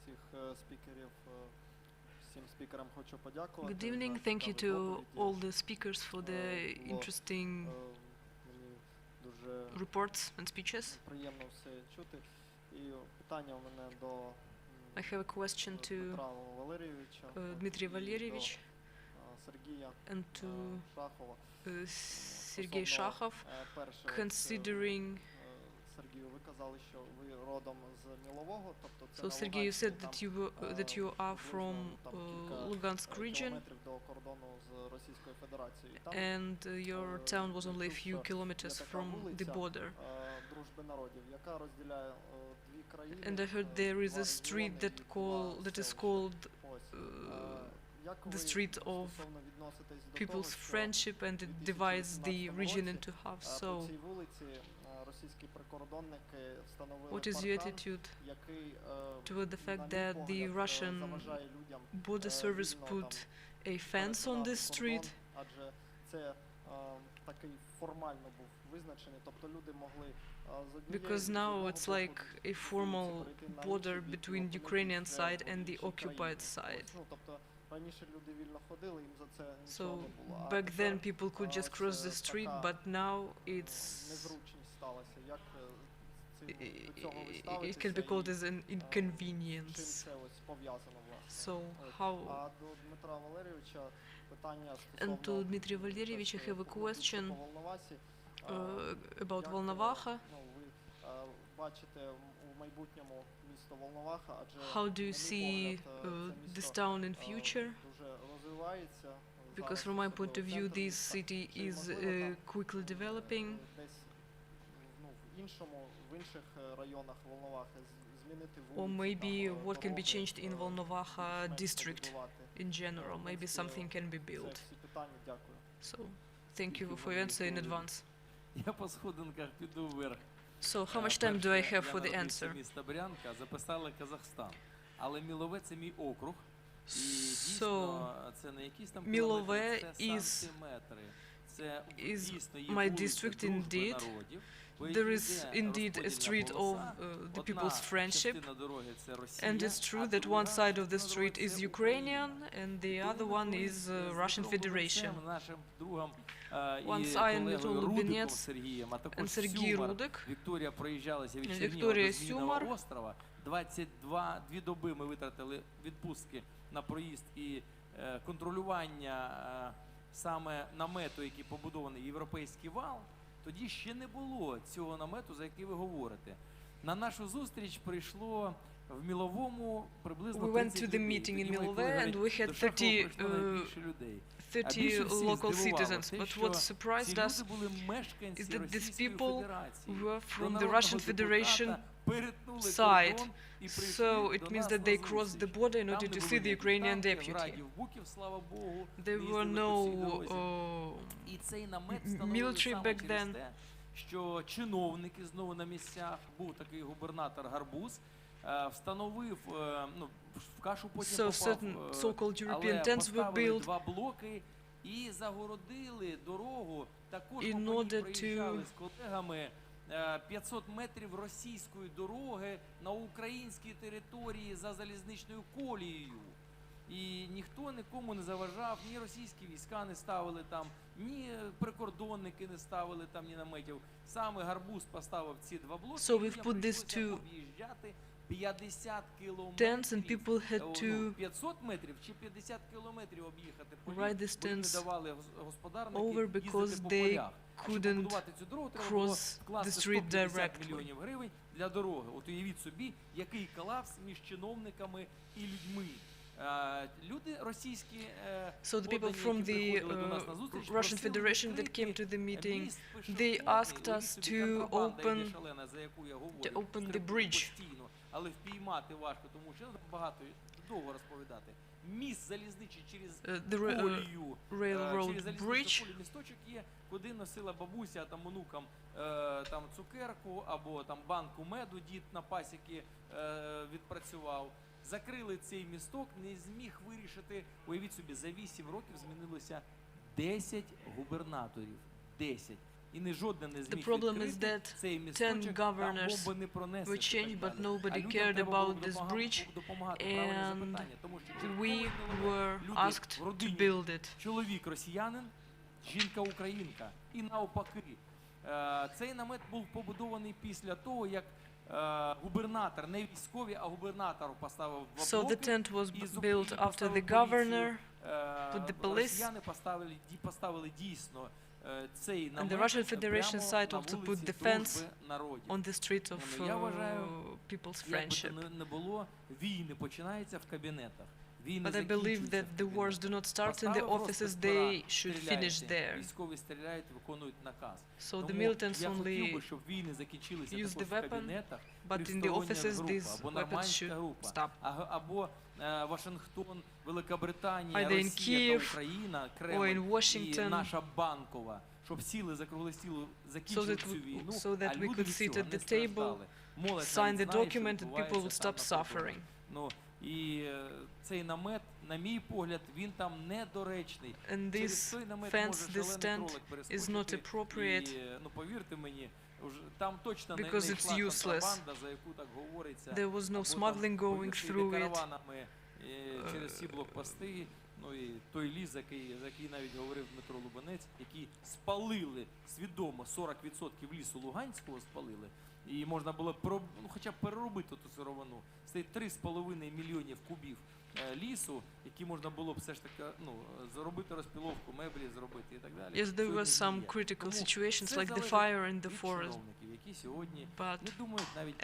всіх спікерів, всім спікерам хочу подякувати. Good evening. Thank you to all the speakers for the interesting reports and speeches. Приємно все чути. І питання у мене до I have a question to Dmitry Valerьевич and to Sergei Shakhov, considering So, Sergei, you said that you are from Lugansk region, and your town was only a few kilometers from the border. And I heard there is a street that is called the street of people's friendship, and it divides the region into half. So, what is your attitude toward the fact that the Russian border service put a fence on this street? Because now it's like a formal border between the Ukrainian side and the occupied side. So back then people could just cross the street, but now it can be called as an inconvenience. So how? And to Dmitry Valerьевич, I have a question about Volnovakha. How do you see this town in future? Because from my point of view, this city is quickly developing. Or maybe what can be changed in Volnovakha district in general. Maybe something can be built. So, thank you for your answer in advance. So, how much time do I have for the answer? So, Milove is my district indeed. There is indeed a street of the people's friendship, and it's true that one side of the street is Ukrainian and the other one is Russian Federation. Once I and little Lubinets and Sergei Rudek and Victoria Sumar 22 доби ми витратили відпустки на проїзд і контролювання саме намету, який побудований європейський вал. Тоді ще не було цього намету, за який ви говорите. На нашу зустріч прийшло в Міловому приблизно 30 людей. We went to the meeting in Milove and we had 30 local citizens. But what surprised us is that these people were from the Russian Federation side. So it means that they crossed the border in order to see the Ukrainian deputy. There were no military back then. Що чиновники знову на місцях, був такий губернатор Гарбуз, встановив, в кашу потім попав, але поставили 2 блоки і загородили дорогу. Також ми приїжджали з колегами 500 метрів російської дороги на українській території за залізничною колією. І ніхто нікому не заважав, ні російські війська не ставили там, ні прикордонники не ставили там, ні наметів. Саме Гарбуз поставив ці 2 блоки, So we've put these two 50 tents and people had to 500 метрів чи 50 кілометрів об'їхати, ride these бо їм не tents давали господарники over because їздити по they полях. Щоб couldn't побудувати цю дорогу, треба було cross the вкласти street 150 directly. мільйонів гривень для дороги. От уявіть собі, який колапс між чиновниками і людьми. Люди російські, So the people from the Russian Federation that came to the meeting, they asked us to open the bridge але впіймати важко, тому що багато довго розповідати. Міст залізничий через колію, через залізничну колію місточок є, куди носила бабуся там онукам там цукерку або там банку меду дід на пасіки відпрацював. Закрили цей місток, не зміг вирішити, уявіть собі, за 8 років змінилося 10 губернаторів. 10. І не жоден не зміг відкрити цей місточок, там бомби не пронесли. But nobody cared about this bridge, and we were asked to build it. Чоловік росіянин, жінка українка. І навпаки. Цей намет був побудований після того, як губернатор, не військові, а губернатор поставив в So the блоки, tent was і built after the governor put the police, росіяни поставили дійсно цей намет and the Russian Federation side also put the fence народів. on the streets of Я вважаю, people's як би friendship. то не було, війни починаються в кабінетах. But I believe that the wars do not start in the offices, they should finish there. Військові стріляють, виконують наказ. So the militants Я хотів only би, щоб війни закінчилися use the також в weapon, кабінетах, but in the offices тристороння these група, або weapons нормандська should група, stop. або Вашингтон, Великобританія, Either in Росія та Kyiv Україна, or Кремль in Washington, і наша банкова, щоб сіли за круглий стіл, so закінчили that цю війну, so that а we люди could від sit цього at не the table, страждали. Молодь sign навіть the знає, що document, and відбувається people would там stop на кордоні. suffering. Ну, і цей намет, на мій погляд, він там недоречний. And Через this той намет fence, може this шалений tent кролик is not перескочити. appropriate, І, ну, повірте мені, там точно не because it's йшла useless. контрабанда, за яку так говориться. There was no Або smuggling там going повірте, through it. караванами через ці блокпости. Ну і той ліс, за який навіть говорив Дмитро Лубенець, які спалили свідомо 40% лісу Луганського спалили. І можна було хоча б переробити ту сировину. Це 3,5 мільйонів кубів лісу, які можна було б все ж таки зробити розпіловку, меблі зробити і так далі. Yes, there were some critical situations like the fire in the forest, but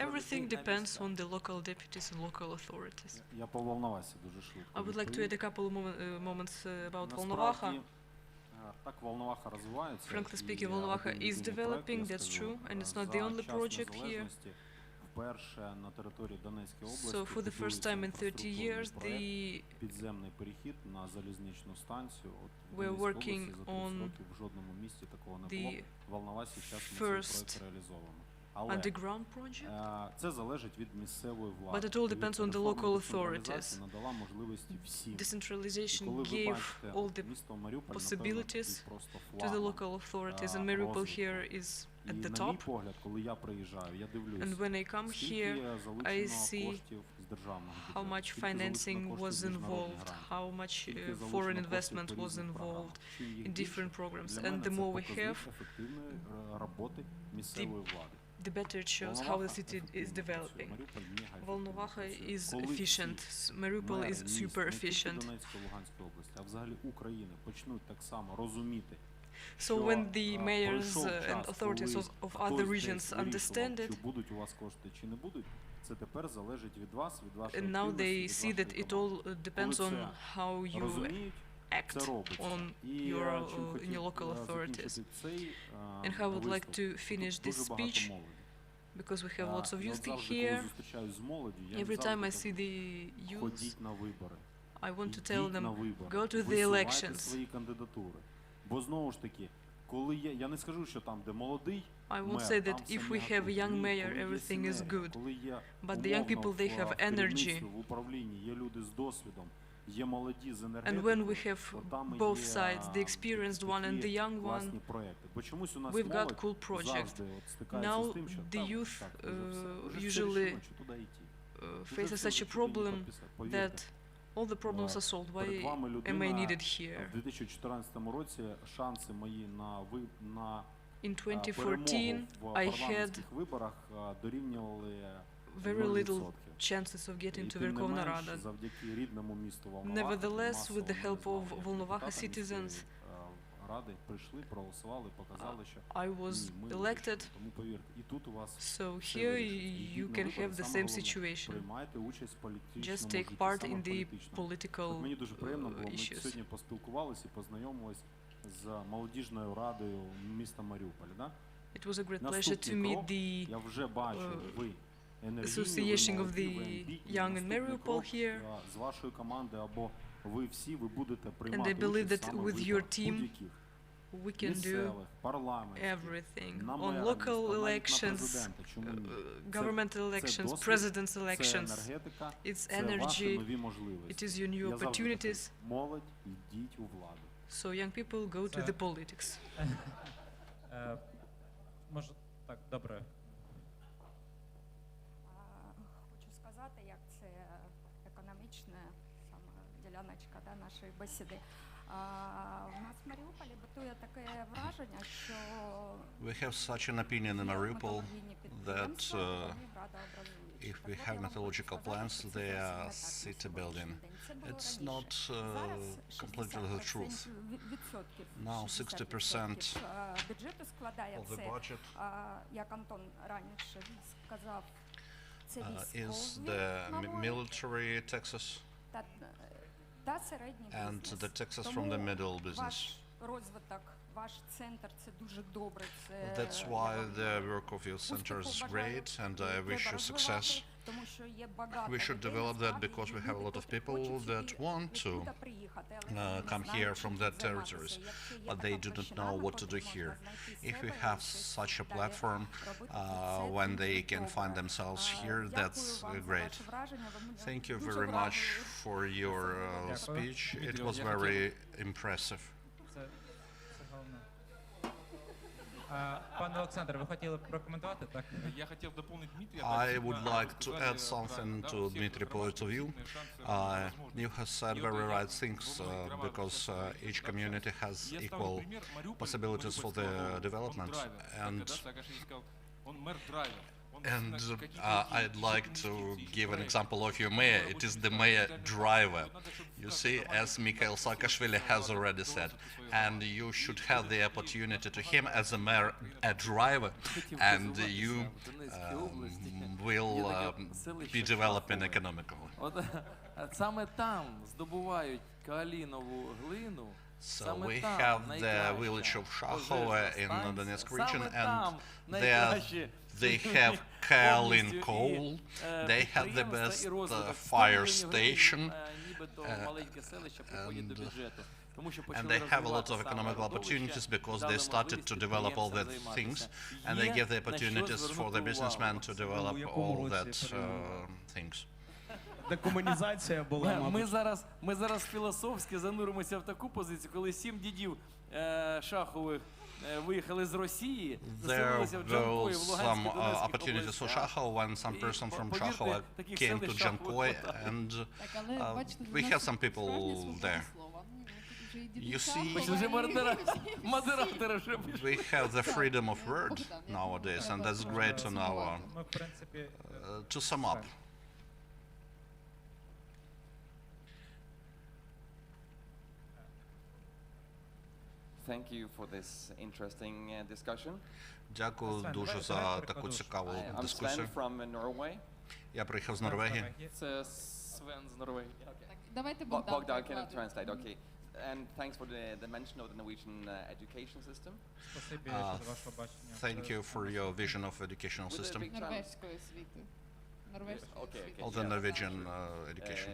everything depends on the local deputies and local authorities. Я по Волновасі дуже швидко. I would like to add a couple of moments about Volnovakha. Так, Волноваха розвивається. Frankly speaking, Volnovakha is developing, that's true, and it's not the only project here. Вперше на території Донецької області So for the first time in 30 years, the підземний перехід на залізничну станцію. We're working on в жодному місті такого не the було. В Волновасі зараз ми цей first проект реалізовуємо. underground project, це залежить від місцевої влади. but it all depends on the local authorities. Надала можливості всім. Decentralization gave all the possibilities to the local authorities, and Mariupol here is at the top. And when I come here, I see how much financing was involved, how much foreign investment was involved in different programs. And the more we have, the better it shows how the city is developing. Volnovakha is efficient. Mariupol is super efficient. So when the mayors and authorities of other regions understand it, and now they see that it all depends on how you act in your local authorities. And I would like to finish this speech, because we have lots of youth here. Every time I see the youth, I want to tell them, go to the elections. Бо знову ж таки, коли я не скажу, що там, де молодий I won't say that if we have a young mayor, everything is good. But the young people, they have energy. В управлінні є люди з досвідом, є молоді з енергетикою. And when we have both sides, the experienced one and the young one, we've got cool projects. Now the youth usually faces such a problem that all the problems are solved. Why am I needed here? В 2014 році шанси мої на In 2014, I had виборах дорівнювали very little chances of getting to Верховна Рада. Nevertheless, with the help of Volnovakha citizens, I was elected. So here you can have the same situation. Just take part in the political issues. З молодіжною радою міста Маріуполя, да? It was a great pleasure to meet the я вже бачу, ви association of the young in Mariupol here. And I believe that with your team, we can do everything on local elections, governmental elections, president's elections. It's energy, it is your new opportunities. So young people go to the politics. Може, так, добре. Хочу сказати, як це економічна саме діляночка нашої бесіди. У нас в Маріуполі битує таке враження, що We have such an opinion in Mariupol that if we have methodological plans, they are city building. It's not completely the truth. Now 60% of the budget is the military taxes and the taxes from the middle business. That's why the work of your center is great, and I wish you success. We should develop that because we have a lot of people that want to come here from their territories, but they do not know what to do here. If we have such a platform when they can find themselves here, that's great. Thank you very much for your speech. It was very impressive. Пане Олександре, ви хотіли прокоментувати, так? Я хотів доповнити Дмитрія. I would like to add something to Dmitri's point of view. You have said very right things because each community has equal possibilities for the development, and I'd like to give an example of your mayor. It is the mayor driver. You see, as Mikhail Saakashvili has already said, and you should have the opportunity to him as a mayor, a driver, and you will be developing economically. Саме там здобувають каолінову глину. So we have the village of Shakhovo in the Donetsk region, and they have kaolin coal, they have the best fire station, and they have a lot of economical opportunities because they started to develop all that things, and they give the opportunities for the businessmen to develop all that things. Декомунізація була, мабуть. Ми зараз філософськи зануримося в таку позицію, коли 7 дідів Шахових виїхали з Росії, заселилися в Джанкої, в Луганській, Донецькій opportunities for Shakhovo when some person from Shakhovo came to Jankoy, and we have some people there. You see, we have the freedom of word nowadays, and that's great to know. To sum up, Thank you for this interesting discussion. Дякую дуже за таку цікаву дискусію. I'm Sven from Norway. Я приїхав з Норвегії. Це Свен з Норвегії. Давайте Bogdan can translate. Okay. And thanks for the mention of the Norwegian education system. Thank you for your vision of educational system. Норвезької освіти. Of the Norwegian education.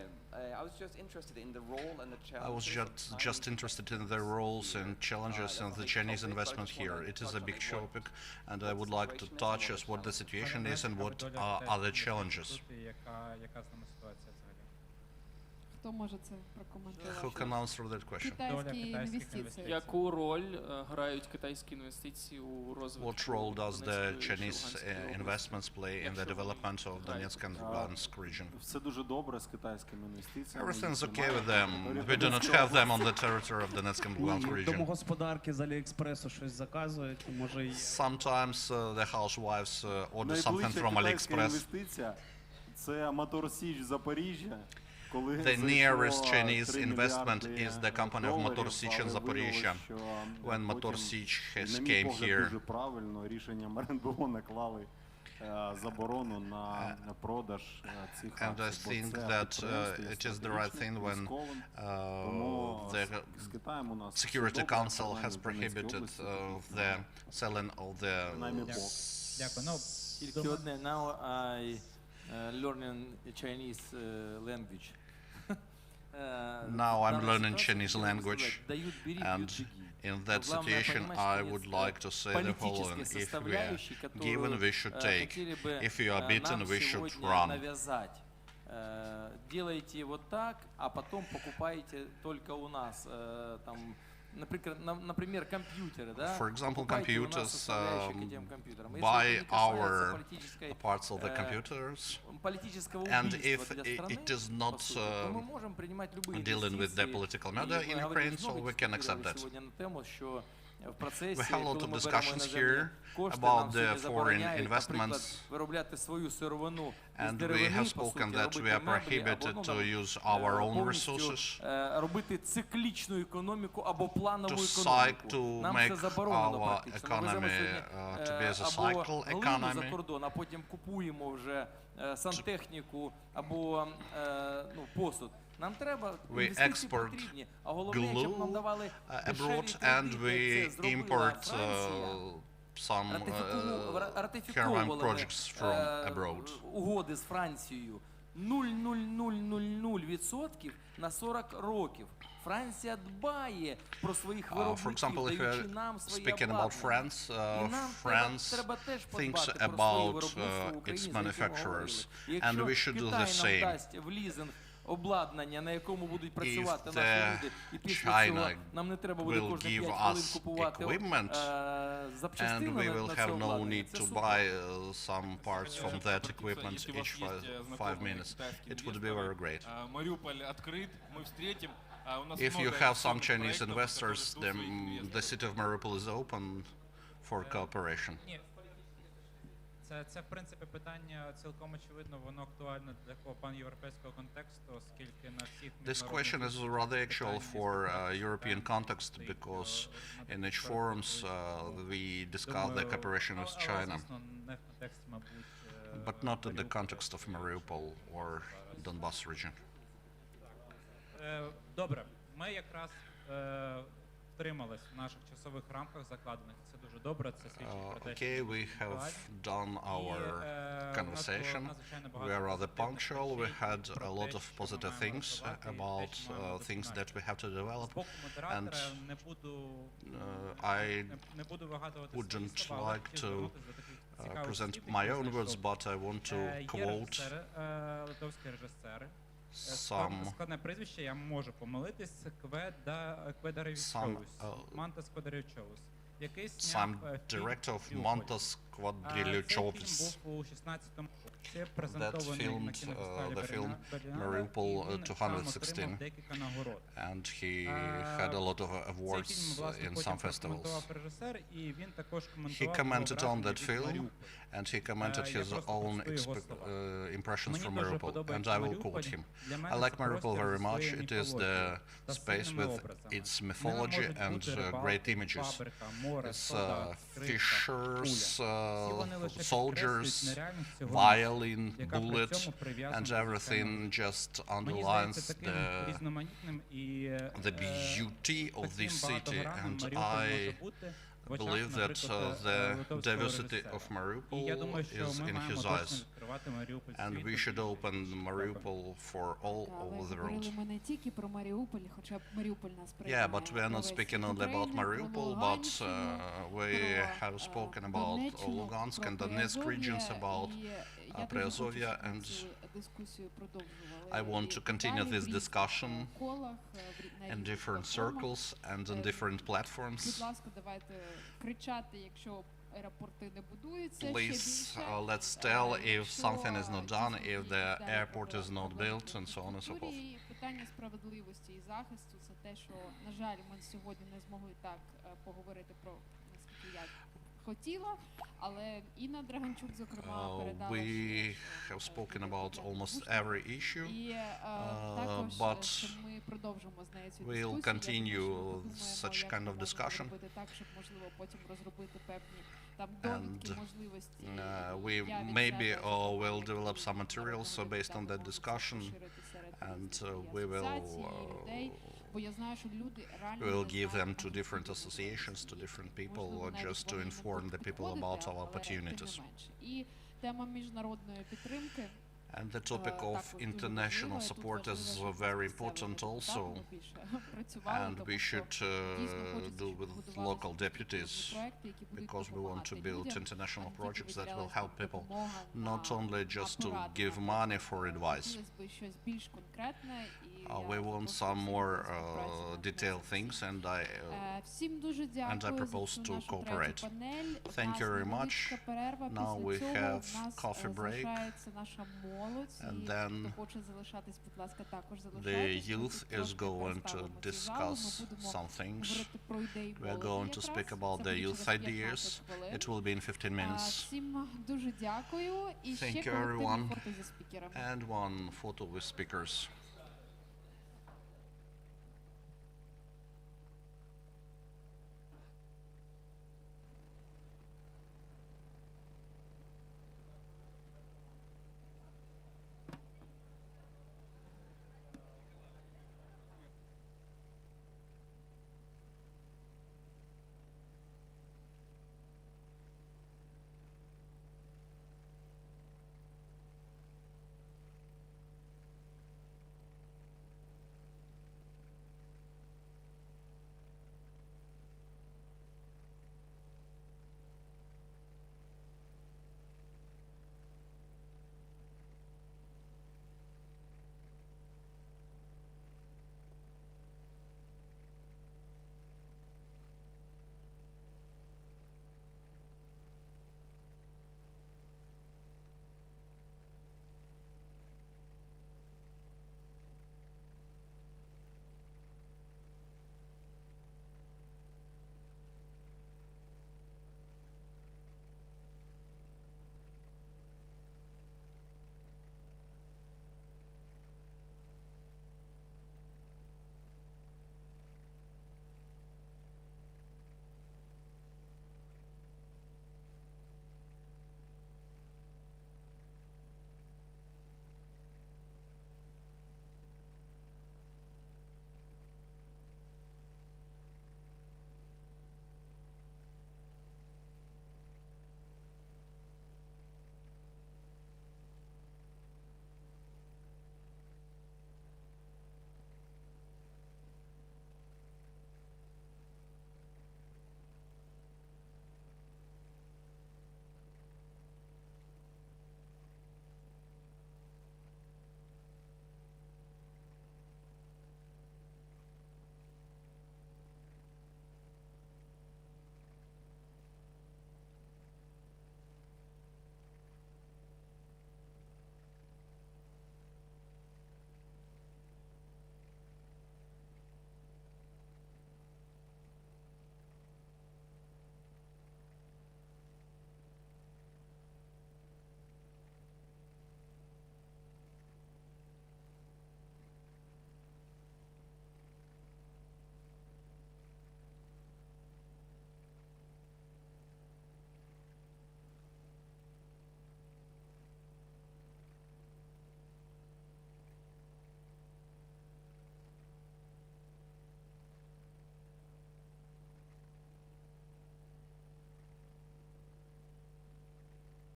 I was just interested in the role and the challenges. I was just interested in the roles and challenges of the Chinese investment here. It is a big topic, and I would like to touch us what the situation is and what are other challenges. Хто може це прокоментувати? Who can answer that question? Китайські інвестиції. Яку роль грають китайські інвестиції у розвитку? What role does the Chinese investments play in the development of Donetsk and Luhansk region? Все дуже добре з китайськими інвестиціями. Everything's okay with them. We do not have them on the territory of Donetsk and Luhansk region. Домогосподарки з Аліекспресу щось заказують, може і... Sometimes the housewives order something from AliExpress. Найближча інвестиція – це Мотор Січ Запоріжжя. The nearest Chinese investment is the company of Motor Sich in Zaporizhzhia. When Motor Sich came here, дуже правильно рішенням РНБО наклали заборону на продаж цих акцій. And I think that it is the right thing when the Security Council has prohibited the selling of the... Тільки одне. Now learning Chinese language. Now I'm learning Chinese language, and in that situation I would like to say the following: if we are given, we should take; if we are beaten, we should run. Делайте вот так, а потом покупайте только у нас там. Например, компьютеры, да? For example, computers, buy our parts of the computers, and if it is not dealing with the political matter in Ukraine, so we can accept that. We have a lot of discussions here about the foreign investments, and we have spoken that we are prohibited to use our own resources, to make our economy to be as a cycle economy. We export glue abroad, and we import some caravan projects from abroad. Угоди з Францією 0,0000% на 40 років. Франція дбає про своїх виробників, даючи нам свої speaking about France, France thinks about its manufacturers, and we should do the same. Обладнання, на якому будуть працювати наші люди, і після цього нам не треба буде кожні 5 хвилин купувати запчастини на цього обладнання. Це супер. Some parts from that equipment each 5 minutes. It would be very great. If you have some Chinese investors, then the city of Mariupol is open for cooperation. Це в принципі питання цілком очевидно, воно актуальне для такого панєвропейського контексту, оскільки на всіх This question is rather actual for European context, because in each forums we discuss the cooperation with China, but not in the context of Mariupol or Donbas region. Добре, ми якраз втримались в наших часових рамках закладених. Це дуже добре, це свідчить про те, що Okay, we have done our conversation. We are rather punctual. We had a lot of positive things about things that we have to develop, and I wouldn't like to present my own words, but I want to quote some director of Mantas Quadrilyuchovis that filmed the film Mariupol 216, and he had a lot of awards in some festivals. He commented on that film, and he commented his own impressions from Mariupol, and I will quote him. I like Mariupol very much. It is the space with its mythology and great images. It's fishers, soldiers, violin, bullets, and everything just underlines the beauty of this city, and I believe that the diversity of Mariupol is in his eyes, and we should open Mariupol for all over the world. Yeah, but we are not speaking only about Mariupol, but we have spoken about Lugansk and Donetsk regions, about Priazovia, and I want to continue this discussion in different circles and on different platforms. Please, let's tell if something is not done, if the airport is not built, and so on and so forth. Питання справедливості і захисту – це те, що, на жаль, ми сьогодні не змогли так поговорити про, наскільки я хотіла, але Інна Драганчук, зокрема, передала, we have spoken about almost every issue, but we'll continue such kind of discussion, and we maybe will develop some materials based on that discussion, and we will give them to different associations, to different people, just to inform the people about our opportunities. And the topic of international support is very important also, and we should do with local deputies, because we want to build international projects that will help people, not only just to give money for advice. We want some more detailed things, and I propose to cooperate. Thank you very much. Now we have coffee break, and then the youth is going to discuss some things. We are going to speak about the youth ideas. It will be in 15 minutes. Thank you, everyone. And one photo with speakers.